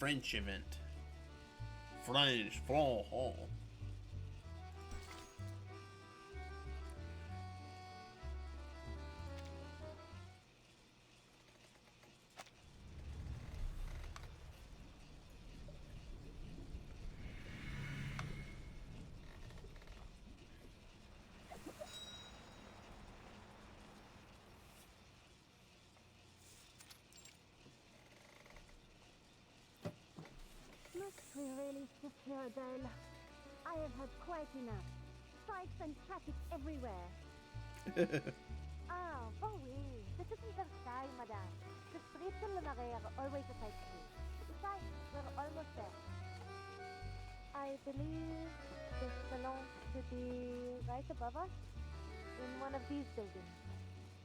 French event. French, French. Must we really sit here, Adele? I have had quite enough. Strikes and traffic everywhere. Oh oui. This isn't Versailles, madame. The streets in Le Marais are always a tight squeeze. Besides, we're almost there. I believe the salon should be right above us, in one of these buildings.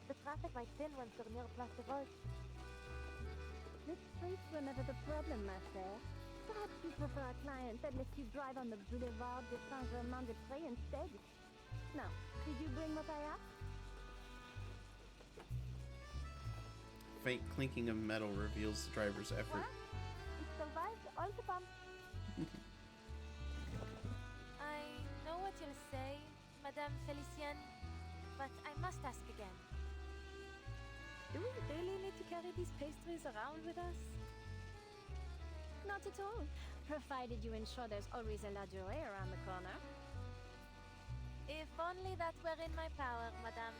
The traffic might thin once we're near Place de Vaud. This streets were never the problem, ma chère. Perhaps you prefer a client that lets you drive on the Boulevard de Saint-Germain-des-Prés instead? Now, did you bring what I asked? Faint clinking of metal reveals the driver's effort. Il survived all the bumps. I know what you'll say, Madame Felicienne, but I must ask again. Do we really need to carry these pastries around with us? Not at all, provided you ensure there's always a la durée around the corner. If only that were in my power, Madame.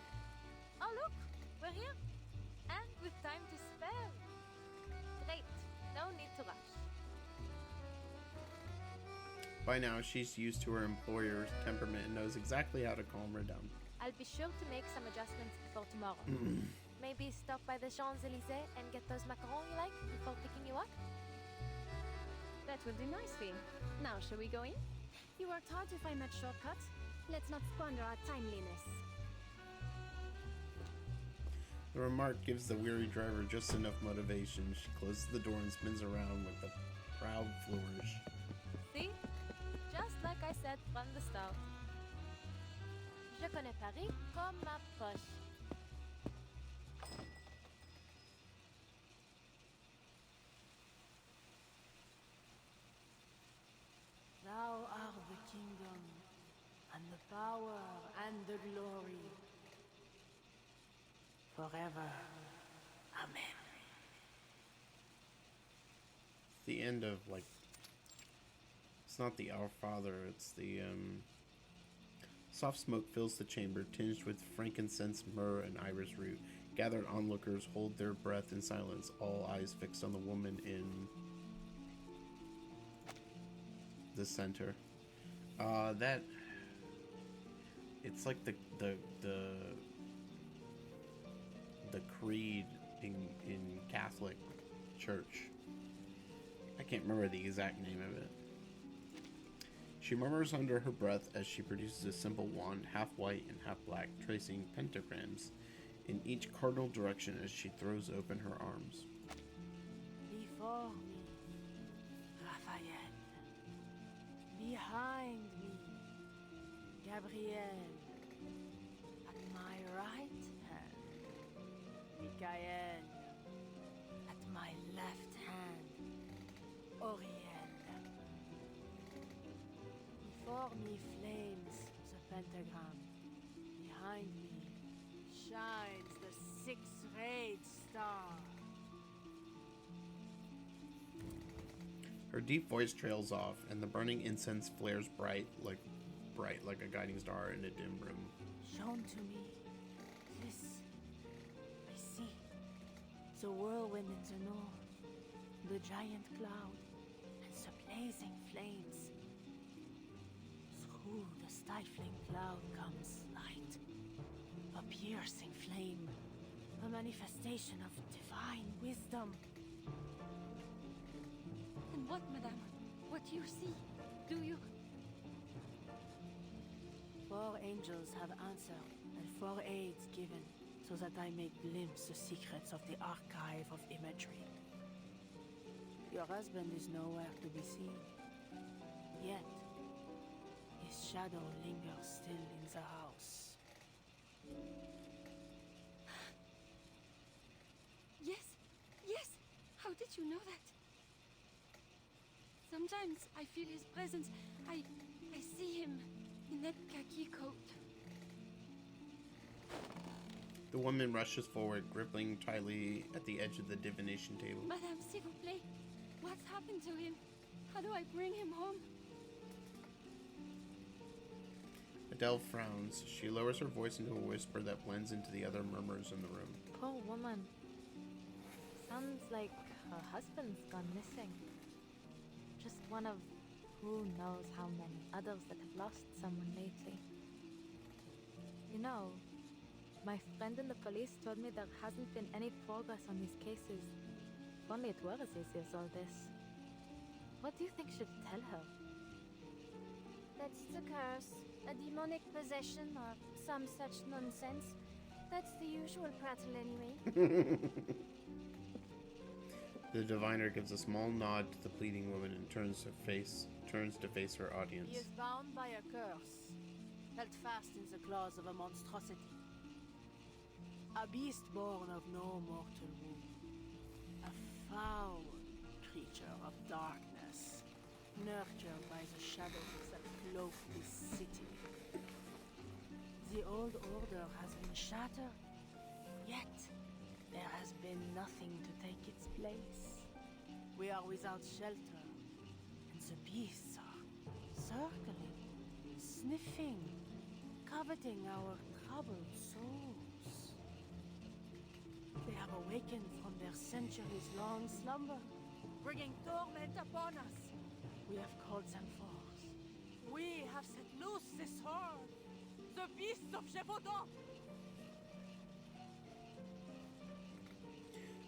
Oh look, we're here. And with time to spare. Great, no need to rush. By now, she's used to her employer's temperament and knows exactly how to calm her down. I'll be sure to make some adjustments before tomorrow. Maybe stop by the Champs-Élysées and get those macarons you like before picking you up? That will do nicely. Now, shall we go in? You worked hard to find that shortcut. Let's not squander our timeliness. The remark gives the weary driver just enough motivation. She closes the door and spins around with a proud flourish. See? Just like I said from the start. Je connais Paris comme ma poche. Thou art the kingdom, and the power, and the glory. Forever. Amen. The end of, like... It's not the Our Father, it's the, Soft smoke fills the chamber, tinged with frankincense, myrrh, and iris root. Gathered onlookers hold their breath in silence, all eyes fixed on the woman in the center. That... It's like the creed in Catholic Church. I can't remember the exact name of it. She murmurs under her breath as she produces a simple wand, half white and half black, tracing pentagrams in each cardinal direction as she throws open her arms. Before me, Raphael. Behind me, Gabriel. At my right hand, Michael. At my left hand, Oriel. Before me flames the pentagram. Behind me shines the six-rayed star. Her deep voice trails off, and the burning incense flares bright like a guiding star in a dim room. Shown to me. This I see. The whirlwind in the north, the giant cloud, and the blazing flames. Through the stifling cloud comes light, a piercing flame, a manifestation of divine wisdom. And what, madame? What do you see? Do you... 4 angels have answered, and 4 aids given, so that I may glimpse the secrets of the archive of imagery. Your husband is nowhere to be seen. Yet, his shadow lingers still in the house. Yes! Yes! How did you know that? Sometimes I feel his presence. I see him in that khaki coat. The woman rushes forward, gripping tightly at the edge of the divination table. Madame, s'il vous plaît, what's happened to him? How do I bring him home? Adele frowns. She lowers her voice into a whisper that blends into the other murmurs in the room. Poor woman. Sounds like her husband's gone missing. Just one of who knows how many others that have lost someone lately. You know, my friend in the police told me there hasn't been any progress on these cases. If only it were as easy as all this. What do you think should tell her? That's the curse. A demonic possession or some such nonsense. That's the usual prattle anyway. The diviner gives a small nod to the pleading woman and turns to face her audience. He is bound by a curse, held fast in the claws of a monstrosity. A beast born of no mortal womb. A foul creature of darkness, nurtured by the shadows that cloak this city. The old order has been shattered, yet there has been nothing to take its place. We are without shelter, and the beasts are circling, sniffing, coveting our troubled souls. They have awakened from their centuries-long slumber, bringing torment upon us. We have called them forth. We have set loose this horde, the beasts of Gévaudan.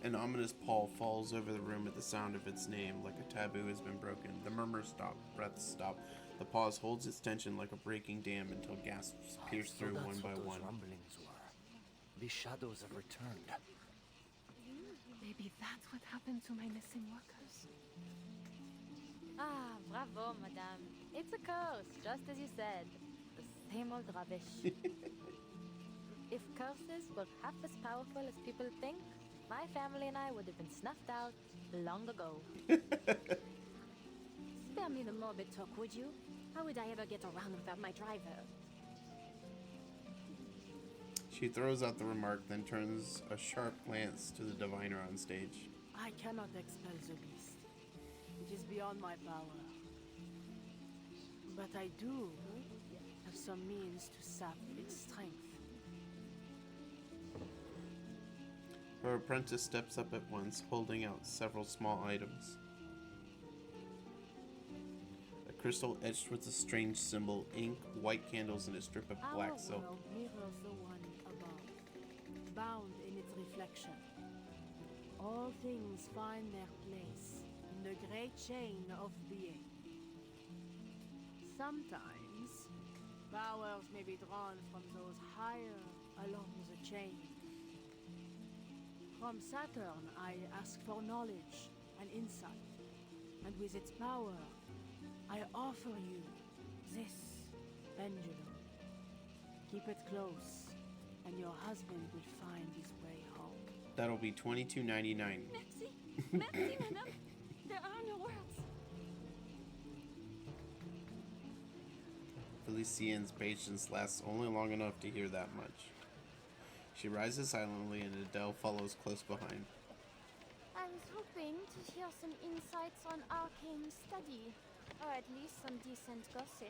An ominous pall falls over the room at the sound of its name, like a taboo has been broken. The murmurs stop, breaths stop. The pause holds its tension like a breaking dam until gasps pierce through one by one. Rumblings were. These shadows have returned. Maybe that's what happened to my missing workers. Ah, bravo, madame. It's a curse, just as you said. The same old rubbish. If curses were half as powerful as people think, my family and I would have been snuffed out long ago. Spare me the morbid talk, would you? How would I ever get around without my driver? She throws out the remark, then turns a sharp glance to the diviner on stage. I cannot expel the beast. It is beyond my power. But I do have some means to sap its strength. Her apprentice steps up at once, holding out several small items. A crystal etched with a strange symbol, ink, white candles, and a strip of black Our silk. world mirrors the one above, bound in its reflection. All things find their place in the great chain of being. Sometimes, powers may be drawn from those higher along the chain. From Saturn, I ask for knowledge and insight, and with its power, I offer you this pendulum. Keep it close, and your husband will find his way home. That'll be $22.99. Merci! Merci, madame! There are no words. Felicien's patience lasts only long enough to hear that much. She rises silently, and Adele follows close behind. I was hoping to hear some insights on arcane study, or at least some decent gossip.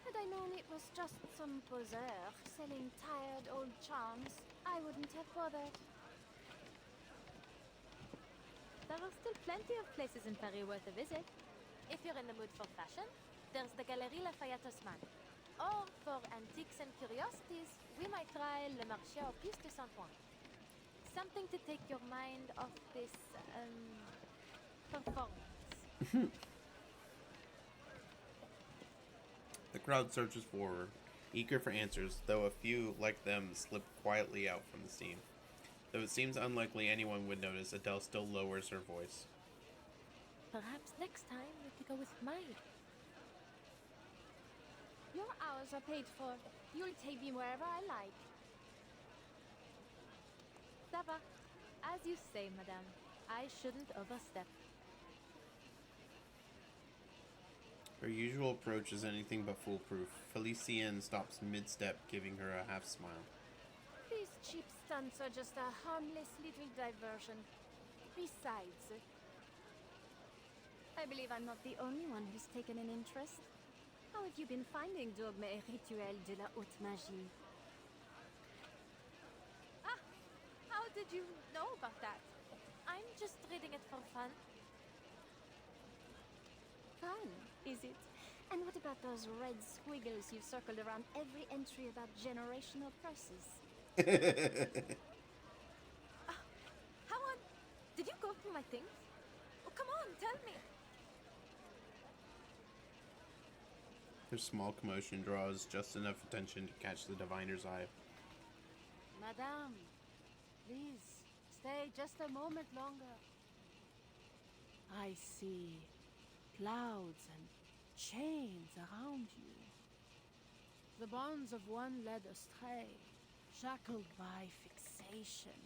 Had I known it was just some poseur selling tired old charms, I wouldn't have bothered. There are still plenty of places in Paris worth a visit. If you're in the mood for fashion, there's the Galerie Lafayette Haussmann. Or for antiques and curiosities, we might try Le Marché aux Puces de Saint-Ouen. Something to take your mind off this, performance. The crowd searches for her, eager for answers, though a few, like them, slip quietly out from the scene. Though it seems unlikely anyone would notice, Adele still lowers her voice. Perhaps next time we could go with mine. Your hours are paid for. You'll take me wherever I like. Ça va. As you say, madame. I shouldn't overstep. Her usual approach is anything but foolproof. Felicienne stops mid-step, giving her a half-smile. These cheap stunts are just a harmless little diversion. Besides, I believe I'm not the only one who's taken an interest. How have you been finding Dogme et Rituel de la Haute Magie? Ah, how did you know about that? I'm just reading it for fun. Fun, is it? And what about those red squiggles you've circled around every entry about generational curses? How on? Did you go through my things? Oh, come on, tell me. Her small commotion draws just enough attention to catch the diviner's eye. Madame, please, stay just a moment longer. I see clouds and chains around you. The bonds of one led astray, shackled by fixation.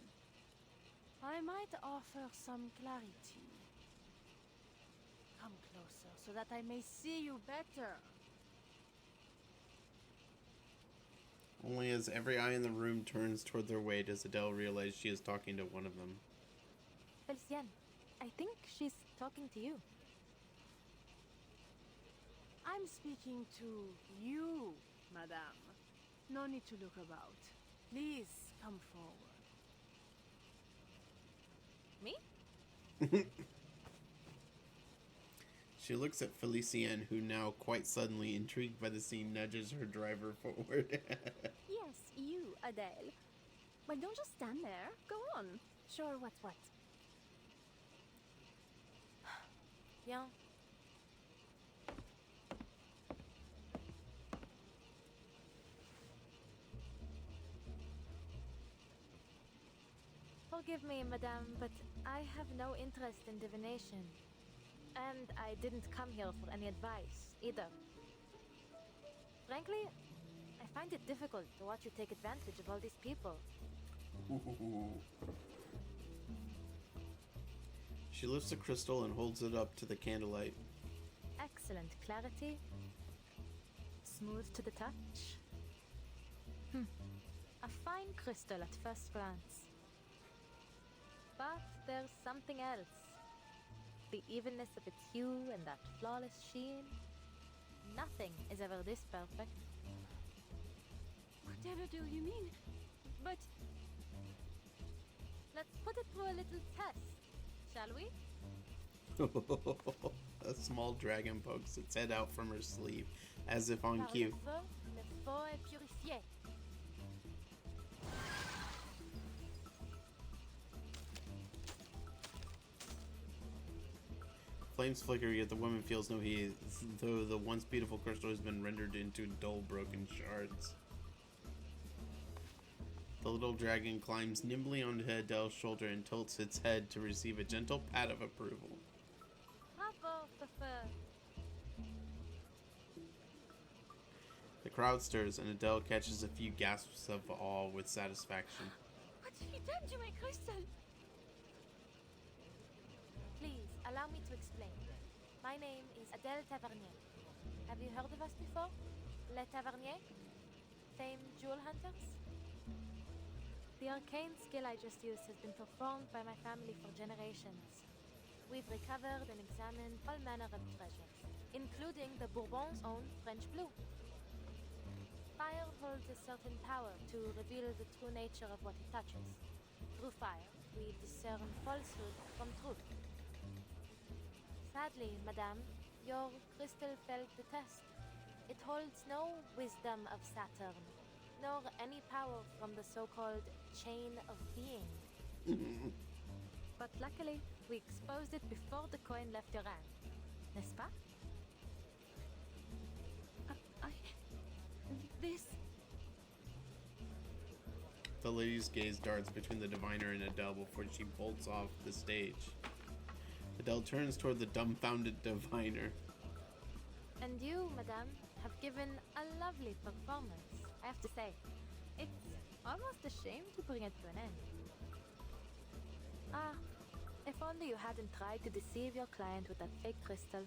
I might offer some clarity. Come closer so that I may see you better. Only as every eye in the room turns toward their way does Adele realize she is talking to one of them. Felicienne, I think she's talking to you. I'm speaking to you, madame. No need to look about. Please come forward. Me? She looks at Felicienne, who now, quite suddenly intrigued by the scene, nudges her driver forward. Yes, you, Adele. Well, don't just stand there. Go on. Show her what's what. Bien. Forgive me, madame, but I have no interest in divination. And I didn't come here for any advice, either. Frankly, I find it difficult to watch you take advantage of all these people. She lifts a crystal and holds it up to the candlelight. Excellent clarity. Smooth to the touch. A fine crystal at first glance. But there's something else. The evenness of its hue and that flawless sheen. Nothing is ever this perfect. Whatever do you mean? But Let's put it through a little test, shall we? A small dragon pokes its head out from her sleeve, as if on Par cue. le feu, le faux est purifié. Flames flicker, yet the woman feels no heat, though the once beautiful crystal has been rendered into dull, broken shards. The little dragon climbs nimbly onto Adele's shoulder and tilts its head to receive a gentle pat of approval. Bravo, Feu. The crowd stirs, and Adele catches a few gasps of awe with satisfaction. what have you done to my crystal? Please, allow me to explain. My name is Adele Tavernier. Have you heard of us before? Les Taverniers? Famed jewel hunters? The arcane skill I just used has been performed by my family for generations. We've recovered and examined all manner of treasures, including the Bourbon's own French blue. Fire holds a certain power to reveal the true nature of what it touches. Through fire, we discern falsehood from truth. Sadly, madame, your crystal failed the test. It holds no wisdom of Saturn, nor any power from the so-called chain of being. But luckily, we exposed it before the coin left your hand. N'est-ce pas? This. The lady's gaze darts between the diviner and Adele before she bolts off the stage. Adele turns toward the dumbfounded diviner. And you, madame, have given a lovely performance, I have to say. It's almost a shame to bring it to an end. Ah, if only you hadn't tried to deceive your client with that fake crystal.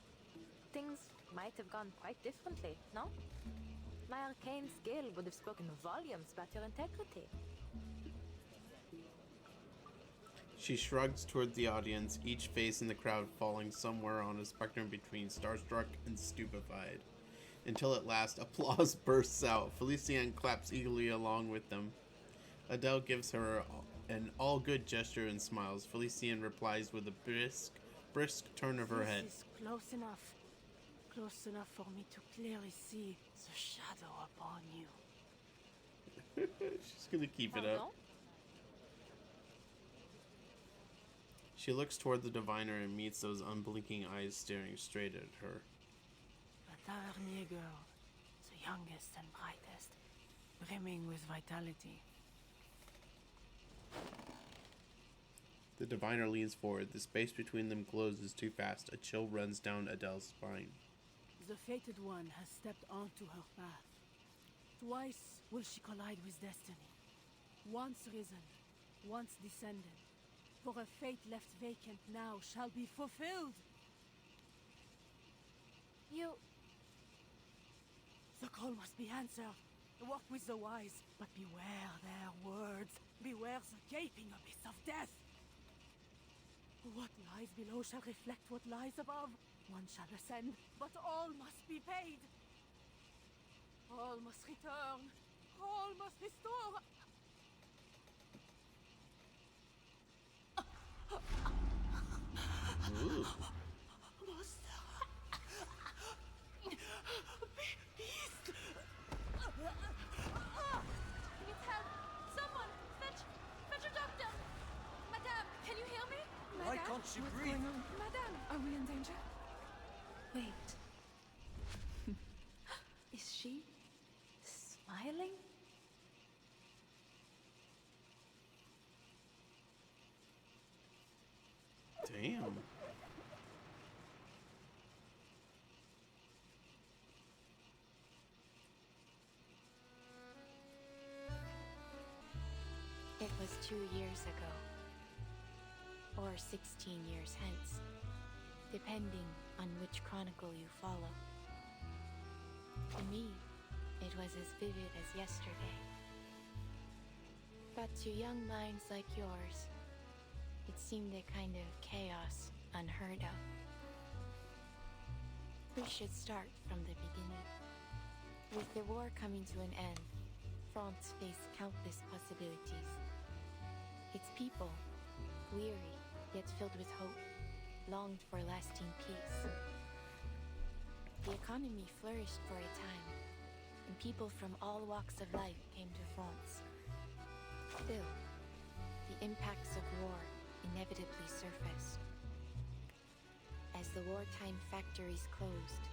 things might have gone quite differently, no? My arcane skill would have spoken volumes about your integrity. She shrugs toward the audience, each face in the crowd falling somewhere on a spectrum between starstruck and stupefied. Until at last, applause bursts out. Felician claps eagerly along with them. Adele gives her an all-good gesture and smiles. Felician replies with a brisk turn of her head. This is close enough. Close enough for me to clearly see the shadow upon you. She's gonna keep it up. No? She looks toward the diviner and meets those unblinking eyes staring straight at her. A Tavernier girl, the youngest and brightest, brimming with vitality. The diviner leans forward. The space between them closes too fast. A chill runs down Adele's spine. The fated one has stepped onto her path. Twice will she collide with destiny. Once risen, once descended. For a fate left vacant now shall be fulfilled. You... The call must be answered. Walk with the wise, but beware their words. Beware the gaping abyss of death. What lies below shall reflect what lies above. One shall ascend, but all must be paid. All must return. All must restore. Ooh. Monster. Beast. Need help! Someone! Fetch a doctor! Madame, can you hear me? Why can't she breathe? Madame, are we in danger? Wait. Is she smiling? Damn. It was 2 years ago. Or 16 years hence, depending on which chronicle you follow. To me, it was as vivid as yesterday. But to young minds like yours, it seemed a kind of chaos unheard of. We should start from the beginning. With the war coming to an end, France faced countless possibilities. Its people, weary yet filled with hope, longed for lasting peace. The economy flourished for a time, and people from all walks of life came to France. Still, the impacts of war inevitably surfaced. As the wartime factories closed,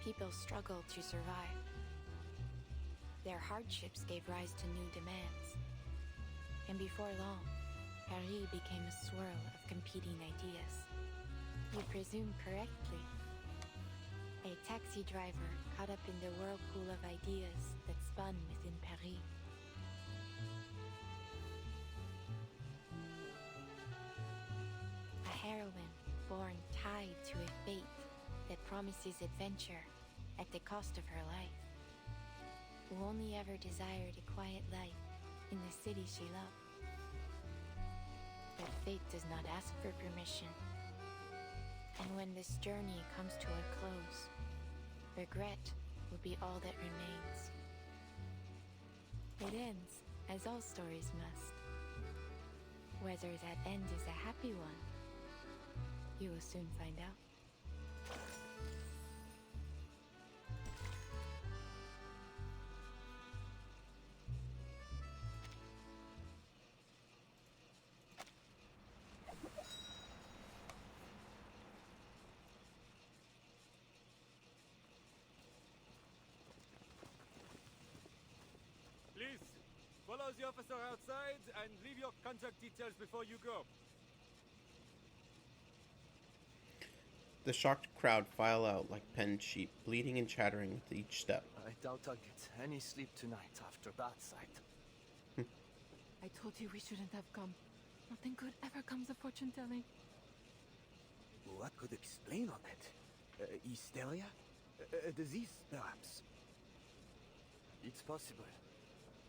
people struggled to survive. Their hardships gave rise to new demands, and before long, Paris became a swirl of competing ideas. You presume correctly. A taxi driver caught up in the whirlpool of ideas that spun within Paris. A heroine born tied to a fate that promises adventure at the cost of her life, who only ever desired a quiet life in the city she loved. But fate does not ask for permission. And when this journey comes to a close, regret will be all that remains. It ends, as all stories must. Whether that end is a happy one, you will soon find out. Please, follow the officer outside and leave your contact details before you go. The shocked crowd file out like penned sheep, bleating and chattering with each step. I doubt I'll get any sleep tonight after that sight. I told you we shouldn't have come. Nothing good ever comes of fortune telling. What could explain all that? Hysteria? A disease, perhaps? It's possible.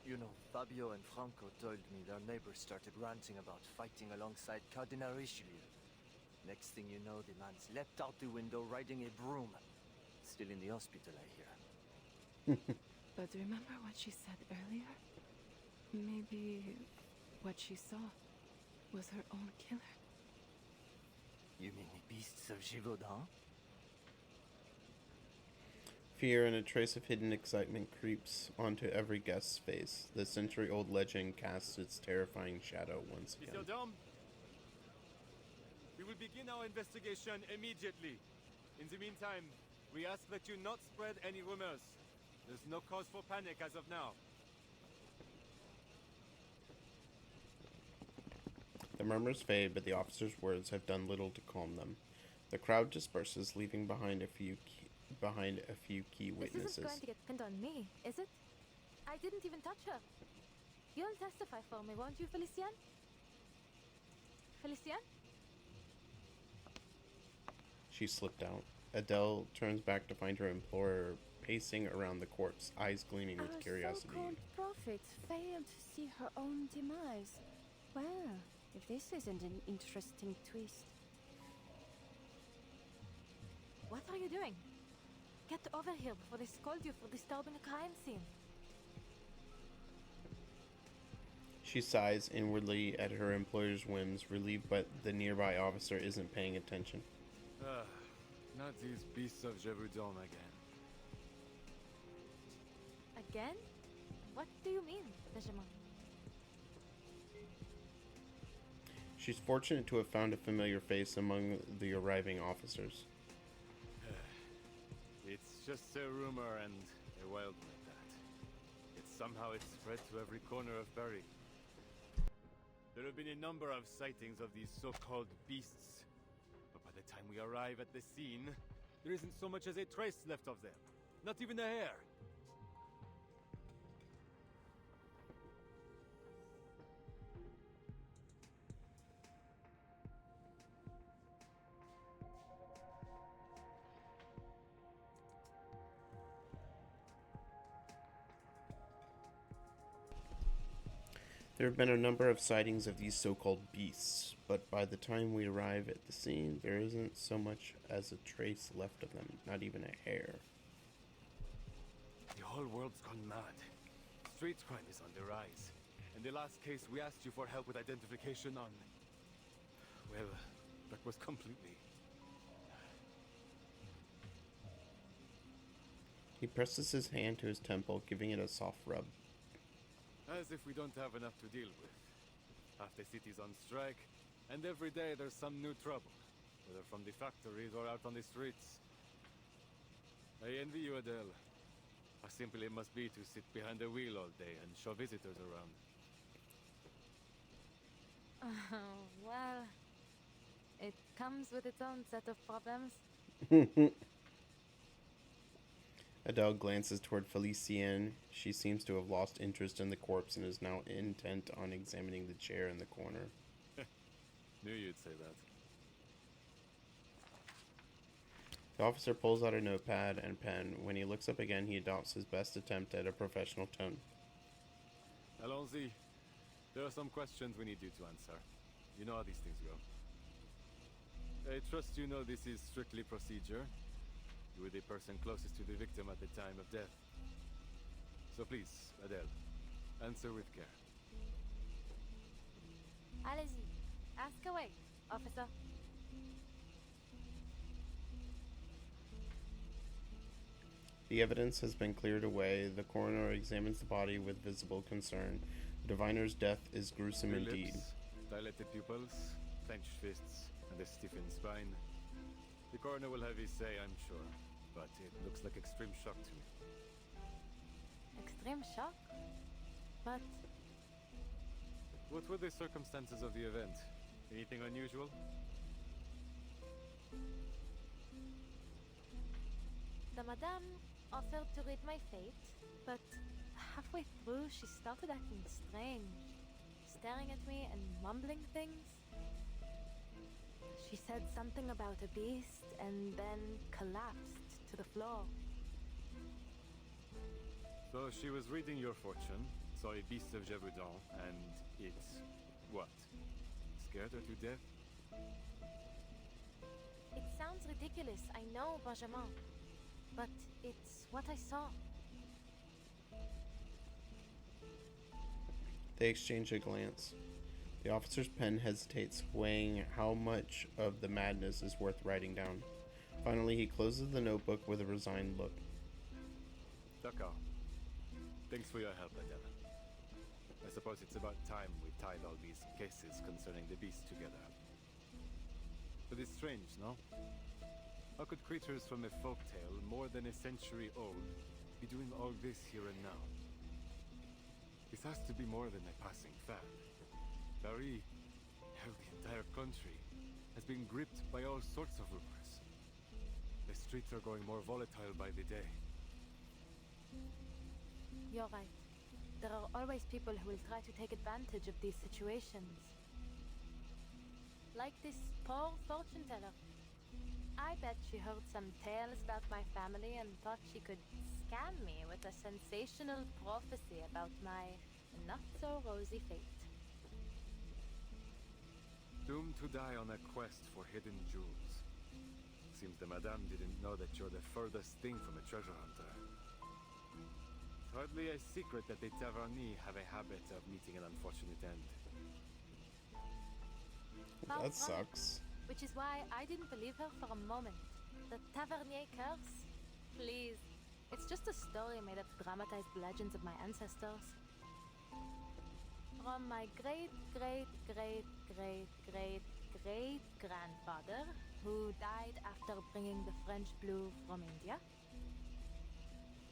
You know, Fabio and Franco told me their neighbors started ranting about fighting alongside Cardinal Richelieu. Next thing you know, the man's leapt out the window riding a broom. Still in the hospital, I hear. But remember what she said earlier? Maybe what she saw was her own killer. You mean the beasts of Gévaudan? Fear and a trace of hidden excitement creeps onto every guest's face. The century-old legend casts its terrifying shadow once again. Monsieur Dom, we will begin our investigation immediately. In the meantime, we ask that you not spread any rumors. There's no cause for panic as of now. The murmurs fade, but the officer's words have done little to calm them. The crowd disperses, leaving behind a few key witnesses. This isn't going to get pinned on me, is it? I didn't even touch her. You'll testify for me, won't you, Felicien? Felicien? She slipped out. Adele turns back to find her employer pacing around the corpse, eyes gleaming with curiosity. Our so-called prophet failed to see her own demise. Well, if this isn't an interesting twist. What are you doing? Get over here before they scold you for disturbing a crime scene. She sighs inwardly at her employer's whims, relieved but the nearby officer isn't paying attention. Not these beasts of Gévaudan again. Again? What do you mean, Benjamin? She's fortunate to have found a familiar face among the arriving officers. It's just a rumor and a wild one at that. Somehow it's spread to every corner of Paris. There have been a number of sightings of these so-called beasts. But by the time we arrive at the scene, there isn't so much as a trace left of them. Not even a hair. There have been a number of sightings of these so-called beasts, but by the time we arrive at the scene, there isn't so much as a trace left of them, not even a hair. The whole world's gone mad. Street crime is on the rise. In the last case, we asked you for help with identification on... Well, that was completely... He presses his hand to his temple, giving it a soft rub. As if we don't have enough to deal with. Half the city's on strike, and every day there's some new trouble, whether from the factories or out on the streets. I envy you, Adele. How simple it must be to sit behind a wheel all day and show visitors around. Oh, well, it comes with its own set of problems. Adele glances toward Felicien. She seems to have lost interest in the corpse and is now intent on examining the chair in the corner. Knew you'd say that. The officer pulls out a notepad and pen. When he looks up again, he adopts his best attempt at a professional tone. Allons-y. There are some questions we need you to answer. You know how these things go. I trust you know this is strictly procedure. You were the person closest to the victim at the time of death. So please, Adele, answer with care. Allez-y. Ask away, officer. The evidence has been cleared away. The coroner examines the body with visible concern. The diviner's death is gruesome Blue indeed. lips, dilated pupils, clenched fists, and a stiffened spine. The coroner will have his say, I'm sure, but it looks like extreme shock to me. Extreme shock? But What were the circumstances of the event? Anything unusual? the madame offered to read my fate, but halfway through she started acting strange, staring at me and mumbling things. She said something about a beast and then collapsed to the floor. So she was reading your fortune, saw a beast of Gévaudan, and it... what? Scared her to death? It sounds ridiculous, I know, Benjamin. But it's what I saw. They exchange a glance. The officer's pen hesitates, weighing how much of the madness is worth writing down. Finally, he closes the notebook with a resigned look. D'accord. Thanks for your help, Adele. I suppose it's about time we tied all these cases concerning the beast together. But it's strange, no? How could creatures from a folktale more than a century old be doing all this here and now? This has to be more than a passing fad. Paris, hell, the entire country, has been gripped by all sorts of rumors. The streets are growing more volatile by the day. You're right. There are always people who will try to take advantage of these situations. Like this poor fortune teller. I bet she heard some tales about my family and thought she could scam me with a sensational prophecy about my not-so-rosy fate. Doomed to die on a quest for hidden jewels. Seems the madame didn't know that you're the furthest thing from a treasure hunter. It's hardly a secret that the Taverny have a habit of meeting an unfortunate end. Far That from it. sucks. Which is why I didn't believe her for a moment. The Tavernier curse? Please. It's just a story made up to dramatize the legends of my ancestors. From my great-great-great-great-great-grandfather, who died after bringing the French blue from India,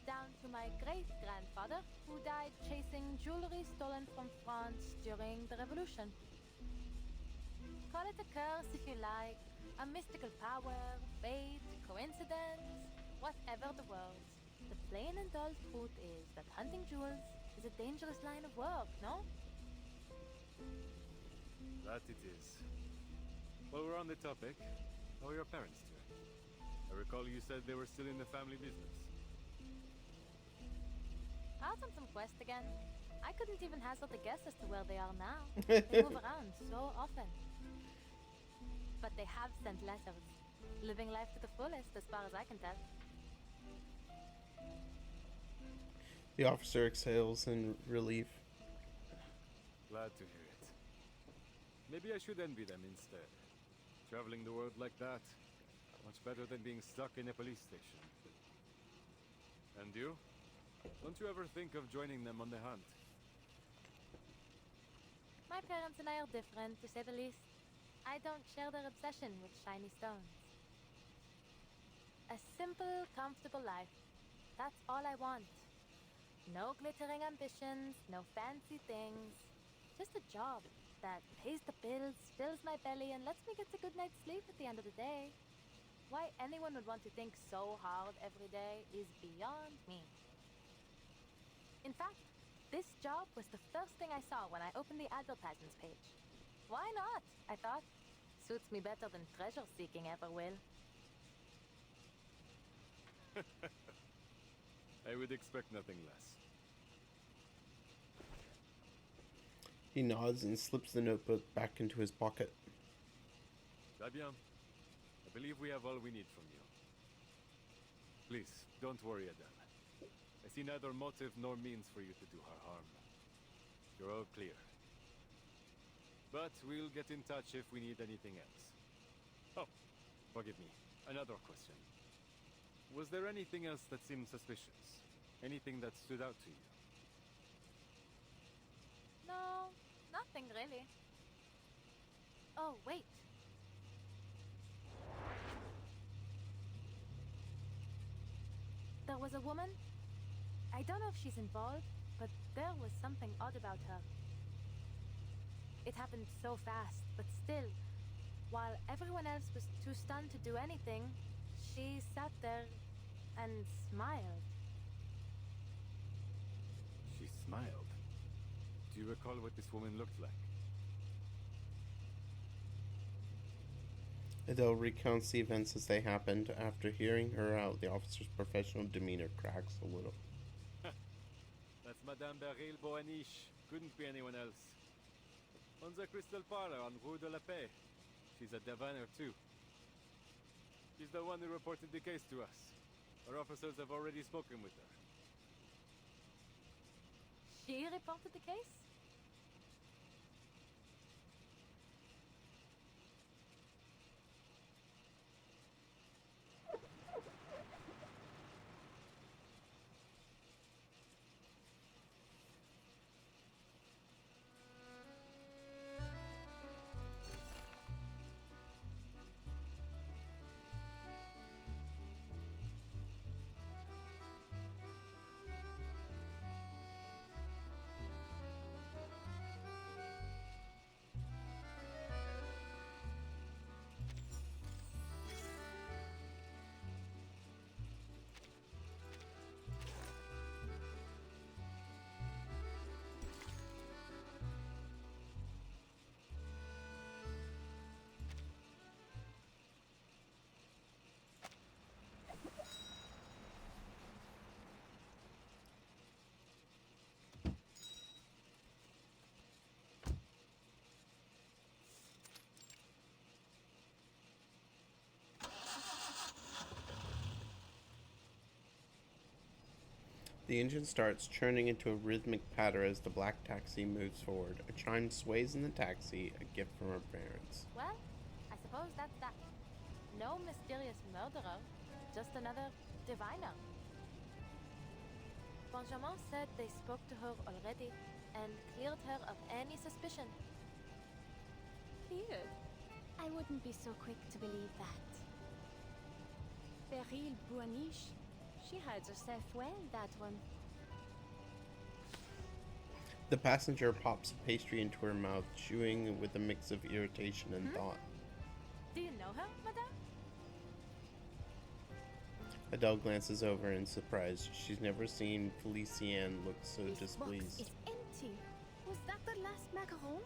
down to my great-grandfather, who died chasing jewelry stolen from France during the Revolution. Call it a curse if you like, a mystical power, fate, coincidence, whatever the world. The plain and dull truth is that hunting jewels is a dangerous line of work, no? That it is. While we're on the topic, how are your parents doing? I recall you said they were still in the family business. Out on some quest again. I couldn't even hazard a guess as to where they are now. They move around so often. But they have sent letters. Living life to the fullest, as far as I can tell. The officer exhales in relief. Glad to hear it. Maybe I should envy them instead. Traveling the world like that, much better than being stuck in a police station. And you? Don't you ever think of joining them on the hunt? My parents and I are different, to say the least. I don't share their obsession with shiny stones. A simple, comfortable life. That's all I want. No glittering ambitions, no fancy things. Just a job that pays the bills, fills my belly, and lets me get a good night's sleep at the end of the day. Why anyone would want to think so hard every day is beyond me. In fact, this job was the first thing I saw when I opened the advertisements page. Why not? I thought. Suits me better than treasure seeking ever will. I would expect nothing less. He nods and slips the notebook back into his pocket. Très bien. I believe we have all we need from you. Please, don't worry, Adele. I see neither motive nor means for you to do her harm. You're all clear. But we'll get in touch if we need anything else. Oh, forgive me. Another question. Was there anything else that seemed suspicious? Anything that stood out to you? No, nothing really. Oh, wait. There was a woman. I don't know if she's involved, but there was something odd about her. It happened so fast, but still, while everyone else was too stunned to do anything, she sat there and smiled. She smiled. Do you recall what this woman looked like? Adele recounts the events as they happened. After hearing her out, the officer's professional demeanor cracks a little. That's Madame Beryl Boaniche. Couldn't be anyone else. On the Crystal Parlor on Rue de la Paix. She's a diviner too. She's the one who reported the case to us. Our officers have already spoken with her. She reported the case? The engine starts, churning into a rhythmic patter as the black taxi moves forward. A chime sways in the taxi, a gift from her parents. Well, I suppose that's that. No mysterious murderer, just another diviner. Benjamin said they spoke to her already and cleared her of any suspicion. Cleared? I wouldn't be so quick to believe that. Beryl Boaniche. She hides herself well, that one. The passenger pops a pastry into her mouth, chewing with a mix of irritation and thought. Do you know her, madame? Adele glances over in surprise. She's never seen Felicienne look so This displeased. box is empty. Was that the last macaron?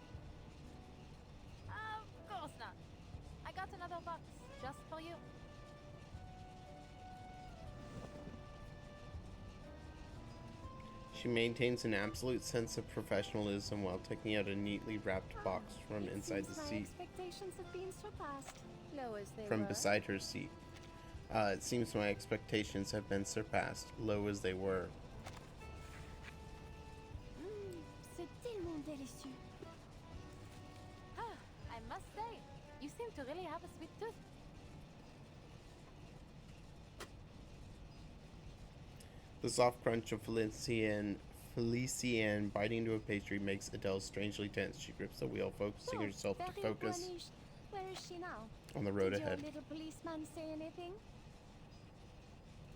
Of course not. I got another box just for you. She maintains an absolute sense of professionalism while taking out a neatly wrapped box from It inside the seems my seat, expectations have been surpassed. Low as they from were. beside her seat. It seems my expectations have been surpassed, low as they were. C'est tellement délicieux. Ah, I must say, you seem to really have a sweet tooth. The soft crunch of Felicienne biting into a pastry makes Adele strangely tense. She grips the wheel, focusing So, herself to Beryl focus Boaniche, where is she now? on the road Did ahead. your little policeman say anything?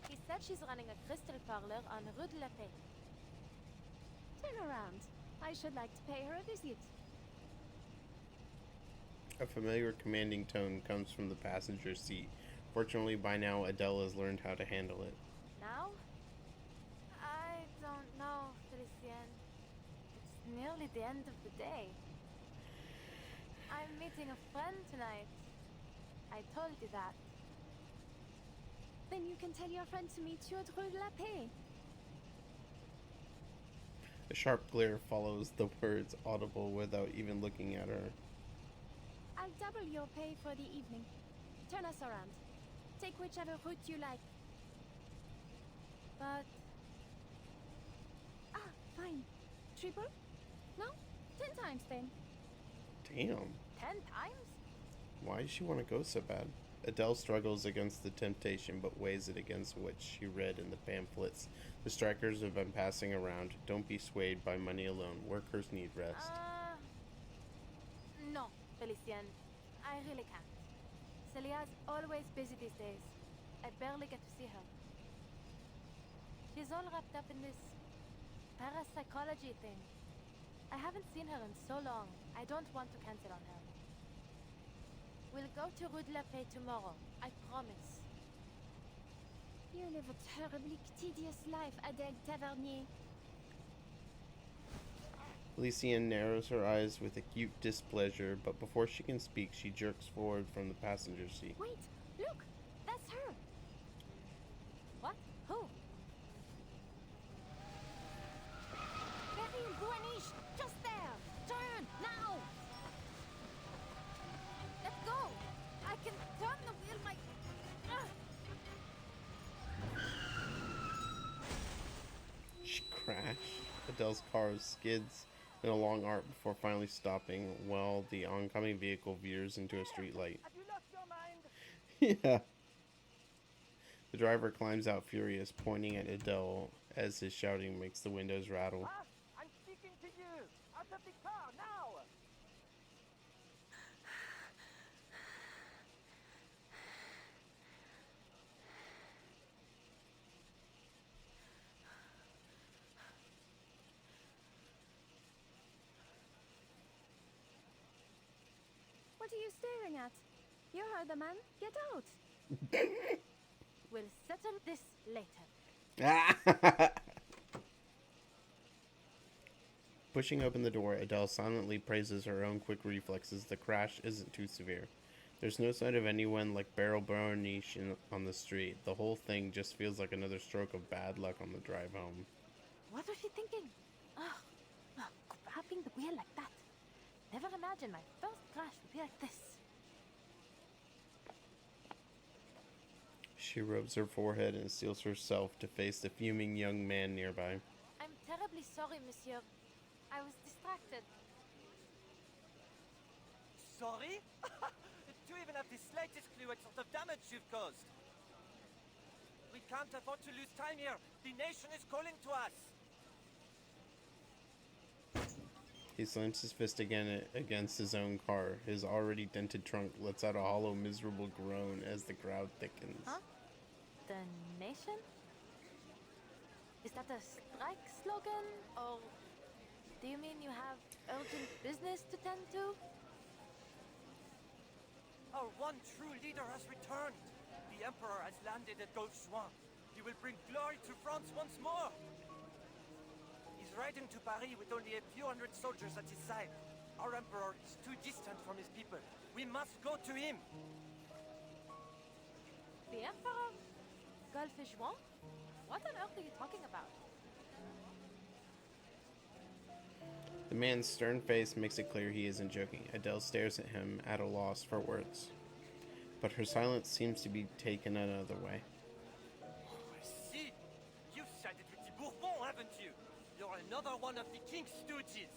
He said she's running a crystal parlor on Rue de la Paix. Turn around. I should like to pay her a visit. A familiar commanding tone comes from the passenger seat. Fortunately, by now, Adele has learned how to handle it. Now? I don't know, Felicienne. It's nearly the end of the day. I'm meeting a friend tonight. I told you that. Then you can tell your friend to meet you at Rue de la Paix. A sharp glare follows the words, audible without even looking at her. I'll double your pay for the evening. Turn us around. Take whichever route you like. But Ah, fine. Triple? No? 10 times then. Damn. 10 times? Why does she want to go so bad? Adele struggles against the temptation, but weighs it against what she read in the pamphlets the strikers have been passing around. Don't be swayed by money alone. Workers need rest. No, Felicienne. I really can't. Celia's always busy these days. I barely get to see her. She's all wrapped up in this parapsychology thing. I haven't seen her in so long. I don't want to cancel on her. We'll go to Rue de la Paix tomorrow. I promise. You live a terribly tedious life, Adele Tavernier. Elysian narrows her eyes with acute displeasure, but before she can speak, she jerks forward from the passenger seat. Wait, look! That's her! What? Who? Perrine Buaniche, just there! Turn, now! Let go! I can turn the wheel, my... Ugh. She crashed. Adele's car skids in a long arc before finally stopping while the oncoming vehicle veers into a streetlight. Have you lost your mind? Yeah. The driver climbs out furious, pointing at Adele as his shouting makes the windows rattle. Huh? I'm speaking to you! Out of the car, now! What are you staring at? You heard the man. Get out! We'll settle this later. Pushing open the door, Adele silently praises her own quick reflexes. The crash isn't too severe. There's no sign of anyone like Beryl Burnish on the street. The whole thing just feels like another stroke of bad luck on the drive home. What was she thinking? Ugh, grabbing the wheel like that. Never imagined my first crash would be like this. She rubs her forehead and steels herself to face the fuming young man nearby. I'm terribly sorry, monsieur. I was distracted. Sorry? Do you even have the slightest clue what sort of damage you've caused? We can't afford to lose time here. The nation is calling to us. He slams his fist again against his own car. His already dented trunk lets out a hollow, miserable groan as the crowd thickens. Huh? The nation? Is that a strike slogan? Or do you mean you have urgent business to tend to? Our one true leader has returned. The Emperor has landed at Gauche-Juin. He will bring glory to France once more. He's riding to Paris with only a few hundred soldiers at his side. Our Emperor is too distant from his people. We must go to him. The Emperor? Gauche-Juin? What on earth are you talking about? The man's stern face makes it clear he isn't joking. Adele stares at him at a loss for words. But her silence seems to be taken another way. I see. You've sided with the Bourbons, haven't you? You're another one of the king's stooges.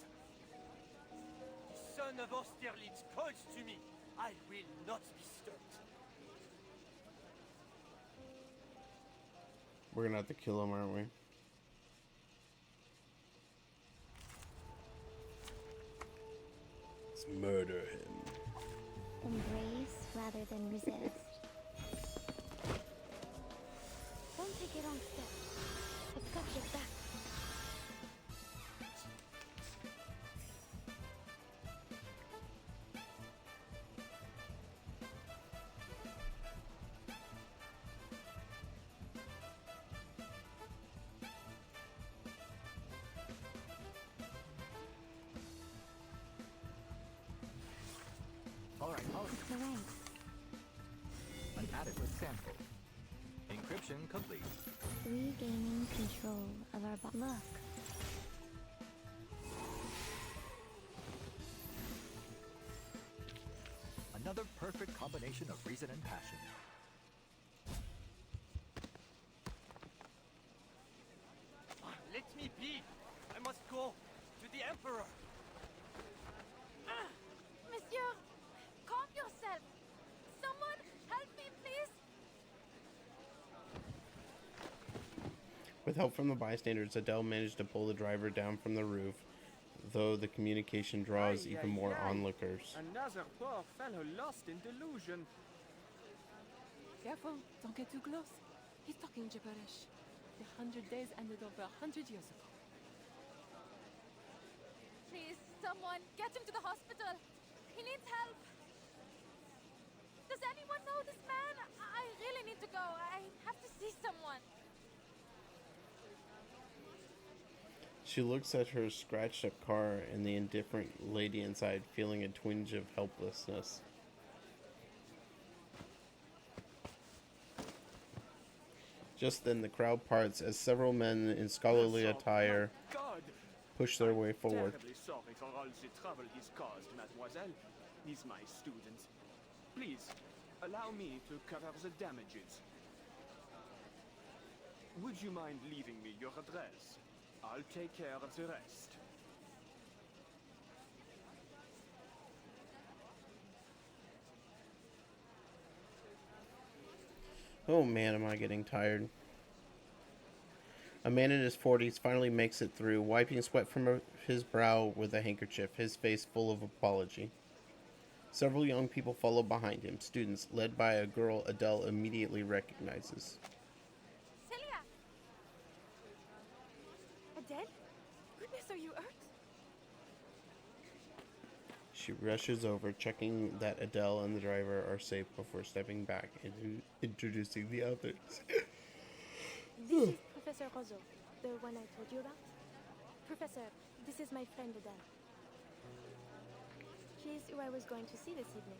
The son of Austerlitz calls to me. I will not be stopped. We're gonna have to kill him, aren't we? Let's murder him. Embrace rather than resist. Don't take it on step. I've got your back. All right, The ranks. an adequate sample. Encryption complete. Regaining control of our look. Another perfect combination of reason and passion. Let me be. I must go to the Emperor. Monsieur, calm yourself. Someone help me, please. With help from the bystanders, Adele managed to pull the driver down from the roof, though the communication draws even more onlookers. Another poor fellow lost in delusion. Careful, don't get too close. He's talking gibberish. The 100 days ended over 100 years ago. Please, someone, get him to the hospital. He needs help. Does anyone know this man? I really need to go. I have to see someone. She looks at her scratched up car and the indifferent lady inside, feeling a twinge of helplessness. Just then, the crowd parts as several men in scholarly attire push their way forward. Terribly sorry for all the trouble he's caused, mademoiselle. He's my student. Please, allow me to cover the damages. Would you mind leaving me your address? I'll take care of the rest. Oh man, am I getting tired. A man in his 40s finally makes it through, wiping sweat from his brow with a handkerchief, his face full of apology. Several young people follow behind him, students led by a girl Adele immediately recognizes. Celia! Adele? Goodness, are you hurt? She rushes over, checking that Adele and the driver are safe before stepping back and introducing the others. This is Professor Rosso, the one I told you about. Professor, this is my friend Adele. She's who I was going to see this evening.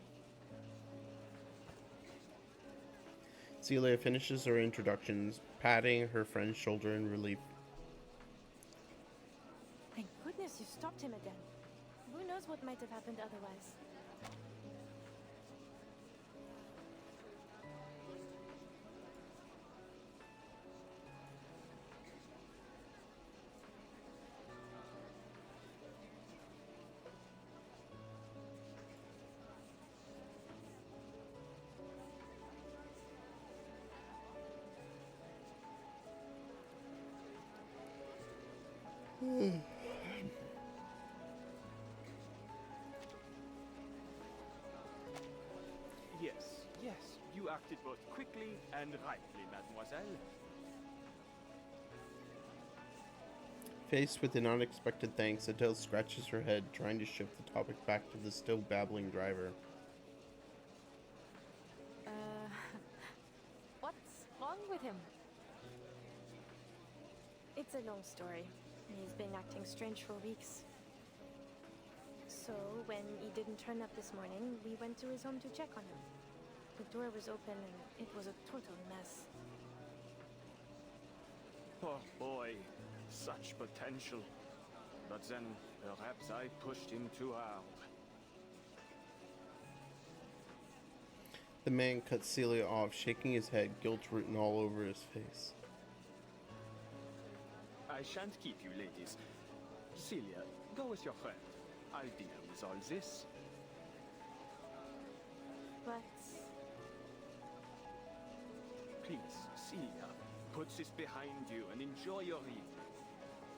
Celia finishes her introductions, patting her friend's shoulder in relief. Thank goodness you stopped him, Adele. Who knows what might have happened otherwise? Yes, you acted both quickly and rightly, mademoiselle. Faced with an unexpected thanks, Adele scratches her head, trying to shift the topic back to the still babbling driver. What's wrong with him? It's a long story. He's been acting strange for weeks. So, when he didn't turn up this morning, we went to his home to check on him. The door was open and it was a total mess. Poor boy, such potential. But then, perhaps I pushed him too hard. The man cuts Celia off, shaking his head, guilt written all over his face. I shan't keep you, ladies. Celia, go with your friend. I'll deal with all this. But Please, Celia, put this behind you and enjoy your evening.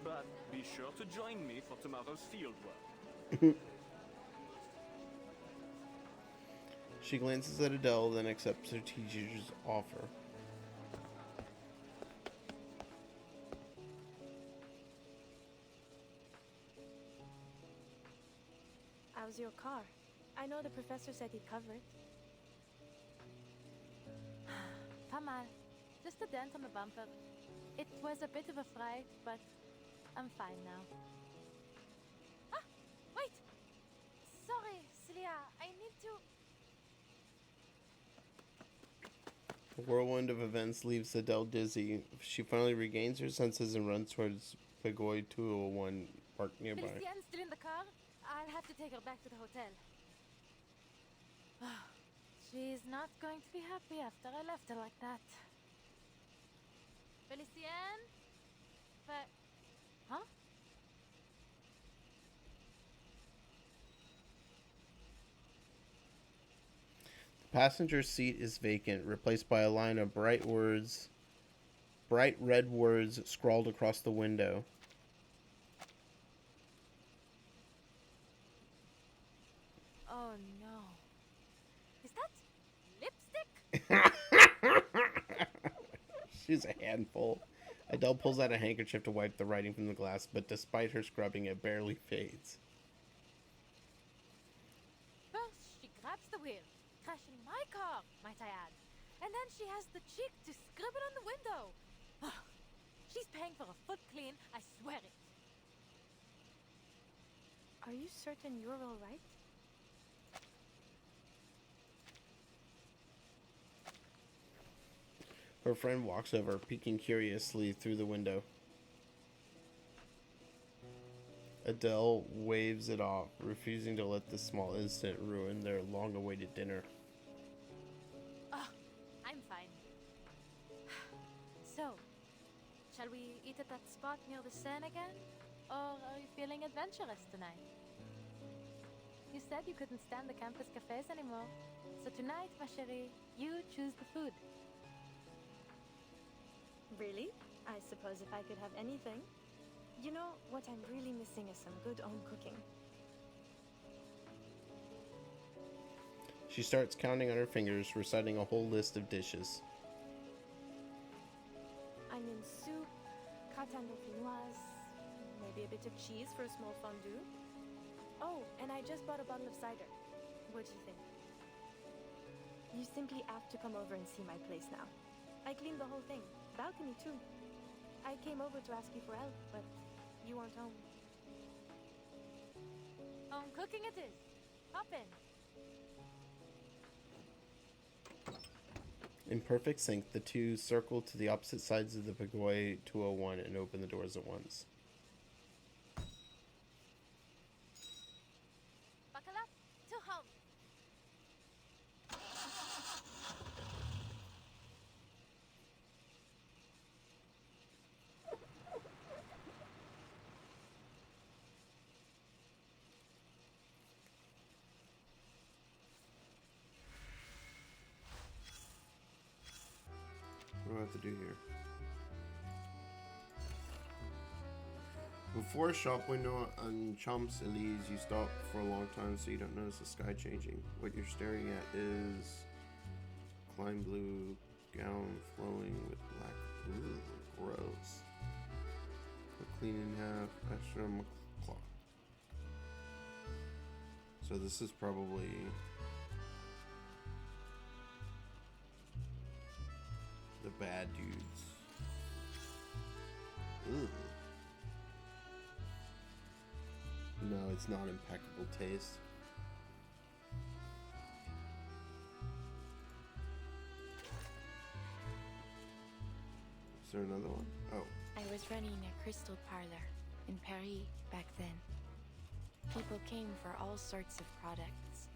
But be sure to join me for tomorrow's field work. She glances at Adele, then accepts her teacher's offer. how's your car? I know the professor said he'd cover it. Pas mal. Just a dent on the bumper. It was a bit of a fright, but I'm fine now. Ah! Wait! Sorry, Celia. I need to... The whirlwind of events leaves Adele dizzy. She finally regains her senses and runs towards Pegoy 201 parked nearby. Felicienne's still in the car? I'll have to take her back to the hotel. She's not going to be happy after I left her like that. Felicienne? Huh? The passenger seat is vacant, replaced by a line of bright red words scrawled across the window. Oh no. Is that lipstick? She's a handful. Adele pulls out a handkerchief to wipe the writing from the glass, but despite her scrubbing, it barely fades. First, she grabs the wheel, crashing my car, might I add. And then she has the cheek to scribble on the window. She's paying for a foot clean, I swear it. Are you certain you're all right? Her friend walks over, peeking curiously through the window. Adele waves it off, refusing to let this small incident ruin their long-awaited dinner. Oh, I'm fine. So, shall we eat at that spot near the Seine again? Or are you feeling adventurous tonight? You said you couldn't stand the campus cafes anymore. So tonight, ma chérie, you choose the food. Really? I suppose if I could have anything. You know, what I'm really missing is some good home cooking. She starts counting on her fingers, reciting a whole list of dishes. Onion soup, gratin dauphinoise, maybe a bit of cheese for a small fondue. Oh, and I just bought a bottle of cider. What do you think? You simply have to come over and see my place now. I cleaned the whole thing. Balcony too. I came over to ask you for help, but you weren't home. Home cooking it is. Hop in. In perfect sync, the two circle to the opposite sides of the Pagoi 201 and open the doors at once. Buckle up to home. What do I have to do here? Before a shop window on Champs-Élysées, you stop for a long time so you don't notice the sky changing. What you're staring at is Klein blue gown flowing with black. Ooh, gross. Put clean in half, extra cloth. So this is probably the bad dudes. Ugh. No, it's not impeccable taste. Is there another one? Oh. I was running a crystal parlor in Paris back then. People came for all sorts of products,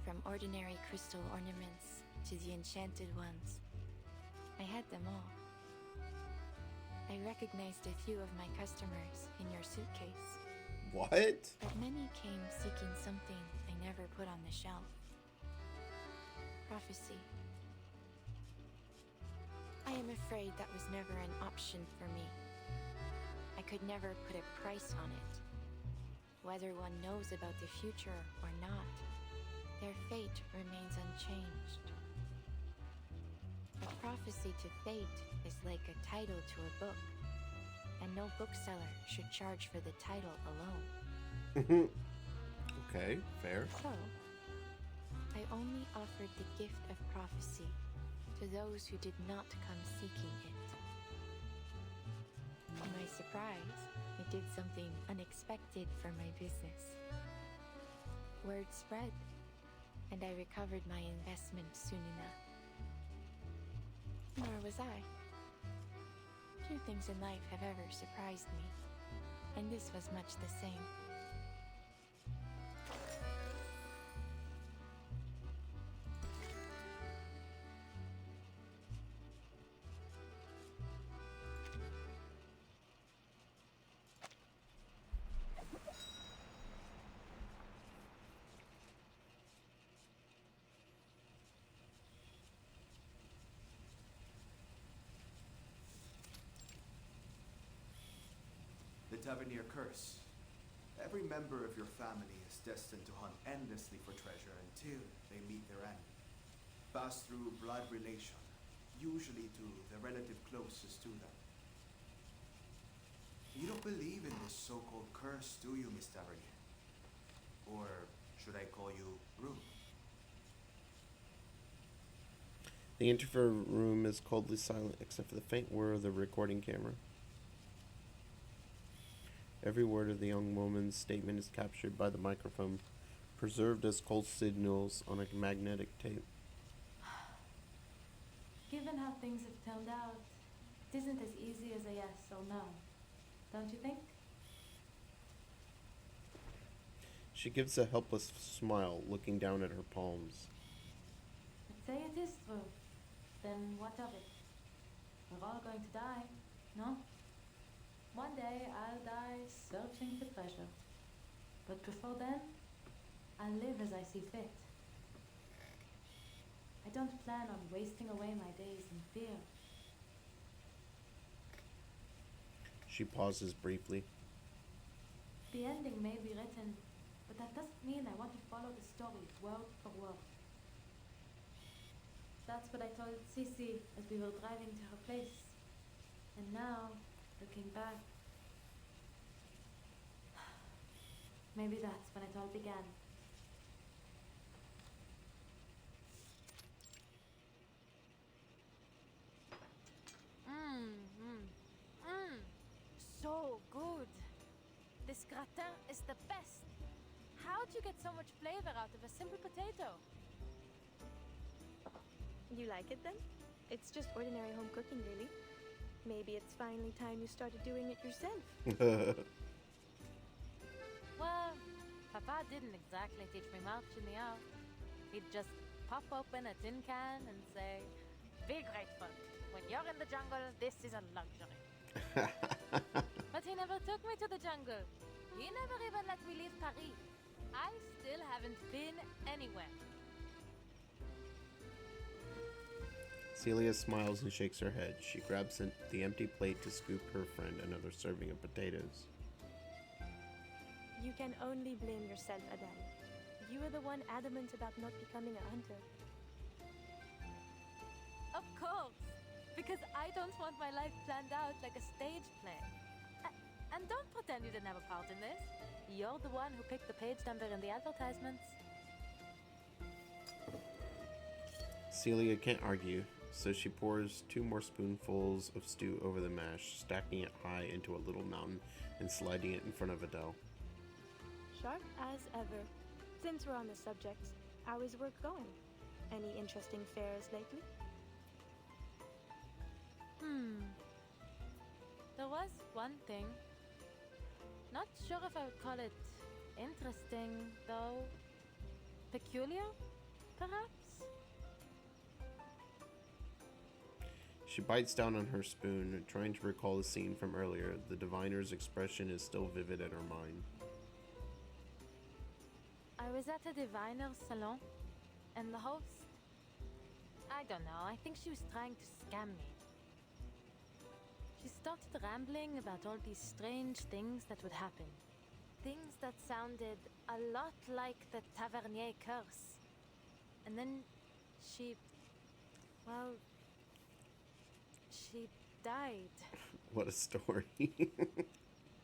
from ordinary crystal ornaments to the enchanted ones. I had them all. I recognized a few of my customers in your suitcase. What? But many came seeking something I never put on the shelf. Prophecy. I am afraid that was never an option for me. I could never put a price on it. Whether one knows about the future or not, their fate remains unchanged. A prophecy to fate is like a title to a book, and no bookseller should charge for the title alone. Okay, fair. So, I only offered the gift of prophecy to those who did not come seeking it. To my surprise, it did something unexpected for my business. Word spread, and I recovered my investment soon enough. Nor was I. Few things in life have ever surprised me, and this was much the same. The Tavernier curse. Every member of your family is destined to hunt endlessly for treasure until they meet their end. Pass through blood relation, usually to the relative closest to them. You don't believe in this so-called curse, do you, Miss Tavernier? Or should I call you Rue? The interview room is coldly silent except for the faint whir of the recording camera. Every word of the young woman's statement is captured by the microphone, preserved as cold signals on a magnetic tape. Given how things have turned out, it isn't as easy as a yes or no, don't you think? She gives a helpless smile, looking down at her palms. But say it is true, then what of it? We're all going to die, no? One day I'll die searching for treasure. But before then, I'll live as I see fit. I don't plan on wasting away my days in fear. She pauses briefly. The ending may be written, but that doesn't mean I want to follow the story word for word. That's what I told Sisi as we were driving to her place. And now, looking back, maybe that's when it all began. So good. This gratin is the best. How'd you get so much flavor out of a simple potato? You like it then? It's just ordinary home cooking, really. Maybe it's finally time you started doing it yourself. Well, Papa didn't exactly teach me much in the out. He'd just pop open a tin can and say, "Be grateful. When you're in the jungle, this is a luxury." But he never took me to the jungle. He never even let me leave Paris. I still haven't been anywhere. Celia smiles and shakes her head. She grabs the empty plate to scoop her friend another serving of potatoes. You can only blame yourself, Adele. You were the one adamant about not becoming a hunter. Of course, because I don't want my life planned out like a stage play. And don't pretend you didn't have a part in this. You're the one who picked the page number in the advertisements. Celia can't argue, so she pours 2 more spoonfuls of stew over the mash, stacking it high into a little mountain and sliding it in front of Adele. Sharp as ever. Since we're on the subject, how is work going? Any interesting fairs lately? There was one thing. Not sure if I would call it interesting, though. Peculiar, perhaps? She bites down on her spoon, trying to recall the scene from earlier. The diviner's expression is still vivid in her mind. I was at a diviner's salon, and the host... I don't know, I think she was trying to scam me. She started rambling about all these strange things that would happen. Things that sounded a lot like the Tavernier curse. And then she... well... she died. What a story.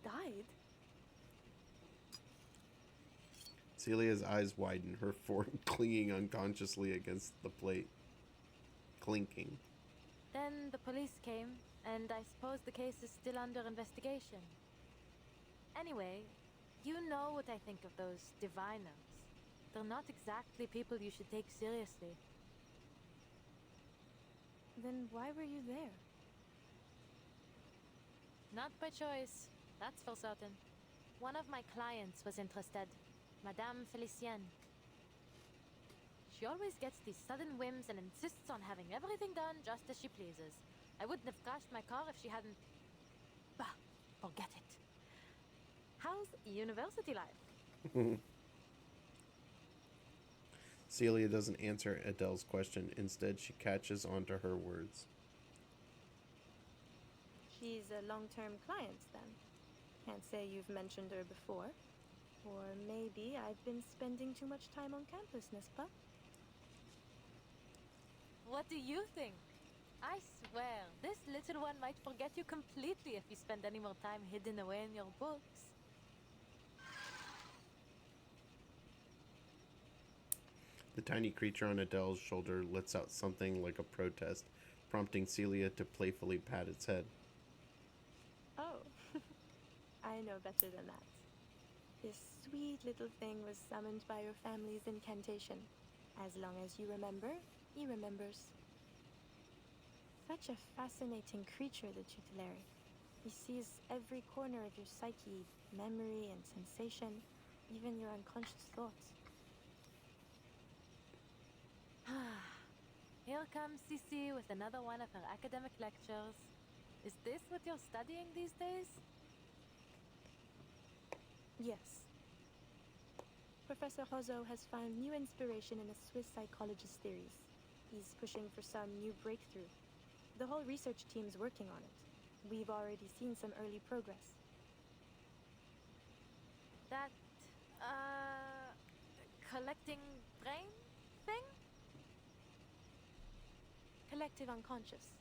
Died? Celia's eyes widen, her fork clinging unconsciously against the plate. Clinking. Then the police came, and I suppose the case is still under investigation. Anyway, you know what I think of those diviners. They're not exactly people you should take seriously. Then why were you there? Not by choice, that's for certain. One of my clients was interested, Madame Felicienne. She always gets these sudden whims and insists on having everything done just as she pleases. I wouldn't have crashed my car if she hadn't... Bah, forget it. How's university life? Celia doesn't answer Adele's question. Instead, she catches onto her words. She's a long-term client, then. Can't say you've mentioned her before. Or maybe I've been spending too much time on campus, n'est-ce pas? What do you think? I swear, this little one might forget you completely if you spend any more time hidden away in your books. The tiny creature on Adele's shoulder lets out something like a protest, prompting Celia to playfully pat its head. Oh. I know better than that. This sweet little thing was summoned by your family's incantation. As long as you remember, he remembers. Such a fascinating creature, the tutelary. He sees every corner of your psyche, memory and sensation, even your unconscious thoughts. Here comes Cici with another one of her academic lectures. Is this what you're studying these days? Yes. Professor Rozo has found new inspiration in a Swiss psychologist's theories. He's pushing for some new breakthrough. The whole research team's working on it. We've already seen some early progress. That, collecting brain thing? Collective unconscious.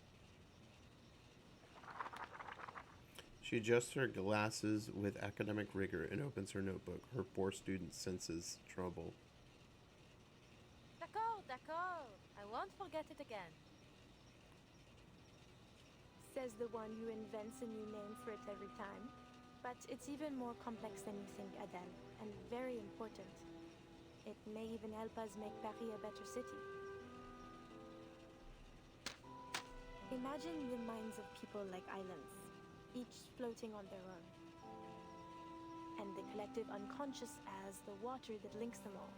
She adjusts her glasses with academic rigor and opens her notebook. Her poor student senses trouble. D'accord, d'accord. I won't forget it again. Says the one who invents a new name for it every time. But it's even more complex than you think, Adele, and very important. It may even help us make Paris a better city. Imagine the minds of people like islands, each floating on their own. And the collective unconscious as the water that links them all.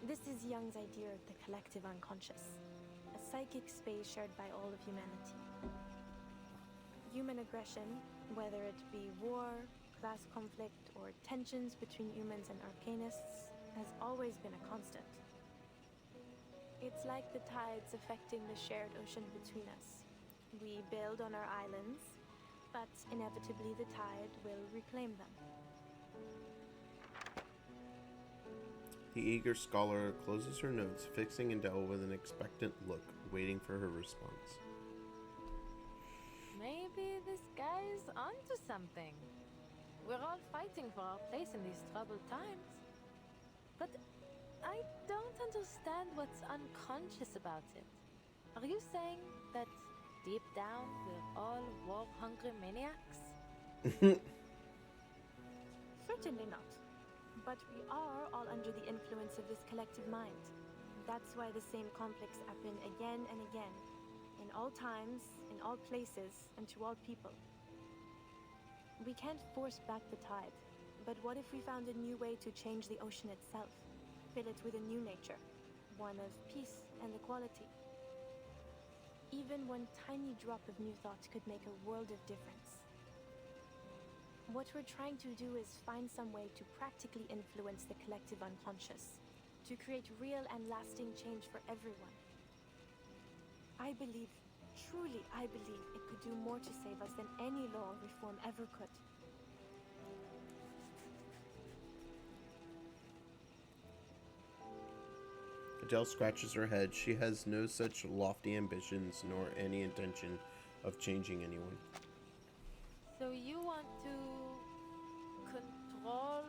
This is Jung's idea of the collective unconscious, a psychic space shared by all of humanity. Human aggression, whether it be war, class conflict, or tensions between humans and arcanists, has always been a constant. It's like the tides affecting the shared ocean between us. We build on our islands, but inevitably the tide will reclaim them. The eager scholar closes her notes, fixing Adele with an expectant look, waiting for her response. Maybe this guy's onto something. We're all fighting for our place in these troubled times. But I don't understand what's unconscious about it. Are you saying that deep down we're all war-hungry maniacs? Certainly not. But we are all under the influence of this collective mind. That's why the same conflicts happen again and again, in all times, in all places, and to all people. We can't force back the tide, but what if we found a new way to change the ocean itself? Fill it with a new nature, one of peace and equality. Even one tiny drop of new thought could make a world of difference. What we're trying to do is find some way to practically influence the collective unconscious, to create real and lasting change for everyone. I believe, truly I believe, it could do more to save us than any law or reform ever could. Adele scratches her head. She has no such lofty ambitions nor any intention of changing anyone. So you want to control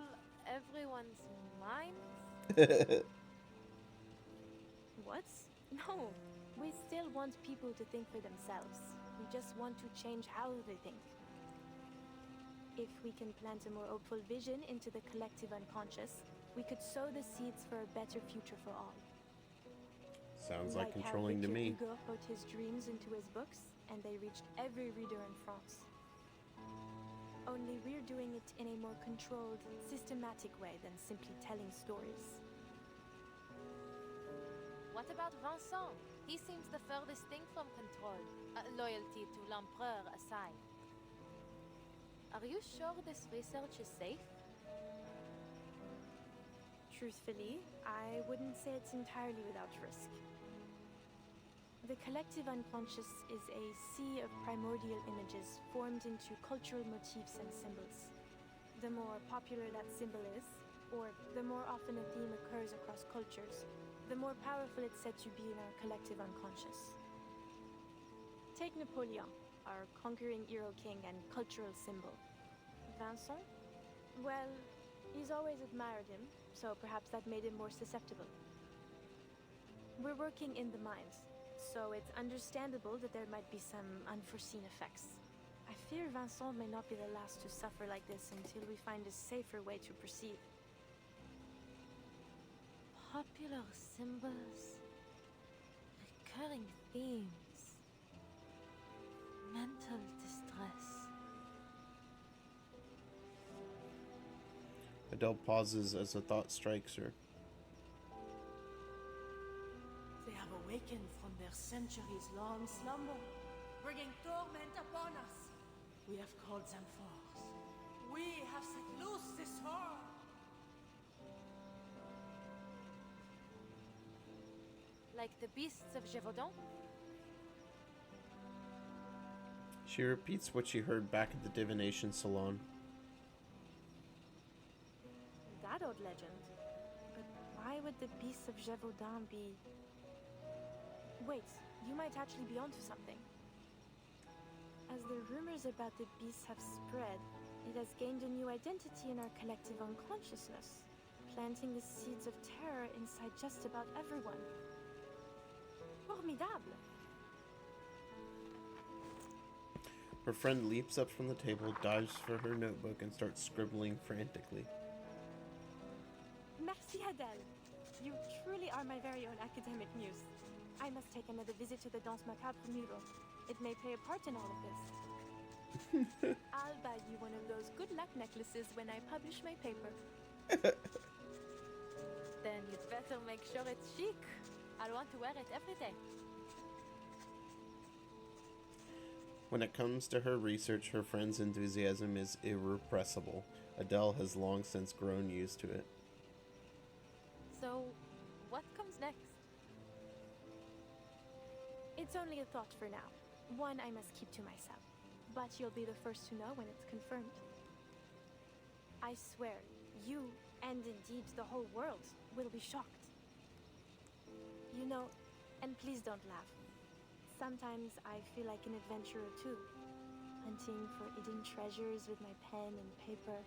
everyone's minds? What? No. We still want people to think for themselves. We just want to change how they think. If we can plant a more hopeful vision into the collective unconscious, we could sow the seeds for a better future for all. Sounds like how controlling to Victor me. Hugo wrote his dreams into his books, and they reached every reader in France. Only we're doing it in a more controlled, systematic way than simply telling stories. What about Vincent? He seems the furthest thing from control, loyalty to l'Empereur aside. Are you sure this research is safe? Truthfully, I wouldn't say it's entirely without risk. The collective unconscious is a sea of primordial images formed into cultural motifs and symbols. The more popular that symbol is, or the more often a theme occurs across cultures, the more powerful it's said to be in our collective unconscious. Take Napoleon, our conquering hero king and cultural symbol. Vincent? Well, he's always admired him, so perhaps that made him more susceptible. We're working in the mind, so it's understandable that there might be some unforeseen effects. I fear Vincent may not be the last to suffer like this until we find a safer way to proceed. Popular symbols, recurring themes, mental distress. Adele pauses as a thought strikes her. They have awakened from their centuries-long slumber, bringing torment upon us. We have called them forth. We have set loose this horror. Like the beasts of Gévaudan? She repeats what she heard back at the divination salon. That old legend. But why would the beasts of Gévaudan be... Wait, you might actually be onto something. As the rumors about the beasts have spread, it has gained a new identity in our collective unconsciousness, planting the seeds of terror inside just about everyone. Formidable! Her friend leaps up from the table, dives for her notebook, and starts scribbling frantically. Merci, Adele. You truly are my very own academic muse. I must take another visit to the Danse Macabre mural. It may play a part in all of this. I'll buy you one of those good luck necklaces when I publish my paper. Then you'd better make sure it's chic. I'll want to wear it every day. When it comes to her research, her friend's enthusiasm is irrepressible. Adele has long since grown used to it. So, what comes next? It's only a thought for now. One I must keep to myself. But you'll be the first to know when it's confirmed. I swear, you, and indeed the whole world, will be shocked. You know, and please don't laugh. Sometimes I feel like an adventurer too, hunting for hidden treasures with my pen and paper.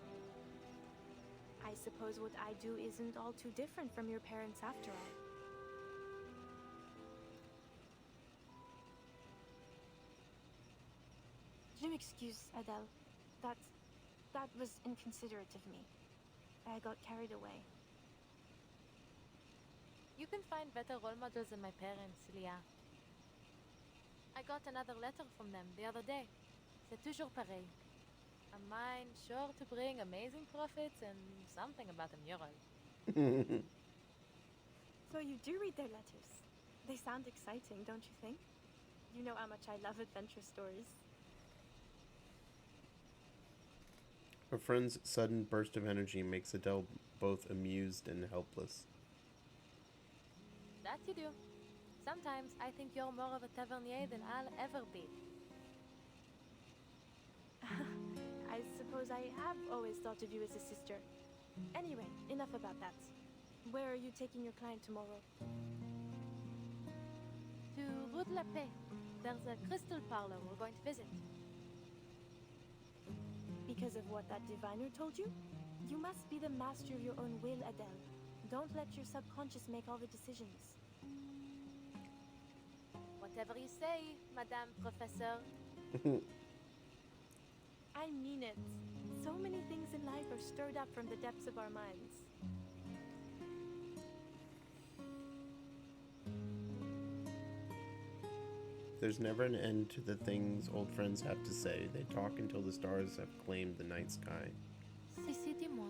I suppose what I do isn't all too different from your parents after all. Do excuse, Adele. That was inconsiderate of me. I got carried away. You can find better role models than my parents, Leah. I got another letter from them the other day. C'est toujours pareil. A mind sure to bring amazing profits and something about a mural. So you do read their letters. They sound exciting, don't you think? You know how much I love adventure stories. Her friend's sudden burst of energy makes Adele both amused and helpless. That you do. Sometimes I think you're more of a tavernier than I'll ever be. I suppose I have always thought of you as a sister. Anyway, enough about that. Where are you taking your client tomorrow? To Rue de la Paix. There's a crystal parlor we're going to visit. Because of what that diviner told you? You must be the master of your own will, Adele. Don't let your subconscious make all the decisions. Whatever you say, Madame Professeur. I mean it. So many things in life are stirred up from the depths of our minds. There's never an end to the things old friends have to say. They talk until the stars have claimed the night sky. Sissi, dis-moi.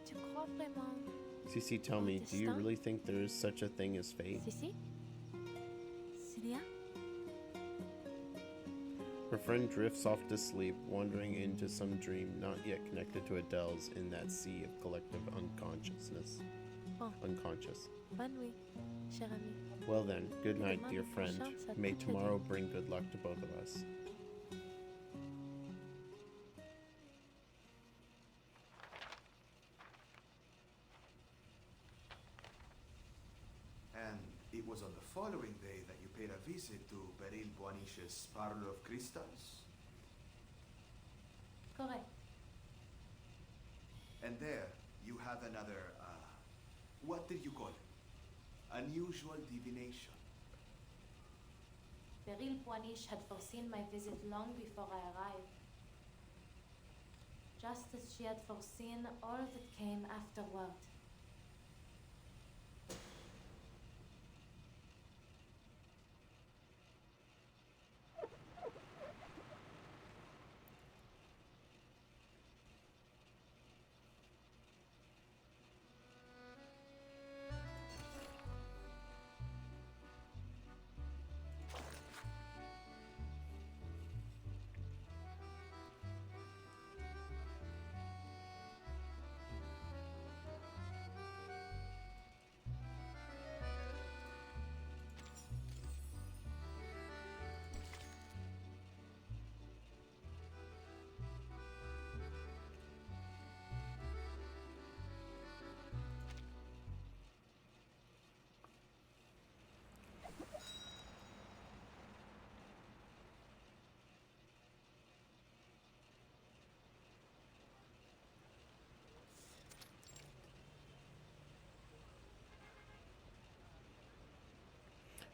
Tu crois vraiment? Sissi, tell me, do you really think there is such a thing as fate? Sissi? Celia? Her friend drifts off to sleep, wandering into some dream not yet connected to Adele's in that sea of collective unconsciousness. Bon. Unconscious. Bonne nuit, cher ami. Well then, good night, dear friend. May tomorrow bring good luck to both of us. And it was on the following day that you paid a visit to Beryl Boaniche's Parlor of Crystals? Correct. And there, you have another, what did you call it? Unusual divination. Beryl Poiniche had foreseen my visit long before I arrived. Just as she had foreseen all that came afterward.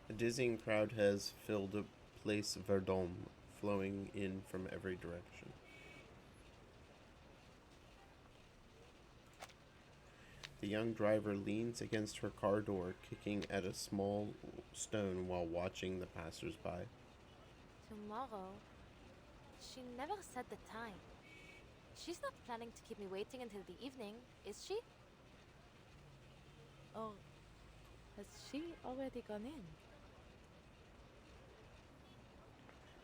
A dizzying crowd has filled a Place Vendôme, flowing in from every direction. The young driver leans against her car door, kicking at a small stone while watching the passers-by. Tomorrow? She never said the time. She's not planning to keep me waiting until the evening, is she? Or has she already gone in?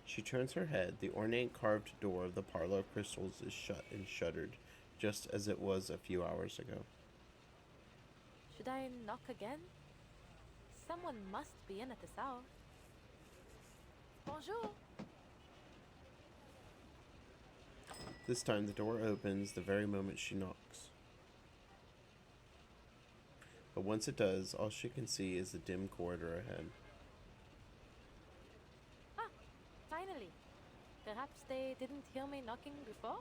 She turns her head. The ornate carved door of the Parlor of Crystals is shut and shuttered, just as it was a few hours ago. Should I knock again? Someone must be in at this hour. Bonjour! This time the door opens the very moment she knocks. But once it does, all she can see is the dim corridor ahead. Finally! Perhaps they didn't hear me knocking before?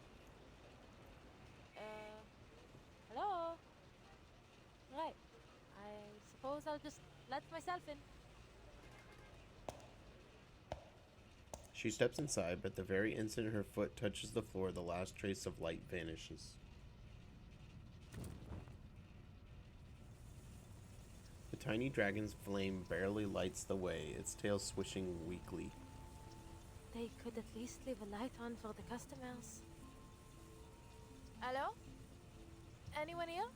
Hello? Right. I suppose I'll just let myself in. She steps inside, but the very instant her foot touches the floor, the last trace of light vanishes. The tiny dragon's flame barely lights the way, its tail swishing weakly. They could at least leave a light on for the customers. Hello? Anyone here?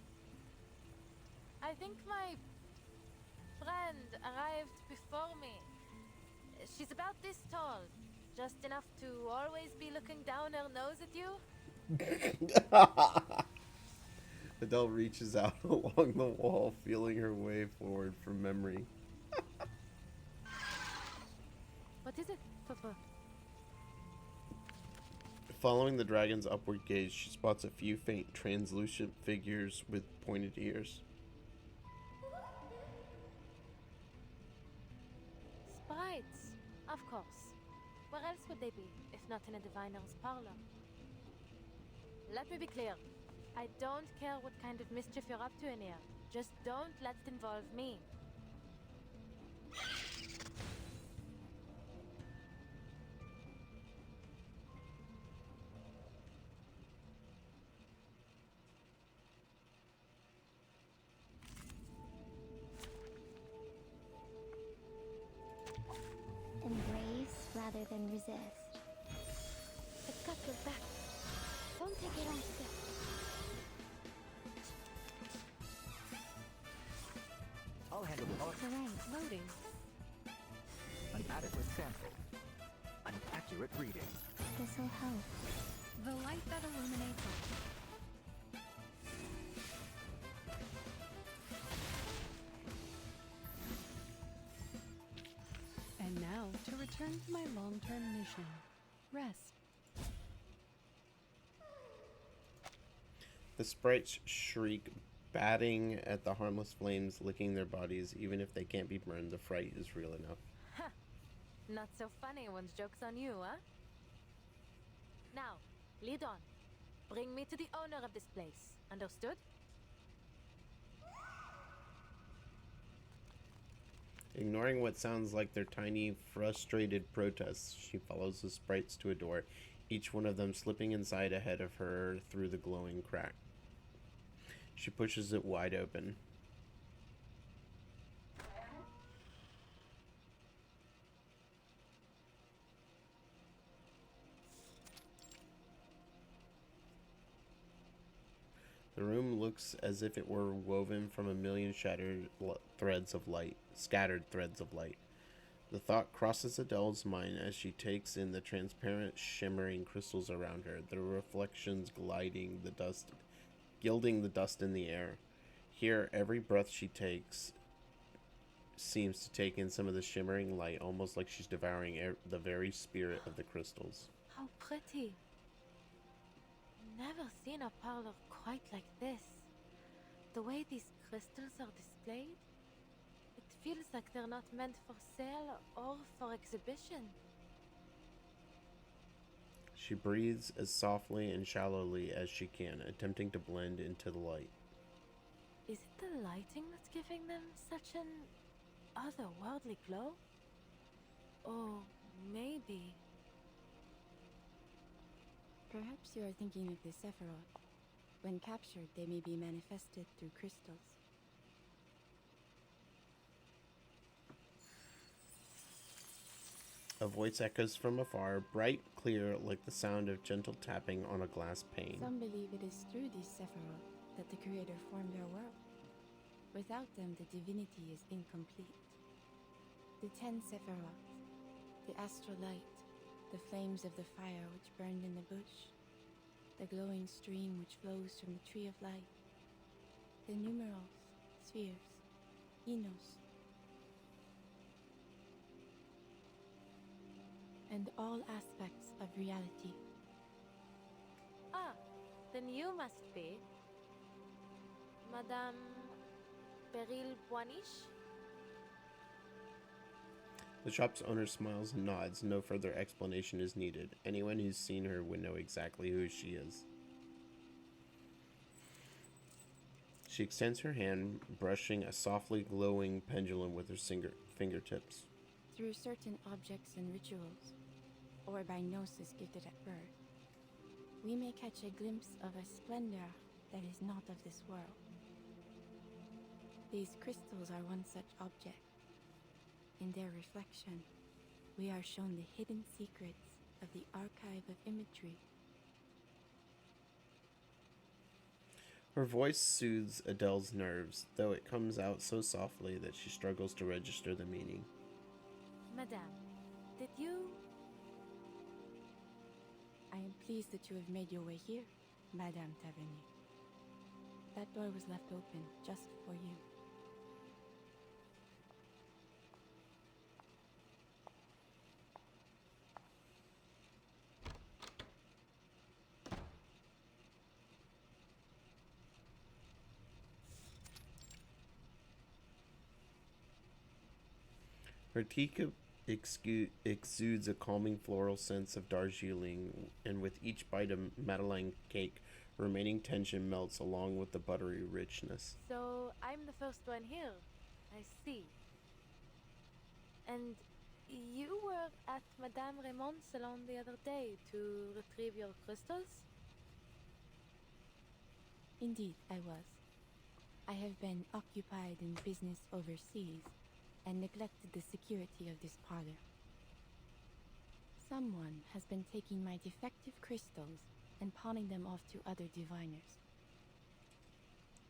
I think my friend arrived before me. She's about this tall, just enough to always be looking down her nose at you. Adele reaches out along the wall, feeling her way forward from memory. What is it, Papa? Following the dragon's upward gaze, she spots a few faint, translucent figures with pointed ears. Sprites, of course. Where else would they be, if not in a diviner's parlor? Let me be clear. I don't care what kind of mischief you're up to in here. Just don't let it involve me. Embrace rather than resist. I've got your back. Don't take it on step. I'll handle the policy. Right, loading. An adequate sample. An accurate reading. This'll help. The light that illuminates all. And now, to return to my long-term mission. Rest. The sprites shriek, batting at the harmless flames, licking their bodies. Even if they can't be burned, the fright is real enough. Ha! Not so funny when joke's on you, huh? Now, lead on. Bring me to the owner of this place. Understood? Ignoring what sounds like their tiny, frustrated protests, she follows the sprites to a door, each one of them slipping inside ahead of her through the glowing crack. She pushes it wide open. The room looks as if it were woven from a million scattered threads of light. The thought crosses Adele's mind as she takes in the transparent, shimmering crystals around her, the reflections gilding the dust in the air. Here, every breath she takes seems to take in some of the shimmering light, almost like she's devouring the very spirit of the crystals. How pretty. Never seen a parlor quite like this. The way these crystals are displayed, it feels like they're not meant for sale or for exhibition. She breathes as softly and shallowly as she can, attempting to blend into the light. Is it the lighting that's giving them such an otherworldly glow? Or maybe... Perhaps you are thinking of the Sephiroth. When captured, they may be manifested through crystals. A voice echoes from afar, bright, clear, like the sound of gentle tapping on a glass pane. Some believe it is through these Sephiroth that the Creator formed their world. Without them, the divinity is incomplete. The 10 Sephiroth, the astral light, the flames of the fire which burned in the bush, the glowing stream which flows from the tree of light, the numerals, spheres, Enos, and all aspects of reality. Ah, then you must be Madame Beryl Boiniche? The shop's owner smiles and nods. No further explanation is needed. Anyone who's seen her would know exactly who she is. She extends her hand, brushing a softly glowing pendulum with her fingertips. Through certain objects and rituals, or by gnosis gifted at birth, we may catch a glimpse of a splendor that is not of this world. These crystals are one such object. In their reflection, we are shown the hidden secrets of the archive of imagery. Her voice soothes Adele's nerves, though it comes out so softly that she struggles to register the meaning. Madame, did you... I am pleased that you have made your way here, Madame Tavernier. That door was left open just for you. Her teacup exudes a calming floral sense of Darjeeling, and with each bite of Madeleine cake, remaining tension melts along with the buttery richness. So, I'm the first one here. I see. And you were at Madame Raymond's salon the other day to retrieve your crystals? Indeed, I was. I have been occupied in business overseas and neglected the security of this parlor. Someone has been taking my defective crystals and pawning them off to other diviners.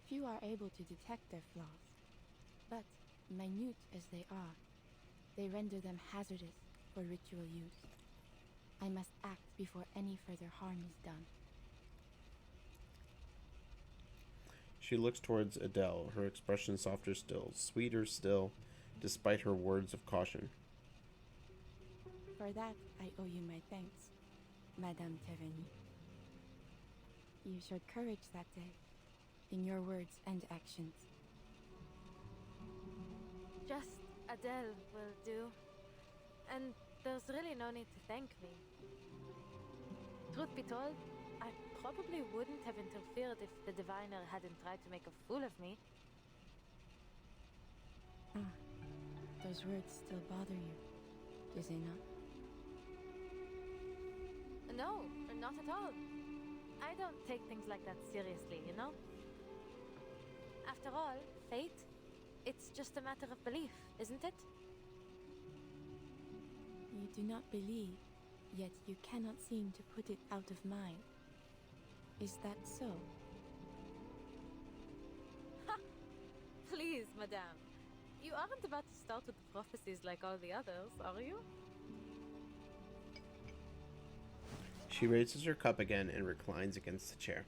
Few are able to detect their flaws, but minute as they are, they render them hazardous for ritual use. I must act before any further harm is done. She looks towards Adele, her expression softer still, sweeter still, despite her words of caution. For that, I owe you my thanks, Madame Tavernier. You showed courage that day, in your words and actions. Just Adele will do. And there's really no need to thank me. Truth be told, I probably wouldn't have interfered if the diviner hadn't tried to make a fool of me. Ah, those Those words still bother you, do they not? No, not at all. I don't take things like that seriously, you know? After all, fate, it's just a matter of belief, isn't it? You do not believe, yet you cannot seem to put it out of mind. Is that so? Ha! Please, madame. You aren't about to start with the prophecies like all the others, are you? She raises her cup again and reclines against the chair.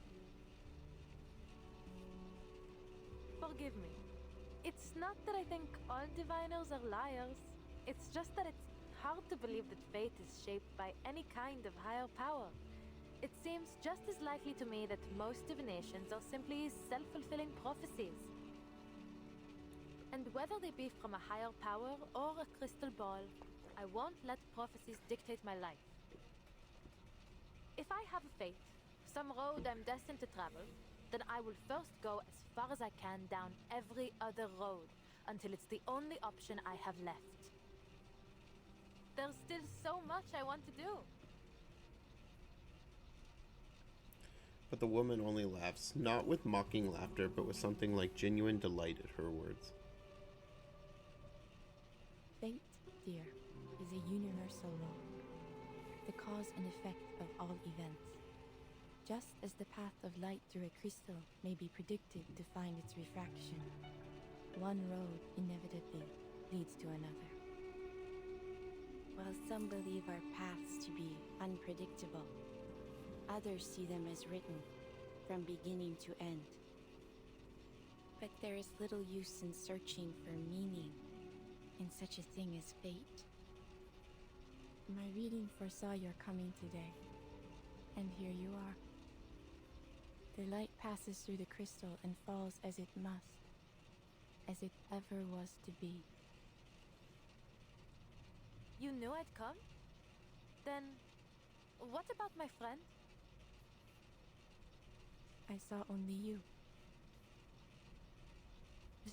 Forgive me. It's not that I think all diviners are liars. It's just that it's hard to believe that fate is shaped by any kind of higher power. It seems just as likely to me that most divinations are simply self-fulfilling prophecies. And whether they be from a higher power or a crystal ball, I won't let prophecies dictate my life. If I have a fate, some road I'm destined to travel, then I will first go as far as I can down every other road until it's the only option I have left. There's still so much I want to do. But the woman only laughs, not with mocking laughter, but with something like genuine delight at her words. Fate, dear, is a universal law, the cause and effect of all events. Just as the path of light through a crystal may be predicted to find its refraction, one road inevitably leads to another. While some believe our paths to be unpredictable, others see them as written, from beginning to end. But there is little use in searching for meaning in such a thing as fate. My reading foresaw your coming today, and here you are. The light passes through the crystal and falls as it must, as it ever was to be. You knew I'd come? Then, what about my friend? I saw only you.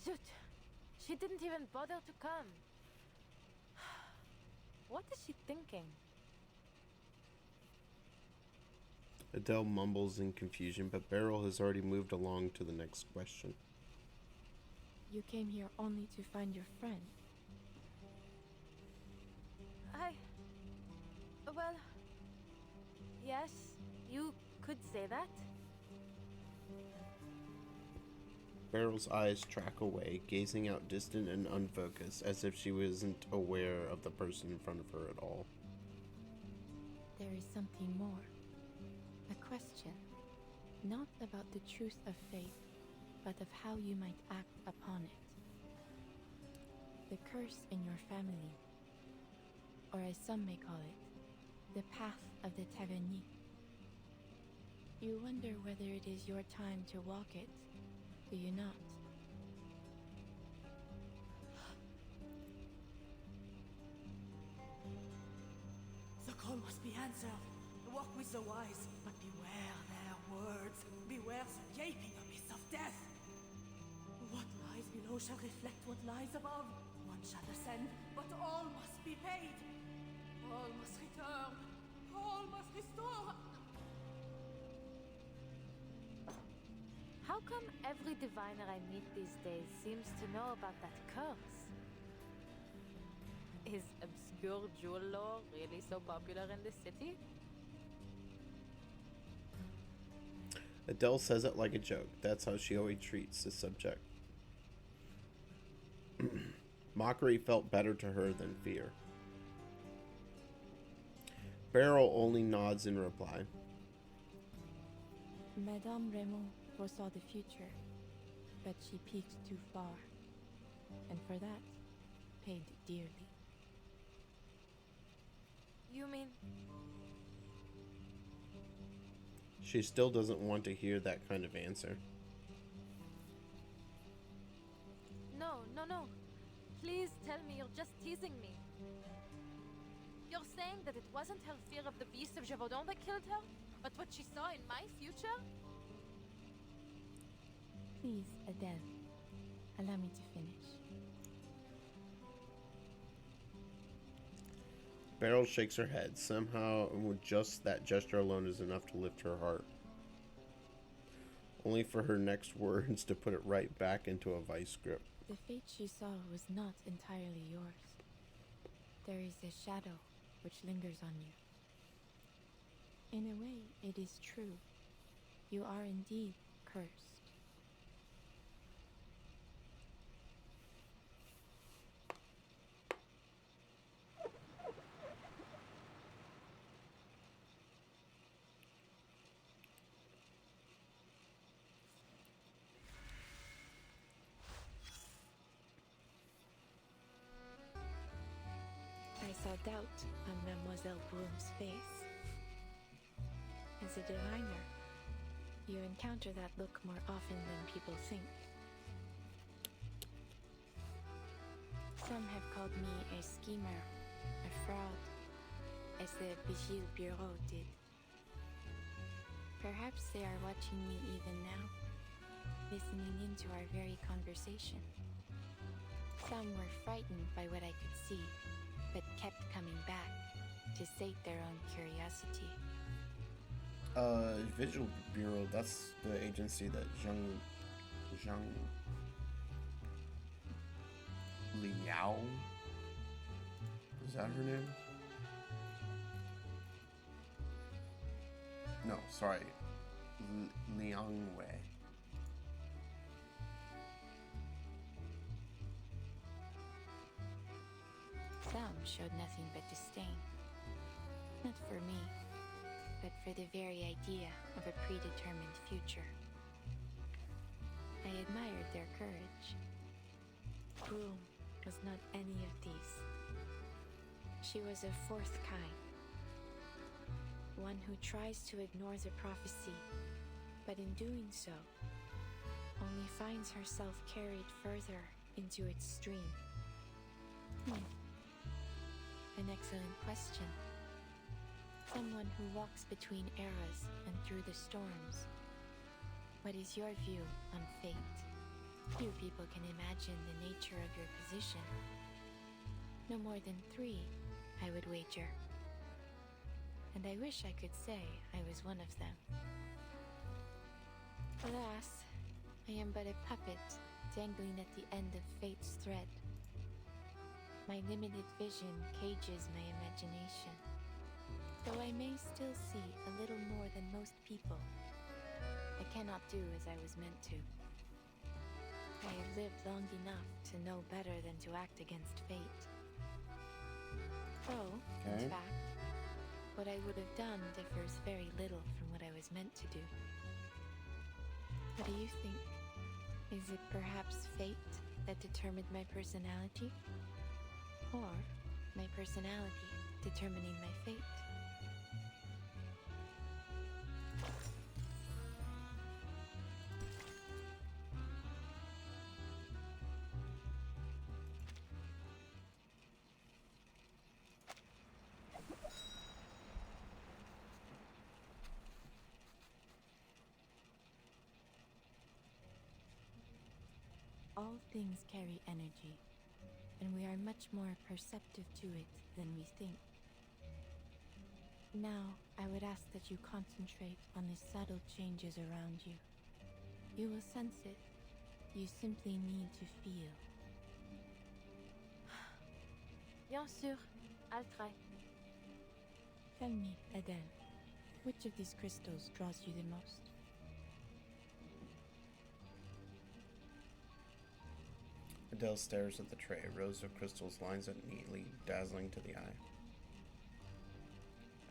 Zut! She didn't even bother to come. What is she thinking? Adele mumbles in confusion, but Beryl has already moved along to the next question. You came here only to find your friend. Well, yes, you could say that. Beryl's eyes track away, gazing out distant and unfocused, as if she wasn't aware of the person in front of her at all. There is something more. A question. Not about the truth of faith, but of how you might act upon it. The curse in your family, or as some may call it, the path of the Tavernier. You wonder whether it is your time to walk it, do you not? The call must be answered. Walk with the wise, but beware their words. Beware the gaping abyss of death. What lies below shall reflect what lies above. One shall ascend, but all must be paid. All must return. All must restore. How come every diviner I meet these days seems to know about that curse? Is obscure jewel lore really so popular in this city? Adele says it like a joke. That's how she always treats the subject. Mockery felt better to her than fear. Beryl only nods in reply. Madame Raymond foresaw the future, but she peeked too far, and for that, paid dearly. You mean? She still doesn't want to hear that kind of answer. No. Please tell me you're just teasing me. You're saying that it wasn't her fear of the beast of Gévaudan that killed her, but what she saw in my future? Please, Adele, allow me to finish. Beryl shakes her head. Somehow, and with just that gesture alone is enough to lift her heart. Only for her next words to put it right back into a vice grip. The fate she saw was not entirely yours. There is a shadow which lingers on you. In a way, it is true. You are indeed cursed. I saw doubt on Mademoiselle Broom's face. As a diviner, you encounter that look more often than people think. Some have called me a schemer, a fraud, as the Vigile Bureau did. Perhaps they are watching me even now, listening into our very conversation. Some were frightened by what I could see, but kept coming back to sate their own curiosity. Vigil Bureau, that's the agency that Zhang Liao? Is that her name? No, sorry. Liang Wei. Some showed nothing but disdain. Not for me, but for the very idea of a predetermined future. I admired their courage. Broom was not any of these. She was a fourth kind. One who tries to ignore the prophecy, but in doing so, only finds herself carried further into its stream. An excellent question. Someone who walks between eras and through the storms. What is your view on fate? Few people can imagine the nature of your position. No more than 3, I would wager. And I wish I could say I was one of them. Alas, I am but a puppet dangling at the end of fate's thread. My limited vision cages my imagination, though I may still see a little more than most people. I cannot do as I was meant to. I have lived long enough to know better than to act against fate. Though, in fact, what I would have done differs very little from what I was meant to do. What do you think? Is it perhaps fate that determined my personality? Or my personality determining my fate? All things carry energy, and we are much more perceptive to it than we think. Now, I would ask that you concentrate on the subtle changes around you. You will sense it. You simply need to feel. Bien sûr, I'll try. Tell me, Adele, which of these crystals draws you the most? Adele stares at the tray. Rows of crystals lines it neatly, dazzling to the eye.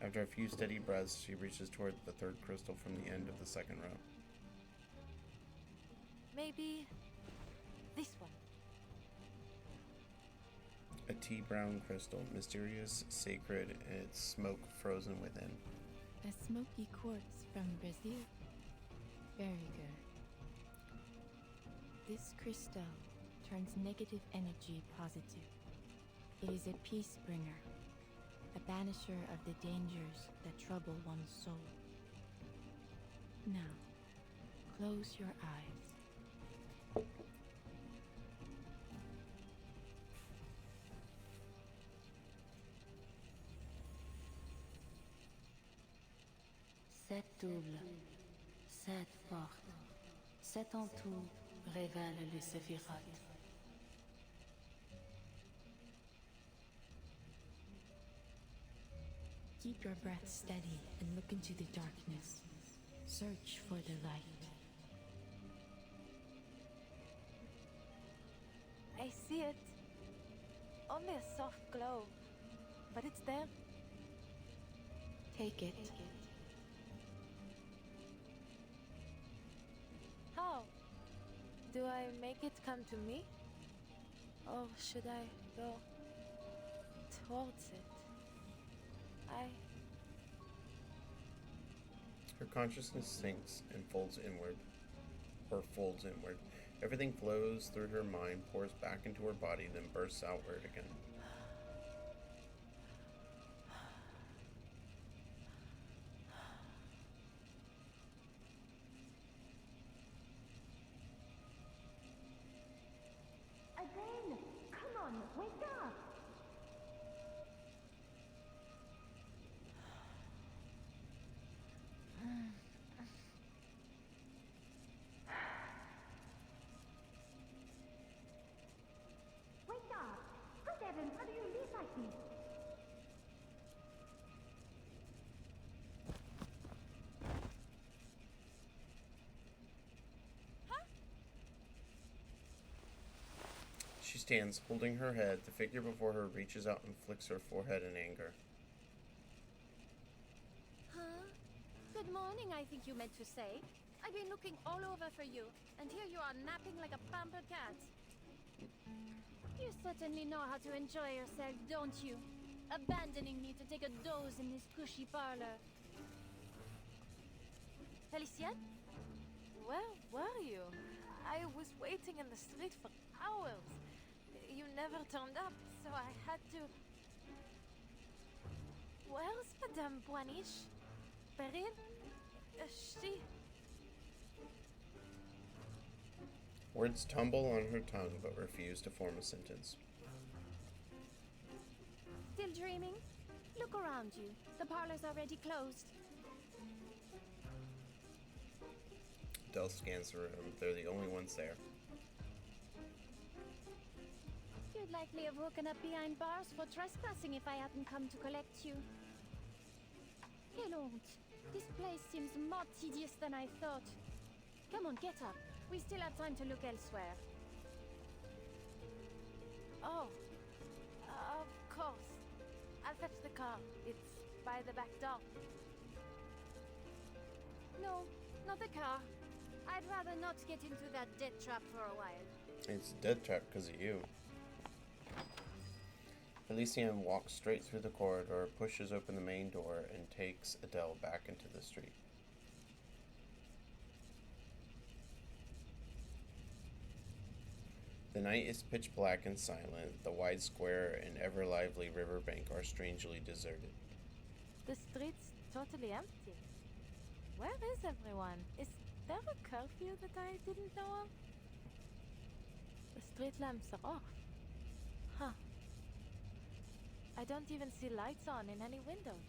After a few steady breaths, she reaches toward the third crystal from the end of the second row. Maybe this one. A tea-brown crystal, mysterious, sacred, and its smoke frozen within. A smoky quartz from Brazil? Very good. This crystal turns negative energy positive. It is a peace bringer, a banisher of the dangers that trouble one's soul. Now, close your eyes. double. 7 portes. 7 en tout révèlent le Sephiroth. Keep your breath steady and look into the darkness. Search for the light. I see it. Only a soft glow. But it's there. Take it. How? Do I make it come to me? Or should I go towards it? Her consciousness sinks and folds inward. Everything flows through her mind, pours back into her body, then bursts outward again. Adele, come on, wake up! Wake up! Good heavens, how do you leave like this? She stands, holding her head. The figure before her reaches out and flicks her forehead in anger. Huh? Good morning, I think you meant to say. I've been looking all over for you, and here you are napping like a pampered cat. You certainly know how to enjoy yourself, don't you? Abandoning me to take a doze in this cushy parlor. Felicien? Where were you? I was waiting in the street for hours. You never turned up, so I had to... Where's Madame Boiniche? Perrine? She... Words tumble on her tongue, but refuse to form a sentence. Still dreaming? Look around you. The parlor's already closed. Adele scans the room. They're the only ones there. You'd likely have woken up behind bars for trespassing if I hadn't come to collect you. Quelle honte. This place seems more tedious than I thought. Come on, get up. We still have time to look elsewhere. Oh, of course. I'll fetch the car. It's by the back door. No, not the car. I'd rather not get into that death trap for a while. It's a death trap because of you. Felicien walks straight through the corridor, pushes open the main door, and takes Adele back into the street. The night is pitch black and silent. The wide square and ever lively riverbank are strangely deserted. The street's totally empty. Where is everyone? Is there a curfew that I didn't know of? The street lamps are off. Huh. I don't even see lights on in any windows.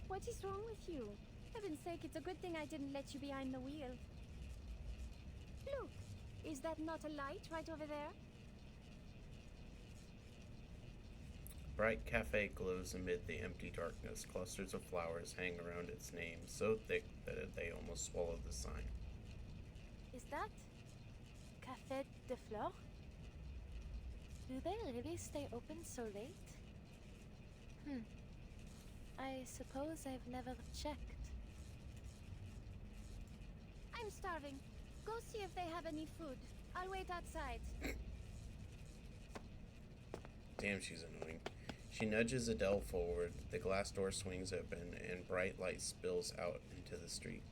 What is wrong with you? Heaven's sake, it's a good thing I didn't let you behind the wheel. Look, is that not a light right over there? Bright cafe glows amid the empty darkness. Clusters of flowers hang around its name, so thick that they almost swallow the sign. Is that Café de Flore? Do they really stay open so late? I suppose I've never checked. I'm starving. Go see if they have any food. I'll wait outside. Damn, she's annoying. She nudges Adele forward. The glass door swings open, and bright light spills out into the street.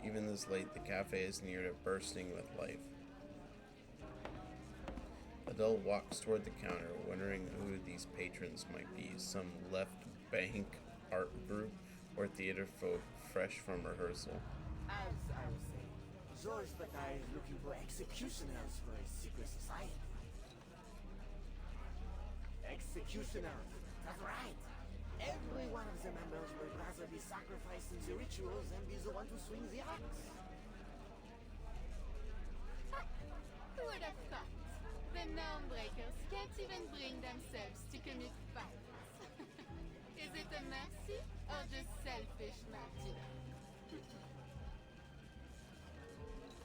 Even this late, the cafe is near to bursting with life. Adele walks toward the counter, wondering who these patrons might be. Some left bank art group or theater folk fresh from rehearsal. As I was saying, Georges Bataille is looking for executioners for a secret society. Executioners, that's right. Every one of the members would rather be sacrificed in the rituals than be the one to swing the axe. Who would have thought? The Normbreakers can't even bring themselves to commit violence. Is it a mercy or just selfish martyrdom?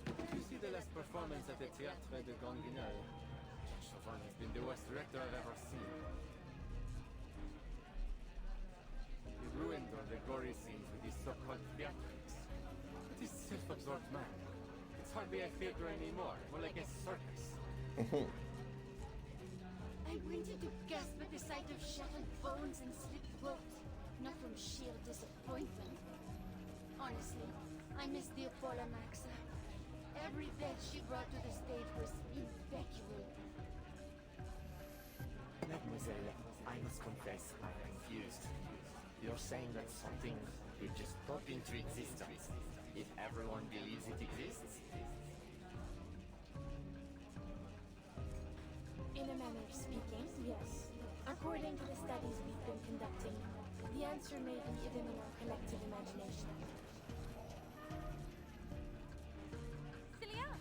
Did you see the last performance at the Théâtre de Ganguinal? Chauvin has been the worst director I've ever seen. He ruined all the gory scenes with his so-called theatrics. But he's a self-absorbed man. It's hardly a theater anymore, more like a circus. I wanted to gasp at the sight of shattered bones and slipped throat, not from sheer disappointment. Honestly, I miss the Apollo Maxa. Every death she brought to the stage was impeccable. Mademoiselle, I must confess I'm confused. You're saying that something could just pop into existence if everyone believes it exists? In a manner of speaking, yes. According to the studies we've been conducting, the answer may be hidden in our collective imagination. Celia!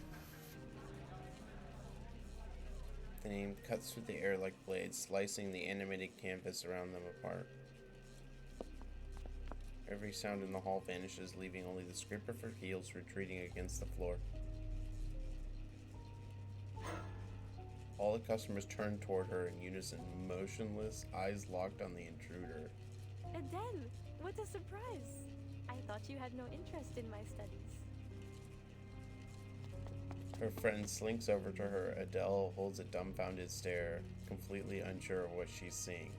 The name cuts through the air like blades, slicing the animated canvas around them apart. Every sound in the hall vanishes, leaving only the scrape of her heels retreating against the floor. All the customers turn toward her in unison, motionless, eyes locked on the intruder. Adele, what a surprise! I thought you had no interest in my studies. Her friend slinks over to her. Adele holds a dumbfounded stare, completely unsure of what she's seeing.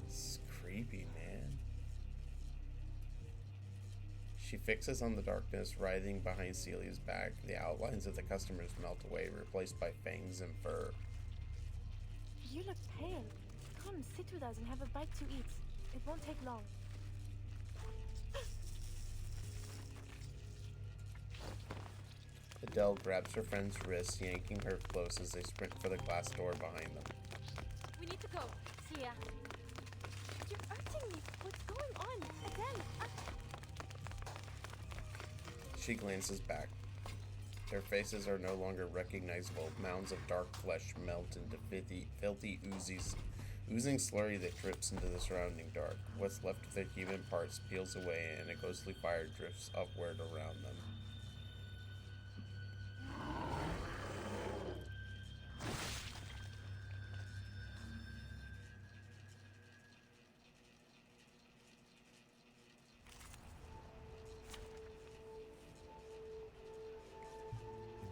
It's creepy, man. She fixes on the darkness, writhing behind Celia's back. The outlines of the customers melt away, replaced by fangs and fur. You look pale. Come, sit with us and have a bite to eat. It won't take long. Adele grabs her friend's wrist, yanking her close as they sprint for the glass door behind them. We need to go. Cia. You're hurting me. What's going on? Adele! She glances back. Their faces are no longer recognizable. Mounds of dark flesh melt into filthy oozing slurry that drips into the surrounding dark. What's left of their human parts peels away, and a ghostly fire drifts upward around them.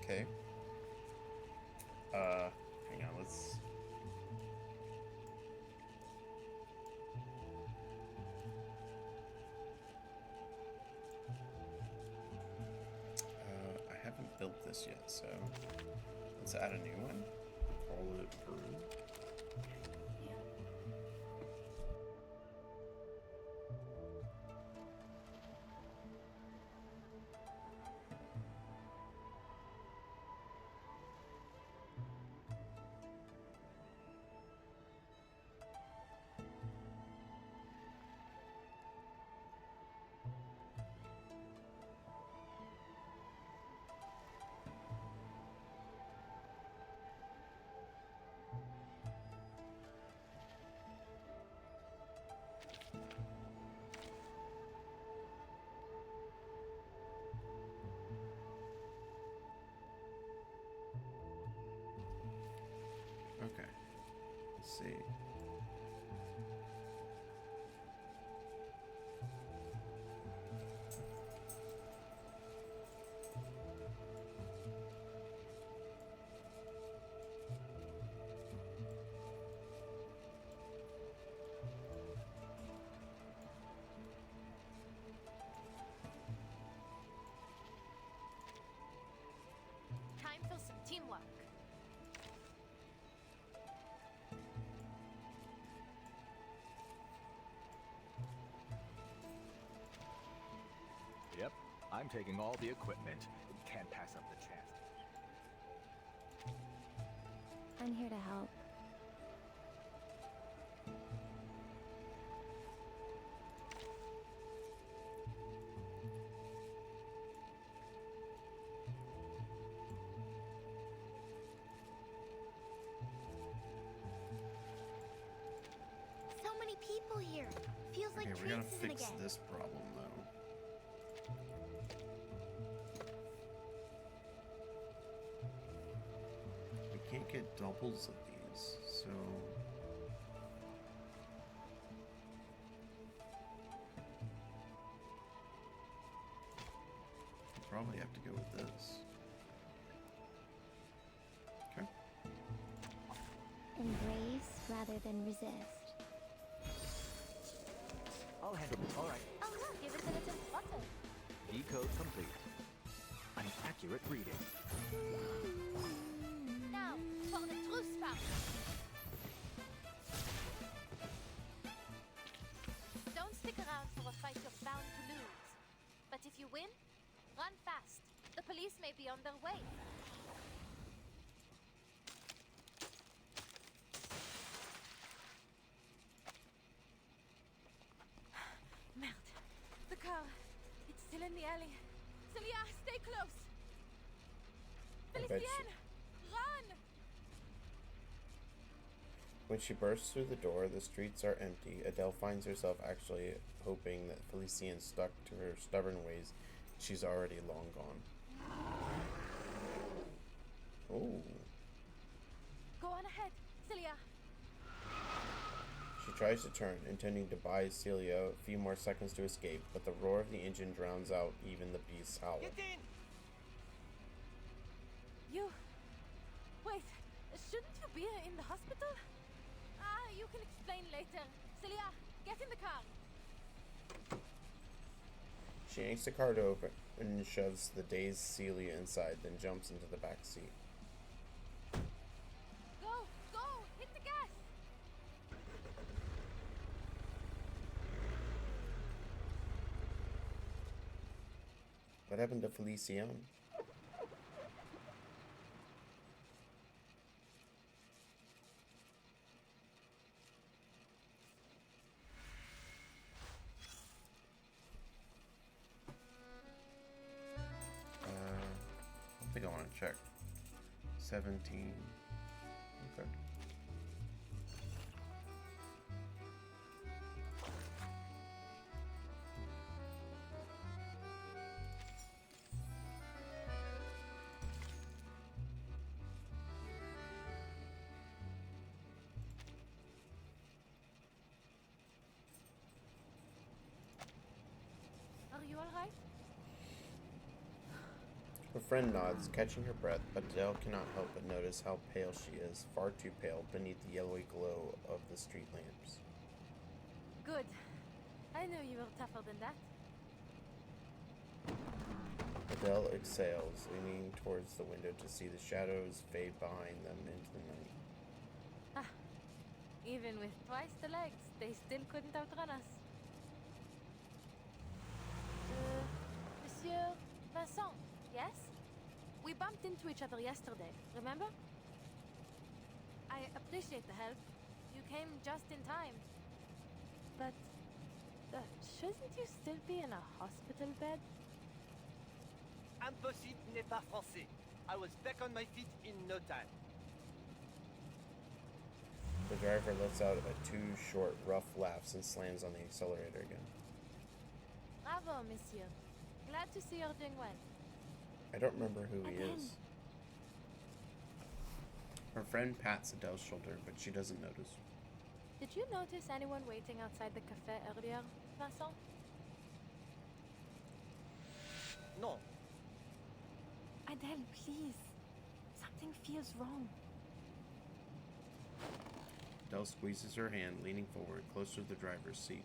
Okay. Hang on, let's... I haven't built this yet, so let's add a new one. Call it brew. Yep, I'm taking all the equipment. Can't pass up the chance. I'm here to help. So many people here. Feels like Okay, we gotta train season fix again. this problem though. We can't get doubles of these, so we'll probably have to go with this. Okay. Embrace rather than resist. I'll handle it. All right. Oh, look, give it a little flutter. Decode complete. An accurate reading. Now, for the truth part. Don't stick around for a fight you're bound to lose. But if you win, run fast. The police may be on their way. Merde. The car. It's still in the alley. Celia, stay close. I bet Felicien, run! When she bursts through the door, the streets are empty. Adele finds herself actually hoping that Felicien stuck to her stubborn ways. She's already long gone. Oh. Go on ahead, Celia. She tries to turn, intending to buy Celia a few more seconds to escape, but the roar of the engine drowns out even the beast's howl. You... Wait, shouldn't you be in the hospital? You can explain later. Celia, get in the car. She yanks the car door open and shoves the dazed Celia inside, then jumps into the back seat. Go, go, hit the gas. What happened to Felicien? I think I want to check. 17. Okay. Are you all right? Her friend nods, catching her breath, but Adele cannot help but notice how pale she is, far too pale, beneath the yellowy glow of the street lamps. Good. I knew you were tougher than that. Adele exhales, leaning towards the window to see the shadows fade behind them into the night. Ah, even with twice the legs, they still couldn't outrun us. Monsieur Vincent, yes? We bumped into each other yesterday, remember? I appreciate the help. You came just in time. But, shouldn't you still be in a hospital bed? Impossible n'est pas français. I was back on my feet in no time. The driver lets out two short, rough laughs and slams on the accelerator again. Bravo, monsieur. Glad to see you're doing well. I don't remember who he is. Her friend pats Adele's shoulder, but she doesn't notice. Did you notice anyone waiting outside the cafe earlier, Vincent? No. Adele, please. Something feels wrong. Adele squeezes her hand, leaning forward, closer to the driver's seat.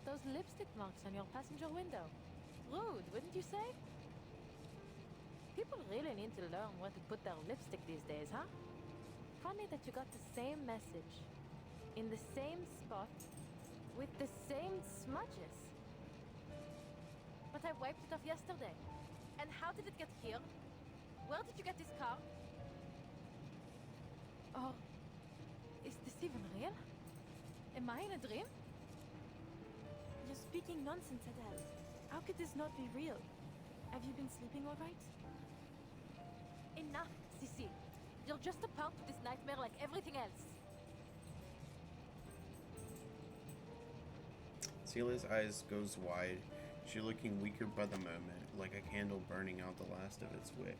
Those lipstick marks on your passenger window. Rude, wouldn't you say? People really need to learn where to put their lipstick these days, huh? Funny that you got the same message, in the same spot, with the same smudges. thought I wiped it off yesterday. And how did it get here? Where did you get this car? Oh, is this even real? Am I in a dream? You're speaking nonsense, Adele. How could this not be real? Have you been sleeping all right? Enough, Sissy. You're just a part of this nightmare like everything else. Celia's eyes goes wide. She looking weaker by the moment, like a candle burning out the last of its wick.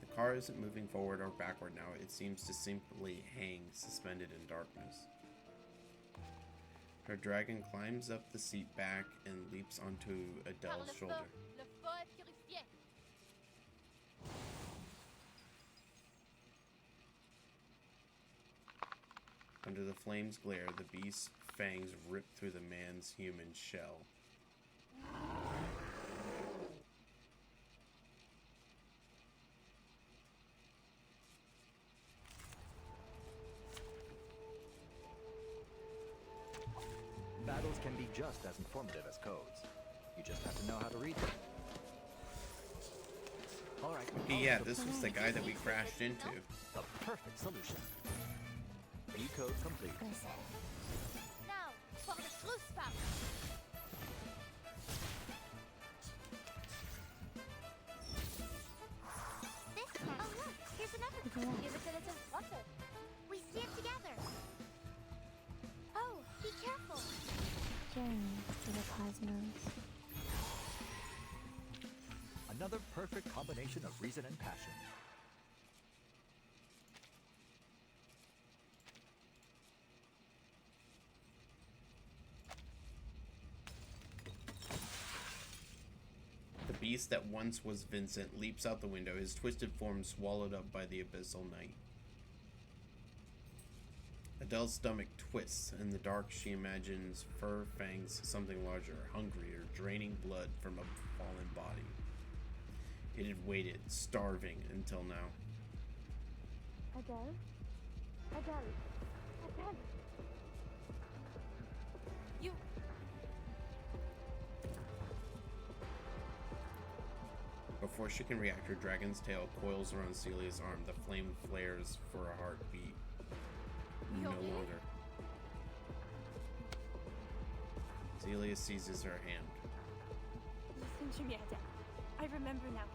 The car isn't moving forward or backward now. It seems to simply hang, suspended in darkness. Her dragon climbs up the seat back and leaps onto Adele's shoulder. Le feu est purifié. Under the flame's glare, the beast's fangs rip through the man's human shell. Battles can be just as informative as codes. You just have to know how to read them. Alright. Okay, yeah, this was the guy that we crashed into. The perfect solution. New code complete. Now, for the true spout. This one. Oh, look, here's another. Give it a little water. We see it together. Oh, be careful. Journey to the cosmos. Another perfect combination of reason and passion. The beast that once was Vincent leaps out the window, his twisted form swallowed up by the abyssal night. Adele's stomach twists. In the dark, she imagines fur fangs, something larger, hungrier, draining blood from a fallen body. It had waited, starving, until now. Adele? Adele? Adele? You... Before she can react, her dragon's tail coils around Celia's arm. The flame flares for a heartbeat. No longer. Celia seizes her hand. Listen to me, Adele. I remember now.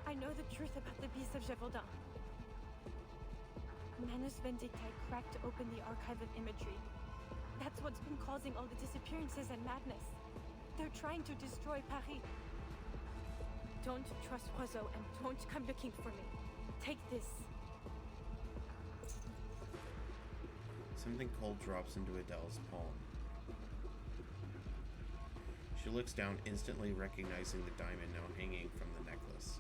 I know the truth about the Beast of Gévaudan. Manus Vindictae cracked open the archive of imagery. That's what's been causing all the disappearances and madness. They're trying to destroy Paris. Don't trust Oiseau and don't come looking for me. Take this. Something cold drops into Adele's palm. She looks down, instantly recognizing the diamond now hanging from the necklace.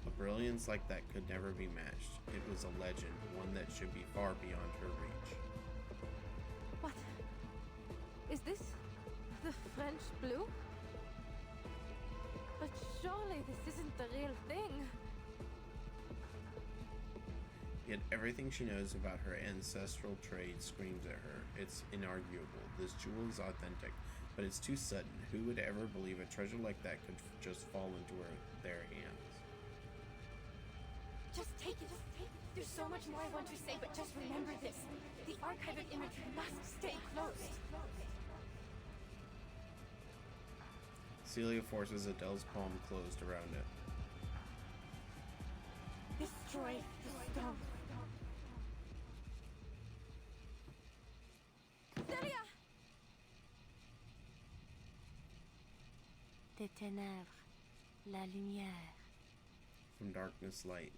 A brilliance like that could never be matched. It was a legend, one that should be far beyond her reach. What? Is this the French blue? But surely this isn't the real thing. Yet everything she knows about her ancestral trade screams at her. It's inarguable. This jewel is authentic, but it's too sudden. Who would ever believe a treasure like that could just fall into their hands? Just take it. There's so much more I want to say, but just remember this. The archive of imagery must stay closed. Celia forces Adele's palm closed around it. Destroy the stone. Celia! Des ténèbres, la lumière. From darkness, light.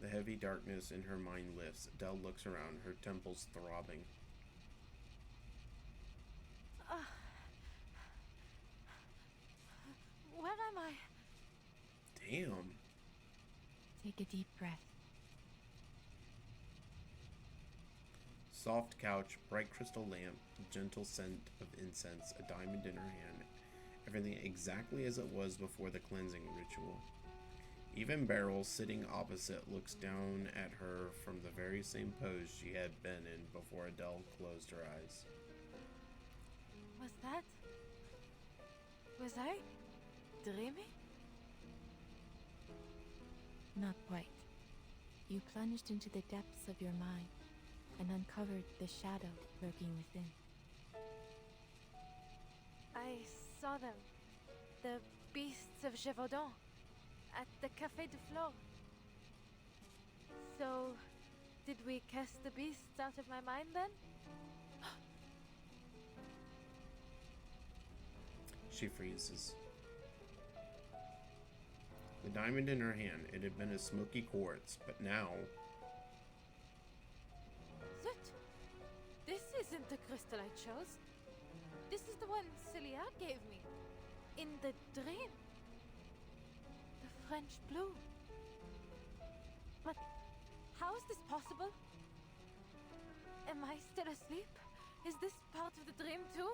The heavy darkness in her mind lifts. Adele looks around, her temples throbbing. Where am I? Damn. Take a deep breath. Soft couch, bright crystal lamp, gentle scent of incense, a diamond in her hand. everything exactly as it was before the cleansing ritual. Even Beryl, sitting opposite, looks down at her from the very same pose she had been in before Adele closed her eyes. Was that? Was I dreaming? Not quite. You plunged into the depths of your mind and uncovered the shadow lurking within. I saw them. The beasts of Gévaudan at the Café de Flore. So, did we cast the beasts out of my mind then? She freezes. The diamond in her hand, it had been a smoky quartz, but now... Zut! This isn't the crystal I chose. This is the one Celia gave me. In the dream. The French blue. But how is this possible? Am I still asleep? Is this part of the dream too?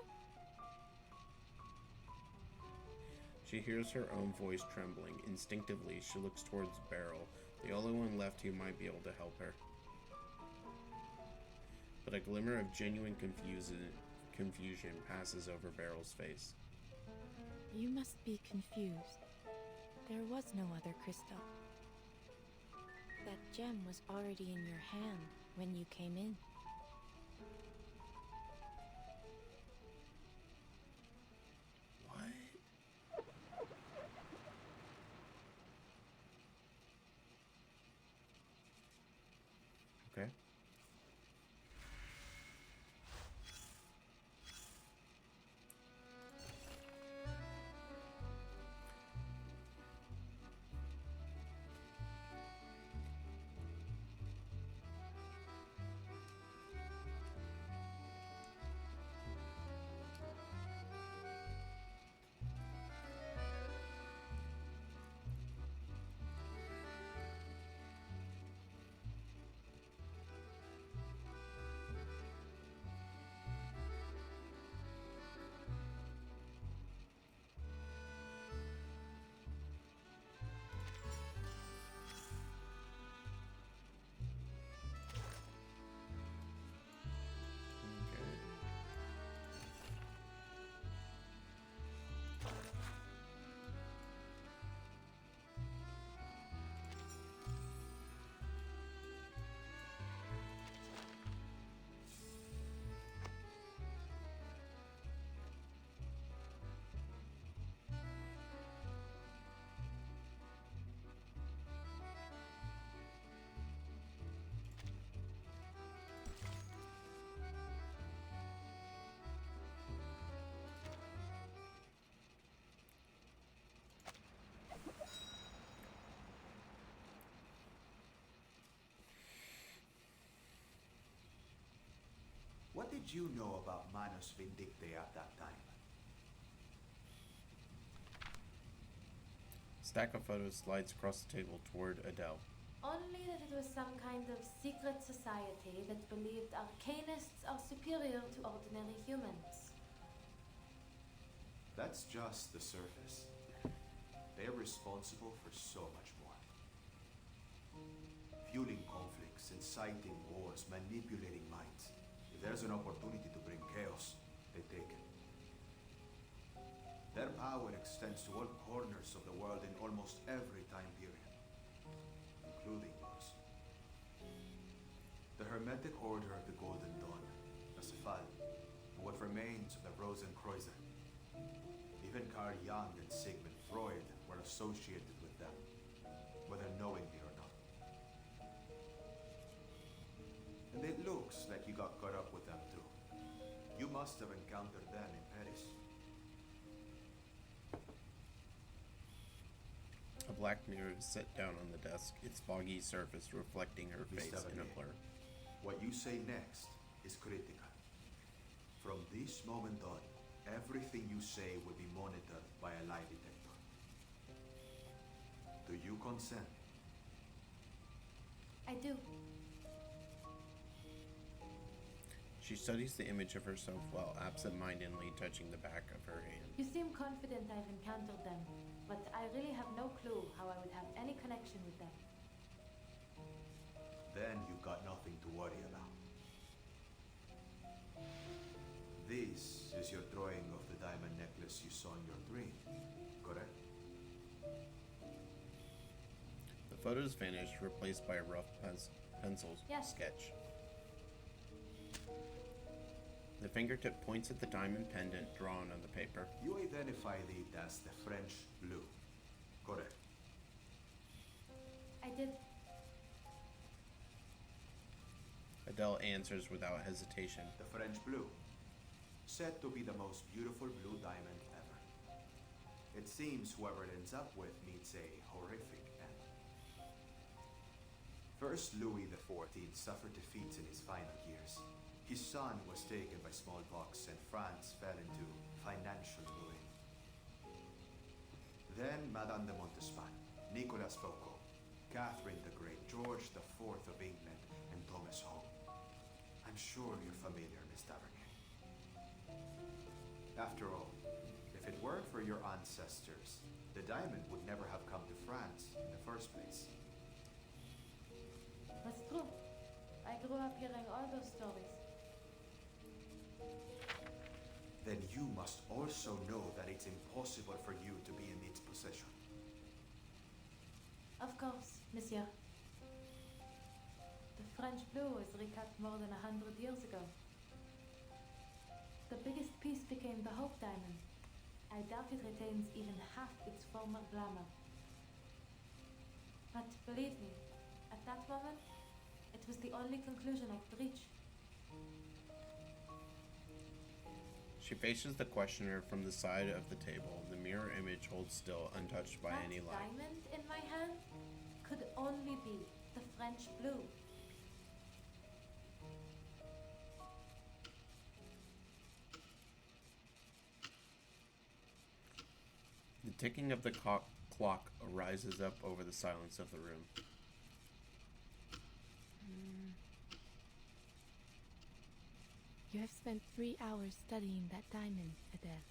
She hears her own voice trembling. Instinctively, she looks towards Beryl, the only one left who might be able to help her. But a glimmer of genuine confusion passes over Beryl's face. You must be confused. There was no other crystal. That gem was already in your hand when you came in. Okay. What did you know about Manus Vindictae at that time? Stack of photos slides across the table toward Adele. Only that it was some kind of secret society that believed arcanists are superior to ordinary humans. That's just the surface. They're responsible for so much more. Fueling conflicts, inciting wars, manipulating minds. If there's an opportunity to bring chaos, they take it. Their power extends to all corners of the world in almost every time period, including yours. The Hermetic Order of the Golden Dawn, the Cephal, and what remains of the Rosenkreuz. Even Carl Jung and Sigmund Freud were associated with them, whether knowingly or not. And it looks like you got caught up with them too. You must have encountered them in Paris. A black mirror is set down on the desk, its foggy surface reflecting her Miss face in a Tavernier, blur. What you say next is critical. From this moment on, everything you say will be monitored by a lie detector. Do you consent? I do. She studies the image of herself while absent-mindedly touching the back of her hand. You seem confident I've encountered them, but I really have no clue how I would have any connection with them. Then you've got nothing to worry about. This is your drawing of the diamond necklace you saw in your dream, correct? The photos vanish, replaced by a rough pencil sketch. The fingertip points at the diamond pendant drawn on the paper. You identified it as the French blue, correct? I did. Adele answers without hesitation. The French blue, said to be the most beautiful blue diamond ever. It seems whoever it ends up with meets a horrific end. First Louis XIV suffered defeats in his final years. His son was taken by smallpox and France fell into financial ruin. Then Madame de Montespan, Nicolas Foucault, Catherine the Great, George IV of England, and Thomas Home. I'm sure you're familiar, Miss Tavernier. After all, if it weren't for your ancestors, the diamond would never have come to France in the first place. That's true. I grew up hearing all those stories. Then you must also know that it's impossible for you to be in its possession. Of course, monsieur. The French blue was recut more than 100 years ago. The biggest piece became the Hope Diamond. I doubt it retains even half its former glamour. But believe me, at that moment, it was the only conclusion I could reach. She faces the questioner from the side of the table. The mirror image holds still, untouched by any light. That diamond in my hand could only be the French blue. The ticking of the clock rises up over the silence of the room. You have spent 3 hours studying that diamond, Adele.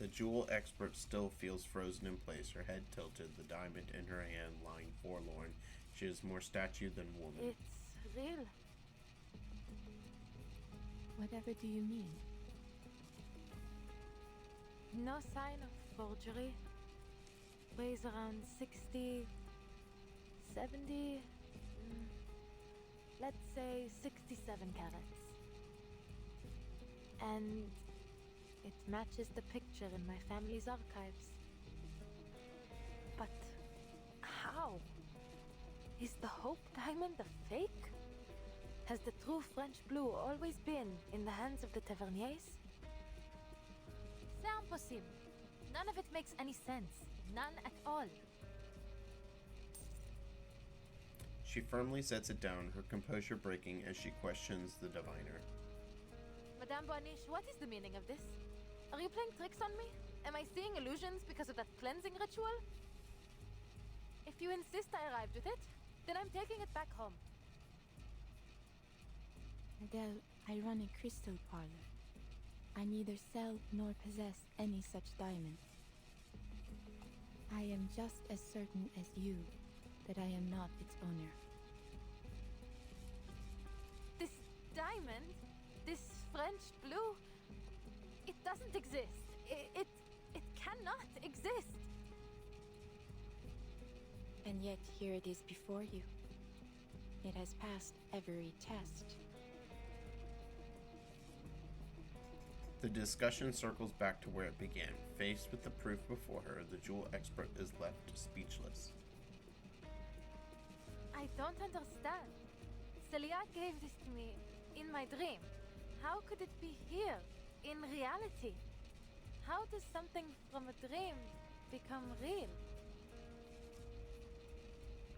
The jewel expert still feels frozen in place, her head tilted, the diamond in her hand lying forlorn. She is more statue than woman. It's real. Whatever do you mean? No sign of forgery. Weighs around 60, 70, let's say 67 carats. And it matches the picture in my family's archives. But how? Is the Hope Diamond a fake? Has the true French blue always been in the hands of the Taverniers? C'est impossible. None of it makes any sense. None at all. She firmly sets it down, her composure breaking as she questions the diviner. Madame Boaniche, what is the meaning of this? Are you playing tricks on me? Am I seeing illusions because of that cleansing ritual? If you insist I arrived with it, then I'm taking it back home. Adele, I run a crystal parlor. I neither sell nor possess any such diamond. I am just as certain as you that I am not its owner. This diamond, this French blue, it doesn't exist. It cannot exist. And yet here it is before you. It has passed every test. The discussion circles back to where it began. Faced with the proof before her, the jewel expert is left speechless. I don't understand. Celia gave this to me in my dream. How could it be here, in reality? How does something from a dream become real?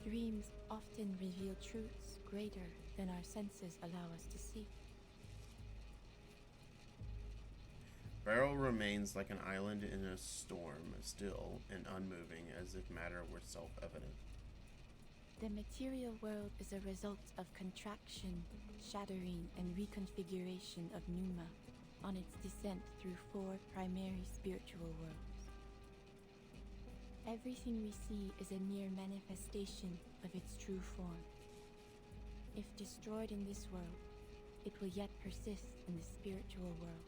Dreams often reveal truths greater than our senses allow us to see. Beryl remains like an island in a storm, still and unmoving, as if matter were self-evident. The material world is a result of contraction, shattering, and reconfiguration of Numa on its descent through 4 primary spiritual worlds. Everything we see is a mere manifestation of its true form. If destroyed in this world, it will yet persist in the spiritual world.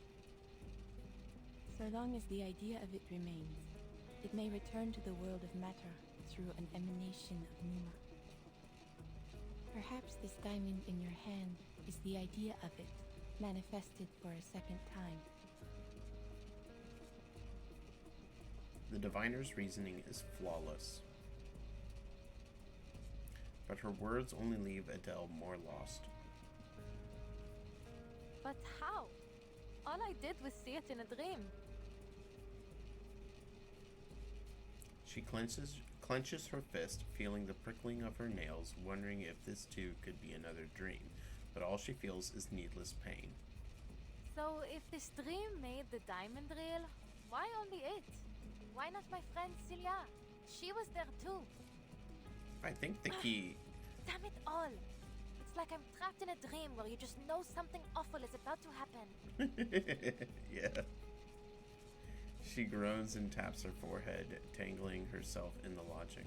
So long as the idea of it remains, it may return to the world of matter through an emanation of Numa. Perhaps this diamond in your hand is the idea of it, manifested for a second time. The diviner's reasoning is flawless, but her words only leave Adele more lost. But how? All I did was see it in a dream. She clenches her fist, feeling the prickling of her nails, wondering if this too could be another dream, but all she feels is needless pain. So if this dream made the diamond real, why only it? Why not my friend Celia? She was there too. I think the key... Damn it all! It's like I'm trapped in a dream where you just know something awful is about to happen. Yeah. She groans and taps her forehead, tangling herself in the logic.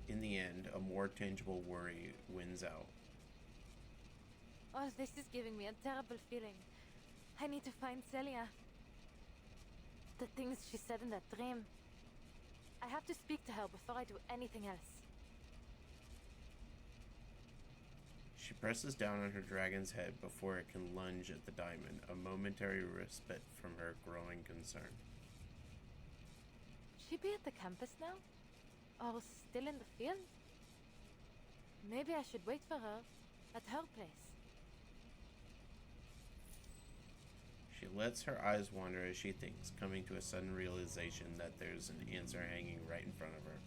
In the end, a more tangible worry wins out. Oh, this is giving me a terrible feeling. I need to find Celia. The things she said in that dream. I have to speak to her before I do anything else. She presses down on her dragon's head before it can lunge at the diamond, a momentary respite from her growing concern. She be at the campus now? Or still in the field? Maybe I should wait for her at her place. She lets her eyes wander as she thinks, coming to a sudden realization that there's an answer hanging right in front of her.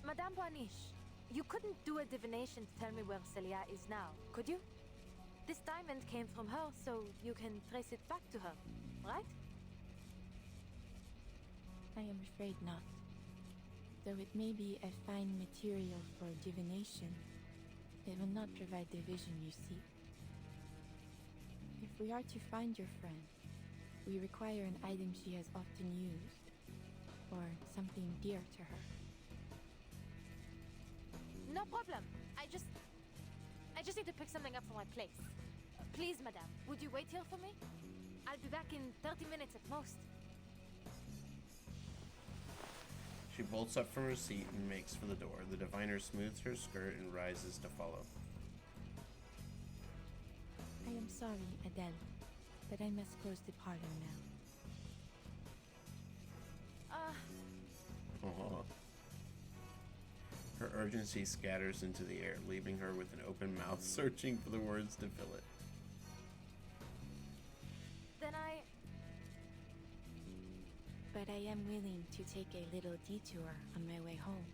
Madame Boaniche, you couldn't do a divination to tell me where Celia is now, could you? This diamond came from her, so you can trace it back to her, right? I am afraid not. Though it may be a fine material for divination, it will not provide the vision you seek. If we are to find your friend, we require an item she has often used, or something dear to her. No problem. I just need to pick something up for my place. Please, madame, would you wait here for me? I'll be back in 30 minutes at most. She bolts up from her seat and makes for the door. The diviner smooths her skirt and rises to follow. I am sorry, Adele, but I must close the parlor now. Her urgency scatters into the air, leaving her with an open mouth, searching for the words to fill it. Then But I am willing to take a little detour on my way home.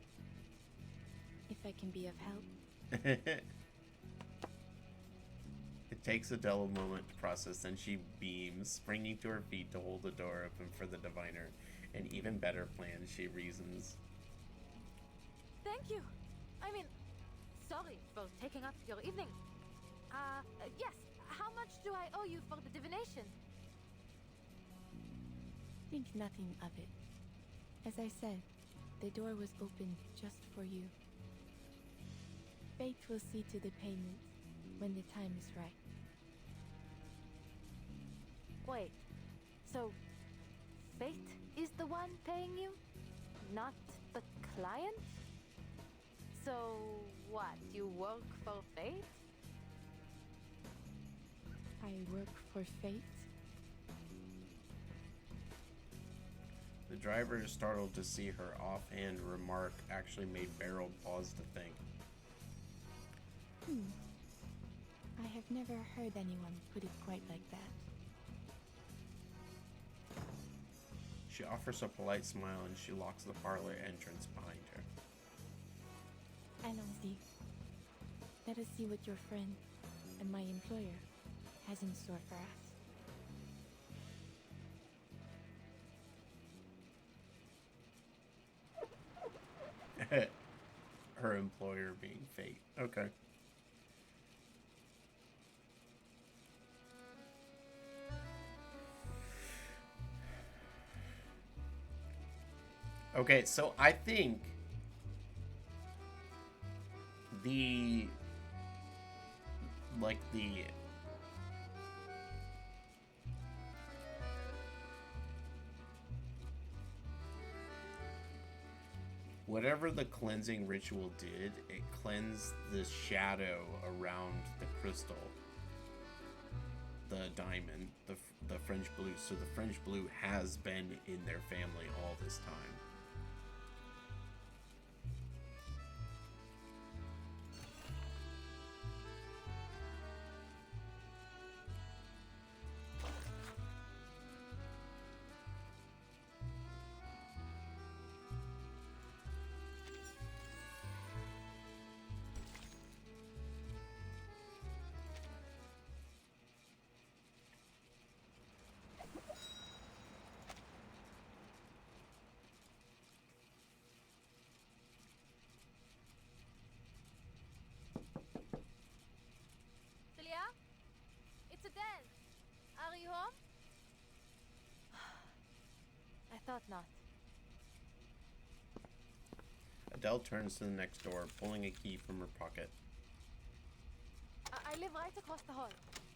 If I can be of help. It takes Adele a moment to process, then she beams, springing to her feet to hold the door open for the diviner. An even better plan, she reasons. Thank you. I mean, sorry for taking up your evening. Yes, how much do I owe you for the divination? Think nothing of it. As I said, the door was opened just for you. Fate will see to the payment when the time is right. Wait, so Fate is the one paying you? Not the client? So what, you work for Fate? I work for Fate? The driver is startled to see her offhand remark actually made Beryl pause to think. I have never heard anyone put it quite like that. She offers a polite smile and she locks the parlor entrance behind her. Allons-y. Let us see what your friend and my employer has in store for us. her employer being fate. Okay. Okay, so I think the whatever the cleansing ritual did, it cleansed the shadow around the crystal, the diamond, the French blue. So the French blue has been in their family all this time. Are you home? I thought not. Adele turns to the next door, pulling a key from her pocket. I live right across the hall.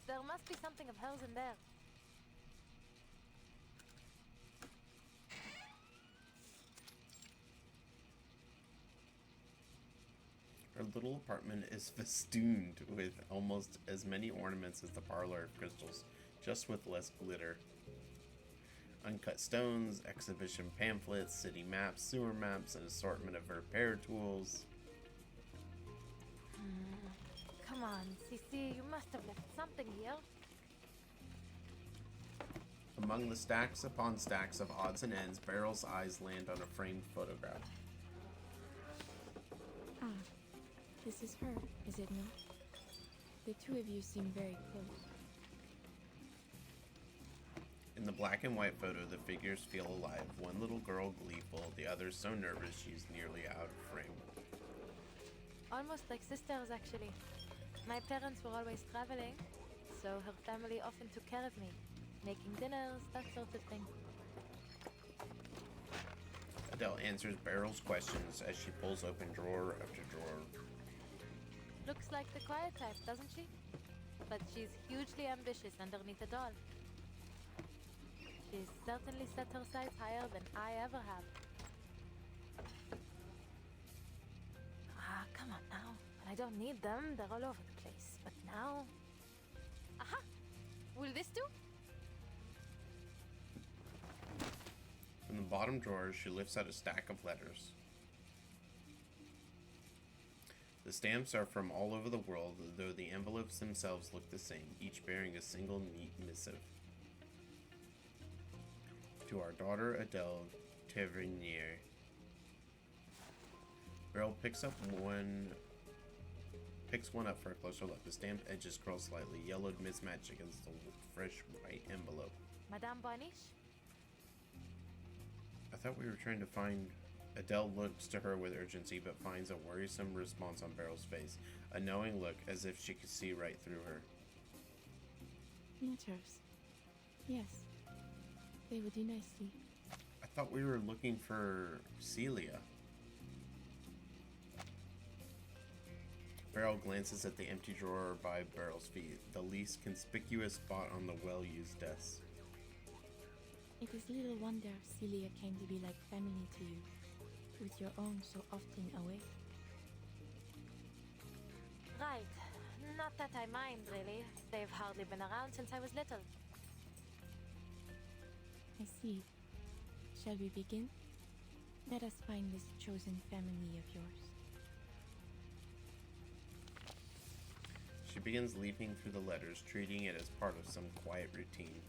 There must be something of hers in there. Her little apartment is festooned with almost as many ornaments as the parlor of crystals, just with less glitter. Uncut stones, exhibition pamphlets, city maps, sewer maps, an assortment of repair tools. Come on, Cece, you must have left something here. Among the stacks upon stacks of odds and ends, Beryl's eyes land on a framed photograph. Ah, this is her, is it not? The two of you seem very close. In the black and white photo, the figures feel alive. One little girl gleeful, the other so nervous she's nearly out of frame. Almost like sisters, actually. My parents were always traveling, so her family often took care of me, making dinners, that sort of thing. Adele answers Beryl's questions as she pulls open drawer after drawer. Looks like the quiet type, doesn't she? But she's hugely ambitious underneath it all. She's certainly set her sights higher than I ever have. Ah, come on now. I don't need them, they're all over the place. But now... Aha! Will this do? From the bottom drawer, she lifts out a stack of letters. The stamps are from all over the world, though the envelopes themselves look the same, each bearing a single neat missive. To our daughter, Adele Tavernier. Beryl picks one up for a closer look. The stamped edges curl slightly, yellowed mismatched against the fresh white envelope. Madame Boniche? I thought we were trying to find... Adele looks to her with urgency, but finds a worrisome response on Beryl's face. A knowing look, as if she could see right through her. Letters. Yes. They would do nicely. I thought we were looking for Celia. Beryl glances at the empty drawer by Beryl's feet, the least conspicuous spot on the well-used desk. It is little wonder Celia came to be like family to you, with your own so often away. Right. Not that I mind, really. They've hardly been around since I was little. I see. Shall we begin? Let us find this chosen family of yours. She begins leafing through the letters, treating it as part of some quiet routine.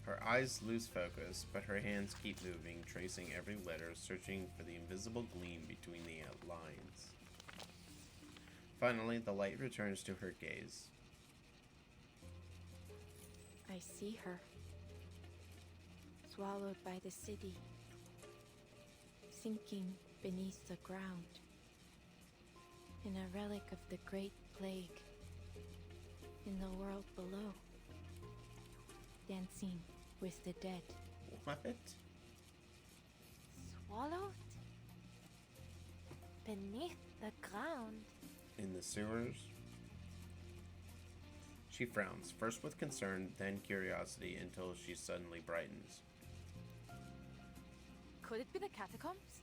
Her eyes lose focus, but her hands keep moving, tracing every letter, searching for the invisible gleam between the lines. Finally, the light returns to her gaze. I see her. Swallowed by the city. sinking beneath the ground, in a relic of the Great Plague, in the world below, dancing with the dead. What? Swallowed? Beneath the ground? In the sewers? She frowns, first with concern, then curiosity, until she suddenly brightens. Could it be the catacombs?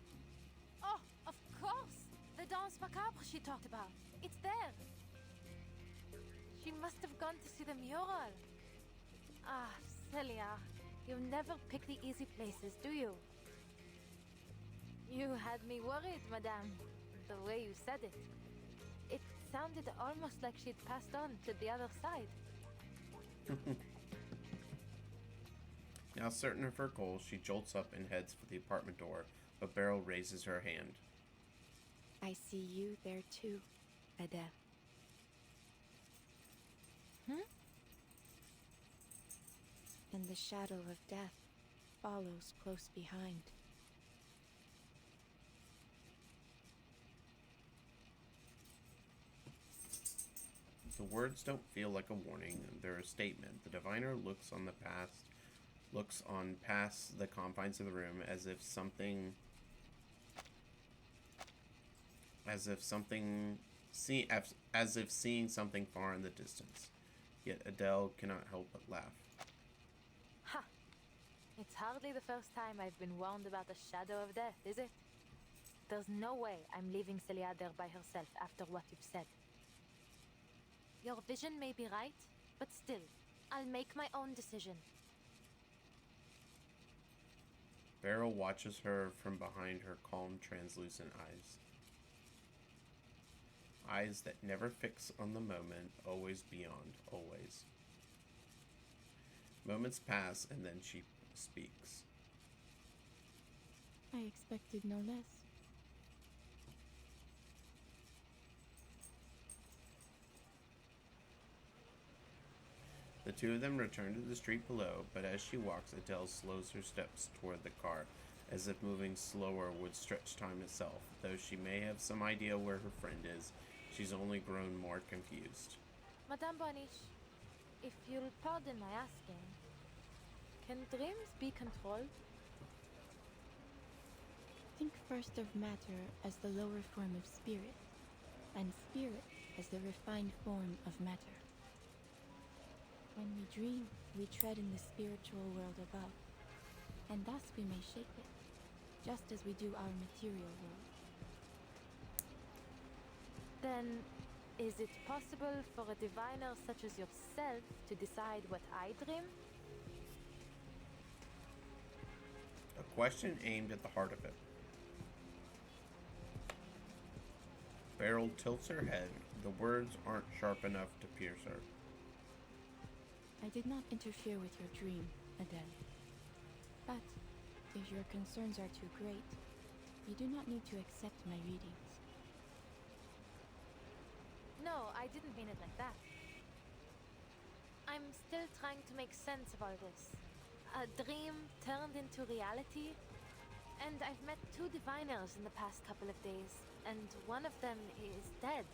Oh, of course! The Danse Macabre she talked about. It's there! She must have gone to see the mural. Ah, Celia, you never pick the easy places, do you? You had me worried, madame, the way you said it. It sounded almost like she'd passed on to the other side. Now certain of her goal, she jolts up and heads for the apartment door, but Beryl raises her hand. I see you there too, Adele. And the shadow of death follows close behind. The words don't feel like a warning, they're a statement. The diviner looks on past the confines of the room as if seeing something far in the distance. Yet Adele cannot help but laugh. Ha! It's hardly the first time I've been warned about the shadow of death, is it? There's no way I'm leaving Celia there by herself after what you've said. Your vision may be right, but still, I'll make my own decision. Beryl watches her from behind her calm, translucent eyes. Eyes that never fix on the moment, always beyond, always. Moments pass, and then she speaks. I expected no less. The two of them return to the street below, but as she walks, Adele slows her steps toward the car, as if moving slower would stretch time itself. Though she may have some idea where her friend is, she's only grown more confused. Madame Boniche, if you'll pardon my asking, can dreams be controlled? Think first of matter as the lower form of spirit, and spirit as the refined form of matter. When we dream, we tread in the spiritual world above, and thus we may shape it, just as we do our material world. Then, is it possible for a diviner such as yourself to decide what I dream? A question aimed at the heart of it. Beryl tilts her head. The words aren't sharp enough to pierce her. I did not interfere with your dream, Adele. But, if your concerns are too great, you do not need to accept my readings. No, I didn't mean it like that. I'm still trying to make sense of all this. A dream turned into reality, and I've met two diviners in the past couple of days, and one of them is dead.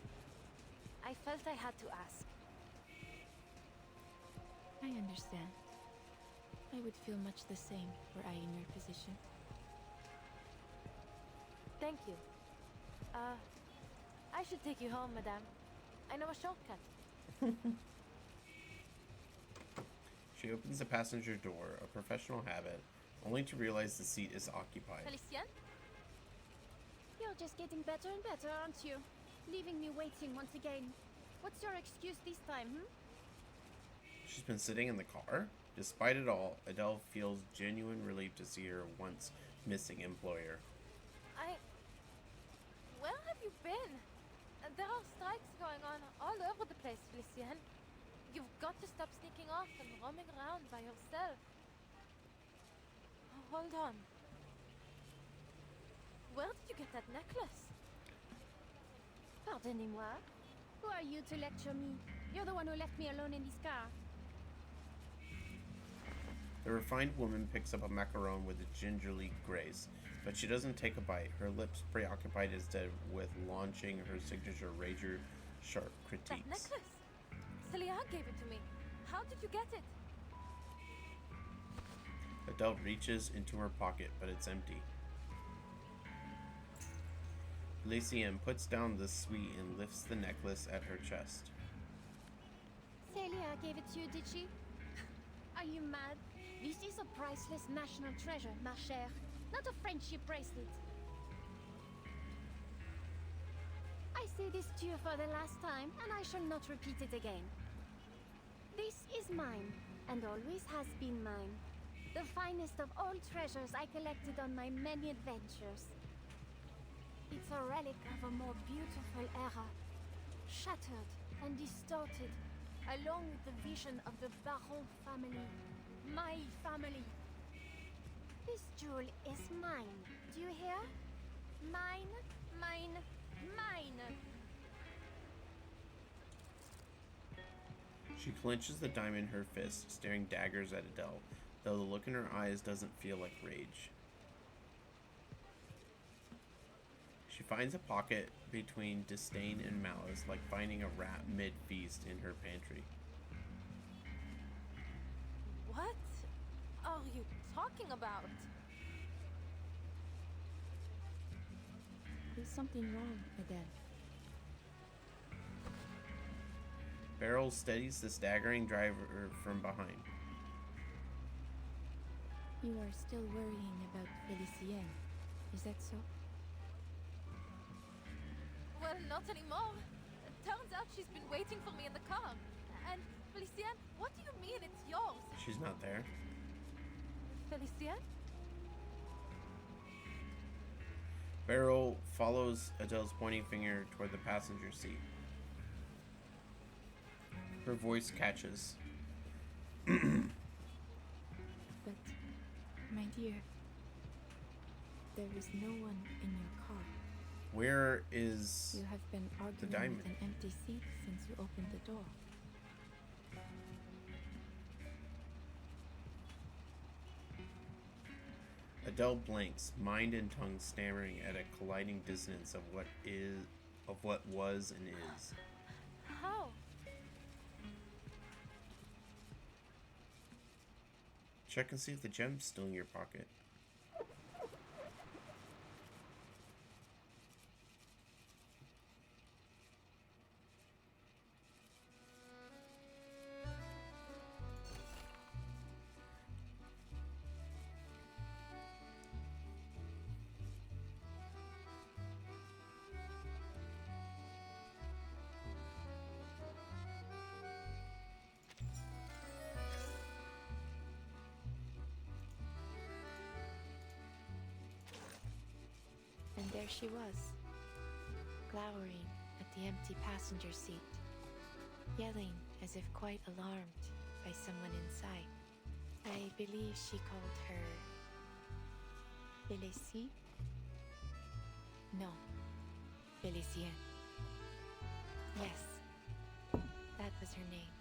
I felt I had to ask. I understand. I would feel much the same were I in your position. Thank you. I should take you home, madame. I know a shortcut. She opens the passenger door, a professional habit, only to realize the seat is occupied. Felicien? You're just getting better and better, aren't you? Leaving me waiting once again. What's your excuse this time, She's been sitting in the car? Despite it all, Adele feels genuine relief to see her once missing employer. Where have you been? There are strikes going on all over the place, Felicien. You've got to stop sneaking off and roaming around by yourself. Hold on. Where did you get that necklace? Pardonnez-moi. Who are you to lecture me? You're the one who left me alone in this car. The refined woman picks up a macaron with a gingerly grace, but she doesn't take a bite, her lips preoccupied instead with launching her signature razor-sharp That critiques. necklace! Celia gave it to me. How did you get it? Adele reaches into her pocket, but it's empty. Lucienne puts down the sweet and lifts the necklace at her chest. Celia gave it to you, did she? Are you mad? This is a priceless national treasure, ma chère, not a friendship bracelet. I say this to you for the last time, and I shall not repeat it again. This is mine, and always has been mine. The finest of all treasures I collected on my many adventures. It's a relic of a more beautiful era, shattered and distorted, along with the vision of the Baron family, my family. This jewel is mine. Do you hear? Mine, mine, mine. She clenches the diamond in her fist, staring daggers at Adele, though the look in her eyes doesn't feel like rage. She finds a pocket between disdain and malice, like finding a rat mid-feast in her pantry. What are you talking about? There's something wrong, Adele. Beryl steadies the staggering driver from behind. You are still worrying about Felicienne. Is that so? Well, not anymore. It turns out she's been waiting for me in the car. And, Felicienne, what do you mean it's yours? She's not there. Felicienne? Beryl follows Adele's pointing finger toward the passenger seat. Her voice catches. But, my dear, there is no one in your car. Where is You have been arguing diamond? with an empty seat since you opened the door. Adele blinks, mind and tongue stammering at a colliding dissonance of what was and is. How? Check and see if the gem's still in your pocket. And there she was, glowering at the empty passenger seat, yelling as if quite alarmed by someone inside. I believe she called her Félicie? No, Felicienne. Yes, that was her name.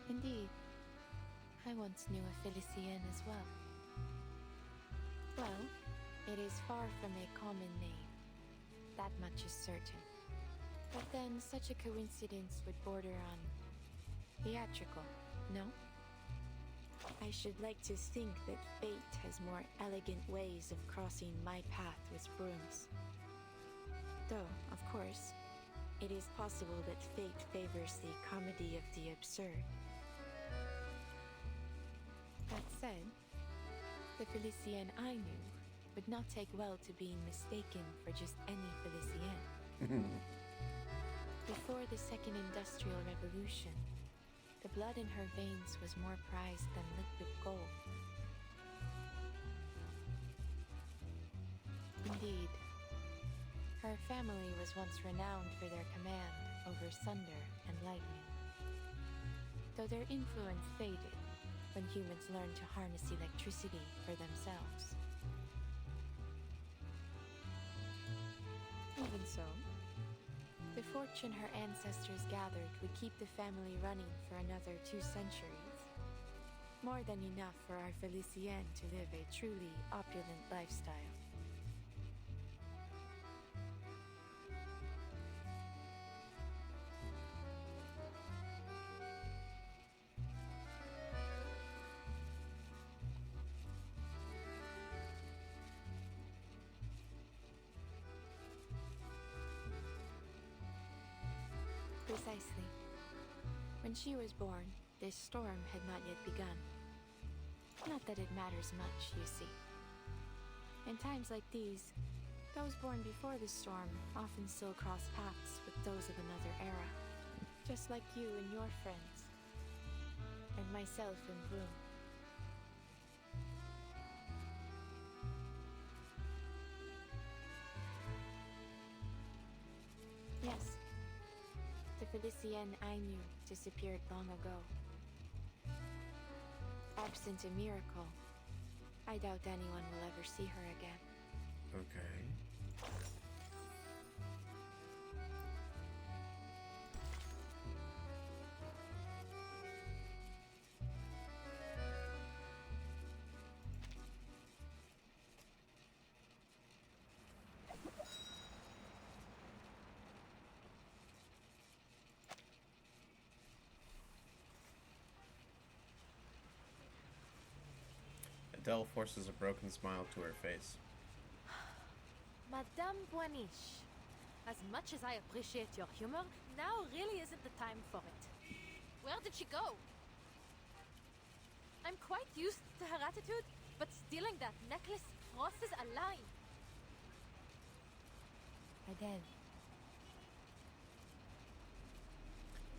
Indeed, I once knew a Felicienne as well. Well, it is far from a common name. That much is certain. But then such a coincidence would border on theatrical, no? I should like to think that fate has more elegant ways of crossing my path with brooms. Though, of course, it is possible that fate favors the comedy of the absurd. That said, the Felicienne I knew would not take well to being mistaken for just any Felicienne. Before the Second Industrial Revolution, the blood in her veins was more prized than liquid gold. Indeed, her family was once renowned for their command over thunder and lightning. Though their influence faded when humans learned to harness electricity for themselves. Even so, the fortune her ancestors gathered would keep the family running for another 2 centuries. More than enough for our Felicienne to live a truly opulent lifestyle. Precisely. When she was born, this storm had not yet begun. Not that it matters much, you see. In times like these, those born before the storm often still cross paths with those of another era. Just like you and your friends. And myself and Bloom. Yes. The Felicienne I knew disappeared long ago. Absent a miracle, I doubt anyone will ever see her again. Okay. Adele forces a broken smile to her face. Madame Boaniche, as much as I appreciate your humor, now really isn't the time for it. Where did she go? I'm quite used to her attitude, but stealing that necklace crosses a line. Adele.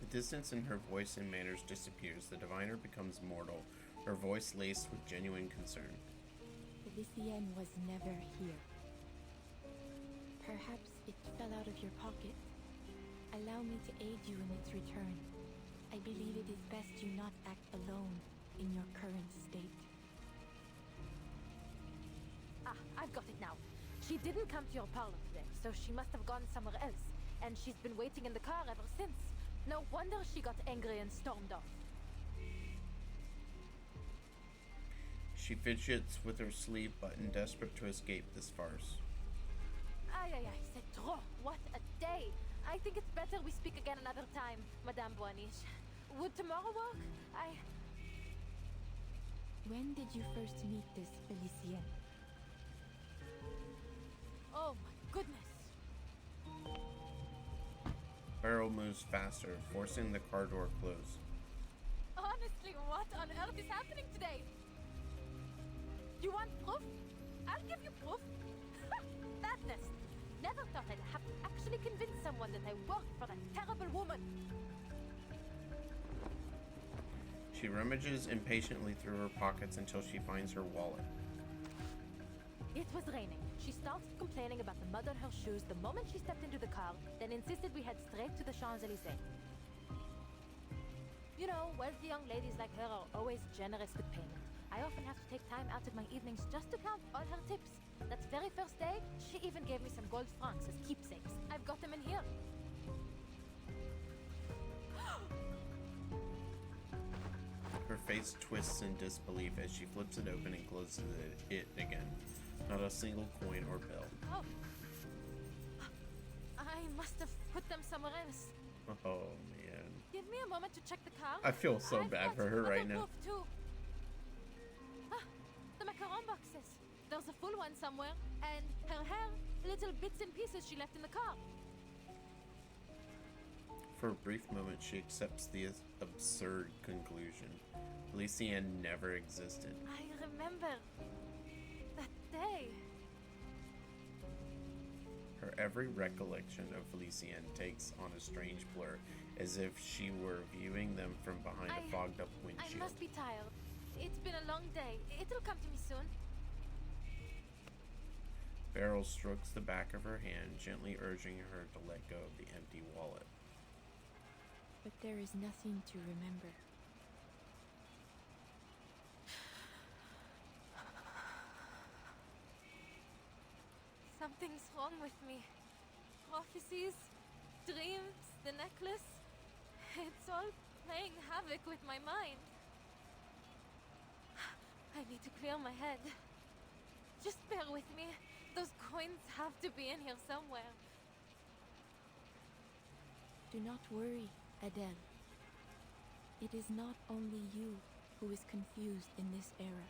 The distance in her voice and manners disappears. The diviner becomes mortal, her voice laced with genuine concern. Felicienne was never here. Perhaps it fell out of your pocket. Allow me to aid you in its return. I believe it is best you not act alone in your current state. Ah, I've got it now. She didn't come to your parlor today, so she must have gone somewhere else. And she's been waiting in the car ever since. No wonder she got angry and stormed off. She fidgets with her sleeve button, desperate to escape this farce. Aye, aye, aye, c'est trop. What a day. I think it's better we speak again another time, Madame Boaniche. Would tomorrow work? When did you first meet this Felicienne? Oh my goodness. Beryl moves faster, forcing the car door closed. Honestly, what on earth is happening today? You want proof? I'll give you proof. Madness. Never thought I'd have to actually convince someone that I worked for that terrible woman. She rummages impatiently through her pockets until she finds her wallet. It was raining. She started complaining about the mud on her shoes the moment she stepped into the car, then insisted we head straight to the Champs-Élysées. You know, wealthy young ladies like her are always generous with payment. I often have to take time out of my evenings just to count all her tips. That very first day, she even gave me some gold francs as keepsakes. I've got them in here. Her face twists in disbelief as she flips it open and closes it again. Not a single coin or bill. Oh. I must have put them somewhere else. Oh, man. Give me a moment to check the car. I feel so I've bad got for her other right now. proof too. Ah, the macaron boxes. There's a full one somewhere, and her hair, little bits and pieces she left in the car. For a brief moment, she accepts the absurd conclusion. Felicienne never existed. I remember that day. Her every recollection of Felicienne takes on a strange blur, as if she were viewing them from behind a fogged-up windshield. I must be tired. It's been a long day. It'll come to me soon. Beryl strokes the back of her hand, gently urging her to let go of the empty wallet. But there is nothing to remember. Something's wrong with me. Prophecies, dreams, the necklace. It's all playing havoc with my mind. I need to clear my head. Just bear with me. Those coins have to be in here somewhere. Do not worry, Adele. It is not only you who is confused in this era.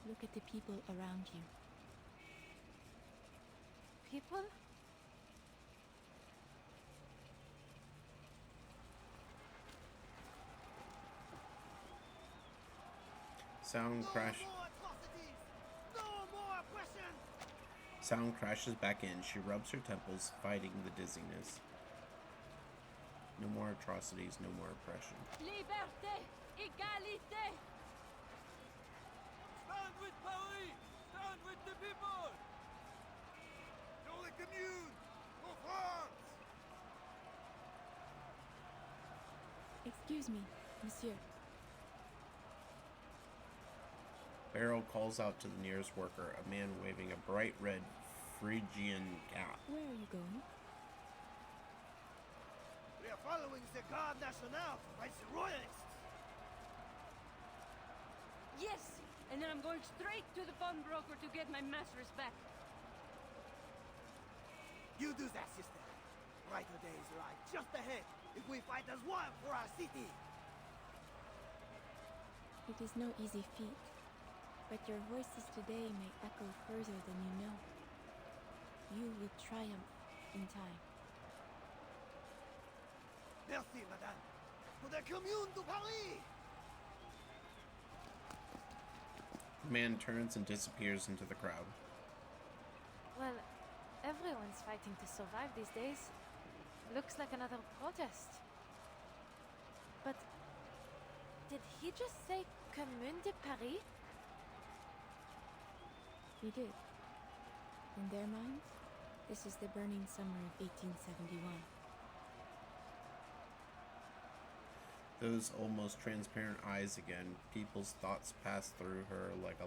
Look at the people around you. People? Sound crashes back in. She rubs her temples, fighting the dizziness. No more atrocities, no more oppression. Liberté! Égalité! Stand with Paris! Stand with the people! Dans les communes! For France! Excuse me, monsieur. Beryl calls out to the nearest worker, a man waving a bright red Phrygian cap. Where are you going? We are following the Garde Nationale to fight the Royalists. Yes, and then I'm going straight to the pawnbroker to get my masters back. You do that, sister. Brighter days lie just ahead if we fight as one for our city. It is no easy feat, but your voices today may echo further than you know. You will triumph in time. Merci, madame. For the Commune de Paris! The man turns and disappears into the crowd. Well, everyone's fighting to survive these days. Looks like another protest. But did he just say Commune de Paris? He did. In their minds, this is the burning summer of 1871. Those almost transparent eyes again. People's thoughts pass through her like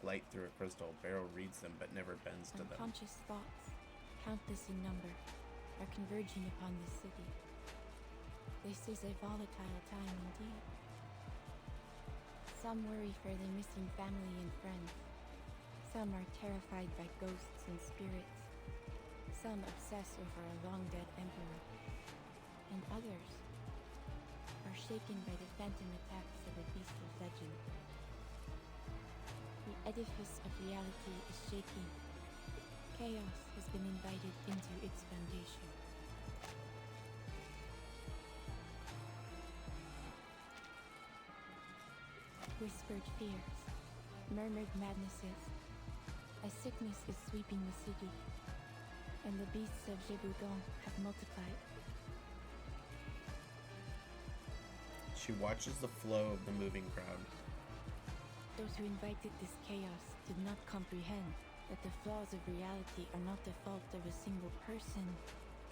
light through a crystal. Beryl reads them but never bends to them. Unconscious thoughts, countless in number, are converging upon the city. This is a volatile time indeed. Some worry for their missing family and friends. Some are terrified by ghosts and spirits. Some obsess over a long-dead emperor. And others are shaken by the phantom attacks of a beast of legend. The edifice of reality is shaking. Chaos has been invited into its foundation. Whispered fears, murmured madnesses. A sickness is sweeping the city, and the beasts of Gévaudan have multiplied. She watches the flow of the moving crowd. Those who invited this chaos did not comprehend that the flaws of reality are not the fault of a single person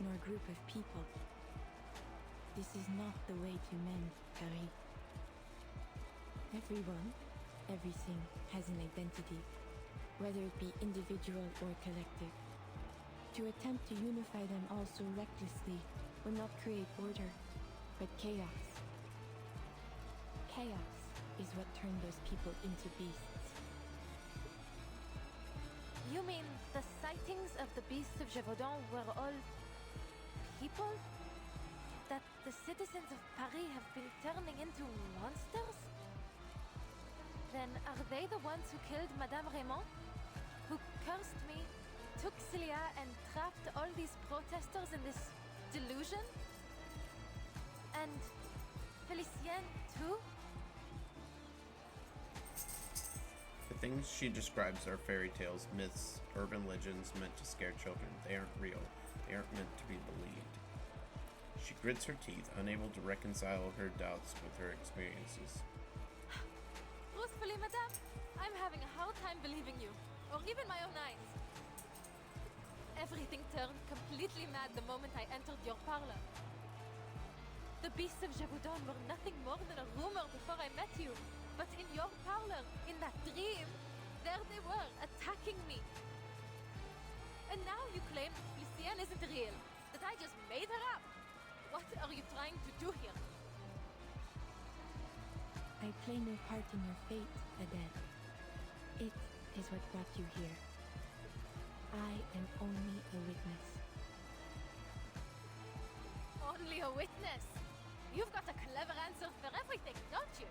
nor group of people. This is not the way to mend Paris. Everyone, everything has an identity, whether it be individual or collective. To attempt to unify them all so recklessly will not create order, but chaos. Chaos is what turned those people into beasts. You mean the sightings of the beasts of Gévaudan were all people? That the citizens of Paris have been turning into monsters? Then are they the ones who killed Madame Raymond? Who cursed me, took Celia, and trapped all these protesters in this delusion? And Felicienne too? The things she describes are fairy tales, myths, urban legends meant to scare children. They aren't real. They aren't meant to be believed. She grits her teeth, unable to reconcile her doubts with her experiences. Truthfully, madame, I'm having a hard time believing you, or even my own eyes. Everything turned completely mad the moment I entered your parlor. The beasts of Gévaudan were nothing more than a rumor before I met you. But in your parlor, in that dream, there they were, attacking me. And now you claim that Felicienne isn't real, that I just made her up. What are you trying to do here? I I play no part in your fate, Adele. It is what brought you here. I am only a witness. Only a witness? You've got a clever answer for everything, don't you?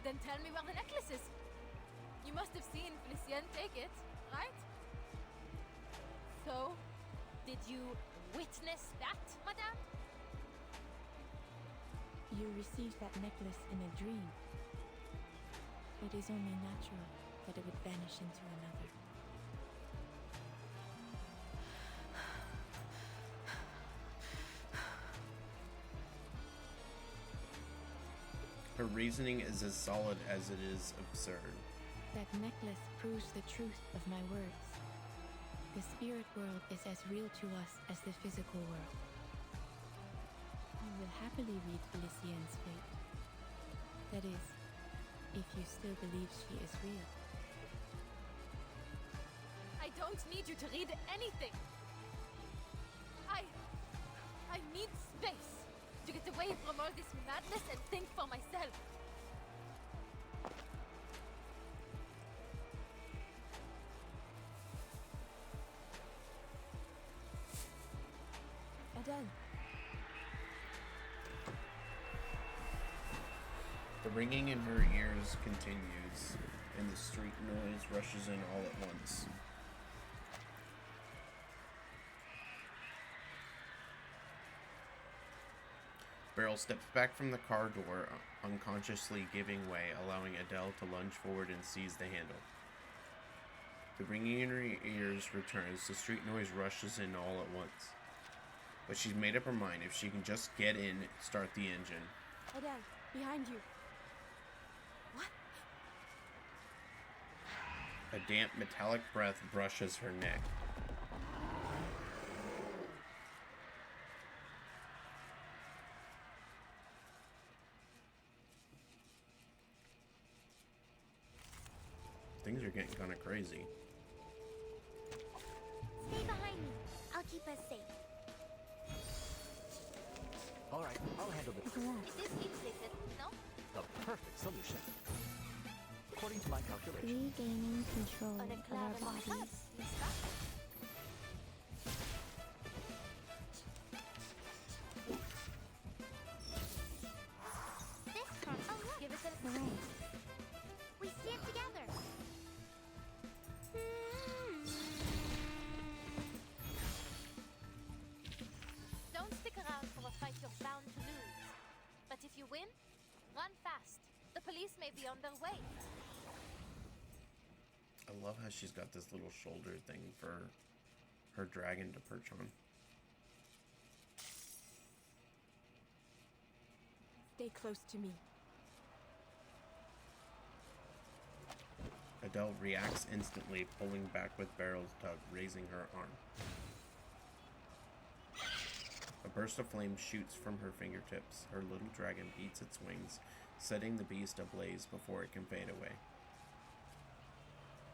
Then tell me where the necklace is. You must have seen Felicien take it, right? So, did you witness that, madame? You received that necklace in a dream. It is only natural that it would vanish into another. Her reasoning is as solid as it is absurd. That necklace proves the truth of my words. The spirit world is as real to us as the physical world. You will happily read Felicien's fate. That is, if you still believe she is real. I don't need you to read anything. I need space to get away from all this madness and think for myself. Adele. The ringing in her ears continues, and the street noise rushes in all at once. Beryl steps back from the car door, unconsciously giving way, allowing Adele to lunge forward and seize the handle. The ringing in her ears returns, the street noise rushes in all at once. But she's made up her mind. If she can just get in, start the engine. Adele, behind you. What? A damp, metallic breath brushes her neck. Things are getting kind of crazy. Stay behind me. I'll keep us safe. All right, I'll handle this. This seems safe, no? The perfect solution. According to my calculations. Regaining control of our bodies. This one. Oh, look. Give us a Right. We see it together. Don't stick around for a fight you're bound to lose. But if you win, run fast. The police may be on their way. I love how she's got this little shoulder thing for her dragon to perch on. Stay close to me. Adele reacts instantly, pulling back with Beryl's tug, raising her arm. A burst of flame shoots from her fingertips. Her little dragon beats its wings, setting the beast ablaze before it can fade away.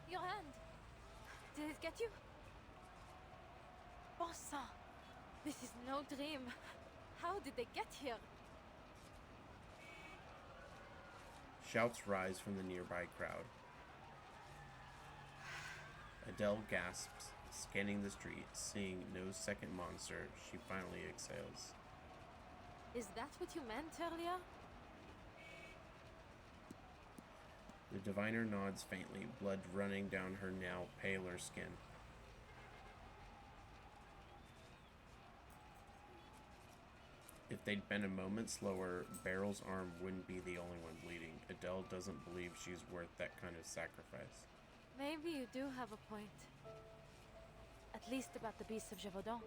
Your hand. Did it get you? Bon sang. This is no dream. How did they get here? Shouts rise from the nearby crowd. Adele gasps, scanning the street, seeing no second monster. She finally exhales. Is that what you meant earlier? The diviner nods faintly, blood running down her now paler skin. If they'd been a moment slower, Beryl's arm wouldn't be the only one bleeding. Adele doesn't believe she's worth that kind of sacrifice. Maybe you do have a point. At least about the beast of Gévaudan.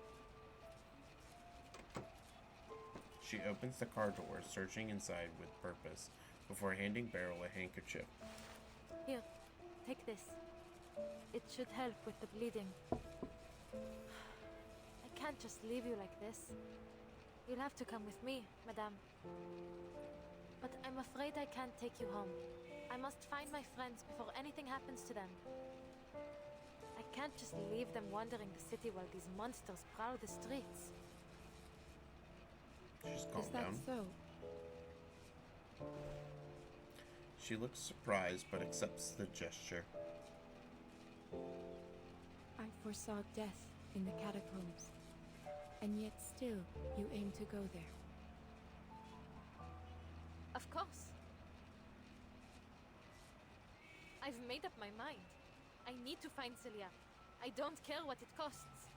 She opens the car door, searching inside with purpose, before handing Beryl a handkerchief. Here, take this. It should help with the bleeding. I can't just leave you like this. You'll have to come with me, madame. But I'm afraid I can't take you home. I must find my friends before anything happens to them. I can't just leave them wandering the city while these monsters prowl the streets. Just calm Is that down. so? She looks surprised but accepts the gesture. I foresaw death in the catacombs, and yet still you aim to go there. Of course. I've made up my mind. I need to find Celia. I don't care what it costs.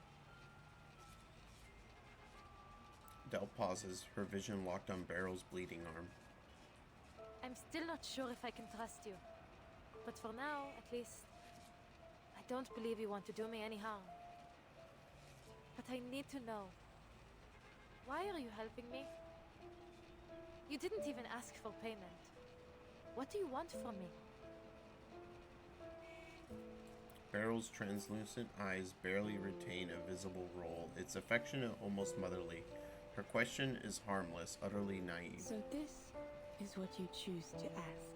Adele pauses, her vision locked on Beryl's bleeding arm. I'm still not sure if I can trust you. But for now, at least, I don't believe you want to do me any harm. But I need to know. Why are you helping me? You didn't even ask for payment. What do you want from me? Beryl's translucent eyes barely retain a visible roll. It's affectionate, almost motherly. Her question is harmless, utterly naive. So this is what you choose to ask.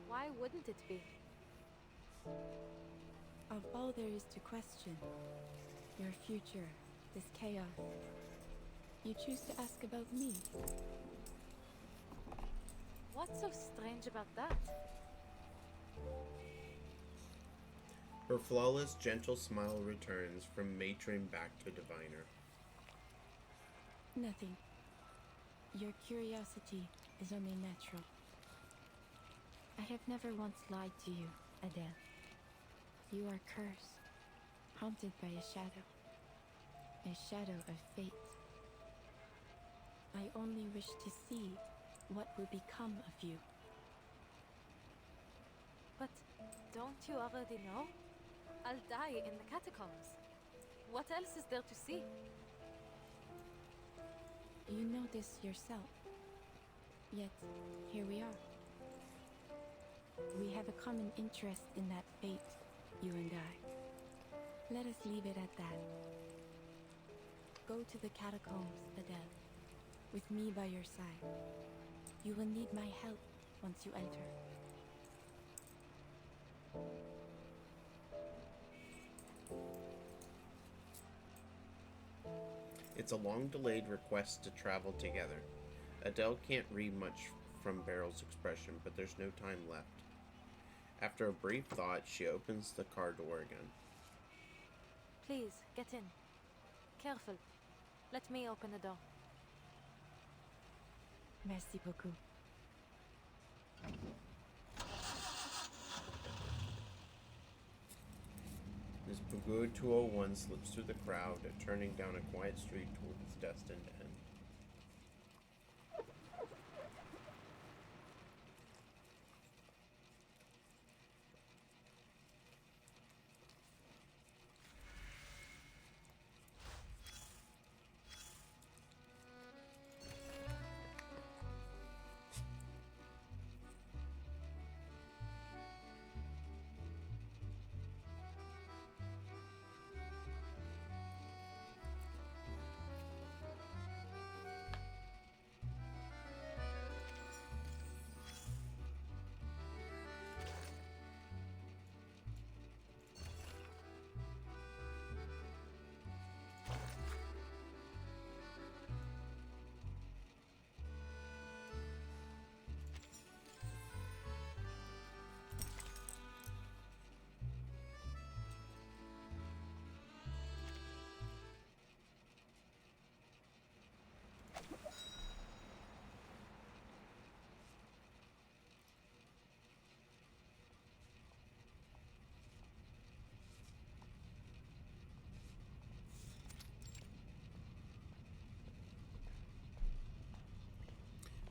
Why wouldn't it be? Of all there is to question, your future, this chaos, you choose to ask about me. What's so strange about that? Her flawless, gentle smile returns from matron back to diviner. Nothing. Your curiosity is only natural. I have never once lied to you, Adele. You are cursed, haunted by a shadow of fate. I only wish to see what will become of you. But don't you already know? I'll die in the catacombs. What else is there to see? You know this yourself. Yet, here we are. We have a common interest in that fate, you and I. Let us leave it at that. Go to the catacombs, Adele, with me by your side. You will need my help once you enter. It's a long-delayed request to travel together. Adele can't read much from Beryl's expression, but there's no time left. After a brief thought, she opens the car door again. Please, get in. Careful. Let me open the door. Merci beaucoup. Miss Pagode 201 slips through the crowd, turning down a quiet street toward its destined end.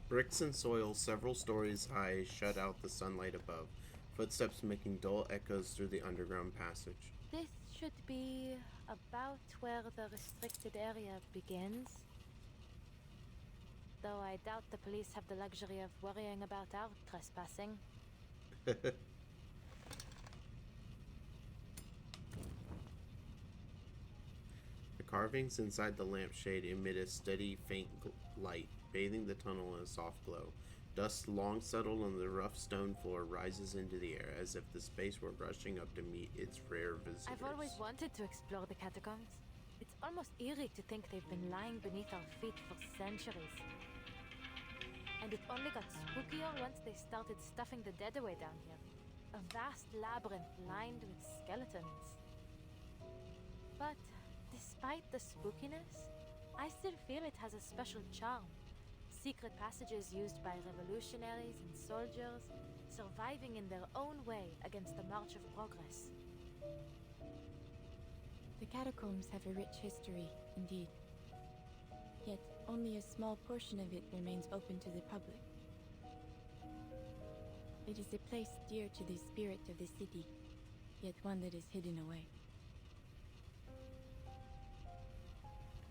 Bricks and soil several stories high shut out the sunlight above, footsteps making dull echoes through the underground passage. This should be about where the restricted area begins. Though I doubt the police have the luxury of worrying about our trespassing. The carvings inside the lampshade emit a steady, faint light, bathing the tunnel in a soft glow. Dust long settled on the rough stone floor rises into the air as if the space were rushing up to meet its rare visitors. I've always wanted to explore the catacombs. It's almost eerie to think they've been lying beneath our feet for centuries. And it only got spookier once they started stuffing the dead away down here. A vast labyrinth lined with skeletons. But despite the spookiness, I still feel it has a special charm. Secret passages used by revolutionaries and soldiers, surviving in their own way against the march of progress. The catacombs have a rich history, indeed. Yet, only a small portion of it remains open to the public. It is a place dear to the spirit of the city, yet one that is hidden away.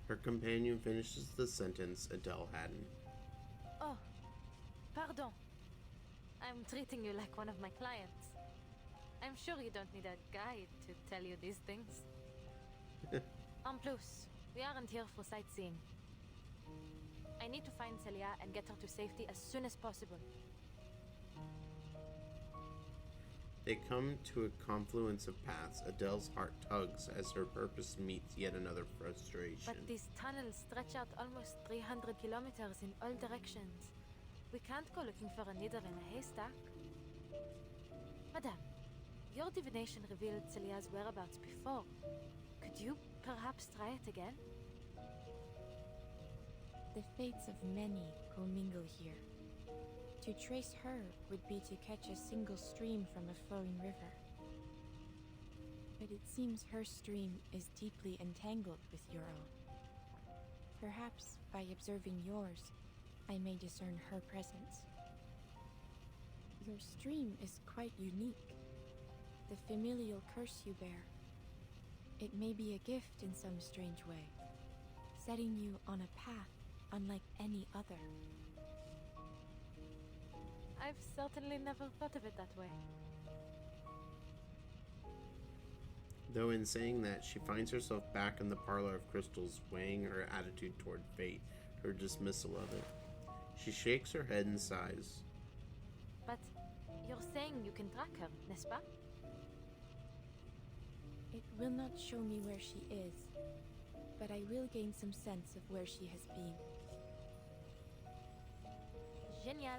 Her companion finishes the sentence Adele hadn't. Oh, pardon. I'm treating you like one of my clients. I'm sure you don't need a guide to tell you these things. En plus, we aren't here for sightseeing. I need to find Celia and get her to safety as soon as possible. They come to a confluence of paths. Adele's heart tugs as her purpose meets yet another frustration. But these tunnels stretch out almost 300 kilometers in all directions. We can't go looking for a needle in a haystack. Madame, your divination revealed Celia's whereabouts before. Could you perhaps try it again? The fates of many commingle here. To trace her would be to catch a single stream from a flowing river. But it seems her stream is deeply entangled with your own. Perhaps by observing yours, I may discern her presence. Your stream is quite unique. The familial curse you bear. It may be a gift in some strange way, setting you on a path unlike any other. I've certainly never thought of it that way. Though in saying that, she finds herself back in the parlor of crystals, weighing her attitude toward fate, her dismissal of it. She shakes her head and sighs. But you're saying you can track her, n'est-ce pas? It will not show me where she is, but I will gain some sense of where she has been. Génial.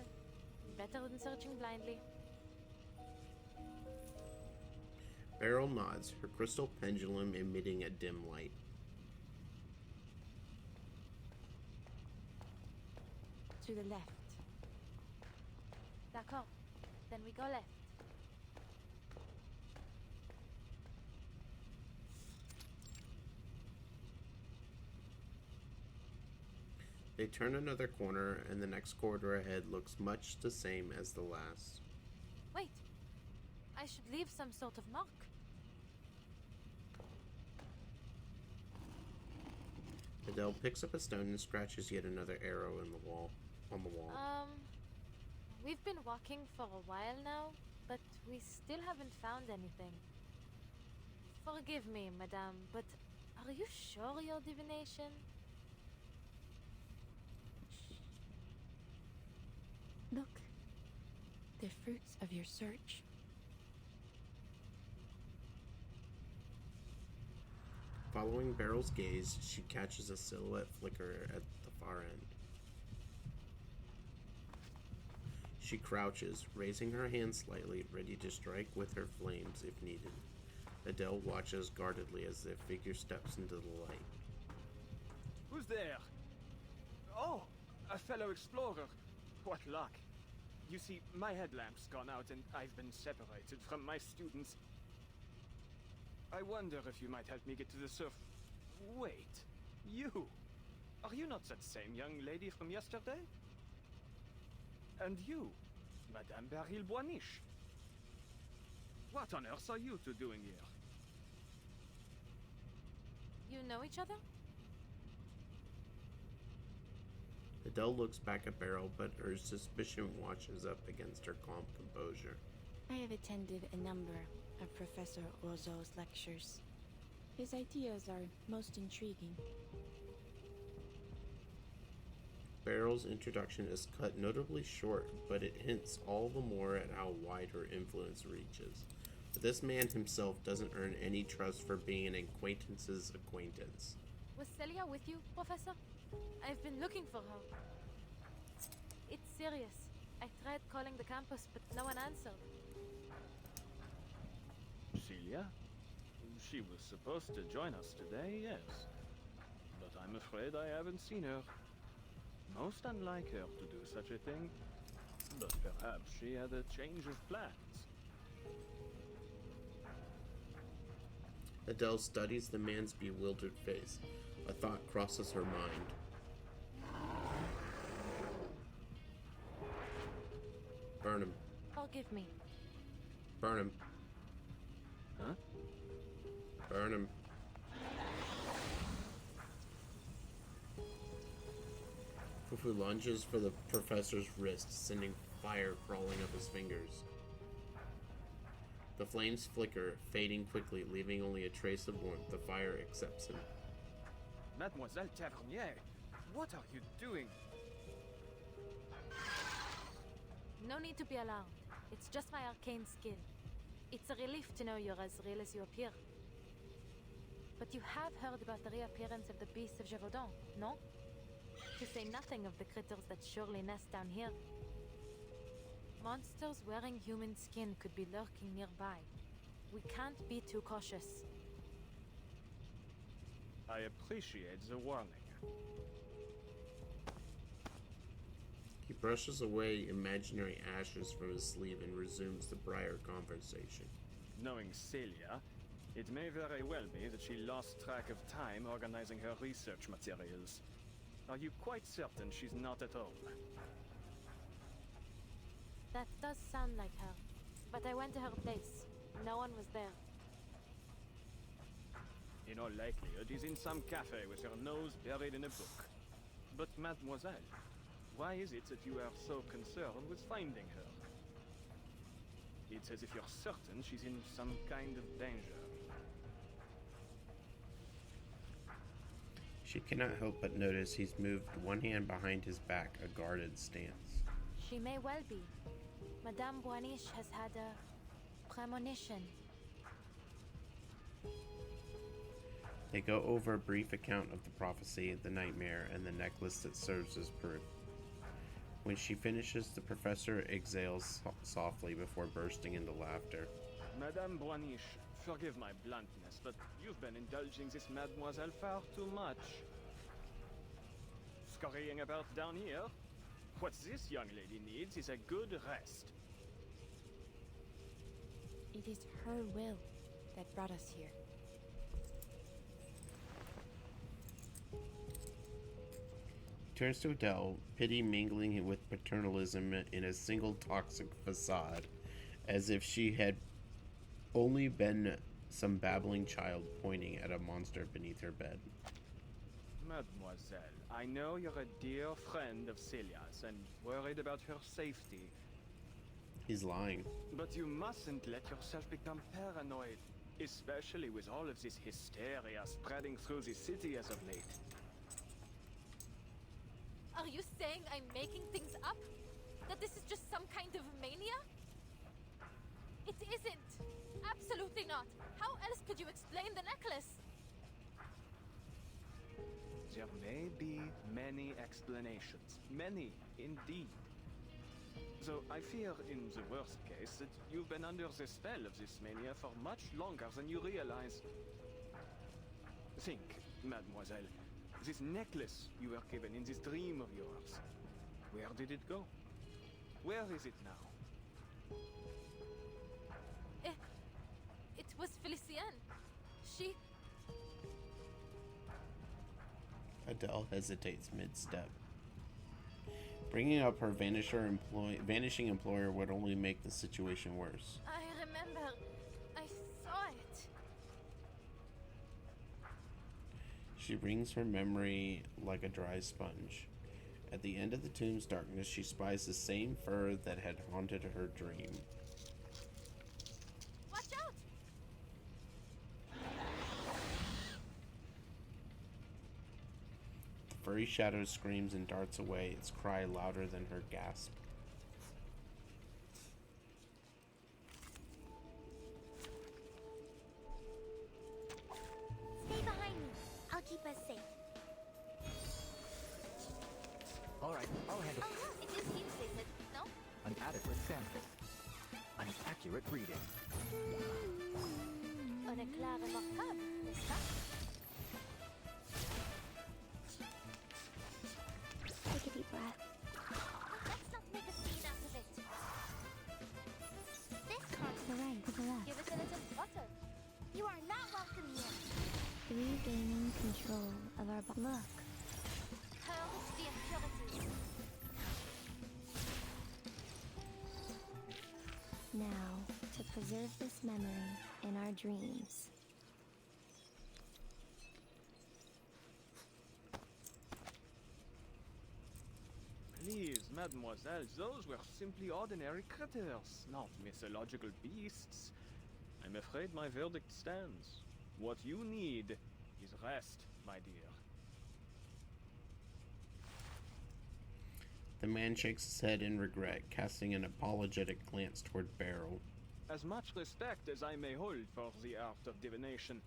Better than searching blindly. Beryl nods, her crystal pendulum emitting a dim light. To the left. D'accord. Then we go left. They turn another corner, and the next corridor ahead looks much the same as the last. Wait. I should leave some sort of mark. Adele picks up a stone and scratches yet another arrow in the wall. On the wall. We've been walking for a while now, but we still haven't found anything. Forgive me, madame, but are you sure your divination? Look. The fruits of your search. Following Beryl's gaze, she catches a silhouette flicker at the far end. She crouches, raising her hand slightly, ready to strike with her flames if needed. Adele watches guardedly as the figure steps into the light. Who's there? Oh, a fellow explorer. What luck. You see, my headlamp's gone out and I've been separated from my students. I wonder if you might help me get to the surf. Wait, you! Are you not that same young lady from yesterday? And you, Madame Beryl Boisniche. What on earth are you two doing here? You know each other? Adele looks back at Beryl, but her suspicion washes up against her calm composure. I have attended a number of Professor Roseau's lectures. His ideas are most intriguing. Beryl's introduction is cut notably short, but it hints all the more at how wide her influence reaches. But this man himself doesn't earn any trust for being an acquaintance's acquaintance. Was Celia with you, Professor? I've been looking for her. It's serious. I tried calling the campus, but no one answered. Celia? She was supposed to join us today, yes. But I'm afraid I haven't seen her. Most unlike her to do such a thing. But perhaps she had a change of plans. Adele studies the man's bewildered face. A thought crosses her mind. Burn him. Forgive me. Burn him. Huh? Burn him. Fufu lunges for the professor's wrist, sending fire crawling up his fingers. The flames flicker, fading quickly, leaving only a trace of warmth. The fire accepts him. Mademoiselle Tavernier, what are you doing? No need to be alarmed. It's just my arcane skill. It's a relief to know you're as real as you appear. But you have heard about the reappearance of the beasts of Gévaudan, no? To say nothing of the critters that surely nest down here. Monsters wearing human skin could be lurking nearby. We can't be too cautious. I appreciate the warning. He brushes away imaginary ashes from his sleeve and resumes the prior conversation. Knowing Celia, it may very well be that she lost track of time organizing her research materials. Are you quite certain she's not at home? That does sound like her. But I went to her place. No one was there. In all likelihood, he's in some cafe with her nose buried in a book. But mademoiselle, why is it that you are so concerned with finding her? It's as if you're certain she's in some kind of danger. She cannot help but notice he's moved one hand behind his back, a guarded stance. She may well be. Madame Boaniche has had a premonition. They go over a brief account of the prophecy, the nightmare, and the necklace that serves as proof. When she finishes, the professor exhales softly before bursting into laughter. Madame Boaniche, forgive my bluntness, but you've been indulging this mademoiselle far too much. Scurrying about down here? What this young lady needs is a good rest. It is her will that brought us here. He turns to Adele, pity mingling with paternalism in a single toxic facade, as if she had only been some babbling child pointing at a monster beneath her bed. Mademoiselle, I know you're a dear friend of Celia's and worried about her safety. He's lying. But you mustn't let yourself become paranoid, especially with all of this hysteria spreading through the city as of late. Are you saying I'm making things up? That this is just some kind of mania? It isn't! Absolutely not! How else could you explain the necklace? There may be many explanations. Many, indeed. So I fear, in the worst case, that you've been under the spell of this mania for much longer than you realize. Think, mademoiselle. This necklace you were given in this dream of yours. Where did it go? Where is it now? It was Felicienne. She... Adele hesitates mid-step. Bringing up her vanishing employer would only make the situation worse. I remember. I saw it. She wrings her memory like a dry sponge. At the end of the tomb's darkness, she spies the same fur that had haunted her dream. Watch out! The furry shadow screams and darts away, its cry louder than her gasp. Stay behind me. I'll keep us safe. All right, I'll handle Oh yeah, it is heels, they said, no? an adequate sample. An accurate reading. Un éclair remarquable, n'est-ce pas? Take a deep breath. Let's not make a scene out of it. This To the right, to the left. give it a little butter. You are not welcome here. Regaining control of our look. Purge the impurities. Now, to preserve this memory in our dreams. Please, mademoiselle, those were simply ordinary critters, not mythological beasts. I'm afraid my verdict stands. What you need is rest, my dear. The man shakes his head in regret, casting an apologetic glance toward Beryl. As much respect as I may hold for the art of divination.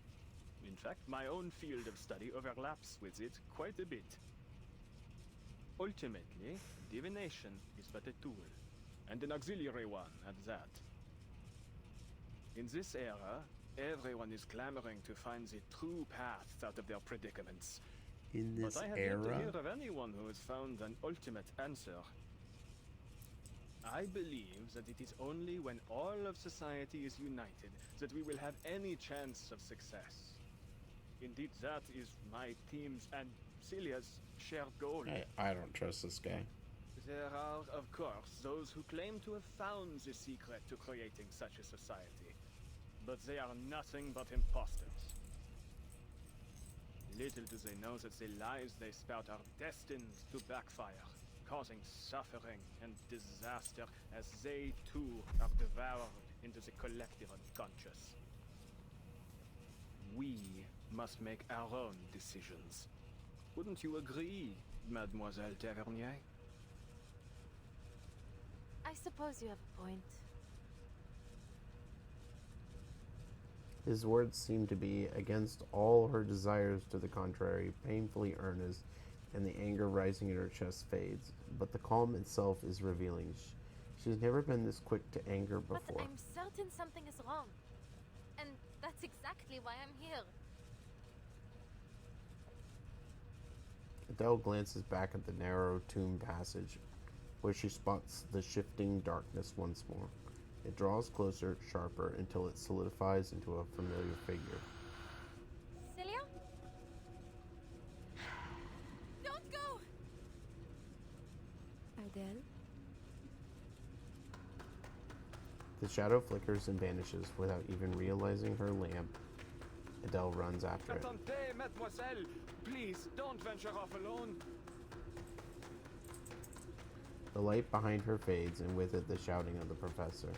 In fact, my own field of study overlaps with it quite a bit. Ultimately, divination is but a tool, and an auxiliary one at that. In this era, everyone is clamoring to find the true path out of their predicaments. In this but I have era? yet to hear of anyone who has found an ultimate answer. I believe that it is only when all of society is united that we will have any chance of success. Indeed, that is my team's and Celia's shared goal. I don't trust this guy. There are, of course, those who claim to have found the secret to creating such a society. But they are nothing but imposters. Little do they know that the lies they spout are destined to backfire, causing suffering and disaster as they too are devoured into the collective unconscious. We must make our own decisions. Wouldn't you agree, Mademoiselle Tavernier? I suppose you have a point. His words seem to be against all her desires to the contrary, painfully earnest, and the anger rising in her chest fades. But the calm itself is revealing. She's never been this quick to anger before. But I'm certain something is wrong. And that's exactly why I'm here. Adele glances back at the narrow tomb passage, where she spots the shifting darkness once more. It draws closer, sharper, until it solidifies into a familiar figure. Celia? Don't go! Adele? The shadow flickers and vanishes without even realizing her lamp. Adele runs after it. Attendez, mademoiselle! Please, don't venture off alone! The light behind her fades, and with it the shouting of the professor.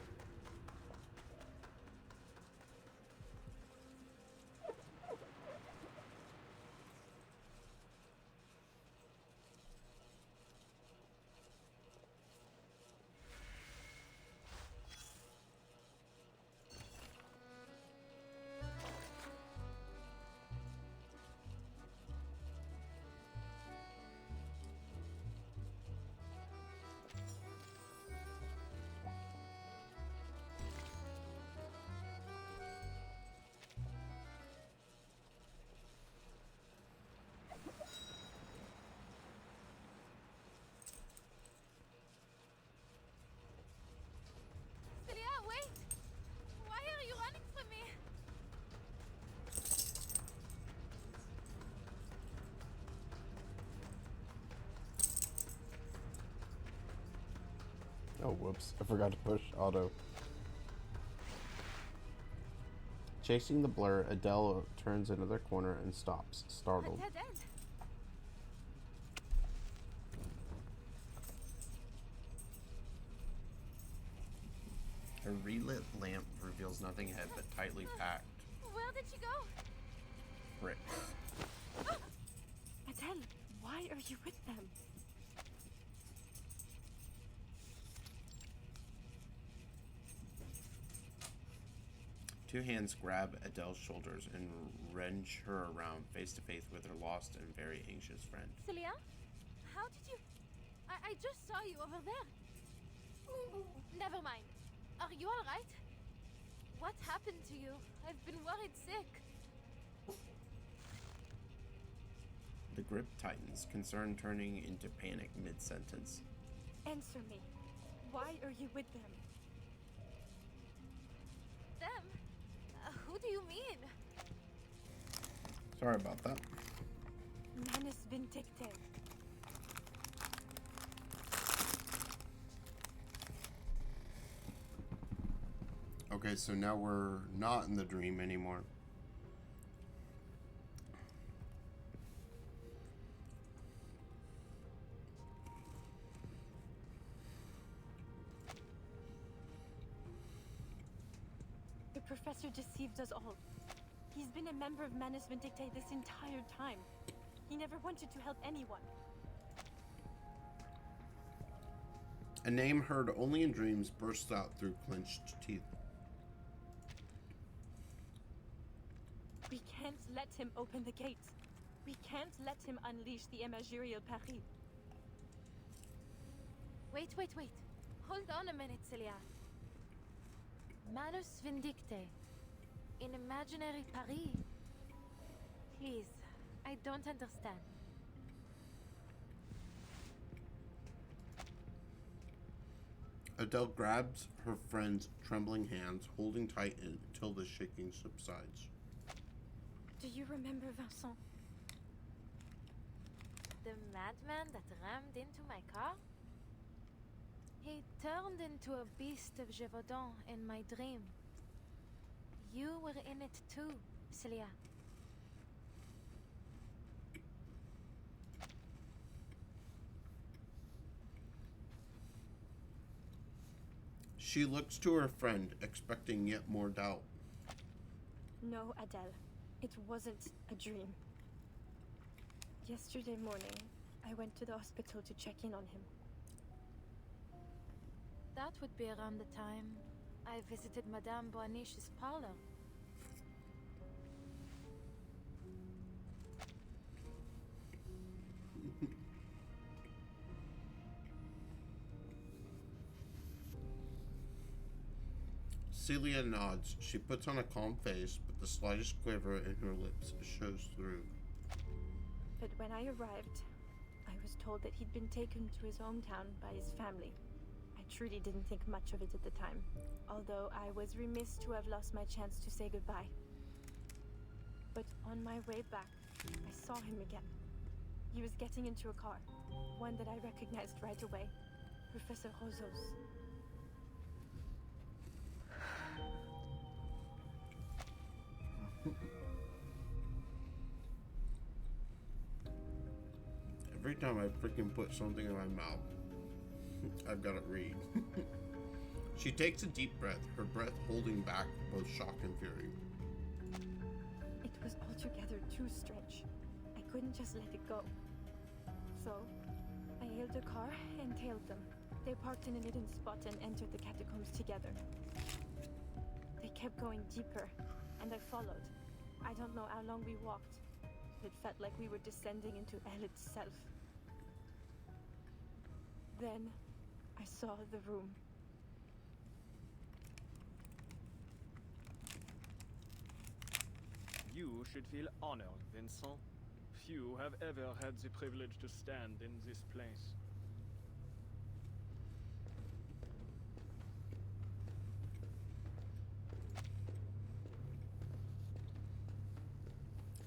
Celia, wait! Why are you running from me? Oh, whoops. I forgot to push auto. Chasing the blur, Adele turns another corner and stops, startled. A dead end. A relit lamp reveals nothing ahead but tightly packed Where did she go? bricks. Adele, why are you with them? Two hands grab Adele's shoulders and wrench her around, face to face with her lost and very anxious friend. Celia? How did you... I just saw you over there. Never mind. Are you alright? What happened to you? I've been worried sick. The grip tightens, concern turning into panic mid-sentence. Answer me. Why are you with them? Them? Who do you mean? Sorry about that. Manus Vindicte. Okay, so now we're not in the dream anymore. The professor deceived us all. He's been a member of Manus Vindicte this entire time. He never wanted to help anyone. A name heard only in dreams bursts out through clenched teeth. We can't let him open the gates. We can't let him unleash the Imagerie of Paris. Wait. Hold on a minute, Celia. Manus Vindicte. In imaginary Paris. Please, I don't understand. Adele grabs her friend's trembling hands, holding tight until the shaking subsides. Do you remember Vincent? The madman that rammed into my car? He turned into a beast of Gévaudan in my dream. You were in it too, Celia. She looks to her friend, expecting yet more doubt. No, Adele. It wasn't a dream. Yesterday morning, I went to the hospital to check in on him. That would be around the time I visited Madame Boaniche's parlor. Celia nods. She puts on a calm face, but the slightest quiver in her lips shows through. But when I arrived, I was told that he'd been taken to his hometown by his family. I truly didn't think much of it at the time, although I was remiss to have lost my chance to say goodbye. But on my way back, I saw him again. He was getting into a car, one that I recognized right away, Professor Roseau's. Every time I freaking put something in my mouth, I've got to read. She takes a deep breath, her breath holding back both shock and fury. It was altogether too strange. I couldn't just let it go. So, I hailed a car and tailed them. They parked in a hidden spot and entered the catacombs together. They kept going deeper, and I followed. I don't know how long we walked. It felt like we were descending into hell itself. Then, I saw the room. You should feel honored, Vincent. Few have ever had the privilege to stand in this place.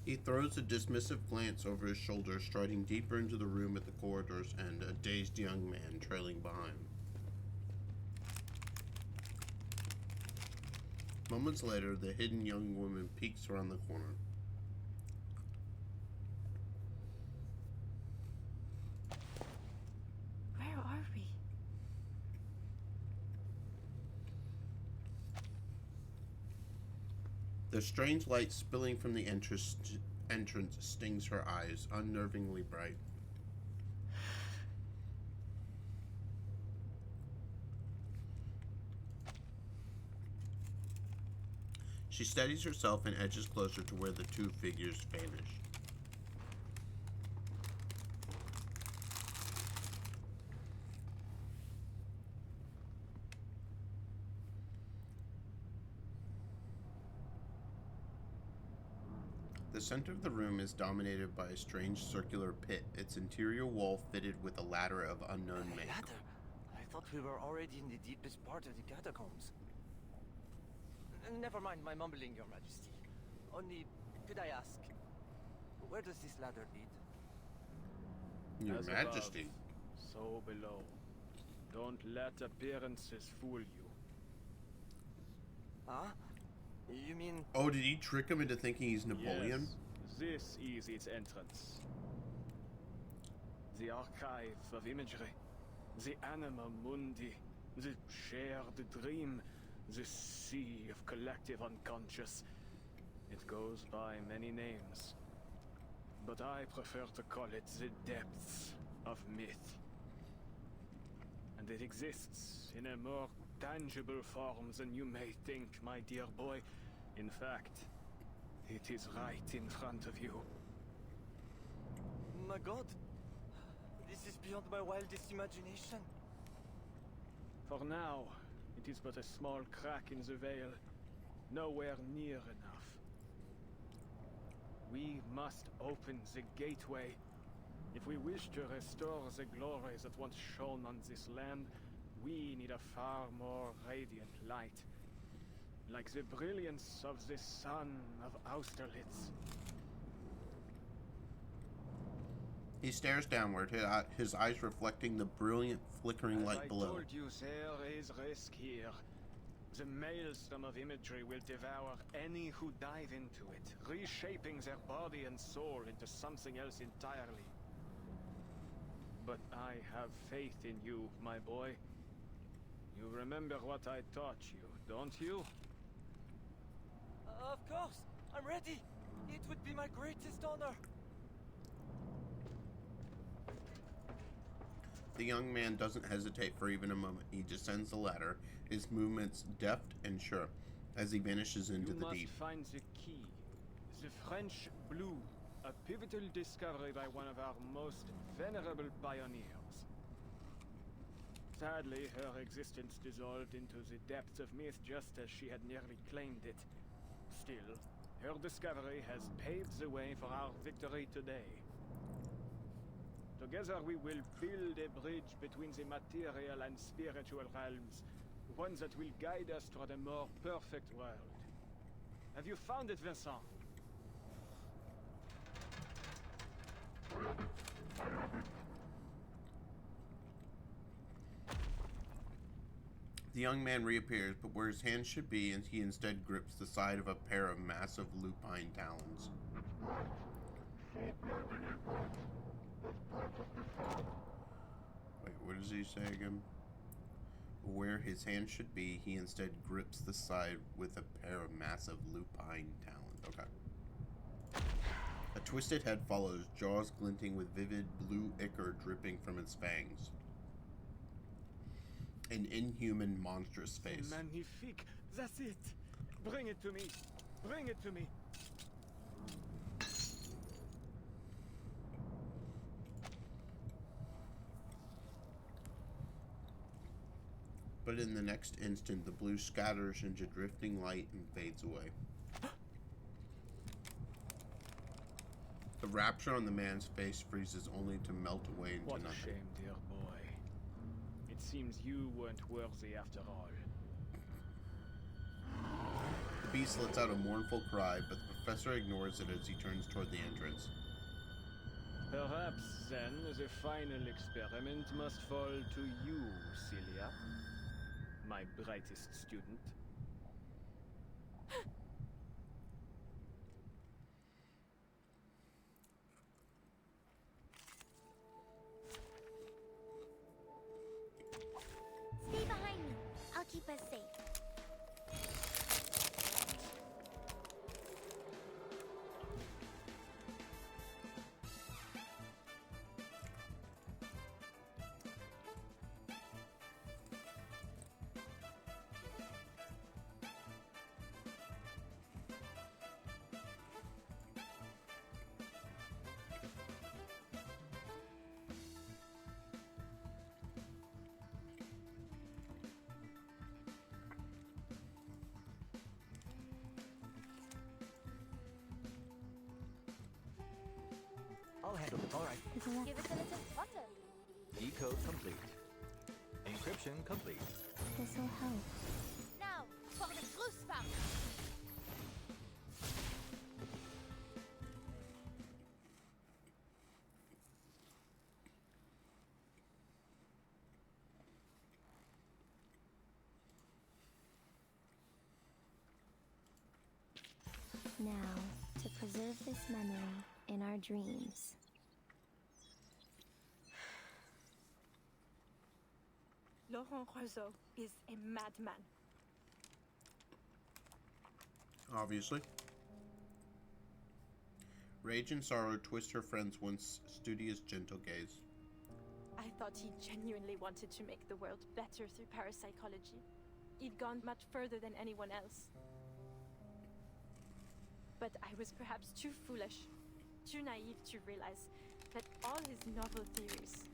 He throws a dismissive glance over his shoulder, striding deeper into the room at the corridor's end, a dazed young man trailing behind. Moments later, the hidden young woman peeks around the corner. Where are we? The strange light spilling from the entrance stings her eyes, unnervingly bright. She steadies herself and edges closer to where the two figures vanish. The center of the room is dominated by a strange circular pit, its interior wall fitted with a ladder of unknown make. Ladder? I thought we were already in the deepest part of the catacombs. Never mind my mumbling, Your Majesty. Only, could I ask, where does this ladder lead? Your As Majesty. Above, so below. Don't let appearances fool you. Huh? You mean... Oh, did he trick him into thinking he's Napoleon? Yes, this is its entrance. The archive of imagery. The anima mundi. The shared dream. The sea of collective unconscious. It goes by many names. But I prefer to call it the depths of myth. And it exists in a more tangible form than you may think, my dear boy. In fact, it is right in front of you. My god. This is beyond my wildest imagination. For now, it is but a small crack in the veil. Nowhere near enough. We must open the gateway. If we wish to restore the glory that once shone on this land, we need a far more radiant light. Like the brilliance of the sun of Austerlitz. He stares downward, his eyes reflecting the brilliant, flickering light below. As I told you, there is risk here. The maelstrom of imagery will devour any who dive into it, reshaping their body and soul into something else entirely. But I have faith in you, my boy. You remember what I taught you, don't you? Of course! I'm ready! It would be my greatest honor! The young man doesn't hesitate for even a moment. He descends the ladder, his movements deft and sure, as he vanishes into the deep. You must find the key. The French blue, a pivotal discovery by one of our most venerable pioneers. Sadly, her existence dissolved into the depths of myth just as she had nearly claimed it. Still, her discovery has paved the way for our victory today. Together we will build a bridge between the material and spiritual realms, one that will guide us toward a more perfect world. Have you found it, Vincent? The young man reappears, but where his hand should be, and he instead grips the side of a pair of massive lupine talons. Wait, what does he say again? Where his hand should be, he instead grips the side with a pair of massive lupine talons. Okay. A twisted head follows, jaws glinting with vivid blue ichor dripping from its fangs. An inhuman, monstrous face. Magnifique! That's it! Bring it to me! Bring it to me! But in the next instant, the blue scatters into drifting light and fades away. The rapture on the man's face freezes only to melt away into What nothing. a shame, dear boy. It seems you weren't worthy after all. The beast lets out a mournful cry, but the professor ignores it as he turns toward the entrance. Perhaps, then, the final experiment must fall to you, Celia. My brightest student. Stay behind me. I'll keep us safe. is electrical. Give it a little throttle. Decode complete. Encryption complete. This'll help. Now, for the cruise part. Now, to preserve this memory in our dreams. Laurent Roseau is a madman. Obviously. Rage and sorrow twist her friend's once studious, gentle gaze. I thought he genuinely wanted to make the world better through parapsychology. He'd gone much further than anyone else. But I was perhaps too foolish, too naive to realize that all his novel theories,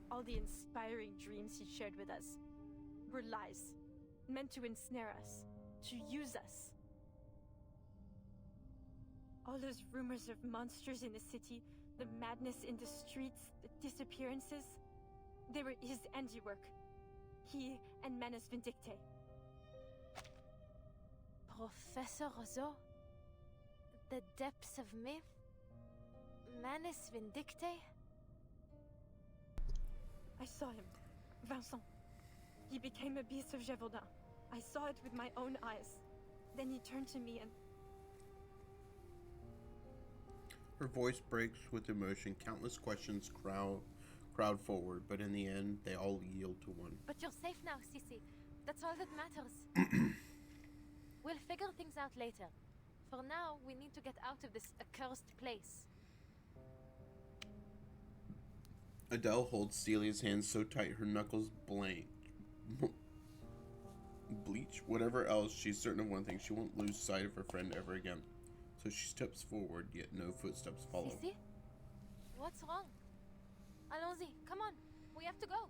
all the inspiring dreams he shared with us, were lies, meant to ensnare us, to use us. All those rumors of monsters in the city, the madness in the streets, the disappearances, they were his handiwork. He and Manus Vindicte. Professor Roseau? The depths of myth? Manus Vindicte? I saw him. Vincent. He became a beast of Gévaudan. I saw it with my own eyes. Then he turned to me and... Her voice breaks with emotion. Countless questions crowd forward, but in the end, they all yield to one. But you're safe now, Sissy. That's all that matters. We'll figure things out later. For now, we need to get out of this accursed place. Adele holds Celia's hand so tight her knuckles bleach. Whatever else, she's certain of one thing. She won't lose sight of her friend ever again. So she steps forward, yet no footsteps follow. Sissy? What's wrong? Allons-y, come on. We have to go.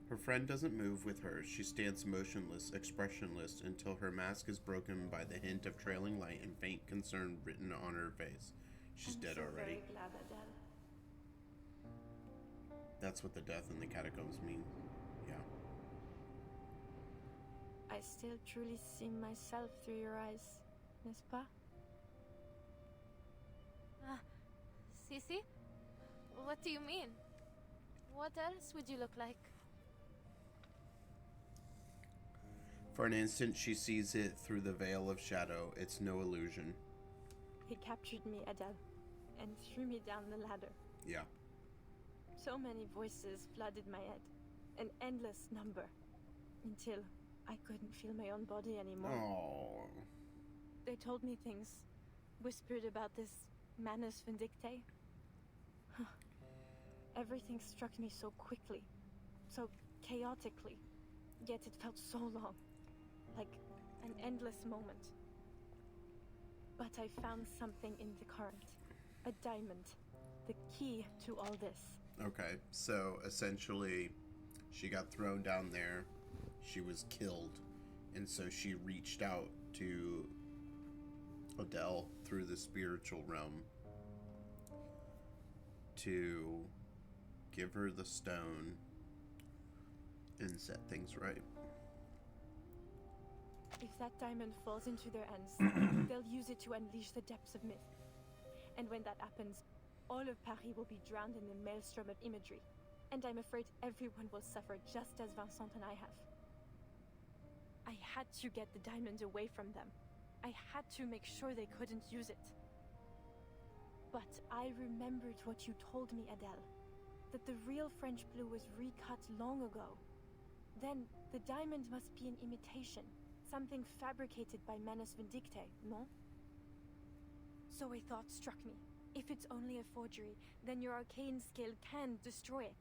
Her friend doesn't move with her. She stands motionless, expressionless, until her mask is broken by the hint of trailing light and faint concern written on her face. She's dead already. Very glad, Adele. That's what the death in the catacombs mean. Yeah. I still truly see myself through your eyes, n'est-ce pas? Sissy? What do you mean? What else would you look like? For an instant, she sees it through the veil of shadow. It's no illusion. He captured me, Adele, and threw me down the ladder. Yeah. So many voices flooded my head. An endless number. Until I couldn't feel my own body anymore. Oh. They told me things. Whispered about this Manus Vindicte. Everything struck me so quickly. So chaotically. Yet it felt so long. Like an endless moment. But I found something in the current. A diamond. The key to all this. Okay, so essentially, she got thrown down there. She was killed. And so she reached out to Adele through the spiritual realm to give her the stone and set things right. If that diamond falls into their hands, they'll use it to unleash the depths of myth. And when that happens, all of Paris will be drowned in the maelstrom of imagery. And I'm afraid everyone will suffer just as Vincent and I have. I had to get the diamond away from them. I had to make sure they couldn't use it. But I remembered what you told me, Adele. That the real French blue was recut long ago. Then, the diamond must be an imitation. Something fabricated by Manus Vindicte, no? So a thought struck me. If it's only a forgery, then your arcane skill can destroy it.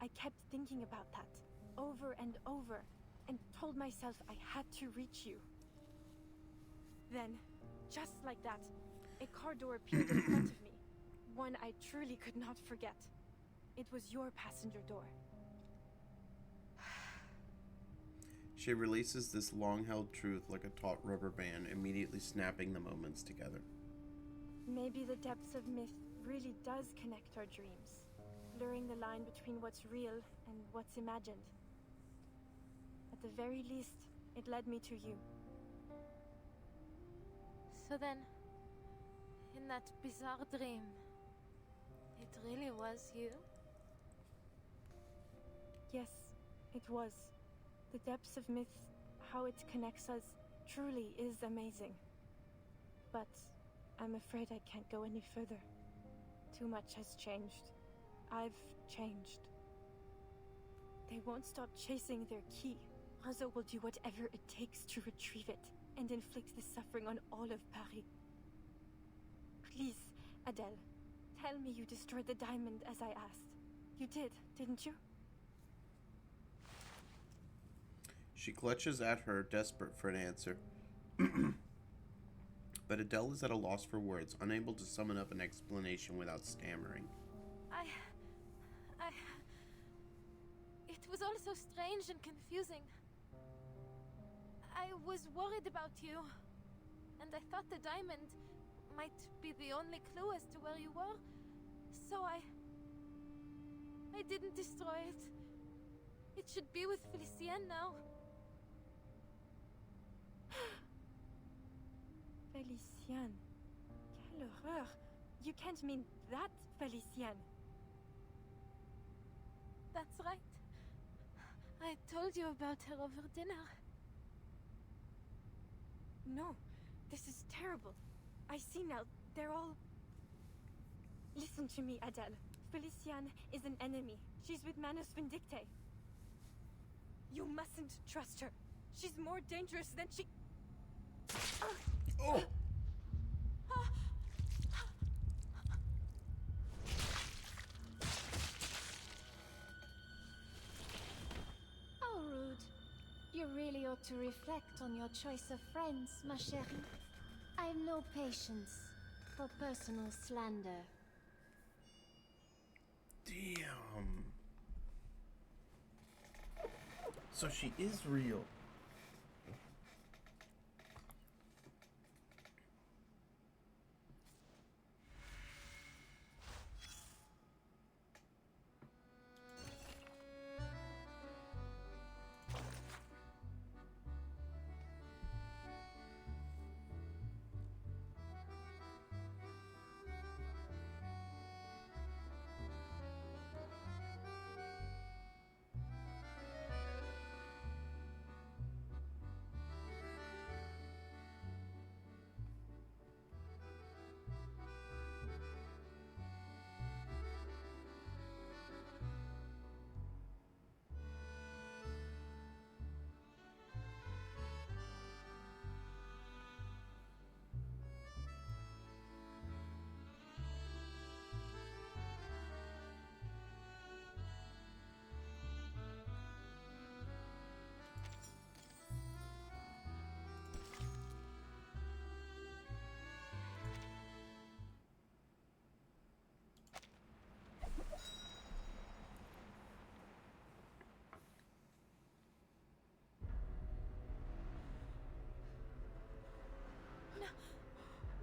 I kept thinking about that, over and over, and told myself I had to reach you. Then, just like that, a car door appeared in front of me. One I truly could not forget. It was your passenger door. She releases this long-held truth like a taut rubber band, immediately snapping the moments together. Maybe the depths of myth really does connect our dreams, blurring the line between what's real and what's imagined. At the very least, it led me to you. So then, in that bizarre dream, it really was you? Yes, it was. The depths of myth, how it connects us, truly is amazing. But I'm afraid I can't go any further. Too much has changed. I've changed. They won't stop chasing their key. Razo will do whatever it takes to retrieve it and inflict the suffering on all of Paris. Please, Adele, tell me you destroyed the diamond as I asked. You did, didn't you? She clutches at her, desperate for an answer. But Adele is at a loss for words, unable to summon up an explanation without stammering. It was all so strange and confusing. I was worried about you, and I thought the diamond might be the only clue as to where you were, so I didn't destroy it. It should be with Felicienne now. Felicienne. Quelle horreur! You can't mean that, Felicienne. That's right. I told you about her over dinner. No, this is terrible. I see now. They're all... Listen to me, Adele. Felicienne is an enemy. She's with Manus Vindicte. You mustn't trust her. She's more dangerous than she... Oh! How rude. You really ought to reflect on your choice of friends, ma chérie. I've no patience for personal slander. Damn. So she is real.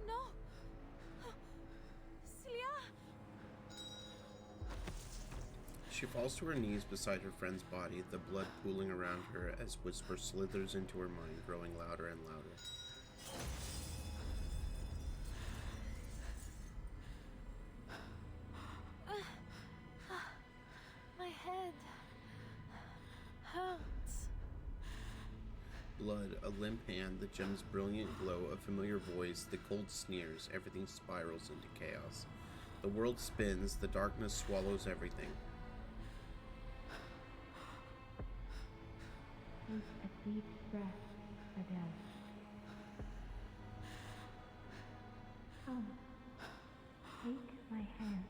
No! Celia! She falls to her knees beside her friend's body, the blood pooling around her as whisper slithers into her mind, growing louder and louder. My head hurts. Blood, a limp hand, the gem's brilliant glow, a familiar voice, the cold sneers, everything spirals into chaos. The world spins, the darkness swallows everything. Take a deep breath, Adele. Come, take my hand.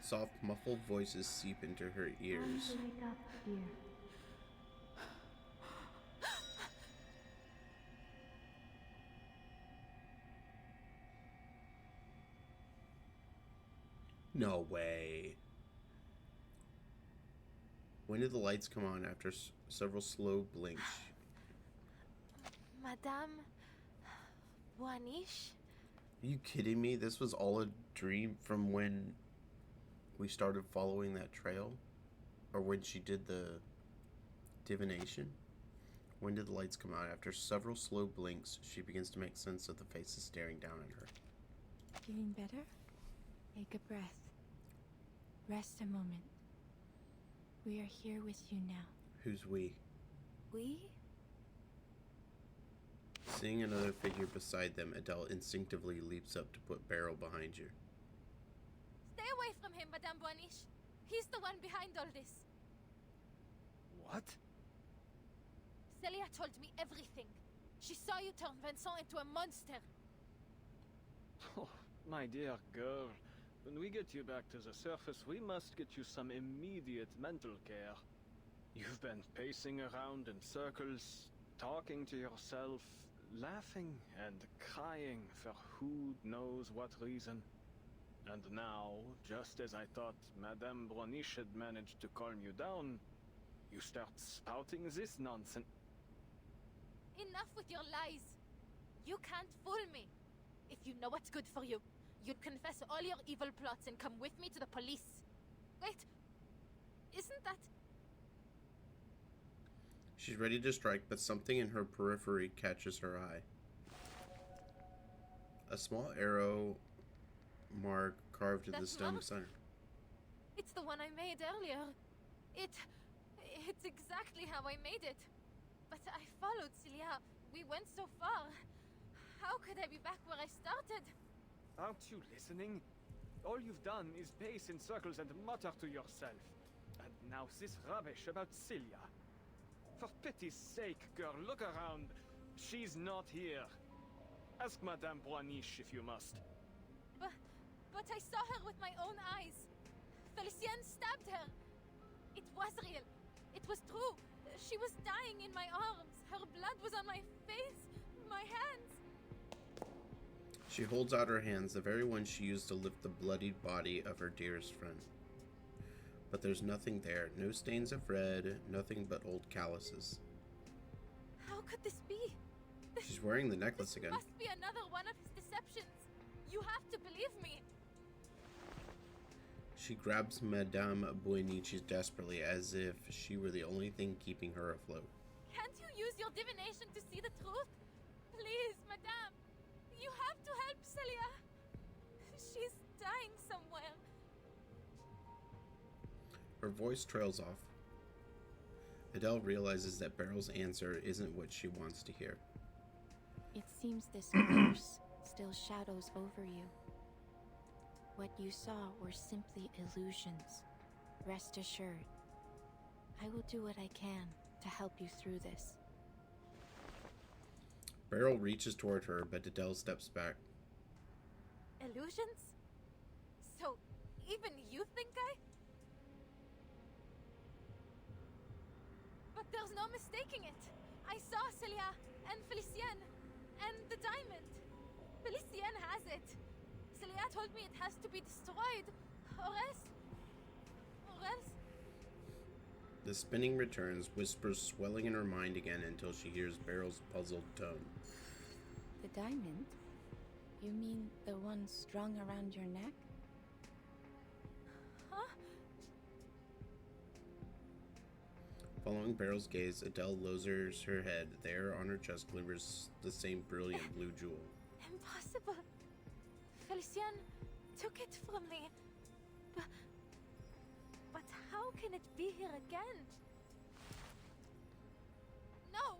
Soft, muffled voices seep into her ears. Time to wake up, dear. No way. When did the lights come on after several slow blinks? Madame, Buanish? Are you kidding me? This was all a dream from when we started following that trail? Or when she did the divination? When did the lights come out? After several slow blinks, she begins to make sense of the faces staring down at her. Feeling better? Take a breath. Rest a moment. We are here with you now. Who's we? We? Seeing another figure beside them, Adele instinctively leaps up to put Beryl behind you. Stay away from him, Madame Buanish. He's the one behind all this. What? Celia told me everything. She saw you turn Vincent into a monster. Oh, my dear girl. When we get you back to the surface, we must get you some immediate mental care. You've been pacing around in circles, talking to yourself, laughing and crying for who knows what reason. And now, just as I thought Madame Buanish had managed to calm you down, you start spouting this nonsense. Enough with your lies. You can't fool me. If you know what's good for you, you'd confess all your evil plots and come with me to the police. Wait, isn't that... She's ready to strike, but something in her periphery catches her eye. A small arrow mark carved in the stone center. It's the one I made earlier. It's exactly how I made it. But I followed Celia. We went so far. How could I be back where I started? Aren't you listening? All you've done is pace in circles and mutter to yourself. And now this rubbish about Celia. For pity's sake, girl, look around. She's not here. Ask Madame Buanish if you must. But I saw her with my own eyes. Felicien stabbed her. It was real. It was true. She was dying in my arms. Her blood was on my face, my hands. She holds out her hands, the very ones she used to lift the bloodied body of her dearest friend. But there's nothing there. No stains of red, nothing but old calluses. How could this be? She's wearing the necklace again. Must be another one of his deceptions. You have to believe me. She grabs Madame Buanish desperately, as if she were the only thing keeping her afloat. Can't you use your divination to see the truth? Please, Madame. You have to help Celia. She's dying somewhere. Her voice trails off. Adele realizes that Beryl's answer isn't what she wants to hear. It seems this curse still shadows over you. What you saw were simply illusions. Rest assured, I will do what I can to help you through this. Beryl reaches toward her, but Adele steps back. Illusions? So, even you think But there's no mistaking it. I saw Celia and Felicien and the diamond. Felicien has it. Celia told me it has to be destroyed, or else... The spinning returns, whispers swelling in her mind again until she hears Beryl's puzzled tone. The diamond? You mean the one strung around your neck? Huh? Following Beryl's gaze, Adele lowers her head. There on her chest glimmers the same brilliant blue jewel. Impossible. Felicien took it from me. But how can it be here again? No!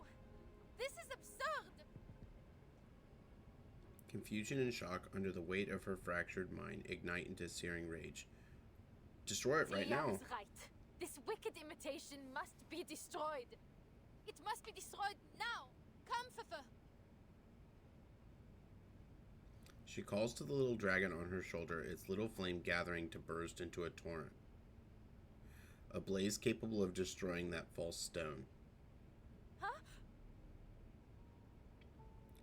This is absurd! Confusion and shock under the weight of her fractured mind ignite into searing rage. Destroy it right now. Celia is right. This wicked imitation must be destroyed. It must be destroyed now. Come, Fefe. She calls to the little dragon on her shoulder, its little flame gathering to burst into a torrent. A blaze capable of destroying that false stone. Huh?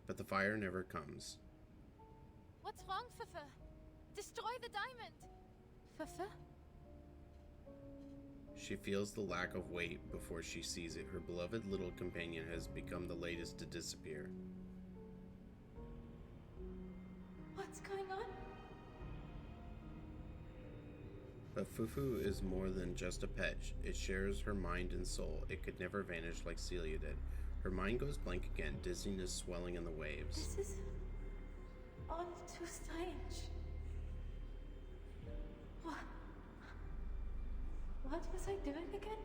But the fire never comes. What's wrong, Fefe? Destroy the diamond. Fefe? She feels the lack of weight before she sees it. Her beloved little companion has become the latest to disappear. What's going on? But Fufu is more than just a pet. It shares her mind and soul. It could never vanish like Celia did. Her mind goes blank again, dizziness swelling in the waves. This is all too strange. What was I doing again?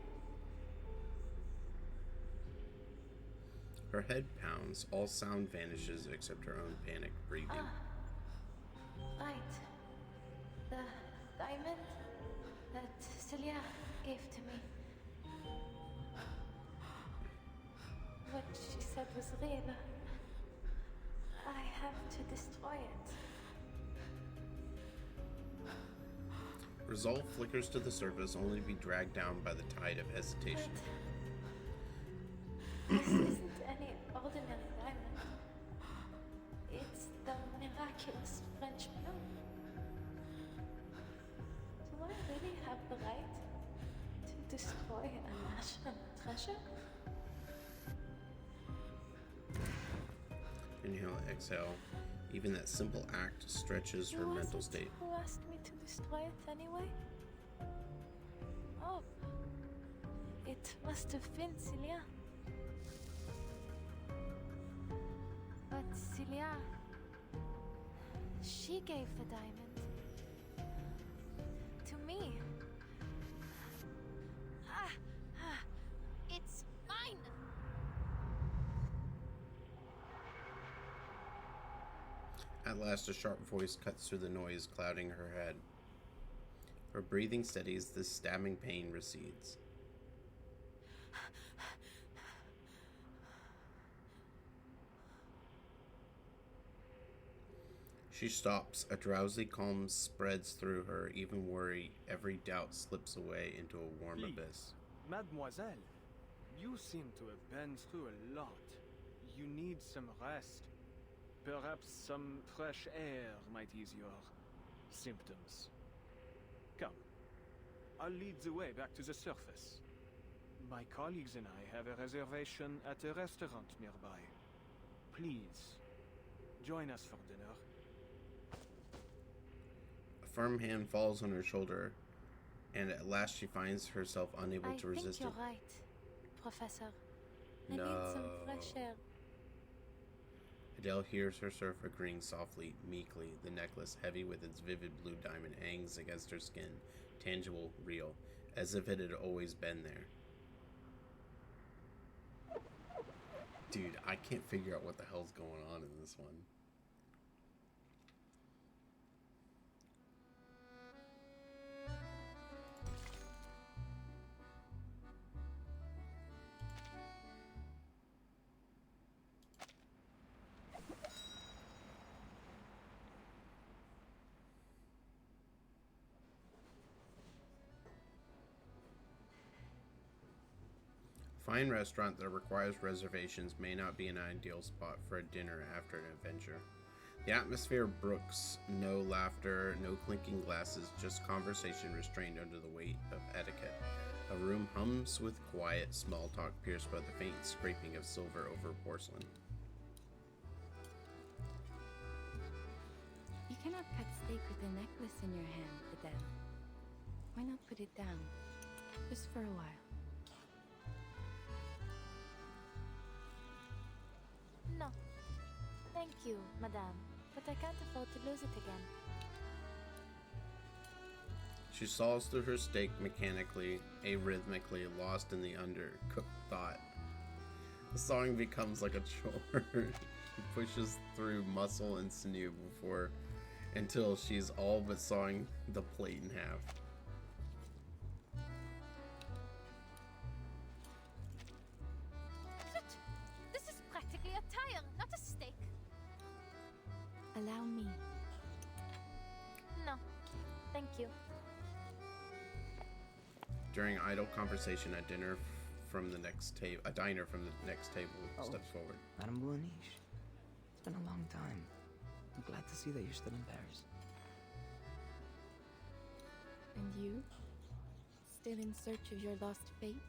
Her head pounds. All sound vanishes except her own panicked breathing. Right. The diamond that Celia gave to me. What she said was real. I have to destroy it. Resolve flickers to the surface, only to be dragged down by the tide of hesitation. This isn't any ordinary diamond. It's the miraculous French blue. Do I really have the right to destroy a national treasure? Inhale, exhale. Even that simple act stretches her mental state. Who asked me to destroy it anyway? Oh, it must have been Celia. But Celia, she gave the diamond to me. It's mine. At last, a sharp voice cuts through the noise, clouding her head. Her breathing steadies, the stabbing pain recedes. She stops. A drowsy calm spreads through her. Even worry, every doubt slips away into a warm abyss. Mademoiselle, you seem to have been through a lot. You need some rest. Perhaps some fresh air might ease your symptoms. Come, I'll lead the way back to the surface. My colleagues and I have a reservation at a restaurant nearby. Please, join us for dinner. A firm hand falls on her shoulder, and at last she finds herself unable to resist I think it. you're right, Professor. I No. need some fresh air. Adele hears her surf agreeing softly, meekly. The necklace, heavy with its vivid blue diamond, hangs against her skin, tangible, real, as if it had always been there. Dude, I can't figure out what the hell's going on in this one. Fine restaurant that requires reservations may not be an ideal spot for a dinner after an adventure. The atmosphere brooks no laughter, no clinking glasses, just conversation restrained under the weight of etiquette. A room hums with quiet small talk pierced by the faint scraping of silver over porcelain. You cannot cut steak with a necklace in your hand, Adele. Why not put it down? Just for a while. No. Thank you, madame. But I can't afford to lose it again. She saws through her steak mechanically, arrhythmically, lost in the undercooked thought. The song becomes like a chore. She pushes through muscle and sinew until she's all but sawing the plate in half. This is practically a tire, not a steak. Allow me. No. Thank you. During idle conversation, a diner from the next table steps forward. Madame Bouniche, it's been a long time. I'm glad to see that you're still in Paris. And you? Still in search of your lost fate?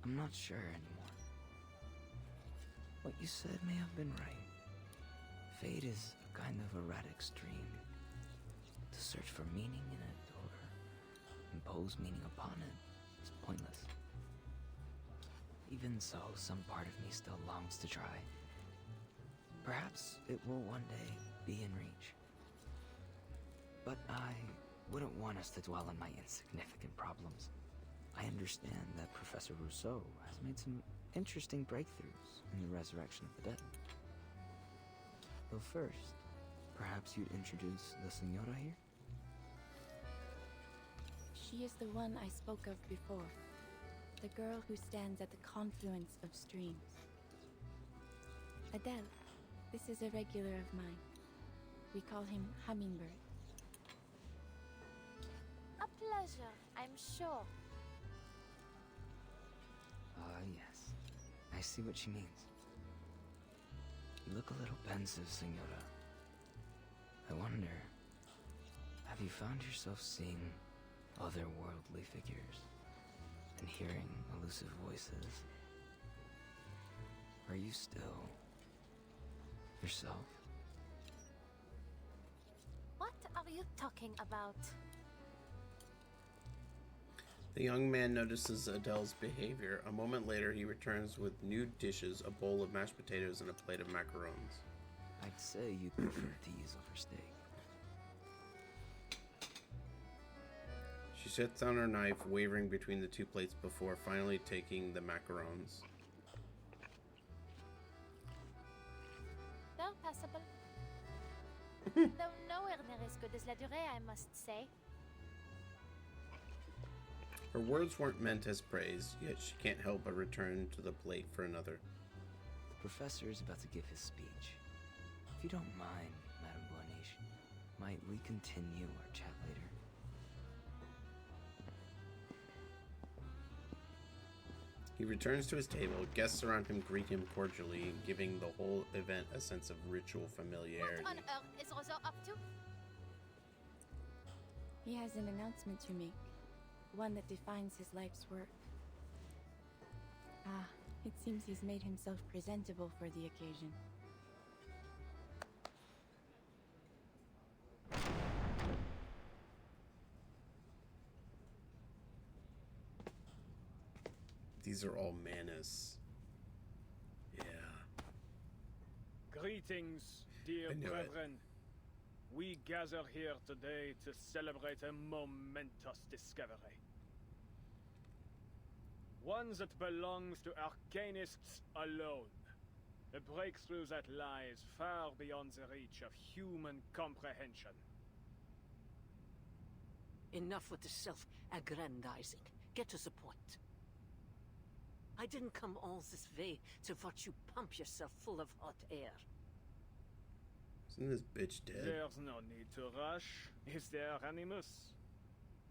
I'm not sure anymore. What you said may have been right. Fate is a kind of erratic stream. To search for meaning in it or impose meaning upon it is pointless. Even so, some part of me still longs to try. Perhaps it will one day be in reach. But I wouldn't want us to dwell on my insignificant problems. I understand that Professor Rousseau has made some interesting breakthroughs in the resurrection of the dead. Though first, perhaps you'd introduce the Senora here? She is the one I spoke of before. The girl who stands at the confluence of streams. Adele, this is a regular of mine. We call him Hummingbird. A pleasure, I'm sure. Ah, yes. I see what she means. You look a little pensive, Senora. I wonder, have you found yourself seeing otherworldly figures and hearing elusive voices? Are you still yourself? What are you talking about? The young man notices Adele's behavior. A moment later, he returns with new dishes, a bowl of mashed potatoes and a plate of macarons. I'd say you prefer these over steak. She sets down her knife, wavering between the two plates before finally taking the macarons. They're passable. Though nowhere near as good as La Durée, I must say. Her words weren't meant as praise, yet she can't help but return to the plate for another. The professor is about to give his speech. If you don't mind, Madame Bourniche, might we continue our chat later? He returns to his table. Guests around him greet him cordially, giving the whole event a sense of ritual familiarity. What on earth is Rousseau up to? He has an announcement to make. One that defines his life's work. Ah, it seems he's made himself presentable for the occasion. These are all Manus. Yeah. Greetings, dear brethren. We gather here today to celebrate a momentous discovery. One that belongs to arcanists alone. A breakthrough that lies far beyond the reach of human comprehension. Enough with the self-aggrandizing. Get to the point. I didn't come all this way to watch you pump yourself full of hot air. Isn't this bitch dead? There's no need to rush, is there, Animus?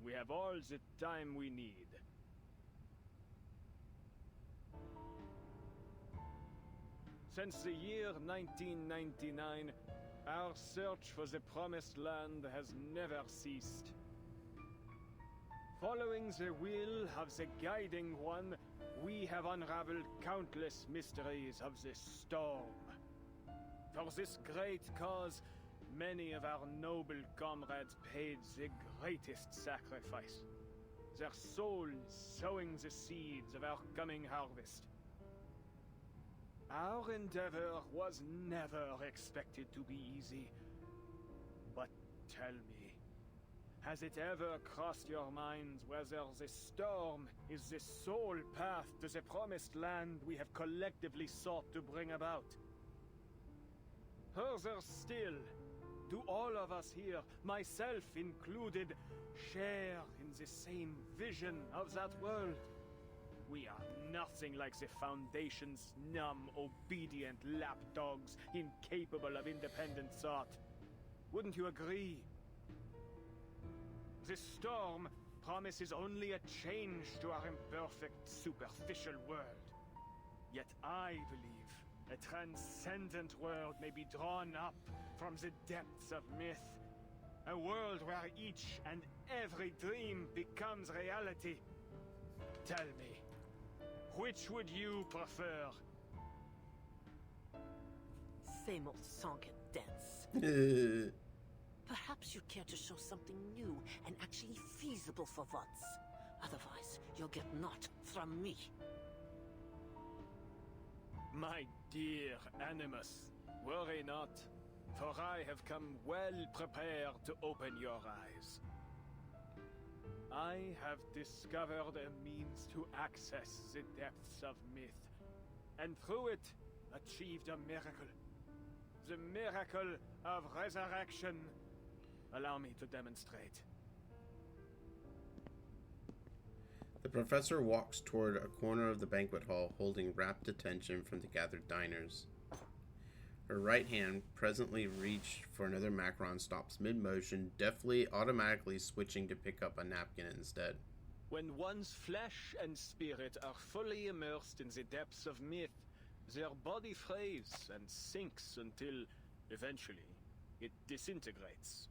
We have all the time we need. Since the year 1999, our search for the Promised Land has never ceased. Following the will of the Guiding One, we have unraveled countless mysteries of this storm. For this great cause, many of our noble comrades paid the greatest sacrifice, their souls sowing the seeds of our coming harvest. Our endeavor was never expected to be easy. But tell me, has it ever crossed your minds whether this storm is the sole path to the Promised Land we have collectively sought to bring about? Further still, do all of us here, myself included, share in the same vision of that world? We are nothing like the Foundation's numb, obedient lapdogs, incapable of independent thought. Wouldn't you agree? This storm promises only a change to our imperfect, superficial world. Yet I believe a transcendent world may be drawn up from the depths of myth. A world where each and every dream becomes reality. Tell me, which would you prefer? famous song and dance. Perhaps you'd care to show something new and actually feasible for once. Otherwise, you'll get naught from me. My dear Animus, worry not, for I have come well prepared to open your eyes. I have discovered a means to access the depths of myth, and through it, achieved a miracle. The miracle of resurrection. Allow me to demonstrate. The professor walks toward a corner of the banquet hall, holding rapt attention from the gathered diners. Her right hand, presently reached for another macaron, stops mid-motion, deftly, automatically switching to pick up a napkin instead. When one's flesh and spirit are fully immersed in the depths of myth, their body frays and sinks until, eventually, it disintegrates.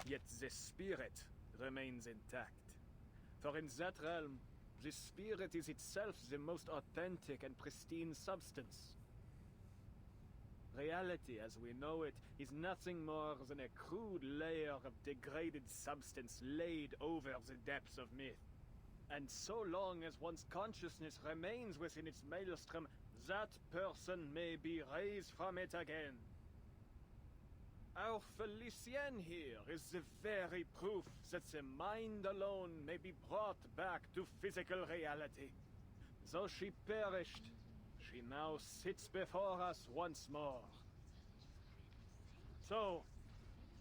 Yet the spirit remains intact. For in that realm, the spirit is itself the most authentic and pristine substance. Reality as we know it is nothing more than a crude layer of degraded substance laid over the depths of myth. And so long as one's consciousness remains within its maelstrom, that person may be raised from it again. Our Felicienne here is the very proof that the mind alone may be brought back to physical reality. Though she perished, she now sits before us once more. So,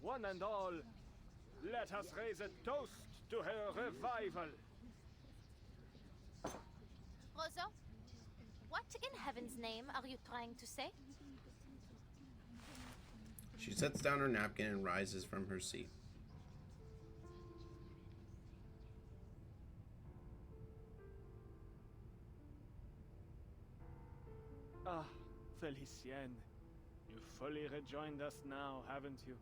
one and all, let us raise a toast to her revival. Roseau, what in heaven's name are you trying to say? She sets down her napkin and rises from her seat. Ah, Felicienne, you've fully rejoined us now, haven't you?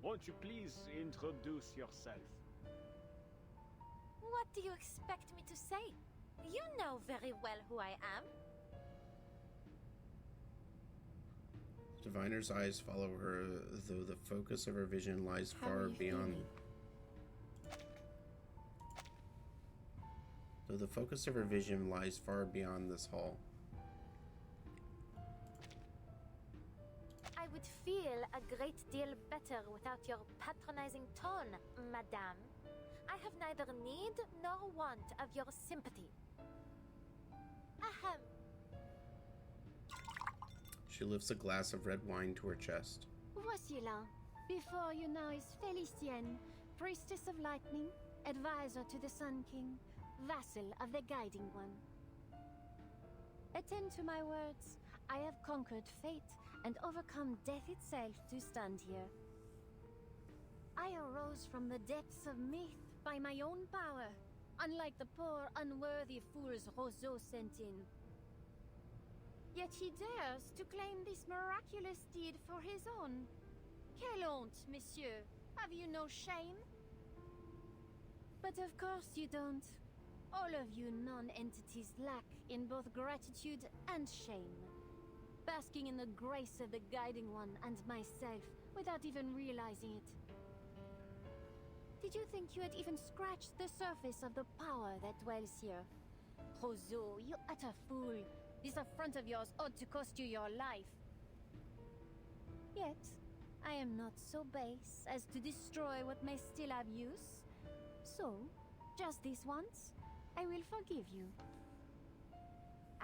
Won't you please introduce yourself? What do you expect me to say? You know very well who I am. Diviner's eyes follow her, though the focus of her vision lies far beyond. Though the focus of her vision lies far beyond this hall. I would feel a great deal better without your patronizing tone, madame. I have neither need nor want of your sympathy. Ahem. She lifts a glass of red wine to her chest. Voici là. Before you now is Felicienne, priestess of lightning, advisor to the Sun King, vassal of the Guiding One. Attend to my words. I have conquered fate and overcome death itself to stand here. I arose from the depths of myth by my own power, unlike the poor, unworthy fools Roseau sent in. Yet he dares to claim this miraculous deed for his own. Quelle honte, monsieur! Have you no shame? But of course you don't. All of you non-entities lack in both gratitude and shame. Basking in the grace of the Guiding One and myself without even realizing it. Did you think you had even scratched the surface of the power that dwells here? Roseau, you utter fool! This affront of yours ought to cost you your life. Yet, I am not so base as to destroy what may still have use. So, just this once, I will forgive you.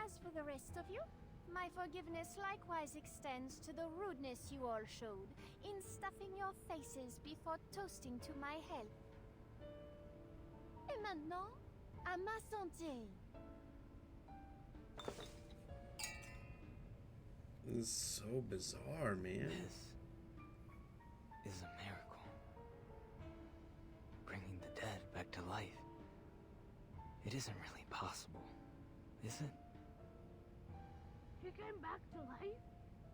As for the rest of you, my forgiveness likewise extends to the rudeness you all showed in stuffing your faces before toasting to my health. Et maintenant, à ma santé. This is so bizarre, man. This is a miracle. Bringing the dead back to It isn't really possible, is it? He came back to life?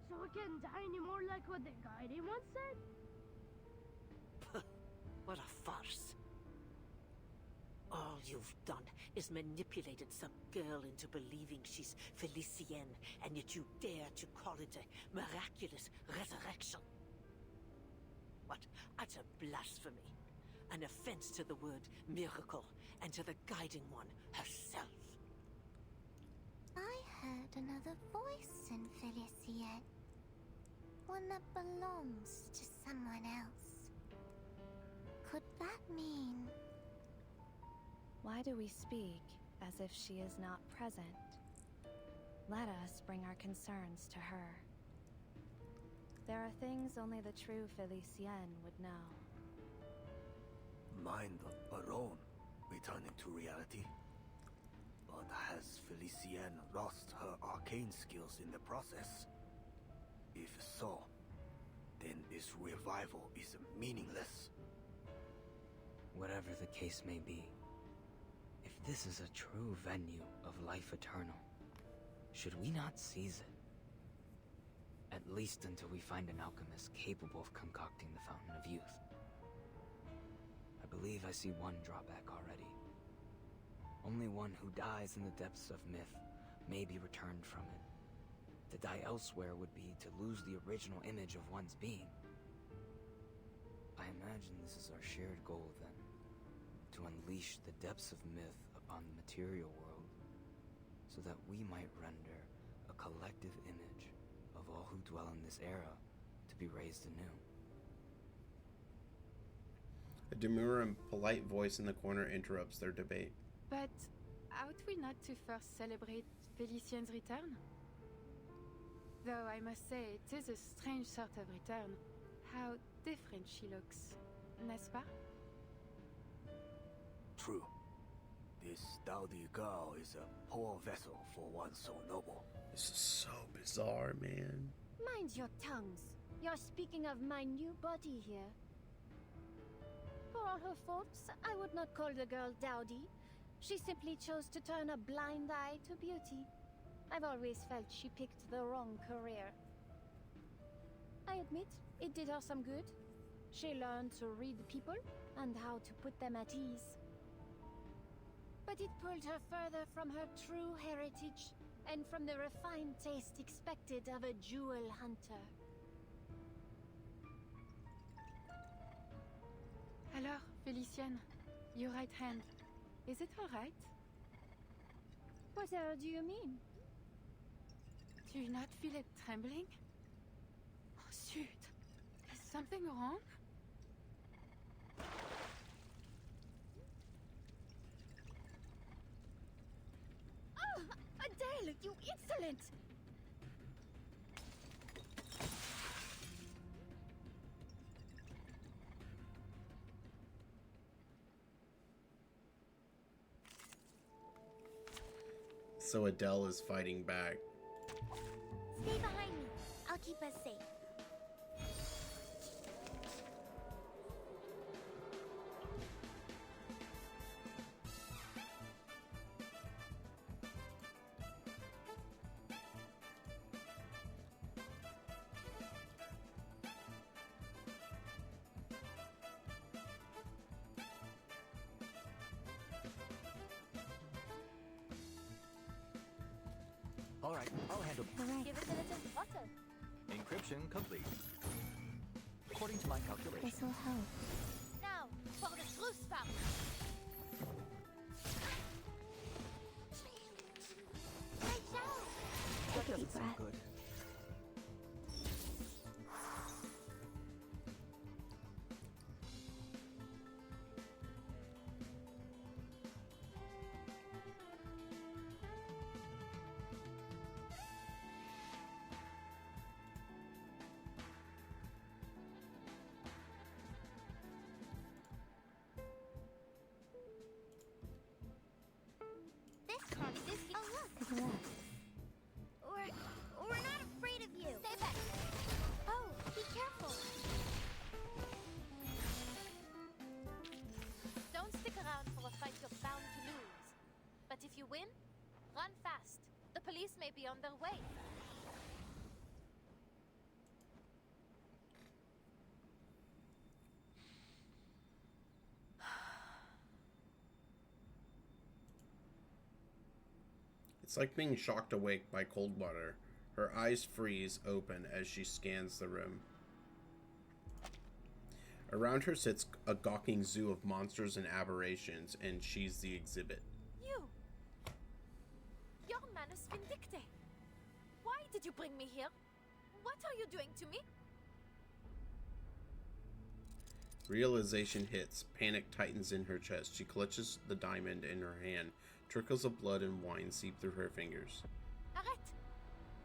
So he can't die anymore like what the guardian once said? What a farce. All you've done is manipulated some girl into believing she's Felicienne, and yet you dare to call it a miraculous resurrection. What utter blasphemy. An offense to the word miracle and to the guiding one herself. I heard another voice in Felicienne. One that belongs to someone else. Could that mean... Why do we speak as if she is not present? Let us bring our concerns to her. There are things only the true Felicienne would know. Mind alone, returning to reality. But has Felicienne lost her arcane skills in the process? If so, then this revival is meaningless. Whatever the case may be, if this is a true venue of life eternal, should we not seize it? At least until we find an alchemist capable of concocting the Fountain of Youth. I believe I see one drawback already. Only one who dies in the depths of myth may be returned from it. To die elsewhere would be to lose the original image of one's being. I imagine this is our shared goal then, to unleash the depths of myth upon the material world, so that we might render a collective image of all who dwell in this era to be raised anew. A demure and polite voice in the corner interrupts their debate. But ought we not to first celebrate Felicienne's return? Though I must say, it is a strange sort of return. How different she looks, n'est-ce pas? True. This dowdy girl is a poor vessel for one so noble. This is so bizarre, man. Mind your tongues. You're speaking of my new body here. For all her faults, I would not call the girl dowdy. She simply chose to turn a blind eye to beauty. I've always felt she picked the wrong career. I admit, it did her some good. She learned to read people and how to put them at ease. But it pulled her further from her true heritage and from the refined taste expected of a jewel hunter. Alors, Felicienne, your right hand, is it all right? What do you mean? Do you not feel it trembling? Oh, shoot. Is something wrong? Oh, Adele, you insolent! So Adele is fighting back. Stay behind me. I'll keep us safe. All right, I'll handle it. Give it a little water. Encryption complete. According to my calculations. This'll help. Now, for the true spark. Take a deep breath. Good. may be on their way. It's like being shocked awake by cold water. Her eyes freeze open as she scans the room. Around her sits a gawking zoo of monsters and aberrations, and she's the exhibit. You're Manus Vindicte. Why did you bring me here? What are you doing to me? Realization hits. Panic tightens in her chest. She clutches the diamond in her hand. Trickles of blood and wine seep through her fingers. Arrête!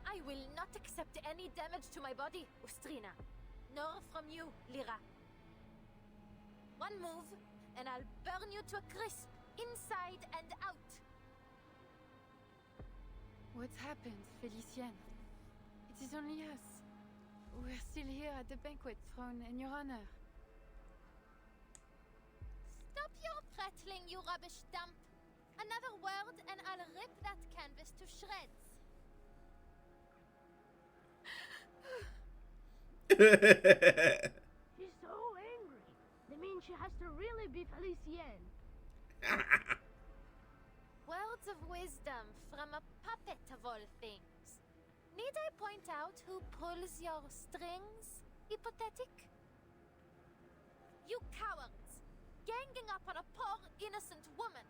I will not accept any damage to my body, Ustrina. Nor from you, Lyra. One move, and I'll burn you to a crisp, inside and out. What's happened, Felicienne? It is only us. We're still here at the banquet thrown in your honor. Stop your prattling, you rubbish dump. Another word and I'll rip that canvas to shreds. She's so angry. That means she has to really be Felicienne. Words of wisdom from a puppet of all things. Need I point out who pulls your strings, hypothetic? You cowards! Ganging up on a poor, innocent woman!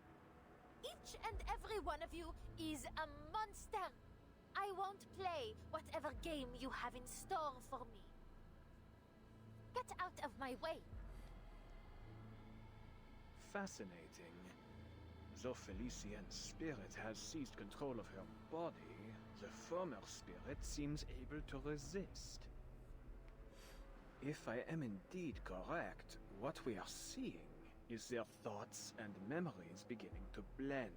Each and every one of you is a monster! I won't play whatever game you have in store for me. Get out of my way! Fascinating. Though Felicienne's spirit has seized control of her body, the former spirit seems able to resist. If I am indeed correct, what we are seeing is their thoughts and memories beginning to blend,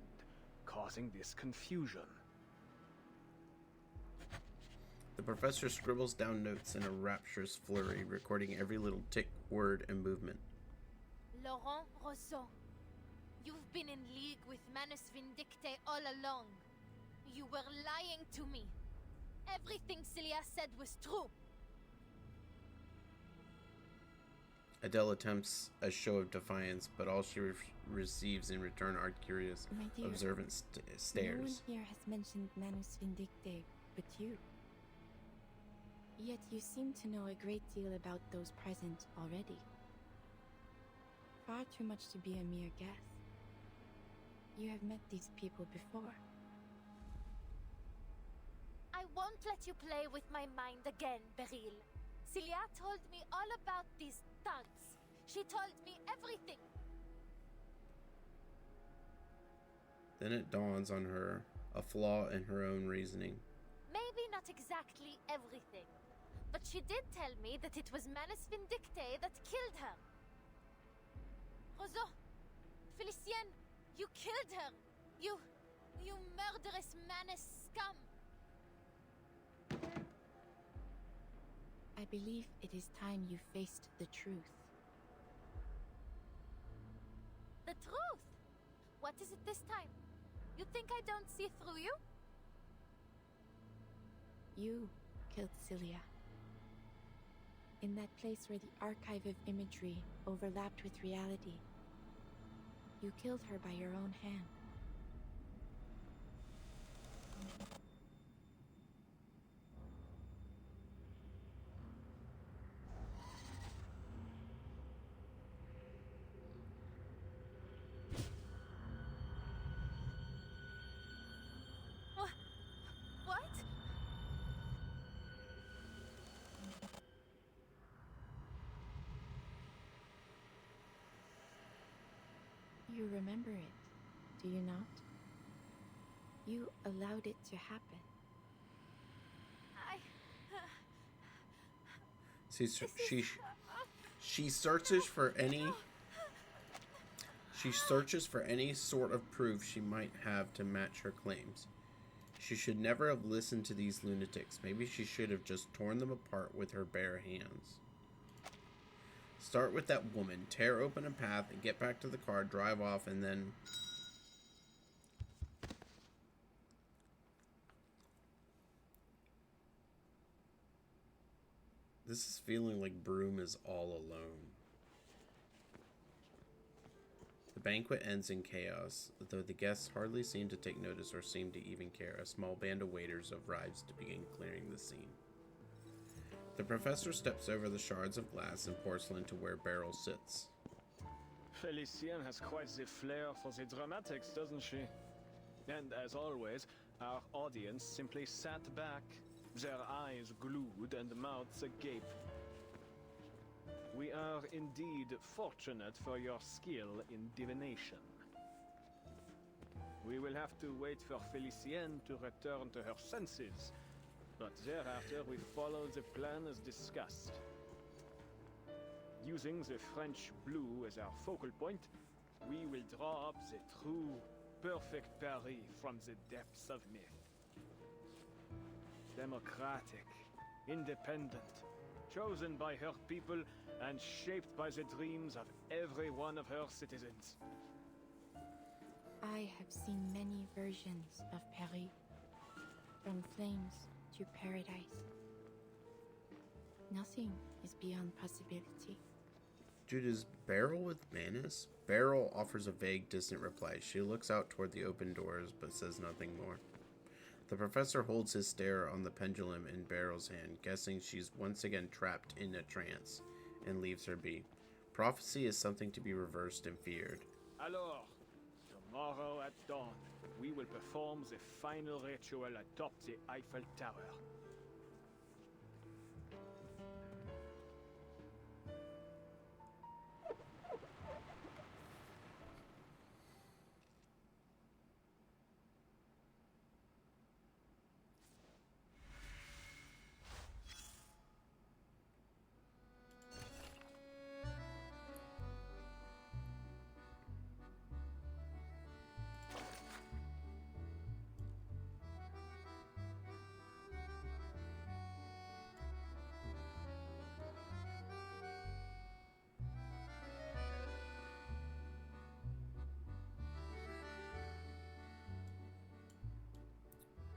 causing this confusion. The professor scribbles down notes in a rapturous flurry, recording every little tick, word, and movement. Laurent Rousseau, you've been in league with Manus Vindicte all along. You were lying to me. Everything Celia said was true. Adele attempts a show of defiance, but all she receives in return are curious, My dear, observant stares. No one here has mentioned Manus Vindicte, but you. Yet you seem to know a great deal about those present already. Far too much to be a mere guess. You have met these people before. I won't let you play with my mind again, Beryl. Celia told me all about these thugs. She told me everything. Then it dawns on her, a flaw in her own reasoning. Maybe not exactly everything. But she did tell me that it was Manus Vindicte that killed her. Rousseau! Felicienne! You killed her! You murderous Manus scum! I believe it is time you faced the truth. The truth? What is it this time? You think I don't see through you? You killed Celia. In that place where the archive of imagery overlapped with reality. You killed her by your own hand. What? You remember it, do you not? You allowed it to happen. She searches for any sort of proof she might have to match her claims. She should never have listened to these lunatics. Maybe she should have just torn them apart with her bare hands. Start with that woman, tear open a path, and get back to the car, drive off, and then... This is feeling like Broom is all alone. The banquet ends in chaos, though the guests hardly seem to take notice or seem to even care. A small band of waiters arrives to begin clearing the scene. The professor steps over the shards of glass and porcelain to where Beryl sits. Felicienne has quite the flair for the dramatics, doesn't she? And as always, our audience simply sat back, their eyes glued and mouths agape. We are indeed fortunate for your skill in divination. We will have to wait for Felicienne to return to her senses, but thereafter we follow the plan as discussed. Using the French blue as our focal point, we will draw up the true, perfect Paris from the depths of myth. Democratic, independent, chosen by her people and shaped by the dreams of every one of her citizens. I have seen many versions of Paris, from flames to paradise. Nothing is beyond possibility. Dude, is Beryl with Manus? Beryl offers a vague, distant reply. She looks out toward the open doors, but says nothing more. The professor holds his stare on the pendulum in Beryl's hand, guessing she's once again trapped in a trance, and leaves her be. Prophecy is something to be reversed and feared. Alors, tomorrow at dawn, we will perform the final ritual atop the Eiffel Tower.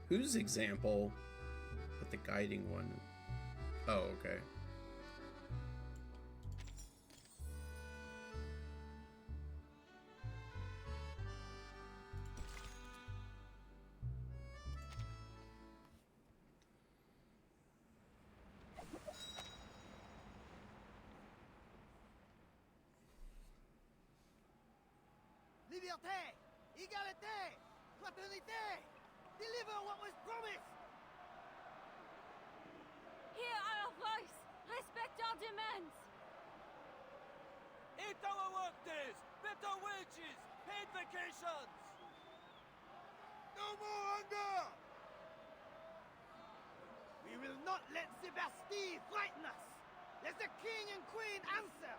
Whose example? But the guiding one. Oh, okay. Liberté! Égalité! Fraternité! Deliver what was promised! Hear our voice! Respect our demands! 8-hour workdays! Better wages! Paid vacations! No more hunger! We will not let the Bastille frighten us! Let the king and queen answer!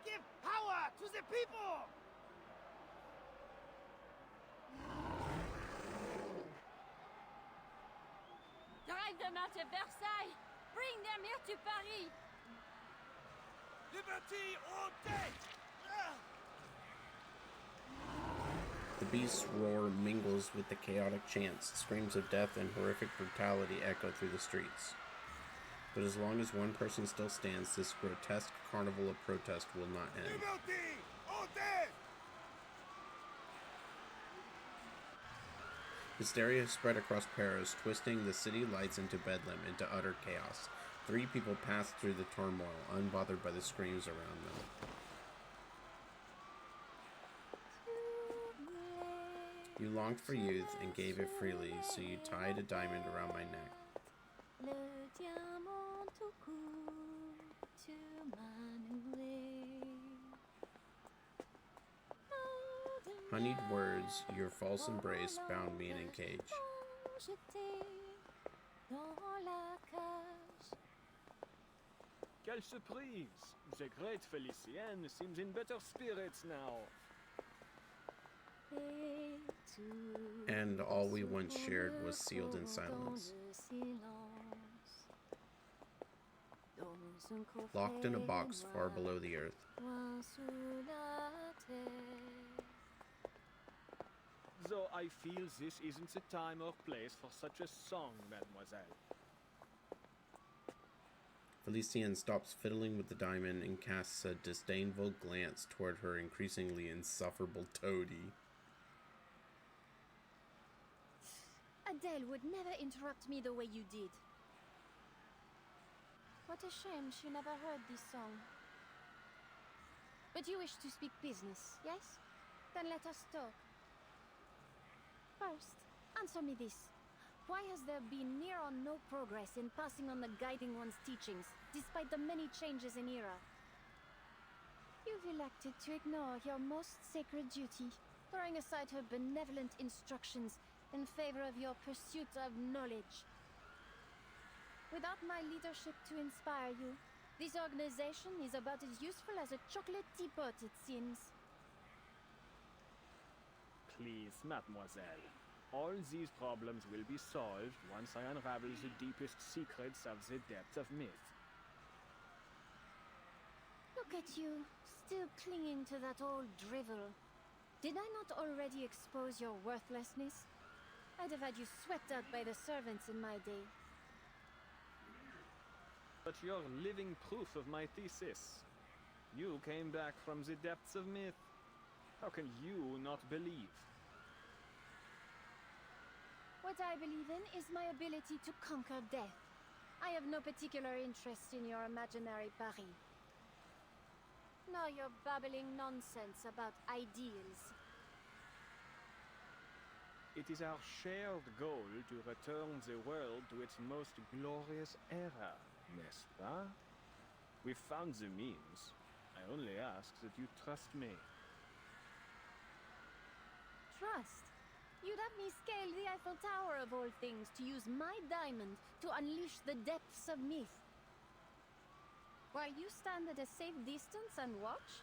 Give power to the people! Drive them out of Versailles! Bring them here to Paris! Liberty or death! The beast's roar mingles with the chaotic chants. Screams of death and horrific brutality echo through the streets. But as long as one person still stands, this grotesque carnival of protest will not end. Liberty or death! Hysteria spread across Paris, twisting the city lights into bedlam, into utter chaos. 3 people passed through the turmoil, unbothered by the screams around them. You longed for youth and gave it freely, so you tied a diamond around my neck. Le diamant au cou, tu m'as noué. Honeyed words, your false embrace bound me in a cage. Jeté dans la cage. Quelle surprise! The great Felicienne seems in better spirits now. And all we once shared was sealed in silence. Locked in a box far below the earth. Though I feel this isn't the time or place for such a song, mademoiselle. Felician stops fiddling with the diamond and casts a disdainful glance toward her increasingly insufferable toady. Adele would never interrupt me the way you did. What a shame she never heard this song. But you wish to speak business, yes? Then let us talk. First, answer me this. Why has there been near or no progress in passing on the Guiding One's teachings, despite the many changes in Era? You've elected to ignore your most sacred duty, throwing aside her benevolent instructions in favor of your pursuit of knowledge. Without my leadership to inspire you, this organization is about as useful as a chocolate teapot, it seems. Please, mademoiselle. All these problems will be solved once I unravel the deepest secrets of the depths of myth. Look at you, still clinging to that old drivel. Did I not already expose your worthlessness? I'd have had you swept out by the servants in my day. But you're living proof of my thesis. You came back from the depths of myth. How can you not believe? What I believe in is my ability to conquer death. I have no particular interest in your imaginary Paris. No, you're babbling nonsense about ideals. It is our shared goal to return the world to its most glorious era, n'est-ce pas? We've found the means. I only ask that you trust me. Trust? You'd have me scale the Eiffel Tower of all things to use my diamond to unleash the depths of myth. While you stand at a safe distance and watch?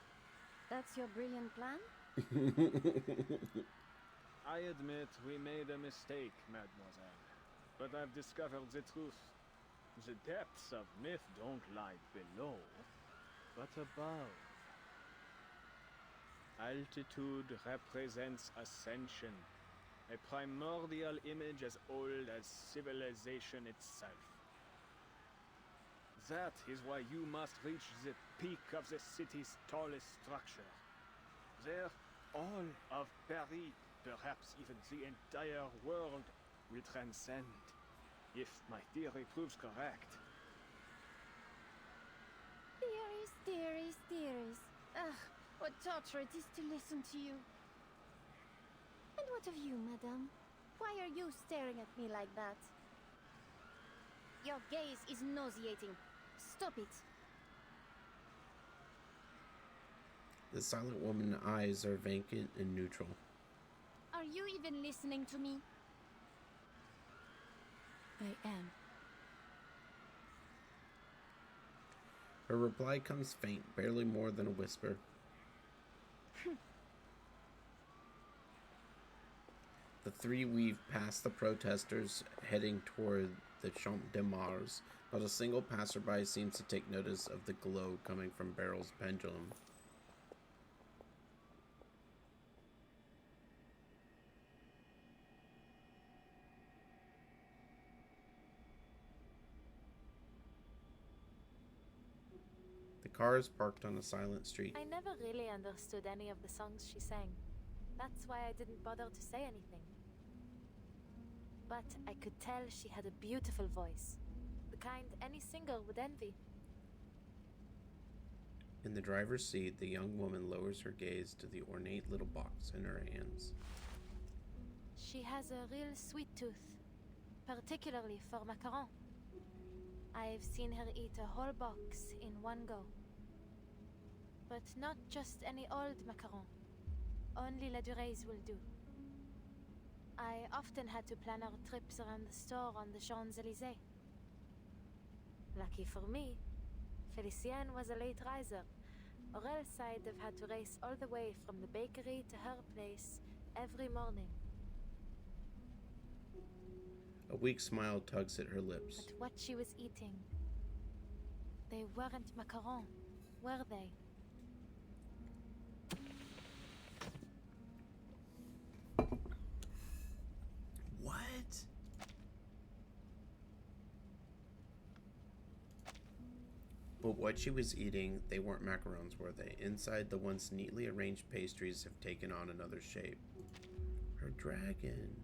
That's your brilliant plan? I admit we made a mistake, mademoiselle. But I've discovered the truth. The depths of myth don't lie below, but above. Altitude represents ascension, a primordial image as old as civilization itself. That is why you must reach the peak of the city's tallest structure. There, all of Paris, perhaps even the entire world, will transcend, if my theory proves correct. Theories, theories, theories. Ugh, what torture it is to listen to you. And what of you, madame? Why are you staring at me like that? Your gaze is nauseating. Stop it. The silent woman's eyes are vacant and neutral. Are you even listening to me? I am. Her reply comes faint, barely more than a whisper. The three weave past the protesters, heading toward the Champ de Mars. Not a single passerby seems to take notice of the glow coming from Beryl's pendulum. The car is parked on a silent street. I never really understood any of the songs she sang. That's why I didn't bother to say anything. But I could tell she had a beautiful voice, the kind any singer would envy. In the driver's seat, the young woman lowers her gaze to the ornate little box in her hands. She has a real sweet tooth, particularly for macaron. I've seen her eat a whole box in one go. But not just any old macaron. Only La Dure's will do. I often had to plan our trips around the store on the Champs-Élysées. Lucky for me, Felicienne was a late riser, or else I'd have had to race all the way from the bakery to her place every morning. A weak smile tugs at her lips. But what she was eating, they weren't macaron, were they? What? But what she was eating, they weren't macarons, were they? Inside, the once neatly arranged pastries have taken on another shape. Her dragon.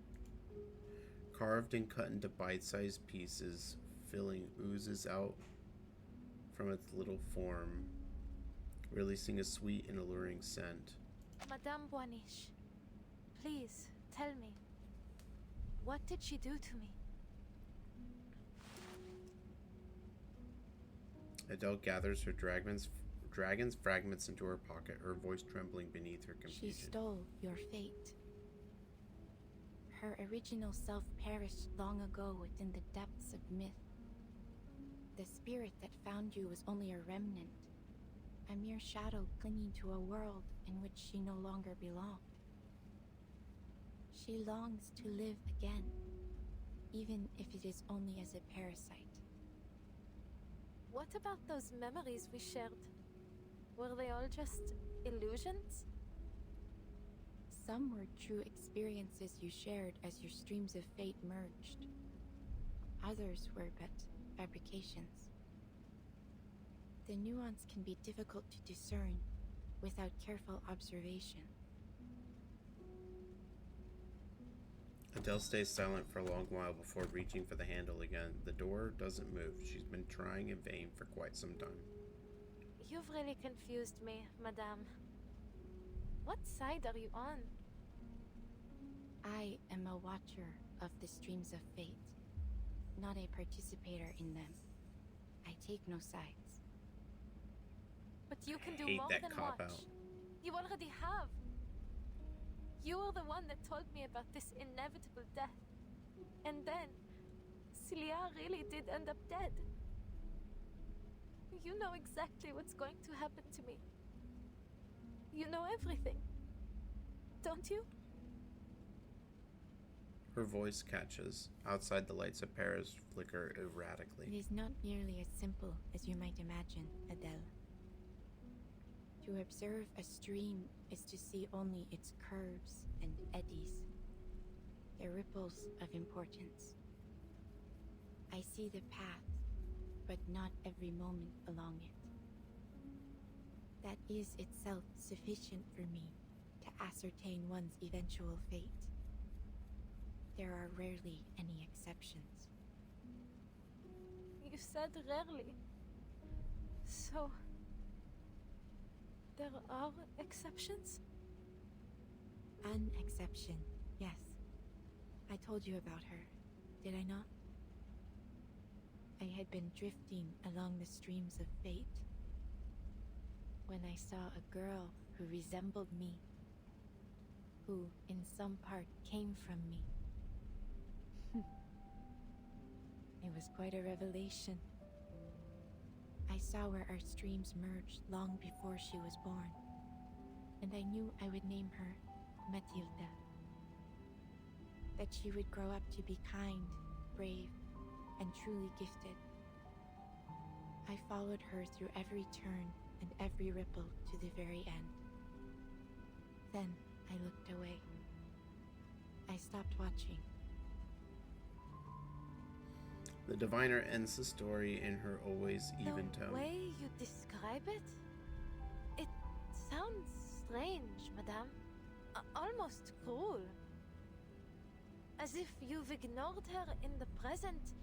Carved and cut into bite-sized pieces, filling oozes out from its little form, releasing a sweet and alluring scent. Madame Boaniche, please tell me, what did she do to me? Adele gathers her dragon's fragments into her pocket, her voice trembling beneath her confusion. She stole your fate. Her original self perished long ago within the depths of myth. The spirit that found you was only a remnant, a mere shadow clinging to a world in which she no longer belonged. She longs to live again, even if it is only as a parasite. What about those memories we shared? Were they all just illusions? Some were true experiences you shared as your streams of fate merged. Others were but fabrications. The nuance can be difficult to discern without careful observation. Adele stays silent for a long while before reaching for the handle again. The door doesn't move. She's been trying in vain for quite some time. You've really confused me, Madame. What side are you on? I am a watcher of the streams of fate, not a participator in them. I take no sides. But you can do hate more that than cop watch. out. You already have. You were the one that told me about this inevitable death. And then, Celia really did end up dead. You know exactly what's going to happen to me. You know everything. Don't you? Her voice catches. Outside, the lights of Paris flicker It erratically. is not nearly as simple as you might imagine, Adele. To observe a stream is to see only its curves and eddies, the ripples of importance. I see the path, but not every moment along it. That is itself sufficient for me to ascertain one's eventual fate. There are rarely any exceptions. You said rarely. So, there are exceptions? An exception, yes. I told you about her, did I not? I had been drifting along the streams of fate when I saw a girl who resembled me, who in some part came from me. It was quite a revelation. I saw where our streams merged long before she was born, and I knew I would name her Matilda. That she would grow up to be kind, brave, and truly gifted. I followed her through every turn and every ripple to the very end. Then I looked away. I stopped watching. The diviner ends the story in her always even The tone. way you describe it, it sounds strange, Madame. Almost cruel. As if you've ignored her in the present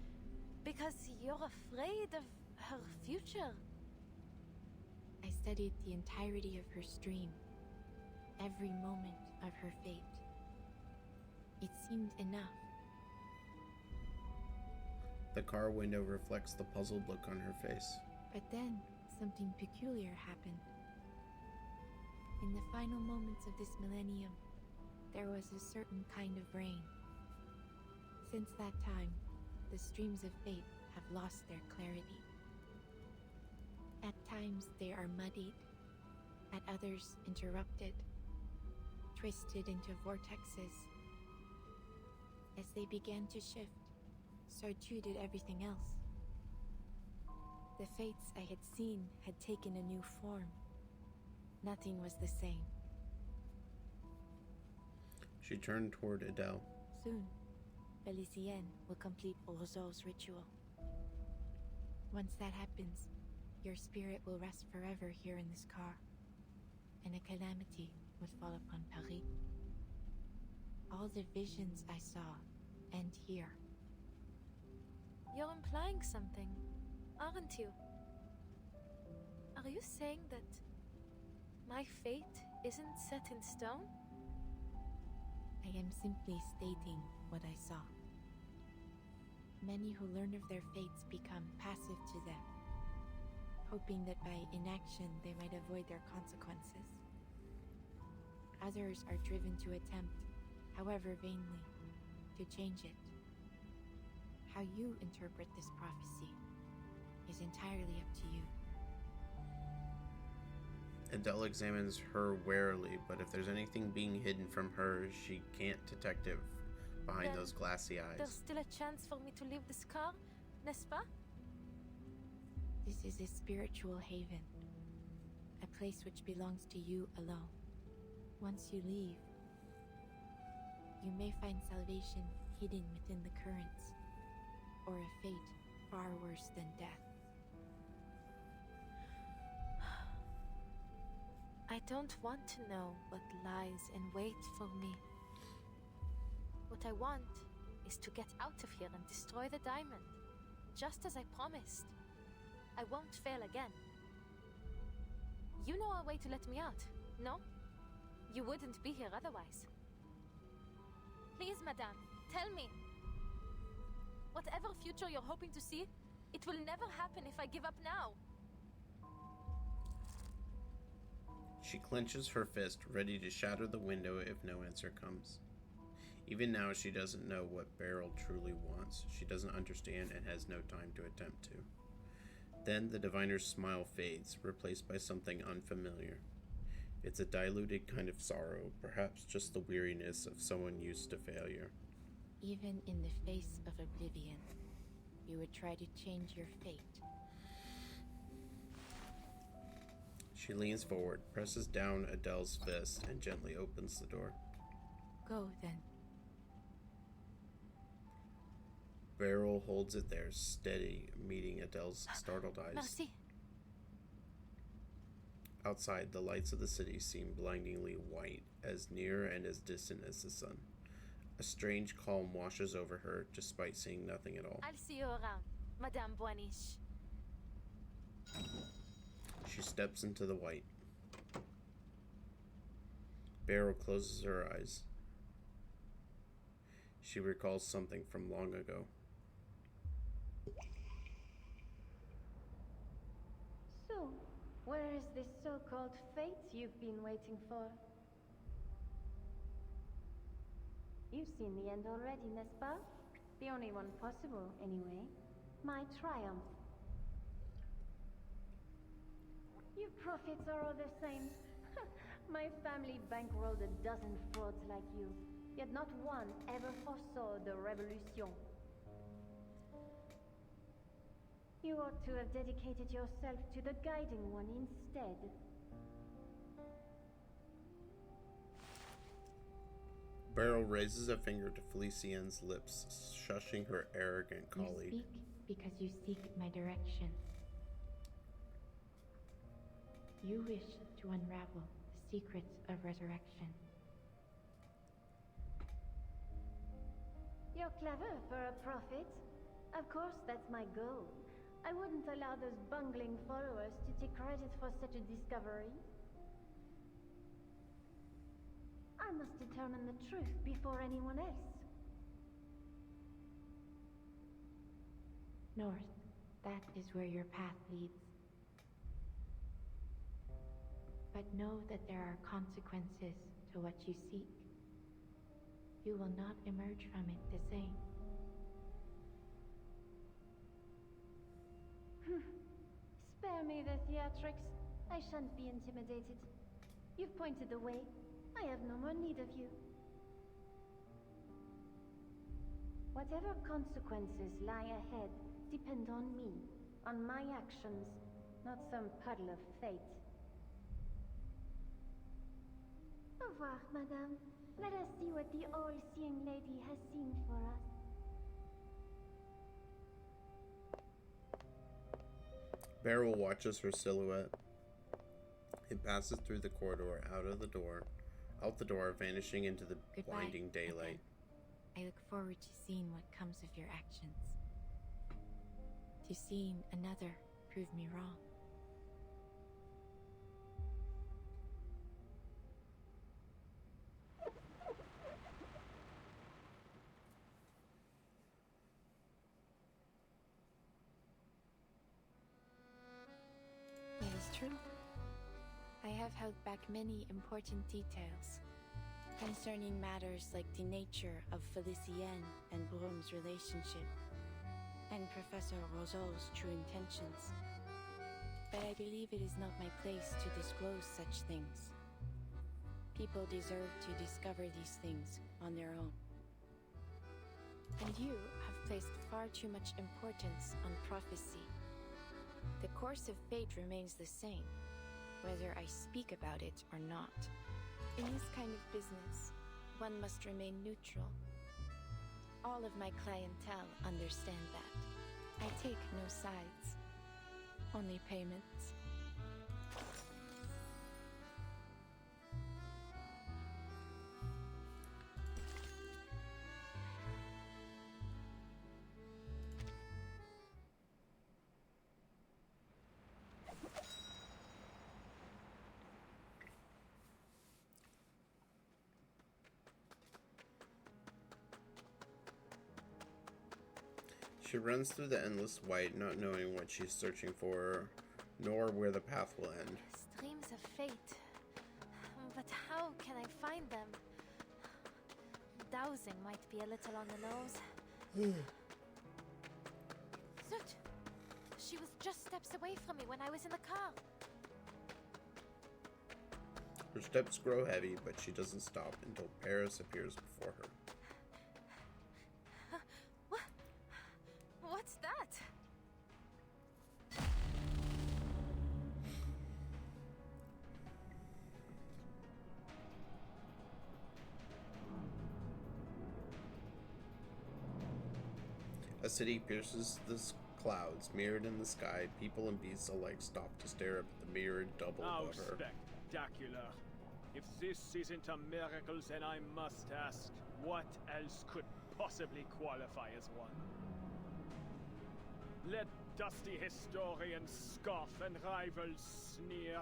because you're afraid of her future. I studied the entirety of her stream, every moment of her fate. It seemed enough. The car window reflects the puzzled look on her face. But then, something peculiar happened. In the final moments of this millennium, there was a certain kind of rain. Since that time, the streams of fate have lost their clarity. At times they are muddied, at others interrupted, twisted into vortexes. As they began to shift, so too did everything else. The fates I had seen had taken a new form. Nothing was the same. She turned toward Adele. Soon, Felicienne will complete Roseau's ritual. Once that happens, your spirit will rest forever here in this car, and a calamity would fall upon Paris. All the visions I saw end here. You're implying something, aren't you? Are you saying that my fate isn't set in stone? I am simply stating what I saw. Many who learn of their fates become passive to them, hoping that by inaction they might avoid their consequences. Others are driven to attempt, however vainly, to change it. How you interpret this prophecy is entirely up to you. Adele examines her warily, but if there's anything being hidden from her, she can't detect it behind Then those glassy There's eyes. still a chance for me to leave this car, n'est-ce pas? This is a spiritual haven, a place which belongs to you alone. Once you leave, you may find salvation hidden within the currents, or a fate far worse than death. I don't want to know what lies in wait for me. What I want is to get out of here and destroy the diamond, just as I promised. I won't fail again. You know a way to let me out, no? You wouldn't be here otherwise. Please, madame, tell me. Whatever future you're hoping to see, it will never happen if I give up now. She clenches her fist, ready to shatter the window if no answer comes. Even now, she doesn't know what Beryl truly wants. She doesn't understand and has no time to attempt to. Then the diviner's smile fades, replaced by something unfamiliar. It's a diluted kind of sorrow, perhaps just the weariness of someone used to failure. Even in the face of oblivion, you would try to change your fate. She leans forward, presses down Adele's fist, and gently opens the door. Go, then. Beryl holds it there, steady, meeting Adele's startled eyes. Merci. Outside, the lights of the city seem blindingly white, as near and as distant as the sun. A strange calm washes over her, despite seeing nothing at all. I'll see you around, Madame Boaniche. She steps into the white. Beryl closes her eyes. She recalls something from long ago. So, where is this so-called fate you've been waiting for? You've seen the end already, n'est-ce pas? The only one possible, anyway. My triumph. You prophets are all the same. My family bankrolled a dozen frauds like you, yet not one ever foresaw the revolution. You ought to have dedicated yourself to the guiding one instead. Beryl raises a finger to Felicienne's lips, shushing her arrogant colleague. You speak because you seek my direction. You wish to unravel the secrets of resurrection. You're clever for a prophet. Of course, that's my goal. I wouldn't allow those bungling followers to take credit for such a discovery. I must determine the truth before anyone else. North, that is where your path leads. But know that there are consequences to what you seek. You will not emerge from it the same. Spare me the theatrics. I shan't be intimidated. You've pointed the way. I have no more need of you. Whatever consequences lie ahead depend on me, on my actions, not some puddle of fate. Au revoir, madame. Let us see what the all-seeing lady has seen for us. Beryl watches her silhouette. It passes through the corridor, out the door, vanishing into the Goodbye, blinding daylight. I look forward to seeing what comes of your actions. To seeing another prove me wrong. It is true. I have held back many important details concerning matters like the nature of Felicienne and Brom's relationship, and Professor Roseau's true intentions. But I believe it is not my place to disclose such things. People deserve to discover these things on their own. And you have placed far too much importance on prophecy. The course of fate remains the same, whether I speak about it or not. In this kind of business, one must remain neutral. All of my clientele understand that. I take no sides, only payments. She runs through the endless white, not knowing what she's searching for, nor where the path will end. Streams of fate. But how can I find them? Dowsing might be a little on the nose. Soot! She was just steps away from me when I was in the car. Her steps grow heavy, but she doesn't stop until Paris appears before her. What's that? A city pierces the clouds, mirrored in the sky. People and beasts alike stop to stare up at the mirrored double How above her. spectacular. If this isn't a miracle, then I must ask, what else could possibly qualify as one? Let dusty historians scoff and rivals sneer,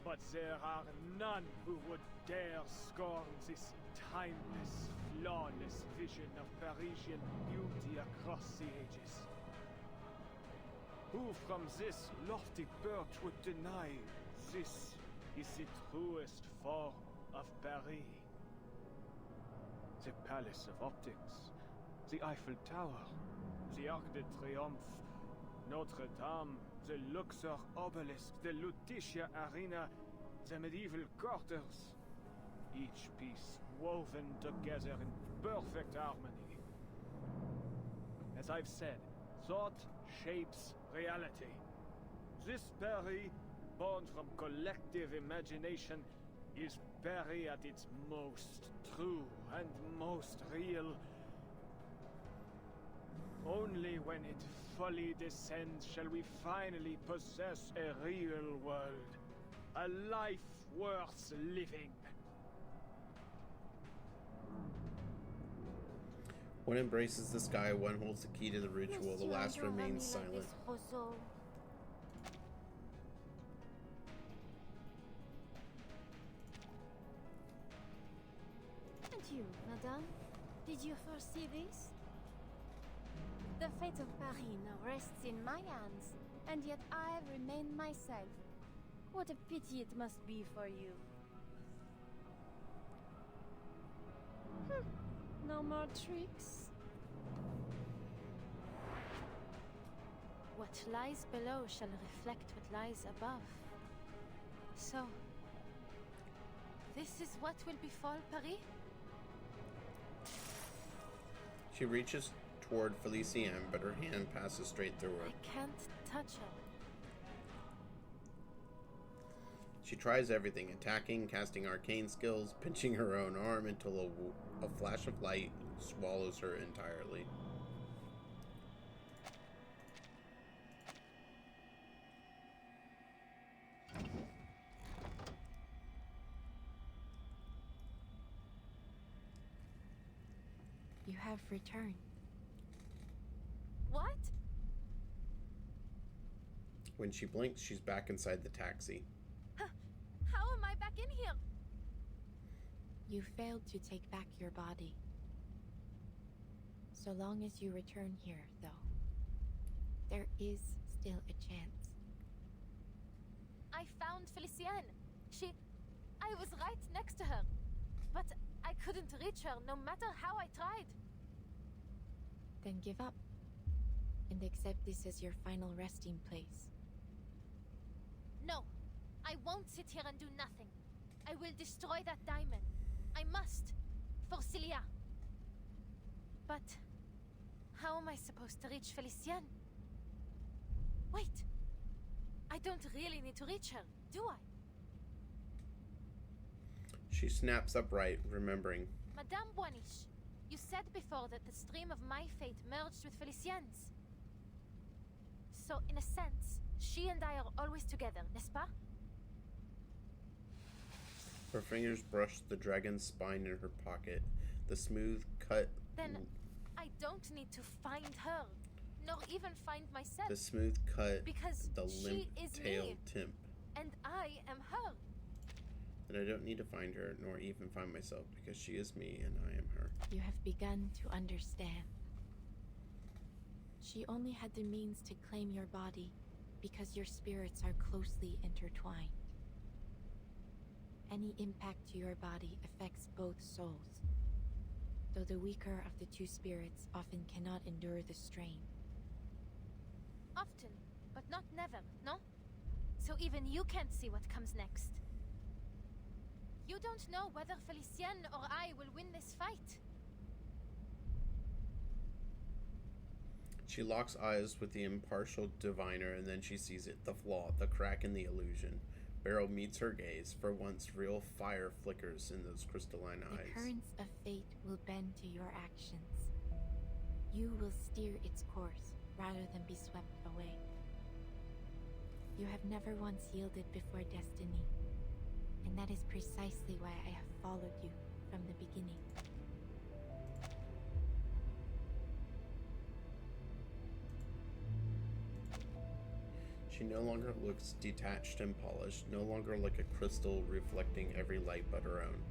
but there are none who would dare scorn this timeless, flawless vision of Parisian beauty across the ages. Who from this lofty perch would deny this is the truest form of Paris? The Palace of Optics, the Eiffel Tower, the Arc de Triomphe, Notre Dame, the Luxor Obelisk, the Lutetia Arena, the medieval quarters. Each piece woven together in perfect harmony. As I've said, thought shapes reality. This Paris, born from collective imagination, is Paris at its most true and most real. Only when it fully descends shall we finally possess a real world. A life worth living. One embraces the sky, one holds the key to the ritual, the last remains silent. And you, madame? Did you foresee this? The fate of Paris now rests in my hands, and yet I remain myself. What a pity it must be for you. No more tricks? What lies below shall reflect what lies above. So, this is what will befall Paris? She reaches toward Felicienne, but her hand passes straight through her. I can't touch her. She tries everything, attacking, casting arcane skills, pinching her own arm until a flash of light swallows her entirely. You have returned. What? When she blinks, she's back inside the taxi. How am I back in here? You failed to take back your body. So long as you return here, though, there is still a chance. I found Felicienne. I was right next to her. But I couldn't reach her no matter how I tried. Then give up. And accept this as your final resting place. No. I won't sit here and do nothing. I will destroy that diamond. I must. For Celia. But how am I supposed to reach Felicienne? Wait. I don't really need to reach her, do I? She snaps upright, remembering. Madame Boiniche, you said before that the stream of my fate merged with Felicienne's. So, in a sense, she and I are always together, n'est-ce pas? Her fingers brush the dragon's spine in her pocket. The smooth cut... Then I don't need to find her, nor even find myself. The smooth cut, because the she is limp-tailed me, Timp. and I am her. Then I don't need to find her, nor even find myself, because she is me and I am her. You have begun to understand. She only had the means to claim your body because your spirits are closely intertwined. Any impact to your body affects both souls, though the weaker of the two spirits often cannot endure the strain. Often, but not never, no? So even you can't see what comes next. You don't know whether Felicienne or I will win this fight. She locks eyes with the impartial diviner, and then she sees it, the flaw, the crack in the illusion. Beryl meets her gaze. For once, real fire flickers in those crystalline eyes. The currents of fate will bend to your actions. You will steer its course, rather than be swept away. You have never once yielded before destiny, and that is precisely why I have followed you from the beginning. She no longer looks detached and polished, no longer like a crystal reflecting every light but her own.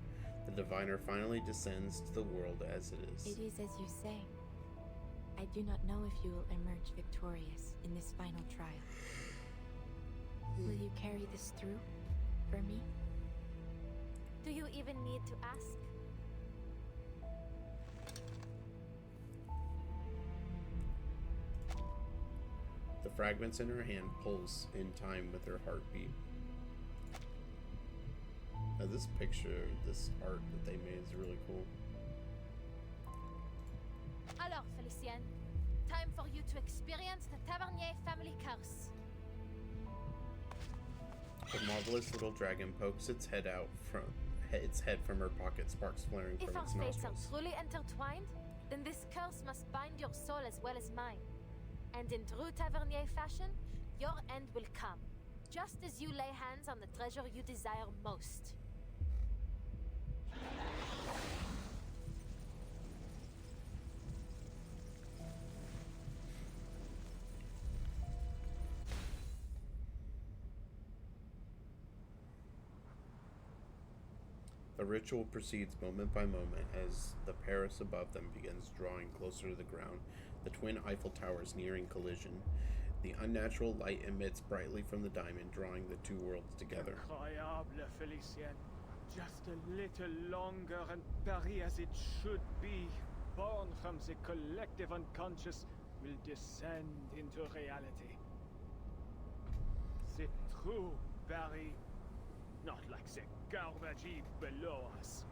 The diviner finally descends to the world as it is. It is as you say. I do not know if you will emerge victorious in this final trial. Will you carry this through for me? Do you even need to ask? The fragments in her hand pulse in time with her heartbeat. Now this picture, this art that they made is really cool. Alors, Felicienne, time for you to experience the Tavernier family curse. The marvelous little dragon pokes its head from her pocket, sparks flaring If from our its fates are nostrils. truly intertwined, then this curse must bind your soul as well as mine. And in true Tavernier fashion, your end will come, just as you lay hands on the treasure you desire most. The ritual proceeds moment by moment as the Paris above them begins drawing closer to the ground, the twin Eiffel Towers nearing collision. The unnatural light emits brightly from the diamond, drawing the two worlds together. Incroyable, Felicienne. Just a little longer and Paris as it should be, born from the collective unconscious, will descend into reality. The true Paris, not like the garbage heap below us.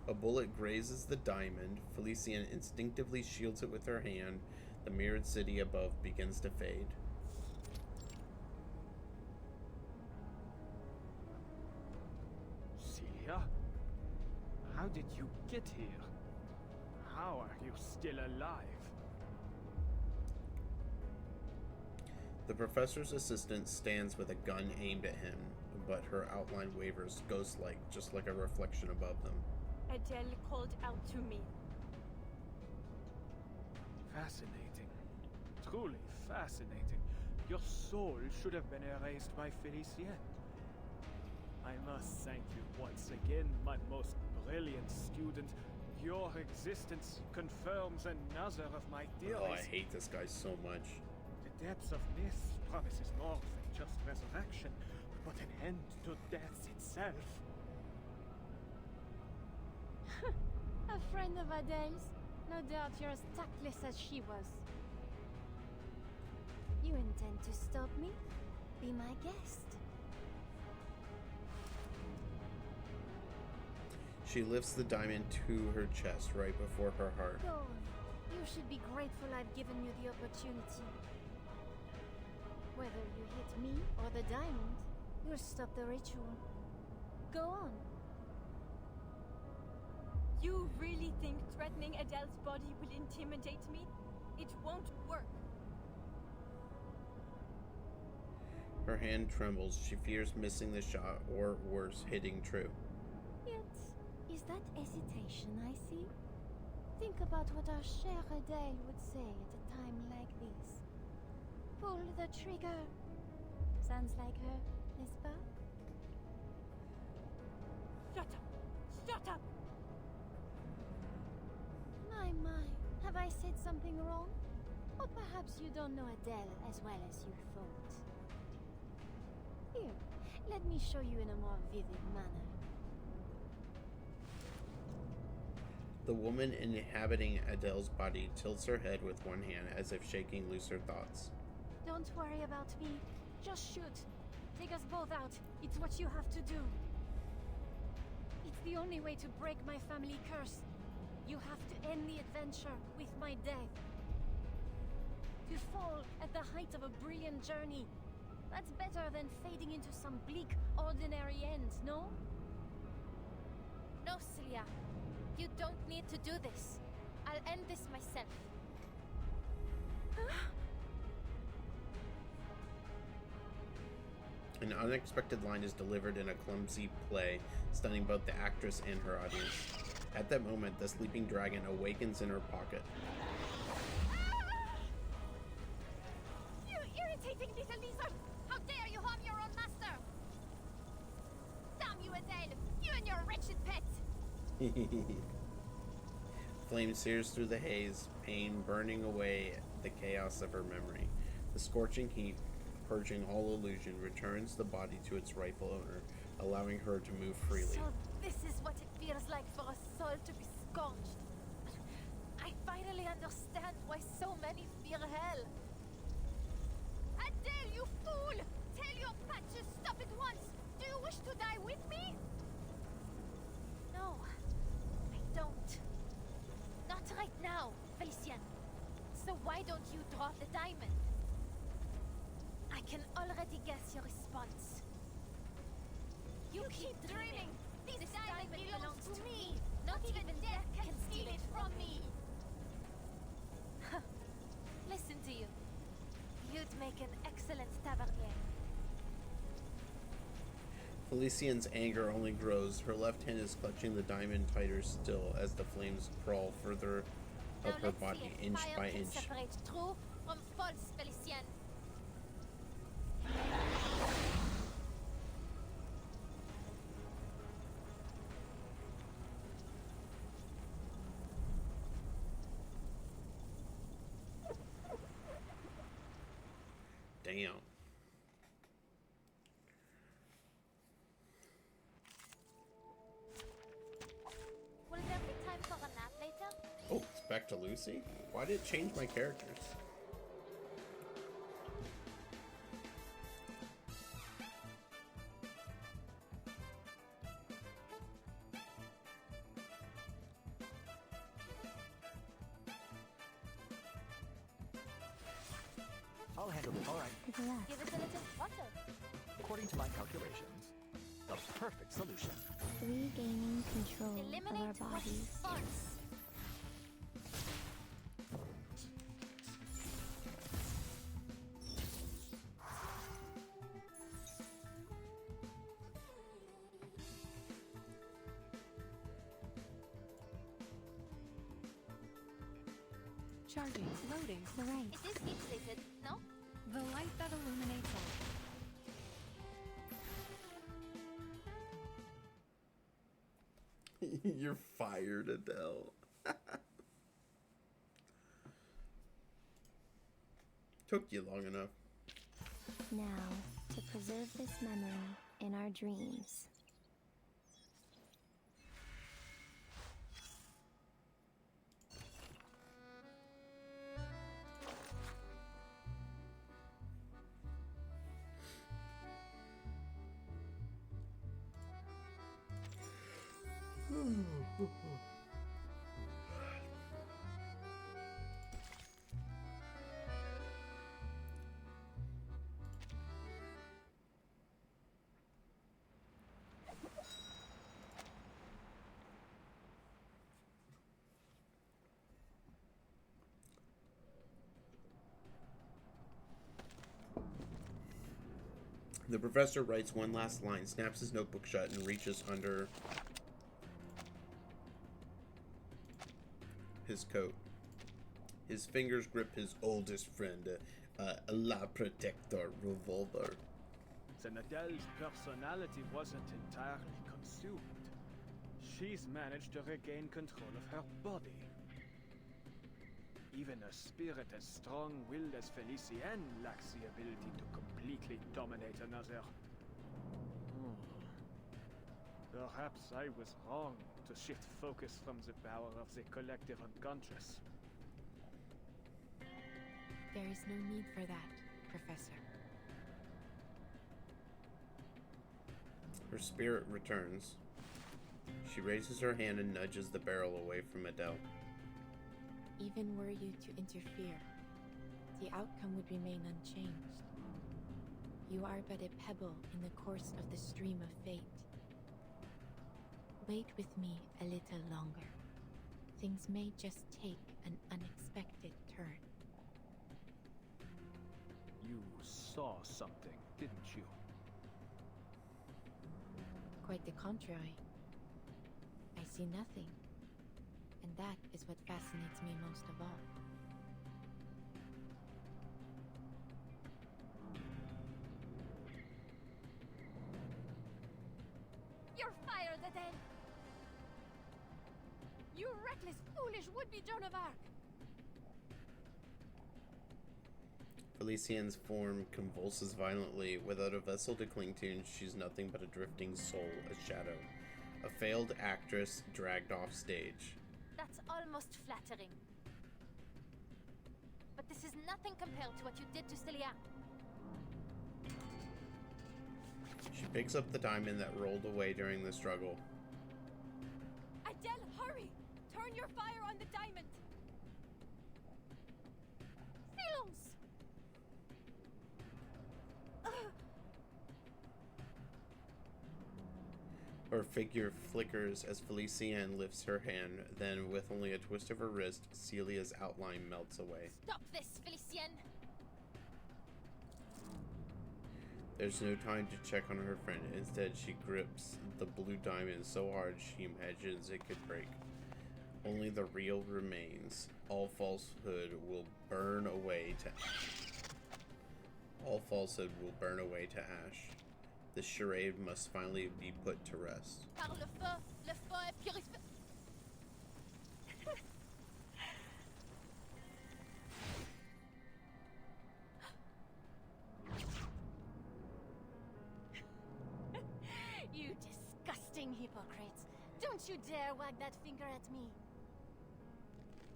A bullet grazes the diamond. Felicienne instinctively shields it with her hand. The mirrored city above begins to fade. Celia? How did you get here? How are you still alive? The professor's assistant stands with a gun aimed at him. but her outline wavers ghost-like, just like a reflection above them. Adele called out to me. Fascinating. Truly fascinating. Your soul should have been erased by Felicienne. I must thank you once again, my most brilliant student. Your existence confirms another of my theories. Oh, I hate this guy so much. The depths of myth promises more than just resurrection, but an end to death itself. A friend of Adele's? No doubt you're as tactless as she was. You intend to stop me? Be my guest. She lifts the diamond to her chest right before her heart. Go on. You should be grateful I've given you the opportunity. Whether you hit me or the diamond, you'll stop the ritual. Go on. You really think threatening Adele's body will intimidate me? It won't work. Her hand trembles. She fears missing the shot, or worse, hitting true. Yet, is that hesitation I see? Think about what our chère Adele would say at a time like this. Pull the trigger. Sounds like her, n'est-ce pas? Shut up! Shut up! My, have I said something wrong? Or perhaps you don't know Adele as well as you thought. Here, let me show you in a more vivid manner. The woman inhabiting Adele's body tilts her head with one hand as if shaking loose her thoughts. Don't worry about me. Just shoot. Take us both out. It's what you have to do. It's the only way to break my family curse. You have to end the adventure with my death. To fall at the height of a brilliant journey. That's better than fading into some bleak, ordinary end, no? No, Celia. You don't need to do this. I'll end this myself. An unexpected line is delivered in a clumsy play, stunning both the actress and her audience. At that moment, the sleeping dragon awakens in her pocket. You irritating little lizard! How dare you harm your own master! Damn you, Adele! You and your wretched pet! Flame sears through the haze, pain burning away the chaos of her memory. The scorching heat, purging all illusion, returns the body to its rightful owner, allowing her to move freely. So this is what it feels like for a soul to be scorched. I finally understand why so many fear hell. Adele, you fool! Tell your pet to stop at once! Do you wish to die with me? No, I don't. Not right now, Felicienne. So why don't you draw the diamond? I can already guess your response. You keep dreaming! This diamond belongs to me! Not even death can steal it from me! Listen to you. You'd make an excellent tavernier. Felicienne's anger only grows. Her left hand is clutching the diamond tighter still as the flames crawl further up her body, inch by inch. Separate true from false, Felicienne. Damn. Will there be time for a nap later? Oh, it's back to Lucy? Why did it change my characters? I'll handle it. All right. Give it a little water. According to my calculations, the perfect solution. Regaining control Eliminate of our what's bodies. false. Charging. Loading. Lorraine. It is insulated, no? The light that illuminates all. You're fired, Adele. Took you long enough. Now, to preserve this memory in our dreams. The professor writes one last line, snaps his notebook shut, and reaches under his coat. His fingers grip his oldest friend, La Protector revolver. Then Adele's personality wasn't entirely consumed. She's managed to regain control of her body. Even a spirit as strong-willed as Felicienne lacks the ability to completely dominate another. Perhaps I was wrong to shift focus from the power of the collective unconscious. There is no need for that, Professor. Her spirit returns. She raises her hand and nudges the barrel away from Adele. Even were you to interfere, the outcome would remain unchanged. You are but a pebble in the course of the stream of fate. Wait with me a little longer. Things may just take an unexpected turn. You saw something, didn't you? Quite the contrary. I see nothing. And that is what fascinates me most of all. You're fired, Adele! You reckless, foolish would-be Joan of Arc! Felicienne's form convulses violently. Without a vessel to cling to, she's nothing but a drifting soul, a shadow. A failed actress dragged off stage. That's almost flattering. But this is nothing compared to what you did to Celia. She picks up the diamond that rolled away during the struggle. Adele, hurry! Turn your fire on the diamond! Silence! Her figure flickers as Felicienne lifts her hand, then with only a twist of her wrist, Celia's outline melts away. Stop this, Felicienne! There's no time to check on her friend. Instead, she grips the blue diamond so hard she imagines it could break. Only the real remains. All falsehood will burn away to ash. The charade must finally be put to rest. Par le feu est purifié. You disgusting hypocrites! Don't you dare wag that finger at me!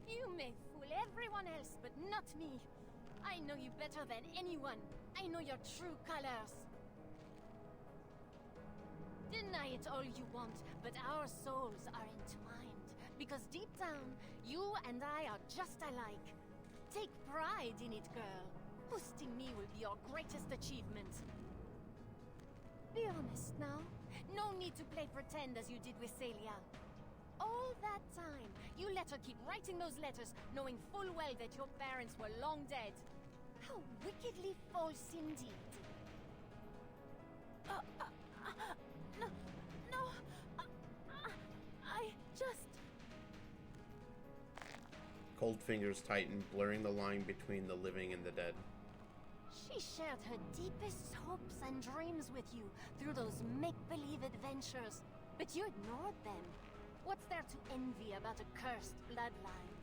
You may fool everyone else, but not me. I know you better than anyone. I know your true colors. Deny it all you want, but our souls are entwined. Because deep down, you and I are just alike. Take pride in it, girl. Boosting me will be your greatest achievement. Be honest now. No need to play pretend as you did with Celia. All that time, you let her keep writing those letters, knowing full well that your parents were long dead. How wickedly false indeed. I just... cold fingers tighten, blurring the line between the living and the dead. She shared her deepest hopes and dreams with you through those make-believe adventures, but you ignored them. What's there to envy about a cursed bloodline?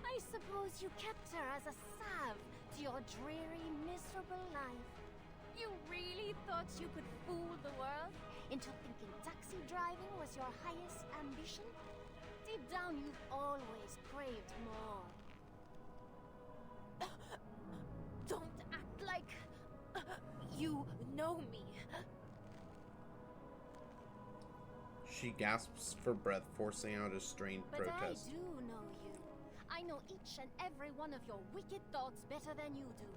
I suppose you kept her as a salve to your dreary, miserable life. You really thought you could fool the world into thinking taxi driving was your highest ambition? Deep down, you've always craved more. Don't act like you know me. She gasps for breath, forcing out a strained But protest. I do know you. I know each and every one of your wicked thoughts better than you do.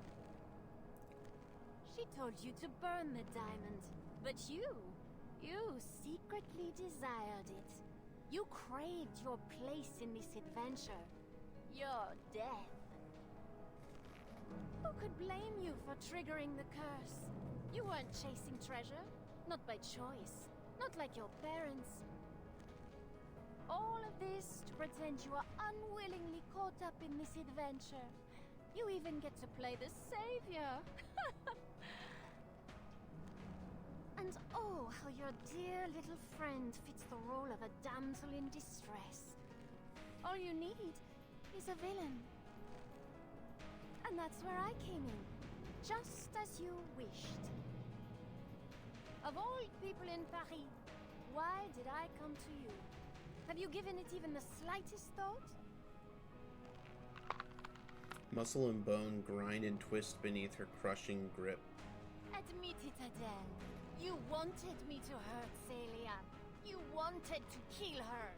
She told you to burn the diamond, but you secretly desired it. You craved your place in this adventure, your death. Who could blame you for triggering the curse? You weren't chasing treasure, not by choice, not like your parents. All of this to pretend you are unwillingly caught up in this adventure. You even get to play the savior. And oh, how your dear little friend fits the role of a damsel in distress. All you need is a villain. And that's where I came in, just as you wished. Of all people in Paris, why did I come to you? Have you given it even the slightest thought? Muscle and bone grind and twist beneath her crushing grip. Admit it, Adele. You wanted me to hurt Celia. You wanted to kill her.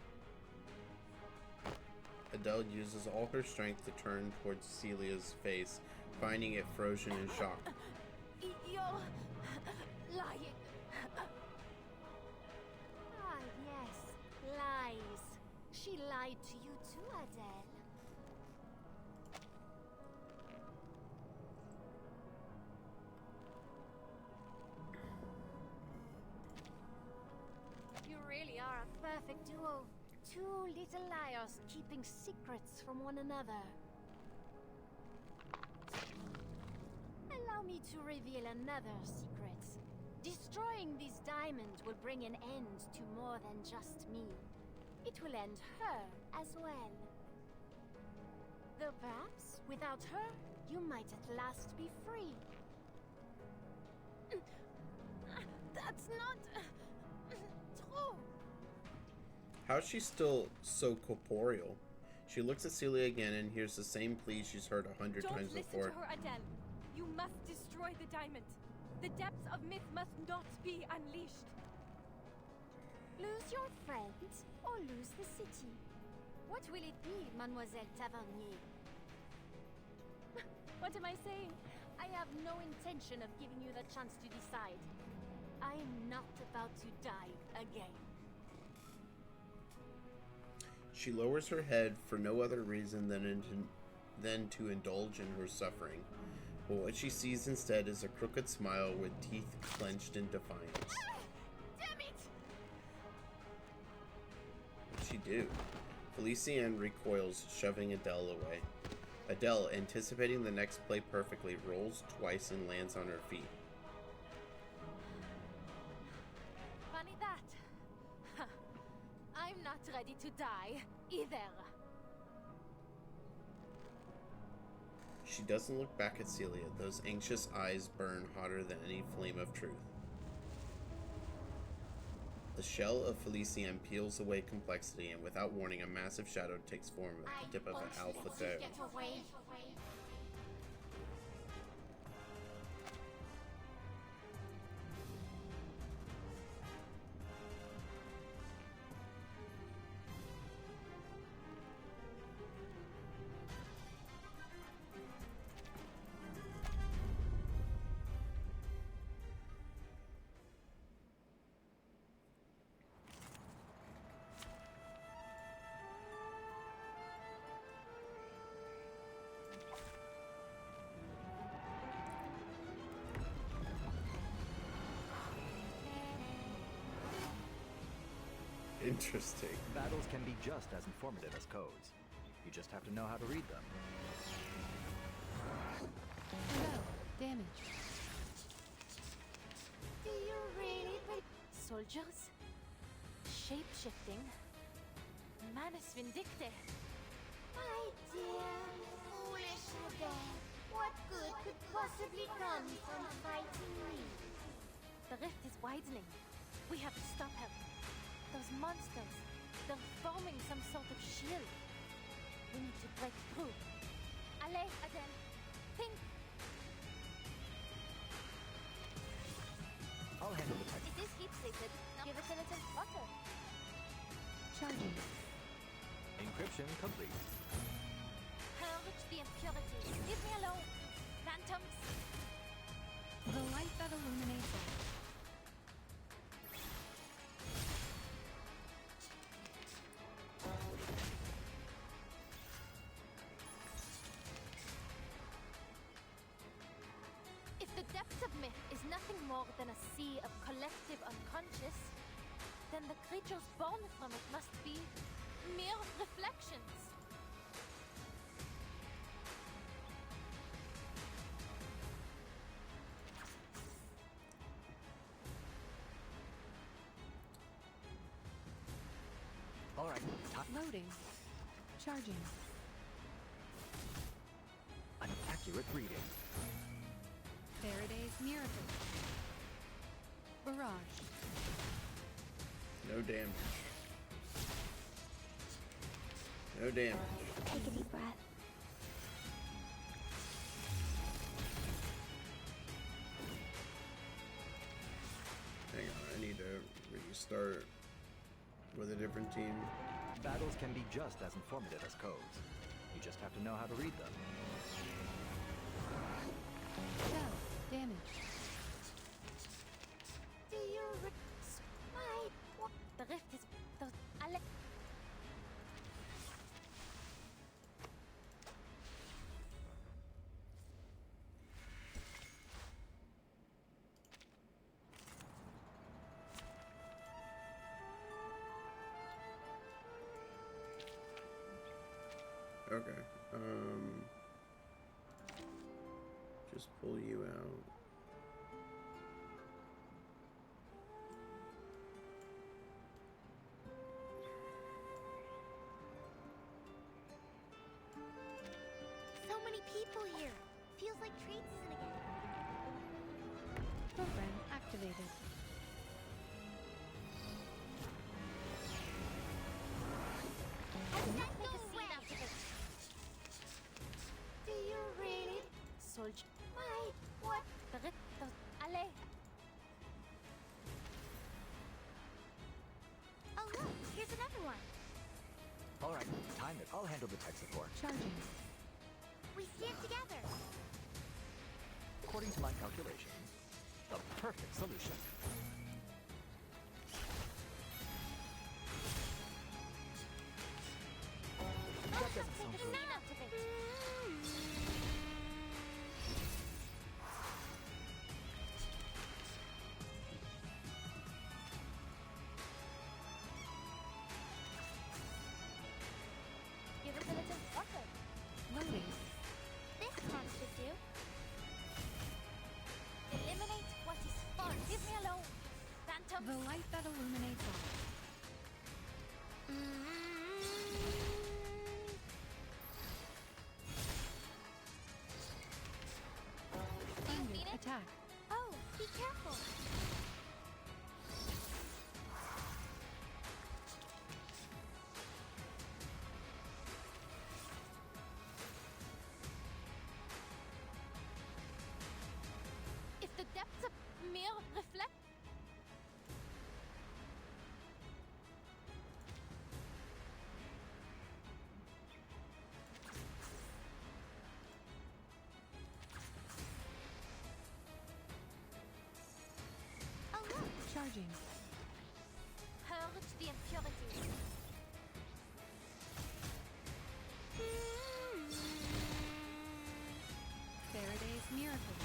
Adele uses all her strength to turn towards Celia's face, finding it frozen in shock. You're lying. Ah, yes, lies. She lied to you too, Adele. You really are a perfect duo. Two little liars keeping secrets from one another. Allow me to reveal another secret. Destroying this diamond will bring an end to more than just me. It will end her as well. Though perhaps, without her, you might at last be free. That's not... true. How is she still so corporeal? She looks at Celia again and hears the same plea she's heard 100 times before. Don't listen to her, Adele. You must destroy the diamond. The depths of myth must not be unleashed. Lose your friends or lose the city. What will it be, Mademoiselle Tavernier? What am I saying? I have no intention of giving you the chance to decide. I am not about to die again. She lowers her head for no other reason than to indulge in her suffering. But what she sees instead is a crooked smile with teeth clenched in defiance. Damn it! What'd she do? Felicienne recoils, shoving Adele away. Adele, anticipating the next play perfectly, rolls twice and lands on her feet. Funny that. I'm not ready to die, either. She doesn't look back at Celia. Those anxious eyes burn hotter than any flame of truth. The shell of Felicienne peels away complexity, and without warning, a massive shadow takes form at the tip of an alpha toe. Get away. Interesting. Battles can be just as informative as codes. You just have to know how to read them. Hello. Damage. Do you really soldiers? Shape-shifting? Manus Vindicte. My dear, foolish Adele. What good could possibly come from fighting me? The rift is widening. We have to stop her. Those monsters, they're forming some sort of shield. We need to break through. Allez, Adele. Think. I'll handle the It text. is heat treated. Give it a little water. Charging. Encryption complete. Purge the impurities. Leave me alone. Phantoms. The light that illuminates all. If the depths of myth is nothing more than a sea of collective unconscious, then the creatures born from it must be mere reflections. All right. Loading. Charging. An accurate reading. Faraday's Miracle. Barrage. No damage. No damage. Take a deep breath. Hang on, I need to restart with a different team. Battles can be just as informative as codes. You just have to know how to read them. Spell. Damage. Do you the rift is Ale. Okay. Just pull you out. So many people here. Feels like trade season again. Program activated. Make a scene out of it. Do you really? Soldier. My, what? The rift. Ale. Oh look, here's another one. All right. Time it. I'll handle the tech support. Charging. We stand together. According to my calculations, the perfect solution. That doesn't sound Make a good. scene out of it. Give it a little water. Loading. This one should do. Eliminate what is false. Leave me alone. Phantoms. The light that illuminates all. Thunder. Attack. Oh, be careful. If the depths of mere reflect. Oh look, Charging. Purge the impurities. Faraday's Miracle.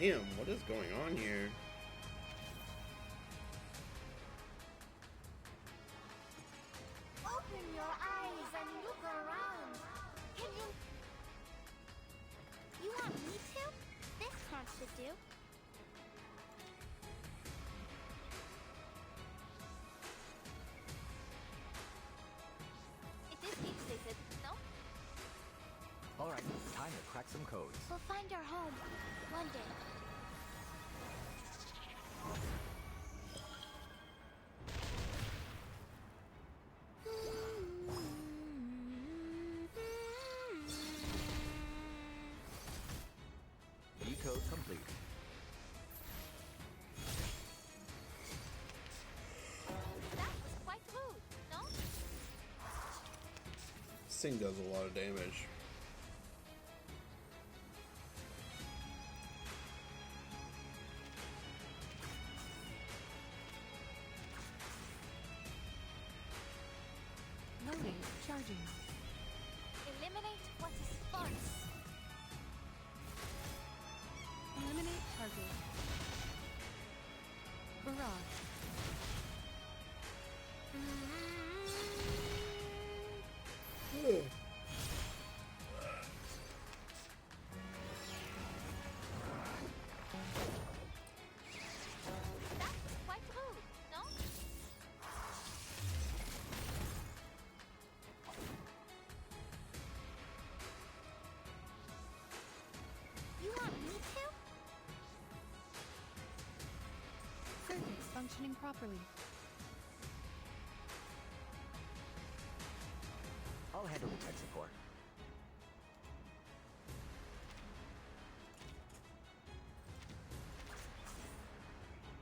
Damn, what is going on here? Open your eyes and look around. Can you... You want me to? This part should do. It is fixated, no? Alright, time to crack some codes. We'll find our home one day. Decode complete. That was quite rude, no? This thing does a lot of damage. Loading. Charging. Eliminate what is false. Eliminate target. Barrage. That was quite rude, no? You want me to? Circuits functioning properly. I'll handle the tech support.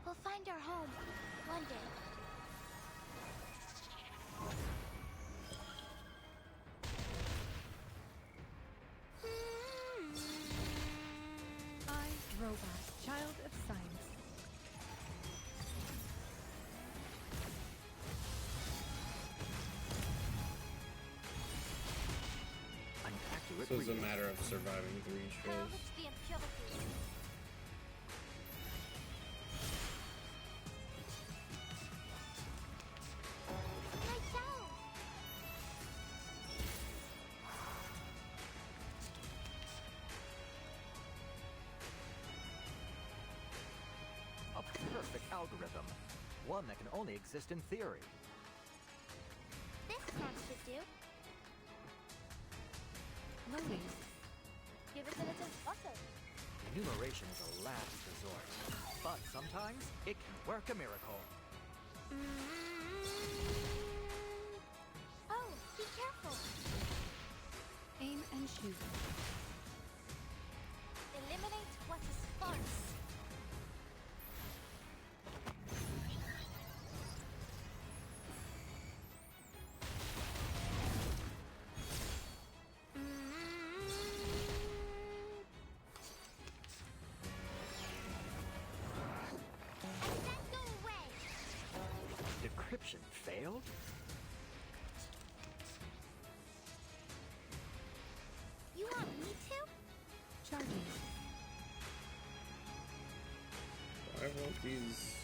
We'll find our home one day. I, Robot, child of science. An accurate So it's a reading. matter of surviving 3 strays. Purge the impurities. Myself! A perfect algorithm. One that can only exist in theory. This part should do. Loading. Give it a little butter. Enumeration is a last resort. But sometimes it can work a miracle. Oh, be careful. Aim and shoot. Eliminate what is false. Go away. Decryption failed? You want me to? Charging. I want these.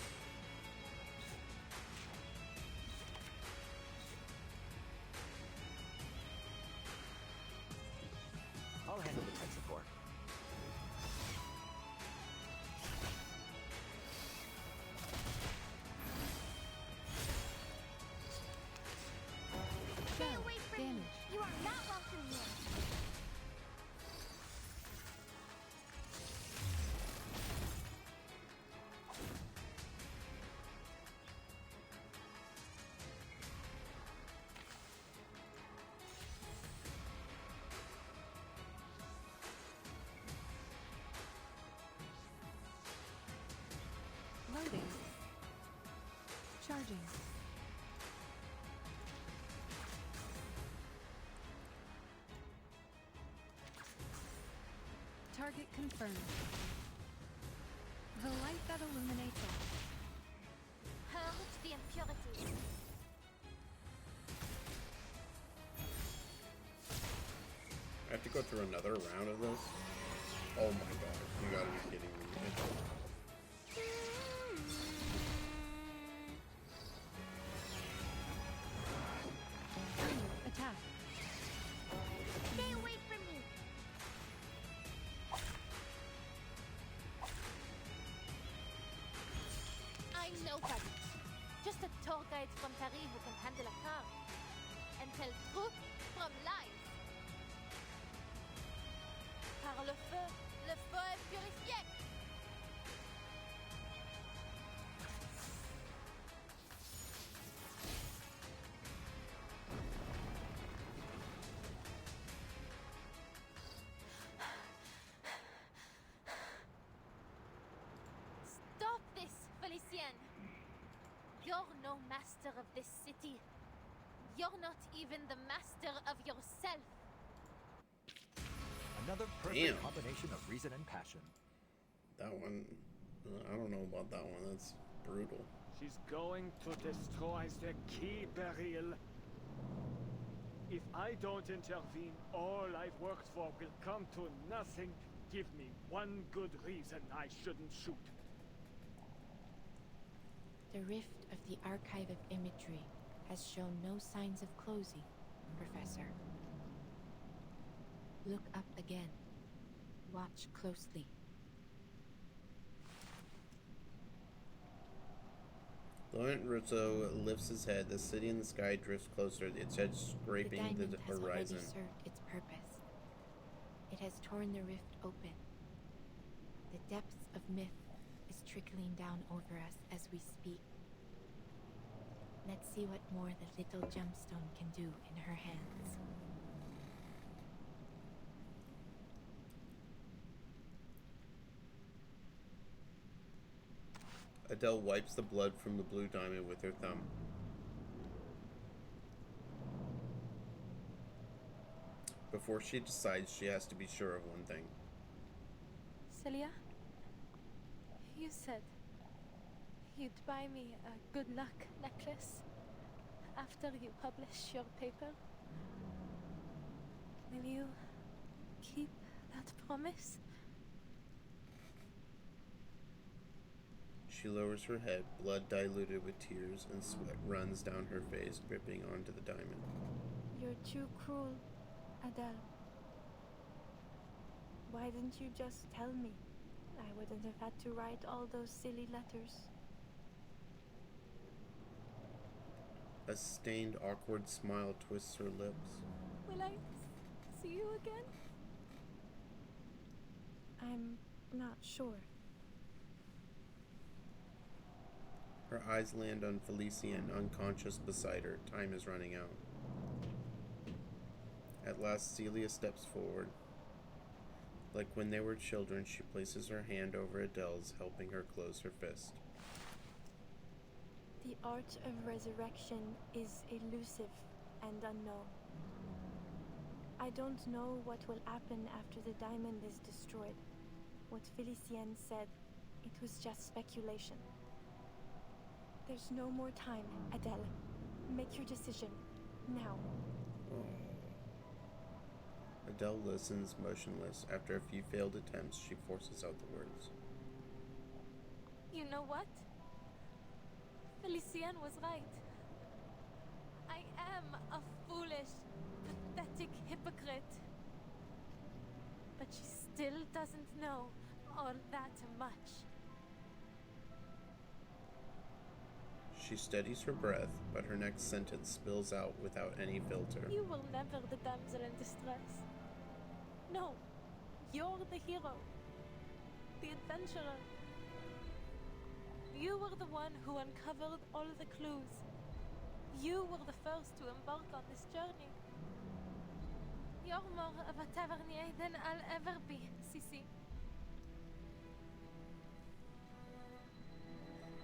I'll handle the tech support. Stay Shell. away from me. Damage. You are not welcome here. Loading. Charging. Target confirmed. The light that illuminates all. Purge the impurities. I have to go through another round of this? Oh my god, you gotta be kidding me. Attack. Stay away from me! I'm nobody. Just a tour guide from Paris who can handle a car. And tell truth from lies. Par le feu est purifié. Stop this, Felicienne. You're no master of this city. You're not even the master of yourself. Another perfect Damn. combination of reason and passion. That one, I don't know about that one. That's brutal. She's going to destroy the key, Beryl. If I don't intervene, all I've worked for will come to nothing. Give me one good reason I shouldn't shoot. The rift of the Archive of Imagery has shown no signs of closing, Professor. Look up again. Watch closely. Laurent Rousseau lifts his head. The city in the sky drifts closer, its edge scraping the diamond has horizon. already served its purpose. It has torn the rift open. The depths of myth is trickling down over us as we speak. Let's see what more the little gemstone can do in her hands. Adele wipes the blood from the blue diamond with her thumb. Before she decides, she has to be sure of one thing. Celia, you said you'd buy me a good luck necklace after you publish your paper. Will you keep that promise? She lowers her head, blood diluted with tears, and sweat runs down her face, dripping onto the diamond. You're too cruel, Adele. Why didn't you just tell me? I wouldn't have had to write all those silly letters. A stained, awkward smile twists her lips. Will I see you again? I'm not sure. Her eyes land on Felician, unconscious beside her. Time is running out. At last, Celia steps forward. Like when they were children, she places her hand over Adele's, helping her close her fist. The art of resurrection is elusive and unknown. I don't know what will happen after the diamond is destroyed. What Felicienne said, it was just speculation. There's no more time, Adele. Make your decision. Now. Oh. Adele listens, motionless. After a few failed attempts, she forces out the words. You know what? Felicienne was right. I am a foolish, pathetic hypocrite. But she still doesn't know all that much. She steadies her breath, but her next sentence spills out without any filter. You were never the damsel in distress. No, you're the hero. The adventurer. You were the one who uncovered all the clues. You were the first to embark on this journey. You're more of a tavernier than I'll ever be, Sissi.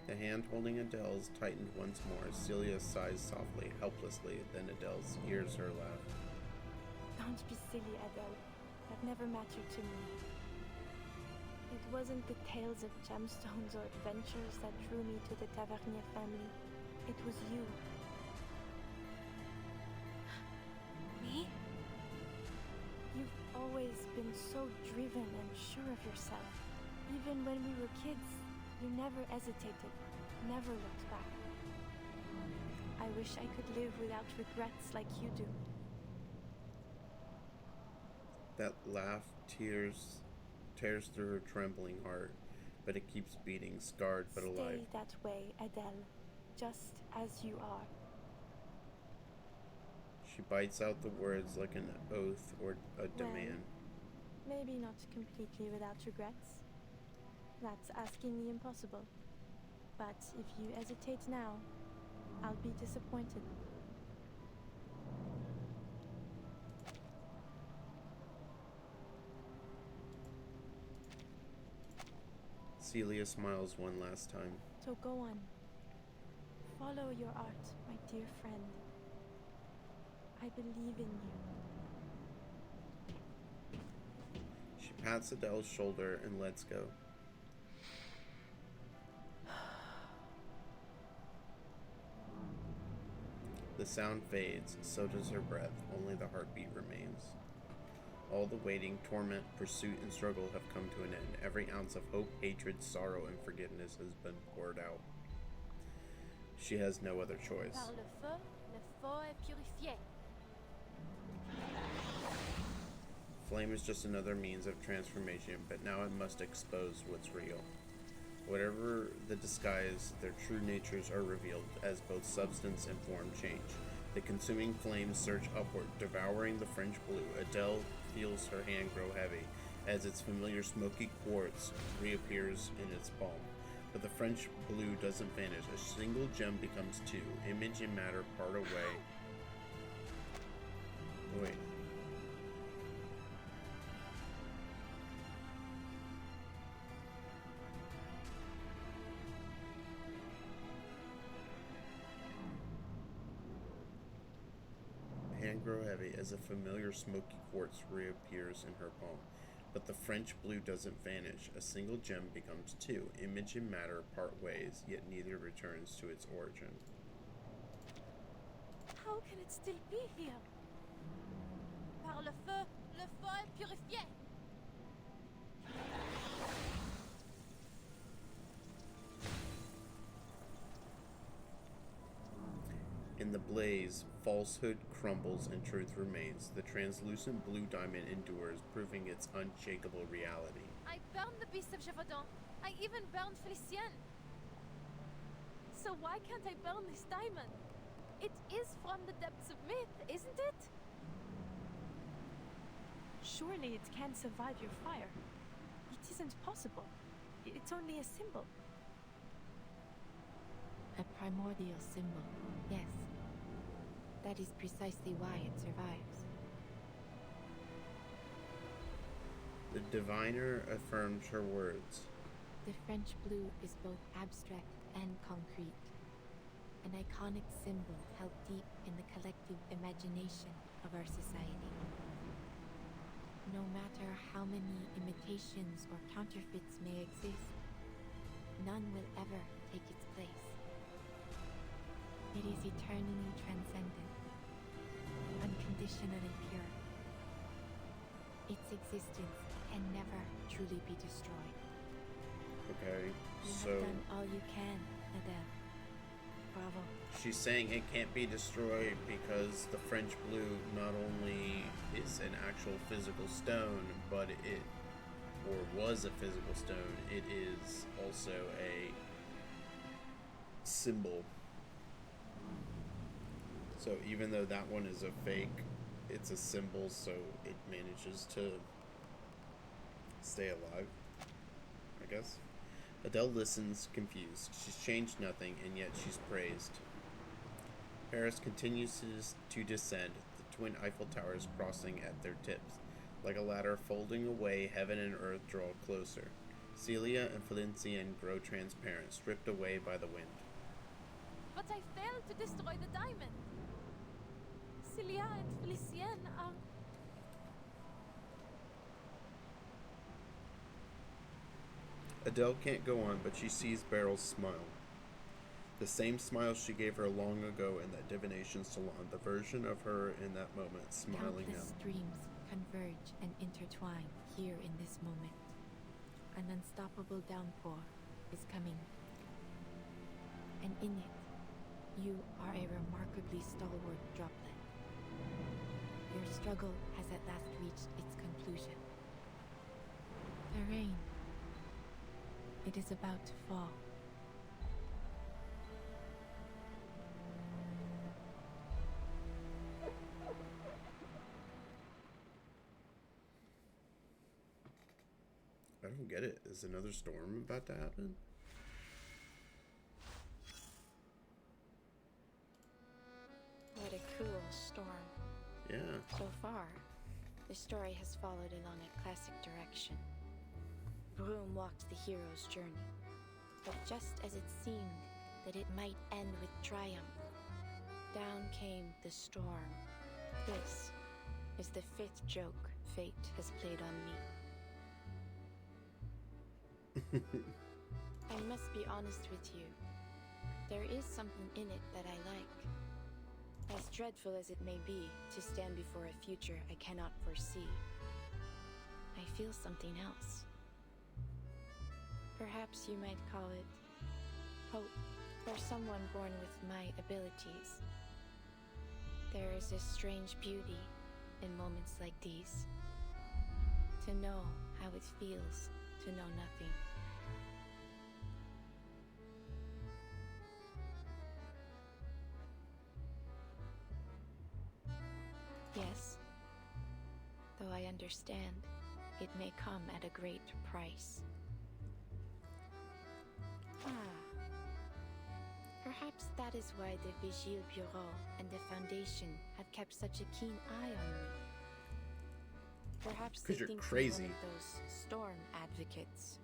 The hand holding Adele's tightened once more. Celia sighs softly, helplessly, then Adele's hears her laugh. Don't be silly, Adele. That never mattered to me. It wasn't the tales of gemstones or adventures that drew me to the Tavernier family. It was you. Me? You've always been so driven and sure of yourself. Even when we were kids, you never hesitated, never looked back. I wish I could live without regrets like you do. That laugh tears through her trembling heart, but it keeps beating, scarred but alive. Stay that way, Adele, just as you are. She bites out the words like an oath or a demand. Maybe not completely without regrets. That's asking the impossible. But if you hesitate now, I'll be disappointed. Celia smiles one last time. So go on. Follow your art, my dear friend. I believe in you. She pats Adele's shoulder and lets go. The sound fades, so does her breath, only the heartbeat remains. All the waiting, torment, pursuit, and struggle have come to an end. Every ounce of hope, hatred, sorrow, and forgiveness has been poured out. She has no other choice. Par le feu est purifié. Flame is just another means of transformation, but now it must expose what's real. Whatever the disguise, their true natures are revealed as both substance and form change. The consuming flames surge upward, devouring the French blue. Adele feels her hand grow heavy as its familiar smoky quartz reappears in its palm. But the French blue doesn't vanish. A single gem becomes two. Image and matter part away. Wait. Hand grow heavy as a familiar smoky quartz reappears in her palm. But the French blue doesn't vanish. A single gem becomes two. Image and matter part ways, yet neither returns to its origin. How can it still be here? Par le feu est purifié. In the blaze, falsehood crumbles and truth remains. The translucent blue diamond endures, proving its unshakable reality. I burned the beast of Gévaudan. I even burned Felicienne. So why can't I burn this diamond? It is from the depths of myth, isn't it? Surely it can't survive your fire. It isn't possible. It's only a symbol. A primordial symbol, yes. That is precisely why it survives. The diviner affirms her words. The French blue is both abstract and concrete. An iconic symbol held deep in the collective imagination of our society. No matter how many imitations or counterfeits may exist, none will ever take its place. It is eternally transcendent, unconditionally pure. Its existence can never truly be destroyed. Okay, You so have done all you can, Adele. Bravo. she's saying it can't be destroyed because the French blue not only is an actual physical stone, but it, or was a physical stone, it is also a symbol. So even though that one is a fake, it's a symbol, so it manages to stay alive, I guess. Adele listens, confused. She's changed nothing, and yet she's praised. Paris continues to descend, the twin Eiffel Towers crossing at their tips. Like a ladder folding away, heaven and earth draw closer. Celia and Felicienne grow transparent, stripped away by the wind. But I failed to destroy the diamond. Celia and Felicienne are... Adele can't go on, but she sees Beryl's smile. The same smile she gave her long ago in that divination salon, the version of her in that moment, smiling Countless now. dreams converge and intertwine here in this moment. An unstoppable downpour is coming. And in it, you are a remarkably stalwart droplet. Your struggle has at last reached its conclusion. The rain. It is about to fall. I don't get it. Is another storm about to happen? What a cruel storm. Yeah. So far, the story has followed along a classic direction. Broom walked the hero's journey, but just as it seemed that it might end with triumph, down came the storm. This is the 5th joke fate has played on me. I must be honest with you. There is something in it that I like. As dreadful as it may be to stand before a future I cannot foresee, I feel something else. Perhaps you might call it hope for someone born with my abilities. There is a strange beauty in moments like these. To know how it feels to know nothing. Yes, though I understand, it may come at a great price. Perhaps that is why the Vigile Bureau and the Foundation have kept such a keen eye on me. Perhaps they you're think crazy. I'm one of those storm advocates.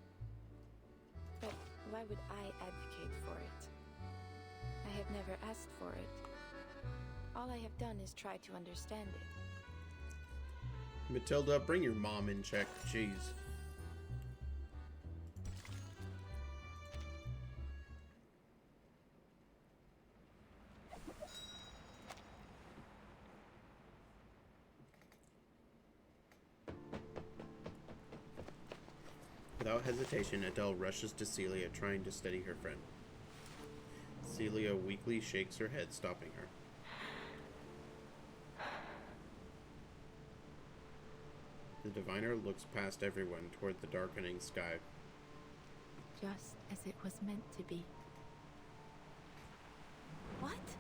But why would I advocate for it? I have never asked for it. All I have done is try to understand it. Matilda, bring your mom in check. Jeez. Without hesitation, Adele rushes to Celia, trying to steady her friend. Celia weakly shakes her head, stopping her. The diviner looks past everyone toward the darkening sky. Just as it was meant to be. What?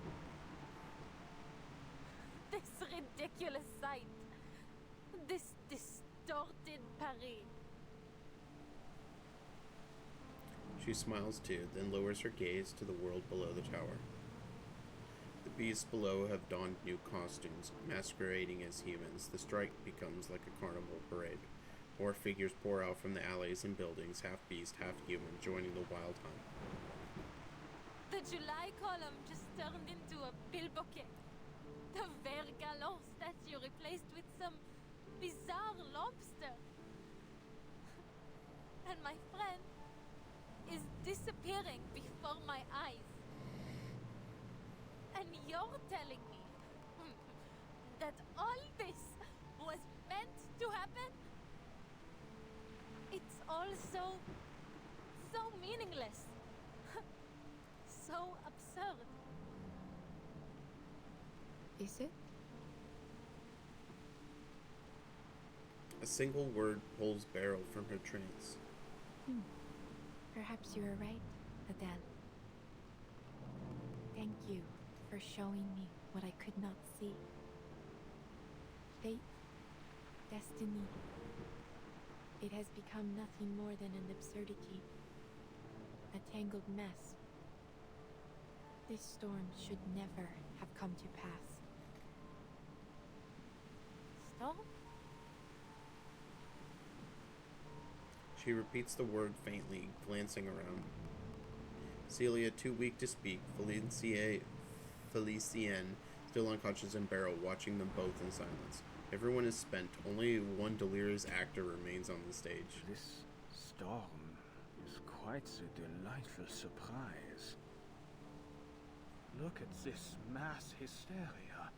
This ridiculous sight. This distorted Paris. She smiles too, then lowers her gaze to the world below the tower. The beasts below have donned new costumes, masquerading as humans. The strike becomes like a carnival parade. More figures pour out from the alleys and buildings, half beast, half human, joining the wild hunt. The July column just turned into a bilboquet. The Vert Galant statue replaced with some bizarre lobster. And my friend is disappearing before my eyes. And you're telling me that all this was meant to happen? It's all so meaningless. So absurd. Is it? A single word pulls Beryl from her trance. Perhaps you are right, Adele. Thank you for showing me what I could not see. Fate, destiny. It has become nothing more than an absurdity. A tangled mess. This storm should never have come to pass. Storm? She repeats the word faintly, glancing around. Celia, too weak to speak, Felicienne, still unconscious, and Beryl, watching them both in silence. Everyone is spent. Only one delirious actor remains on the stage. This storm is quite a delightful surprise. Look at this mass hysteria.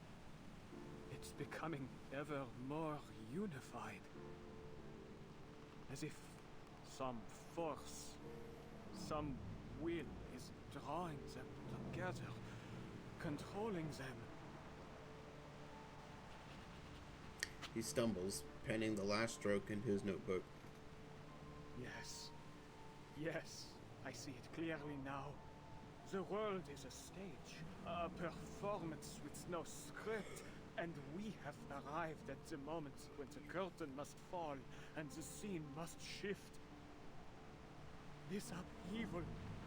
It's becoming ever more unified. As if some force, some will is drawing them together, controlling them. He stumbles, penning the last stroke into his notebook. Yes. Yes, I see it clearly now. The world is a stage, a performance with no script, and we have arrived at the moment when the curtain must fall and the scene must shift. This upheaval,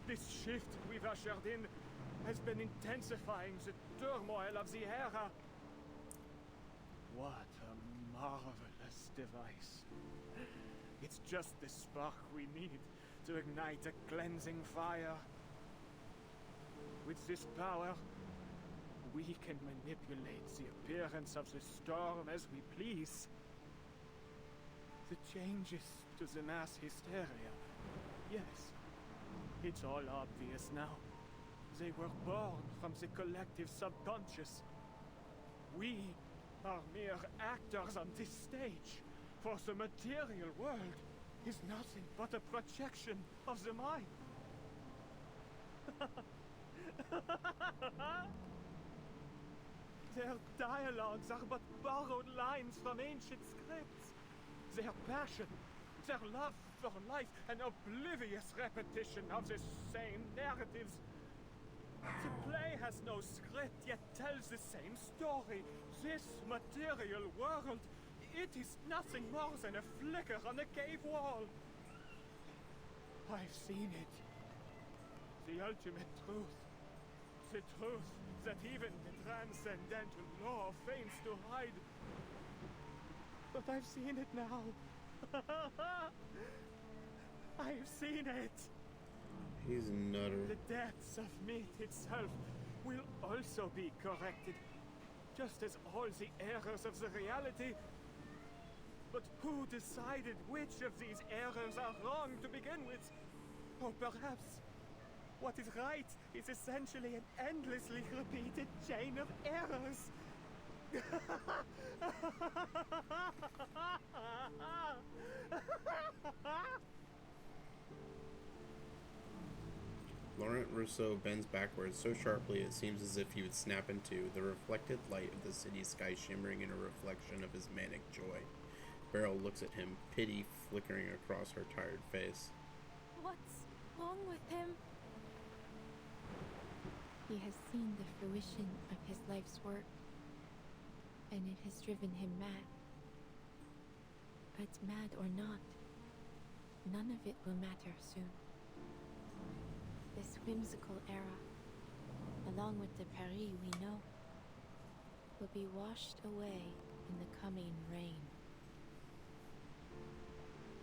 this shift we've ushered in, has been intensifying the turmoil of the era. What a marvelous device. It's just the spark we need to ignite a cleansing fire. With this power, we can manipulate the appearance of the storm as we please. The changes to the mass hysteria, yes, it's all obvious now. They were born from the collective subconscious. We are mere actors on this stage, for the material world is nothing but a projection of the mind. Their dialogues are but borrowed lines from ancient scripts. Their passion, their love for life, an oblivious repetition of the same narratives. The play has no script, yet tells the same story. This material world, it is nothing more than a flicker on a cave wall. I've seen it. The ultimate truth. The truth that even the transcendental law feigns to hide. But I've seen it now. I've seen it. He's a nutter. The depths of meat itself will also be corrected, just as all the errors of the reality. But who decided which of these errors are wrong to begin with? Or perhaps what is right is essentially an endlessly repeated chain of errors. Laurent Rousseau bends backwards so sharply it seems as if he would snap into the reflected light of the city sky, shimmering in a reflection of his manic joy. Beryl looks at him, pity flickering across her tired face. What's wrong with him? He has seen the fruition of his life's work, and it has driven him mad. But mad or not, none of it will matter soon. This whimsical era, along with the Paris we know, will be washed away in the coming rain.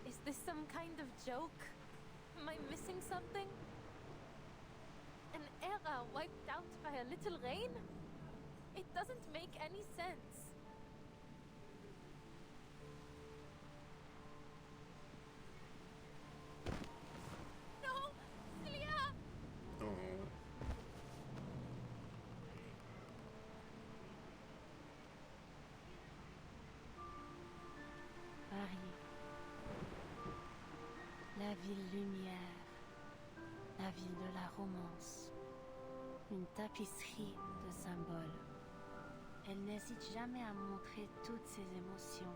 Is this some kind of joke? Am I missing something? An era wiped out by a little rain? It doesn't make any sense. No! Celia! Oh. Paris. La ville lumière. La ville de la romance. Une tapisserie de symboles. Elle n'hésite jamais à montrer toutes ses émotions.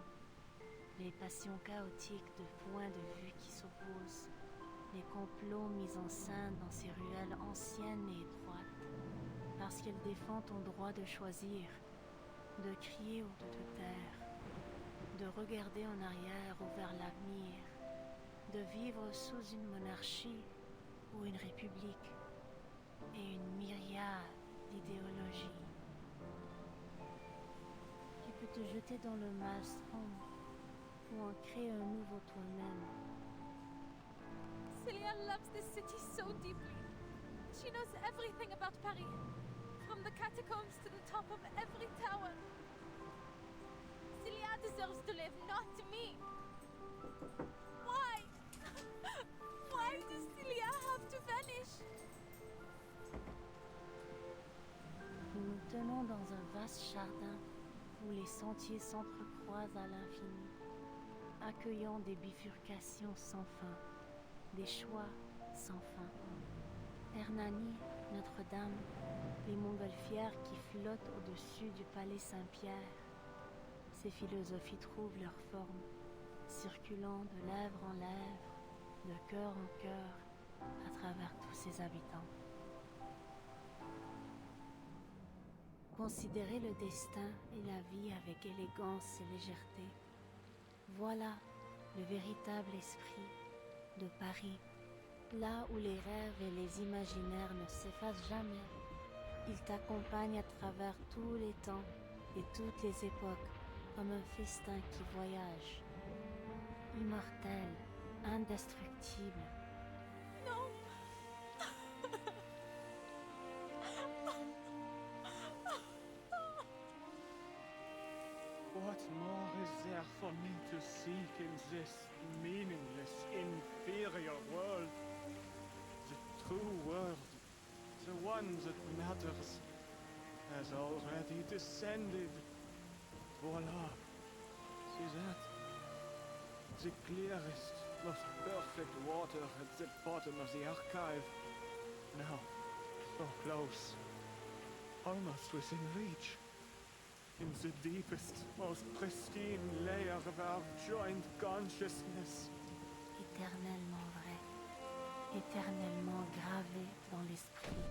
Les passions chaotiques de points de vue qui s'opposent. Les complots mis en scène dans ces ruelles anciennes et étroites. Parce qu'elle défend ton droit de choisir, de crier ou de te taire, de regarder en arrière ou vers l'avenir, de vivre sous une monarchie ou une république, et une myriade d'idéologies. Tu peux te jeter dans le maelstrom ou en créer un nouveau toi-même. Celia loves this city so deeply. She knows everything about Paris, from the catacombs to the top of every tower. Celia deserves to live, not me. Why? Why does Celia have to vanish? Nous nous tenons dans un vaste jardin où les sentiers s'entrecroisent à l'infini, accueillant des bifurcations sans fin. des choix sans fin. Hernani, Notre-Dame, les montgolfières qui flottent au-dessus du palais Saint-Pierre. Ces philosophies trouvent leur forme, circulant de lèvre en lèvre, de cœur en cœur, à travers tous ses habitants. Considérer le destin et la vie avec élégance et légèreté. Voilà le véritable esprit de Paris, là où les rêves et les imaginaires ne s'effacent jamais. Il t'accompagne à travers tous les temps et toutes les époques, comme un festin qui voyage. Immortel, indestructible. Non. What more is there for me to seek in this meaningless, inferior world? The true world, the one that matters, has already descended. Voila. See that? The clearest, most perfect water at the bottom of the archive. Now, so close. Almost within reach. In the deepest, most pristine layer of our joint consciousness. Éternellement vrai, éternellement gravé dans l'esprit.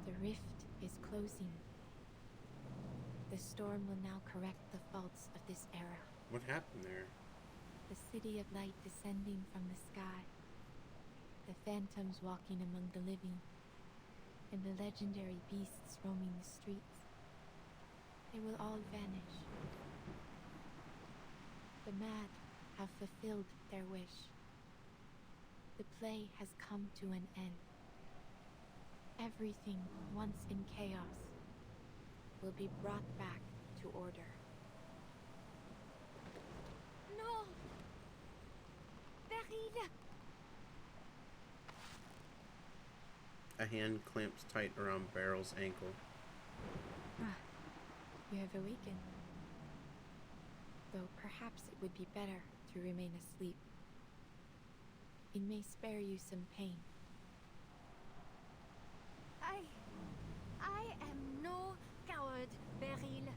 The rift is closing. The storm will now correct the faults of this era. What happened there? The city of light descending from the sky. The phantoms walking among the living. And the legendary beasts roaming the streets. They will all vanish. The mad have fulfilled their wish. The play has come to an end. Everything once in chaos will be brought back to order. No! Beryl! A hand clamps tight around Beryl's ankle. You have awakened. Though perhaps it would be better to remain asleep. It may spare you some pain. I am no coward, Beryl.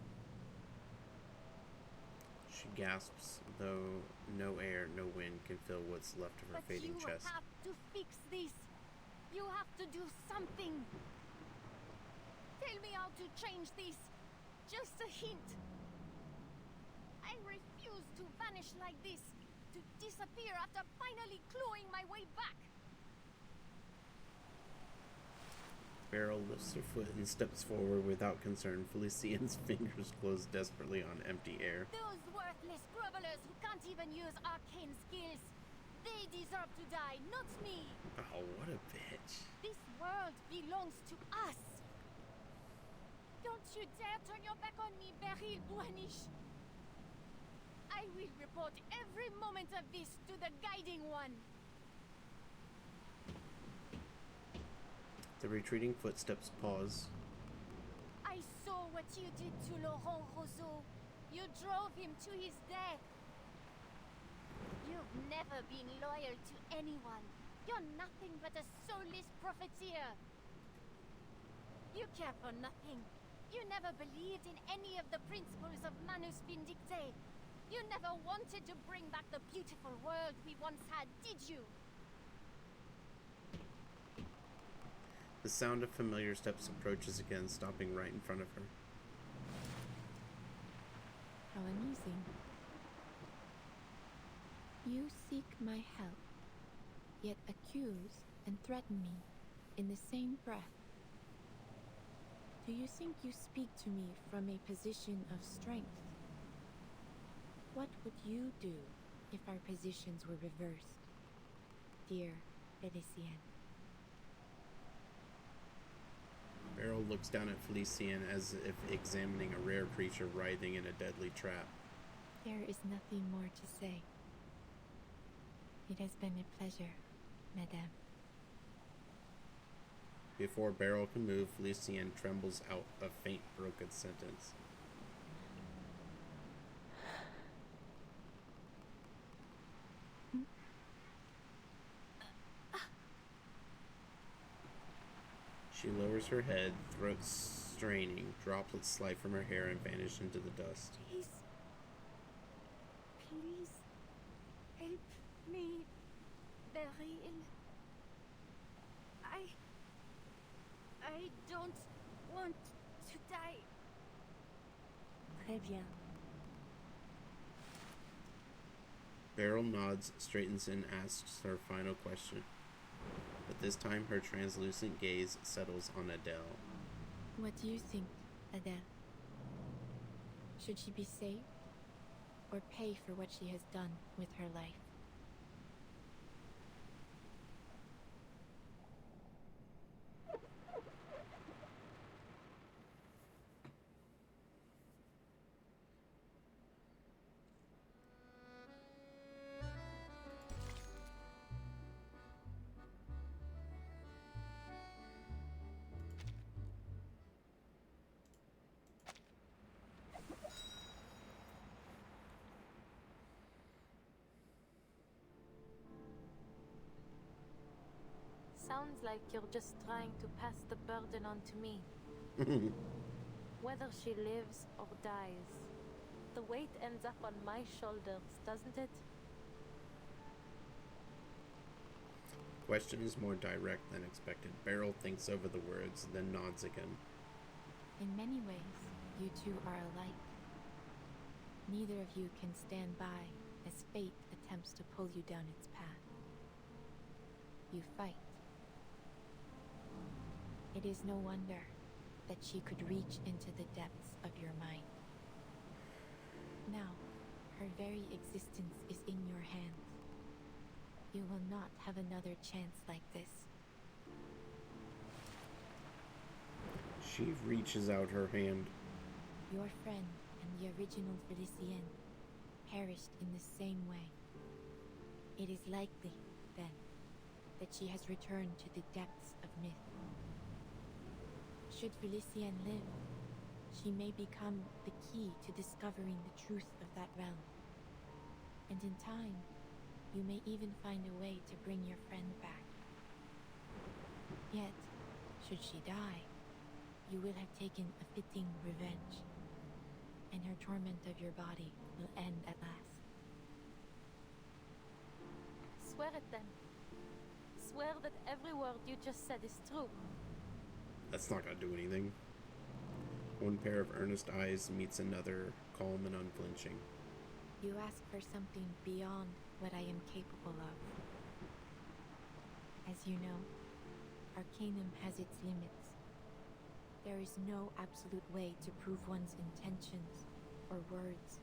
She gasps, though no air, no wind can fill what's left of her But fading you chest. have to fix this. You have to do something. Tell me how to change this. Just a hint. I refuse to vanish like this. To disappear after finally clawing my way back. Beryl lifts her foot and steps forward without concern. Felician's fingers close desperately on empty air. Those worthless grovelers who can't even use arcane skills. They deserve to die, not me. Oh, what a bitch. This world belongs to us. Don't you dare turn your back on me, Beryl Buanish. I will report every moment of this to the Guiding One. The retreating footsteps pause. I saw what you did to Laurent Rousseau. You drove him to his death. You've never been loyal to anyone. You're nothing but a soulless profiteer. You care for nothing. You never believed in any of the principles of Manus Vindicte. You never wanted to bring back the beautiful world we once had, did you? The sound of familiar steps approaches again, stopping right in front of her. How amusing. You seek my help, yet accuse and threaten me in the same breath. Do you think you speak to me from a position of strength? What would you do if our positions were reversed, dear Felician? Beryl looks down at Felician as if examining a rare creature writhing in a deadly trap. There is nothing more to say. It has been a pleasure, Madame. Before Beryl can move, Felicien trembles out a faint, broken sentence. She lowers her head, throat straining. Droplets slide from her hair and vanish into the dust. Please. Please. Help me, Beryl. I don't want to die. Très bien. Beryl nods, straightens, and asks her final question. But this time her translucent gaze settles on Adele. What do you think, Adele? Should she be saved, or pay for what she has done with her life? Sounds like you're just trying to pass the burden on to me. Whether she lives or dies, the weight ends up on my shoulders, doesn't it? Question is more direct than expected. Beryl thinks over the words, then nods again. In many ways, you two are alike. Neither of you can stand by as fate attempts to pull you down its path. You fight. It is no wonder that she could reach into the depths of your mind. Now, her very existence is in your hands. You will not have another chance like this. She reaches out her hand. Your friend and the original Felicien perished in the same way. It is likely, then, that she has returned to the depths of myth. Should Felicien live, she may become the key to discovering the truth of that realm. And in time, you may even find a way to bring your friend back. Yet, should she die, you will have taken a fitting revenge, and her torment of your body will end at last. Swear it then. Swear that every word you just said is true. That's not gonna do anything. One pair of earnest eyes meets another, calm and unflinching. You ask for something beyond what I am capable of. As you know, Arcanum has its limits. There is no absolute way to prove one's intentions or words,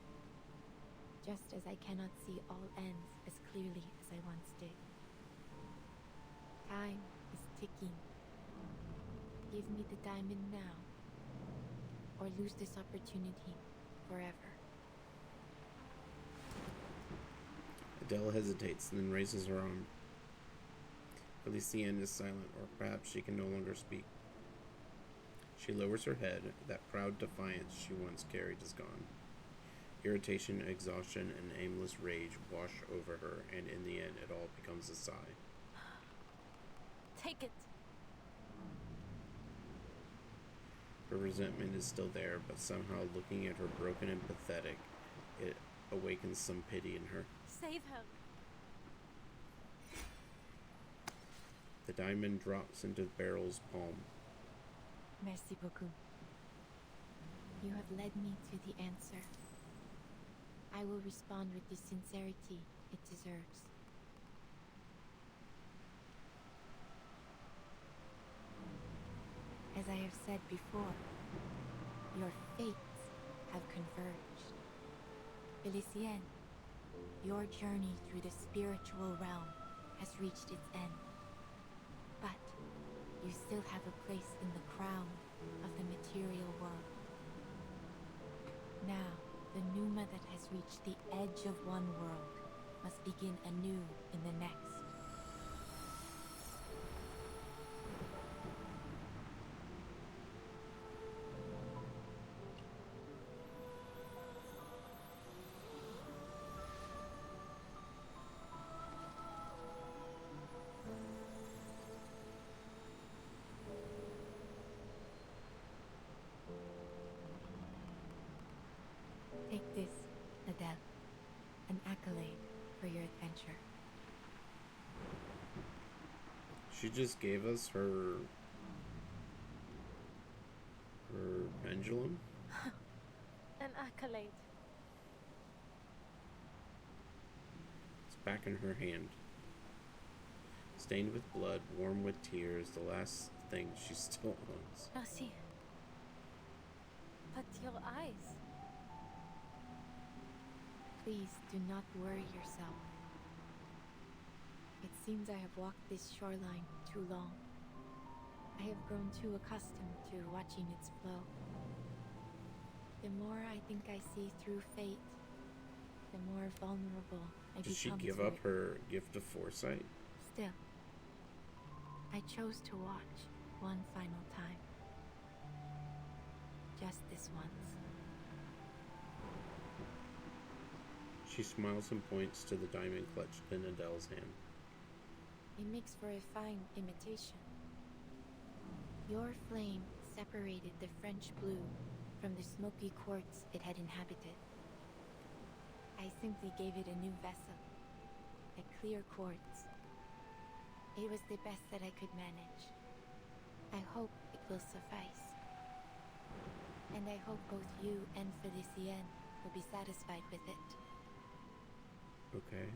just as I cannot see all ends as clearly as I once did. Time is ticking. Give me the diamond now, or lose this opportunity forever. Adele hesitates, then raises her arm. Felicien is silent, or perhaps she can no longer speak. She lowers her head. That proud defiance she once carried is gone. Irritation, exhaustion, and aimless rage wash over her, and in the end it all becomes a sigh. Take it. Her resentment is still there, but somehow looking at her broken and pathetic, it awakens some pity in her. Save her. The diamond drops into Beryl's palm. Merci beaucoup. You have led me to the answer. I will respond with the sincerity it deserves. As I have said before, your fates have converged. Felicien, your journey through the spiritual realm has reached its end. But you still have a place in the crown of the material world. Now, the Numa that has reached the edge of one world must begin anew in the next. adventure. She just gave us her pendulum. An accolade. It's back in her hand. Stained with blood, warm with tears, the last thing she still owns. Merci. But your eyes. Please do not worry yourself. It seems I have walked this shoreline too long. I have grown too accustomed to watching its flow. The more I think I see through fate, the more vulnerable I Did she become give to up it. her gift of foresight? Still, I chose to watch one final time. Just this once. She smiles and points to the diamond clutched in Adele's hand. It makes for a fine imitation. Your flame separated the French blue from the smoky quartz it had inhabited. I simply gave it a new vessel, a clear quartz. It was the best that I could manage. I hope it will suffice. And I hope both you and Felicienne will be satisfied with it. Okay.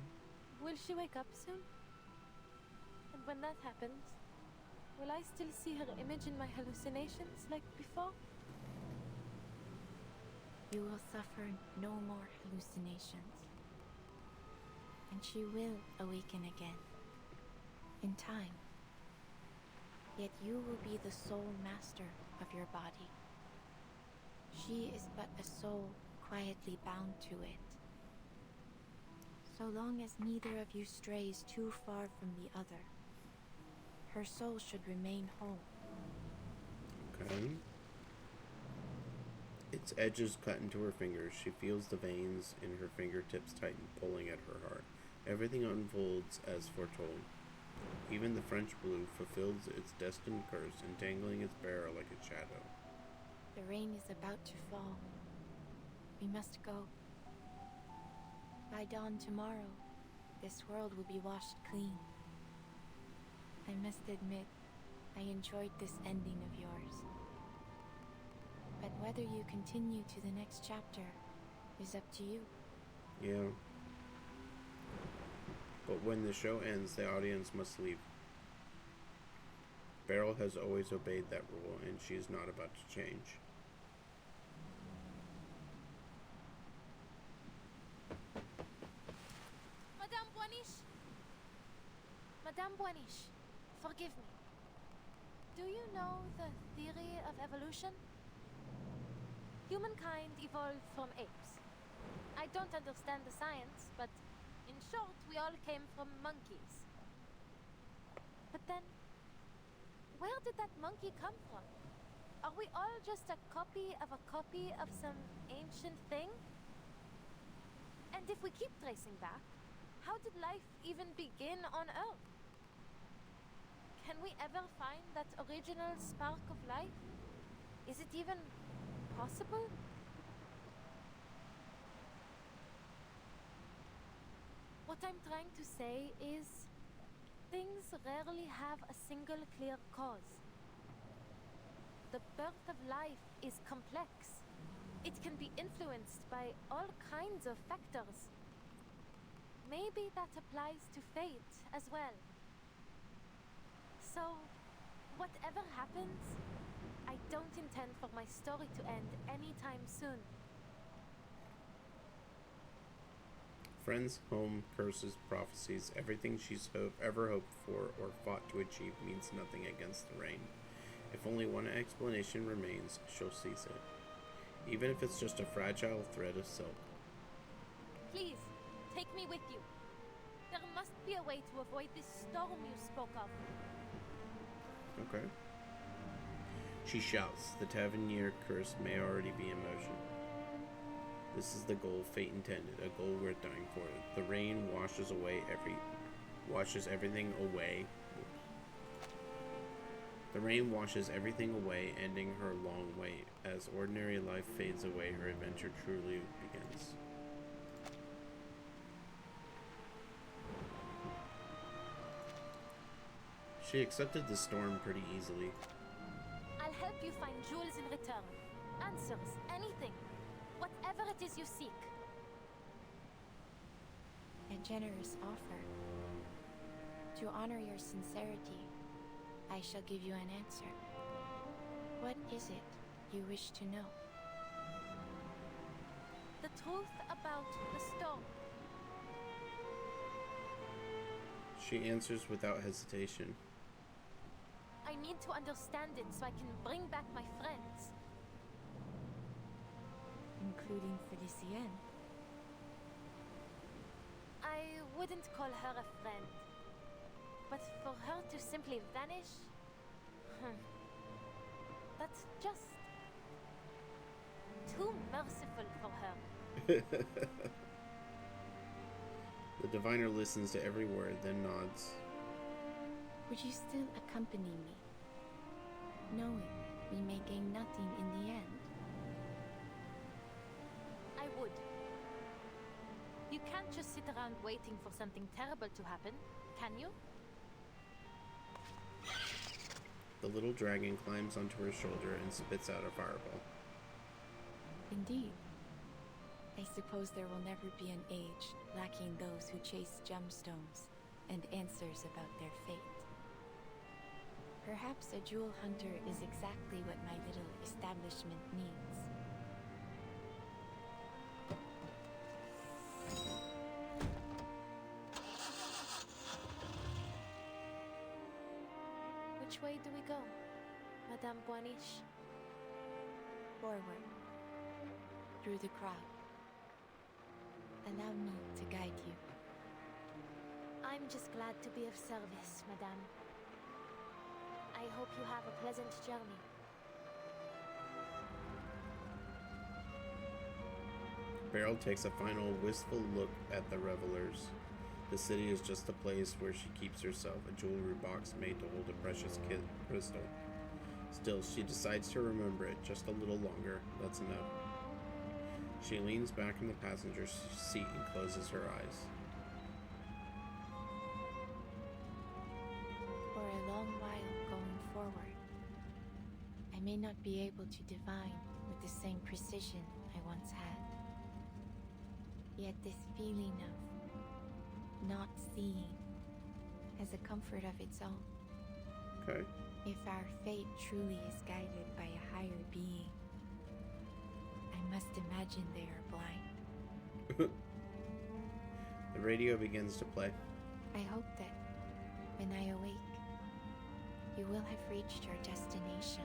Will she wake up soon? And when that happens, will I still see her image in my hallucinations like before? You will suffer no more hallucinations. And she will awaken again. In time. Yet you will be the sole master of your body. She is but a soul quietly bound to it. So long as neither of you strays too far from the other, her soul should remain whole. Okay. Its edges cut into her fingers. She feels the veins in her fingertips tighten, pulling at her heart. Everything unfolds as foretold. Even the French blue fulfills its destined curse, entangling its bearer like a shadow. The rain is about to fall. We must go. By dawn tomorrow, this world will be washed clean. I must admit, I enjoyed this ending of yours. But whether you continue to the next chapter is up to you. Yeah. But when the show ends, the audience must leave. Beryl has always obeyed that rule, and she is not about to change. Madame Boiniche! Madame Boiniche, forgive me. Do you know the theory of evolution? Humankind evolved from apes. I don't understand the science, but in short, we all came from monkeys. But then, where did that monkey come from? Are we all just a copy of some ancient thing? And if we keep tracing back, how did life even begin on Earth? Can we ever find that original spark of life? Is it even possible? What I'm trying to say is, things rarely have a single clear cause. The birth of life is complex. It can be influenced by all kinds of factors. Maybe that applies to fate as well. So, whatever happens, I don't intend for my story to end anytime soon. Friends, home, curses, prophecies, everything she's ever hoped for or fought to achieve means nothing against the rain. If only one explanation remains, she'll seize it. Even if it's just a fragile thread of silk. Please, take me with you. There must be a way to avoid this storm you spoke of. Okay. She shouts. The Tavernier curse may already be in motion. This is the goal fate intended, a goal worth dying for. The rain washes everything away. The rain washes everything away, ending her long wait. As ordinary life fades away, her adventure truly begins. She accepted the storm pretty easily. I'll help you find jewels in return. Answers, anything. Whatever it is you seek. A generous offer. To honor your sincerity, I shall give you an answer. What is it you wish to know? The truth about the storm. She answers without hesitation. I need to understand it so I can bring back my friends. Including Felicienne. I wouldn't call her a friend. But for her to simply vanish... that's just... too merciful for her. The diviner listens to every word, then nods. Would you still accompany me? Knowing we may gain nothing in the end. I would. You can't just sit around waiting for something terrible to happen, can you? The little dragon climbs onto her shoulder and spits out a fireball. Indeed. I suppose there will never be an age lacking those who chase gemstones and answers about their fate. Perhaps a jewel hunter is exactly what my little establishment needs. Which way do we go, Madame Boaniche? Forward. Through the crowd. Allow me to guide you. I'm just glad to be of service, Madame. I hope you have a pleasant journey. Beryl takes a final wistful look at the revelers. The city is just a place where she keeps herself, a jewelry box made to hold a precious crystal. Still, she decides to remember it just a little longer. That's enough. She leans back in the passenger seat and closes her eyes. For a long while going forward, I may not be able to divine with the same precision I once had. Yet this feeling of not seeing has a comfort of its own. Okay. If our fate truly is guided by a higher being, I must imagine they are blind. The radio begins to play. I hope that when I awake, you will have reached your destination.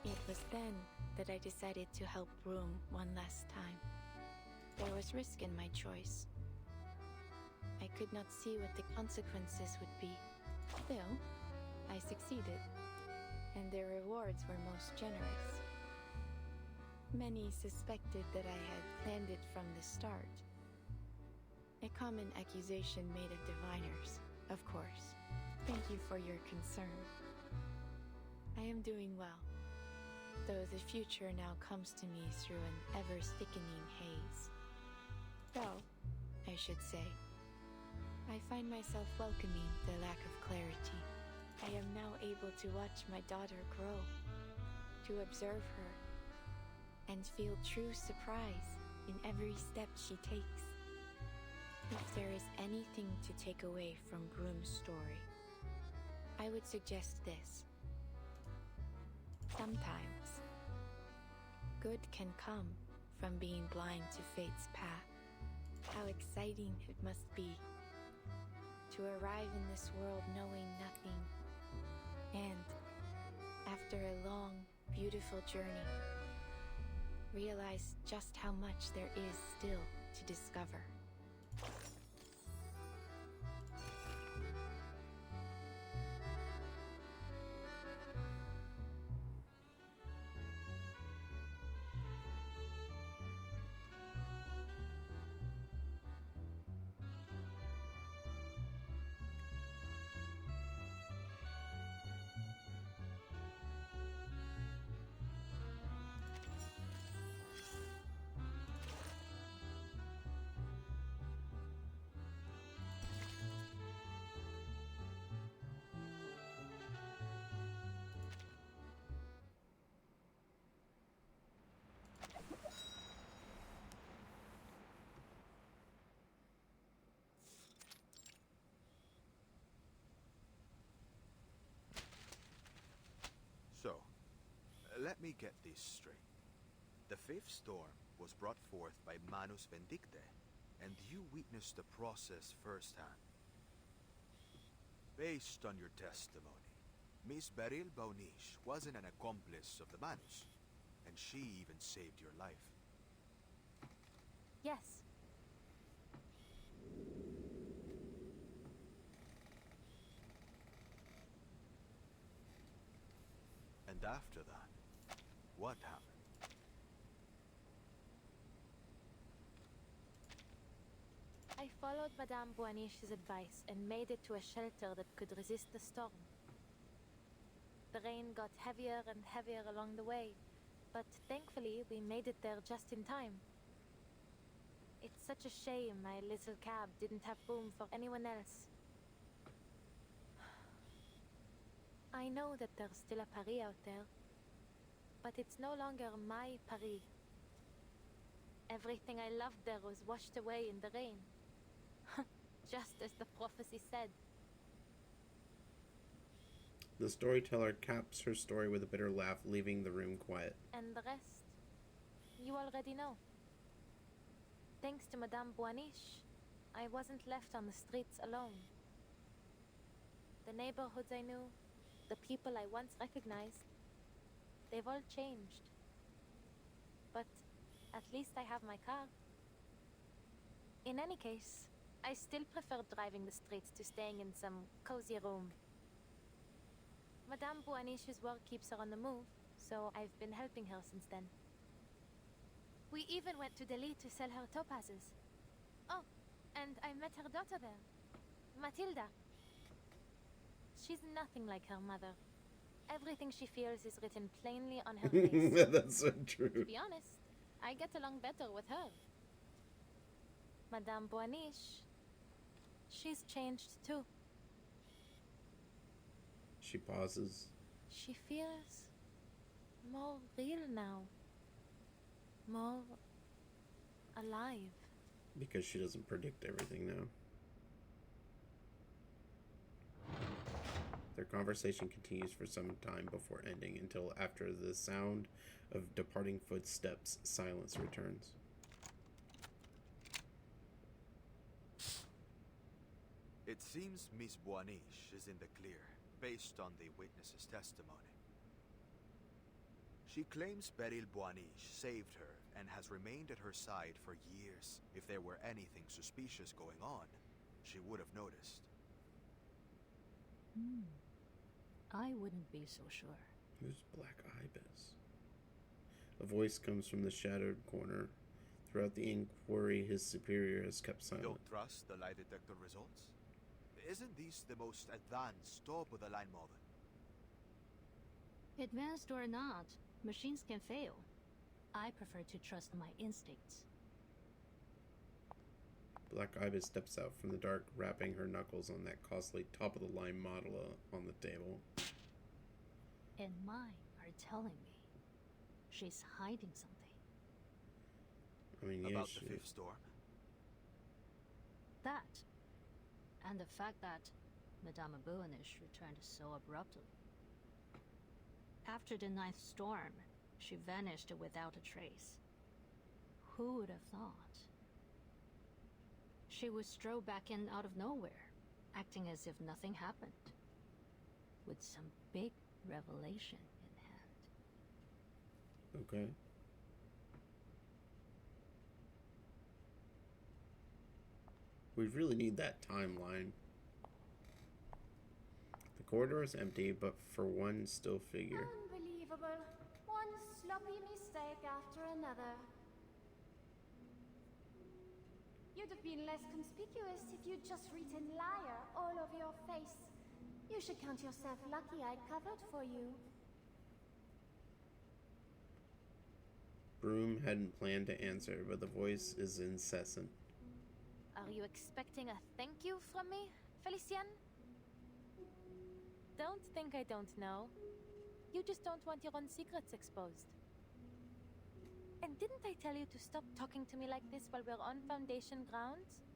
It was then that I decided to help Broom one last time. There was risk in my choice. I could not see what the consequences would be. Still, I succeeded, and the rewards were most generous. Many suspected that I had planned it from the start. A common accusation made of diviners, of course. Thank you for your concern. I am doing well, though the future now comes to me through an ever-thickening haze. Though, I should say, I find myself welcoming the lack of clarity. I am now able to watch my daughter grow, to observe her, and feel true surprise in every step she takes. If there is anything to take away from Broom's story, I would suggest this. Sometimes, good can come from being blind to fate's path. How exciting it must be to arrive in this world knowing nothing, and, after a long, beautiful journey, realize just how much there is still to discover. let me get this straight. The fifth storm was brought forth by Manus Vindicte, and you witnessed the process firsthand. Based on your testimony, Miss Beryl Baunish wasn't an accomplice of the Manus, and she even saved your life. Yes. And after that, what happened? I followed Madame Boanish's advice and made it to a shelter that could resist the storm. The rain got heavier and heavier along the way, but thankfully we made it there just in time. It's such a shame my little cab didn't have room for anyone else. I know that there's still a Paris out there, but it's no longer my Paris. Everything I loved there was washed away in the rain. Just as the prophecy said. The storyteller caps her story with a bitter laugh, leaving the room quiet. And the rest, you already know. Thanks to Madame Boanish, I wasn't left on the streets alone. The neighborhoods I knew, the people I once recognized, they've all changed. But at least I have my car. In any case, I still prefer driving the streets to staying in some cozy room. Madame Boanish's work keeps her on the move, so I've been helping her since then. We even went to Delhi to sell her topazes. Oh, and I met her daughter there, Matilda. She's nothing like her mother. Everything she feels is written plainly on her face. That's so true. To be honest, I get along better with her. Madame Boanish, she's changed too. She pauses. She feels more real now. More alive. Because she doesn't predict everything now. Their conversation continues for some time before ending, until after the sound of departing footsteps, silence returns. It seems Miss Boanish is in the clear, based on the witness's testimony. She claims Beryl Boanish saved her and has remained at her side for years. If there were anything suspicious going on, she would have noticed. I wouldn't be so sure. Who's Black Ibis? A voice comes from the shadowed corner. Throughout the inquiry, his superior has kept silent. You don't trust the lie detector results? Isn't this the most advanced top-of-the-line model? Advanced or not, machines can fail. I prefer to trust my instincts. Black Ibis steps out from the dark, rapping her knuckles on that costly top-of-the-line model on the table. And mine are telling me she's hiding something. I mean, yeah, about the fifth storm? That, and the fact that Madame Boanish returned so abruptly. After the ninth storm, she vanished without a trace. Who would have thought? She would stroll back in out of nowhere, acting as if nothing happened, with some big revelation in hand. Okay. We really need that timeline. The corridor is empty, but for one still figure. Unbelievable. One sloppy mistake after another. You'd have been less conspicuous if you'd just written liar all over your face. You should count yourself lucky I covered for you. Broom hadn't planned to answer, but the voice is incessant. Are you expecting a thank you from me, Felicien? Don't think I don't know. You just don't want your own secrets exposed. And didn't I tell you to stop talking to me like this while we're on Foundation grounds?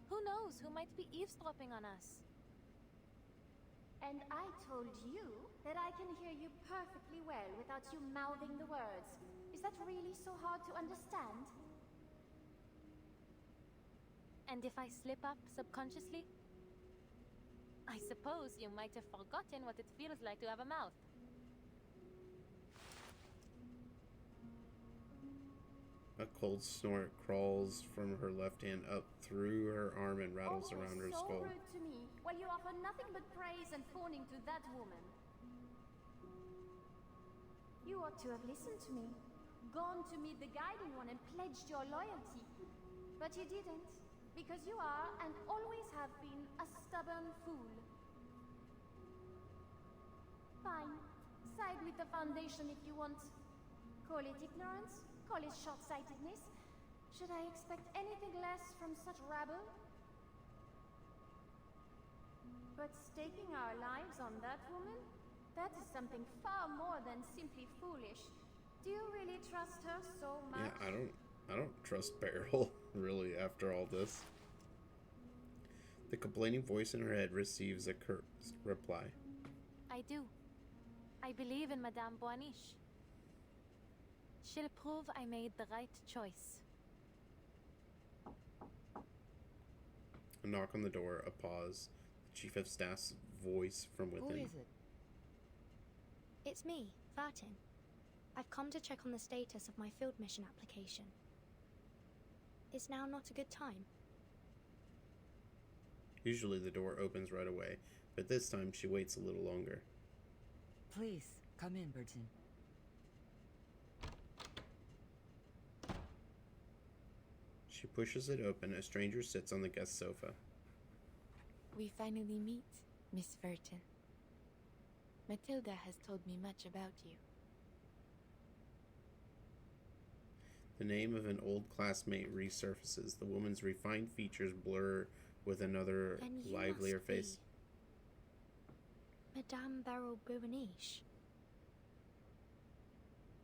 Who knows who might be eavesdropping on us? And I told you that I can hear you perfectly well without you mouthing the words. Is that really so hard to understand? And if I slip up subconsciously? I suppose you might have forgotten what it feels like to have a mouth. A cold snort crawls from her left hand up through her arm and rattles around her so skull. rude to me, while you offer nothing but praise and fawning to that woman. You ought to have listened to me. Gone to meet the Guiding One and pledged your loyalty. But you didn't, because you are, and always have been, a stubborn fool. Fine. Side with the Foundation if you want. Call it ignorance, call it short-sightedness. Should I expect anything less from such rabble? But staking our lives on that woman? That is something far more than simply foolish. Do you really trust her so much? Yeah, I don't trust Beryl, really, after all this. The complaining voice in her head receives a curt reply. I do. I believe in Madame Boaniche. She'll prove I made the right choice. A knock on the door, a pause. The Chief of Staff's voice from within. Who is it? It's me, Vartin. I've come to check on the status of my field mission application. Is now not a good time? Usually the door opens right away, but this time she waits a little longer. Please, come in, Burton. She pushes it open. A stranger sits on the guest sofa. We finally meet, Miss Verton. Matilda has told me much about you. The name of an old classmate resurfaces. The woman's refined features blur with another Then you livelier must be face. Madame Beryl Boaniche.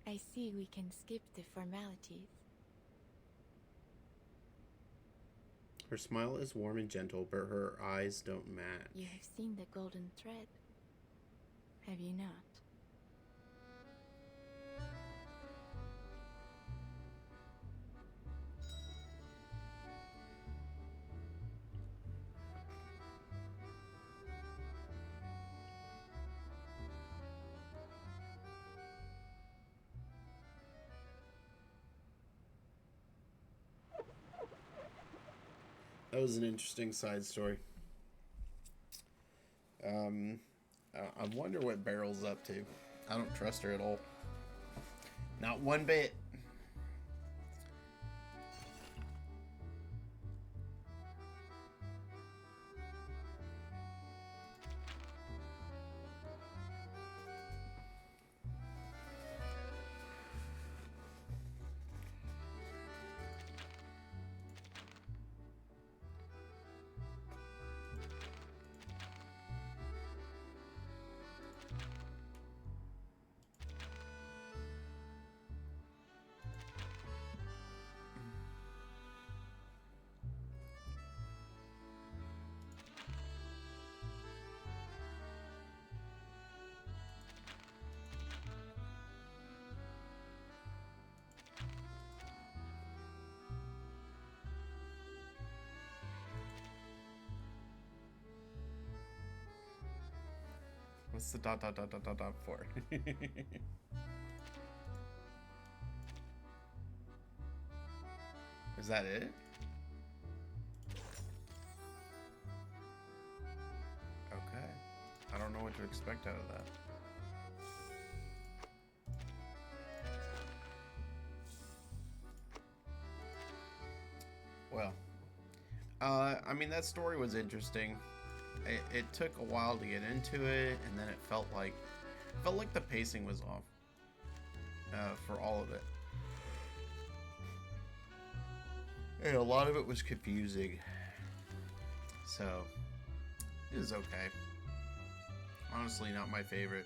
I see we can skip the formalities. Her smile is warm and gentle, but her eyes don't match. You have seen the golden thread, have you not? That was an interesting side story. I wonder what Beryl's up to. I don't trust her at all. Not one bit. What's the ... for? Is that it? Okay. I don't know what to expect out of that. Well, I mean, that story was interesting. It took a while to get into it, and then it felt like the pacing was off for all of it, and a lot of it was confusing. So it was okay. Honestly, not my favorite.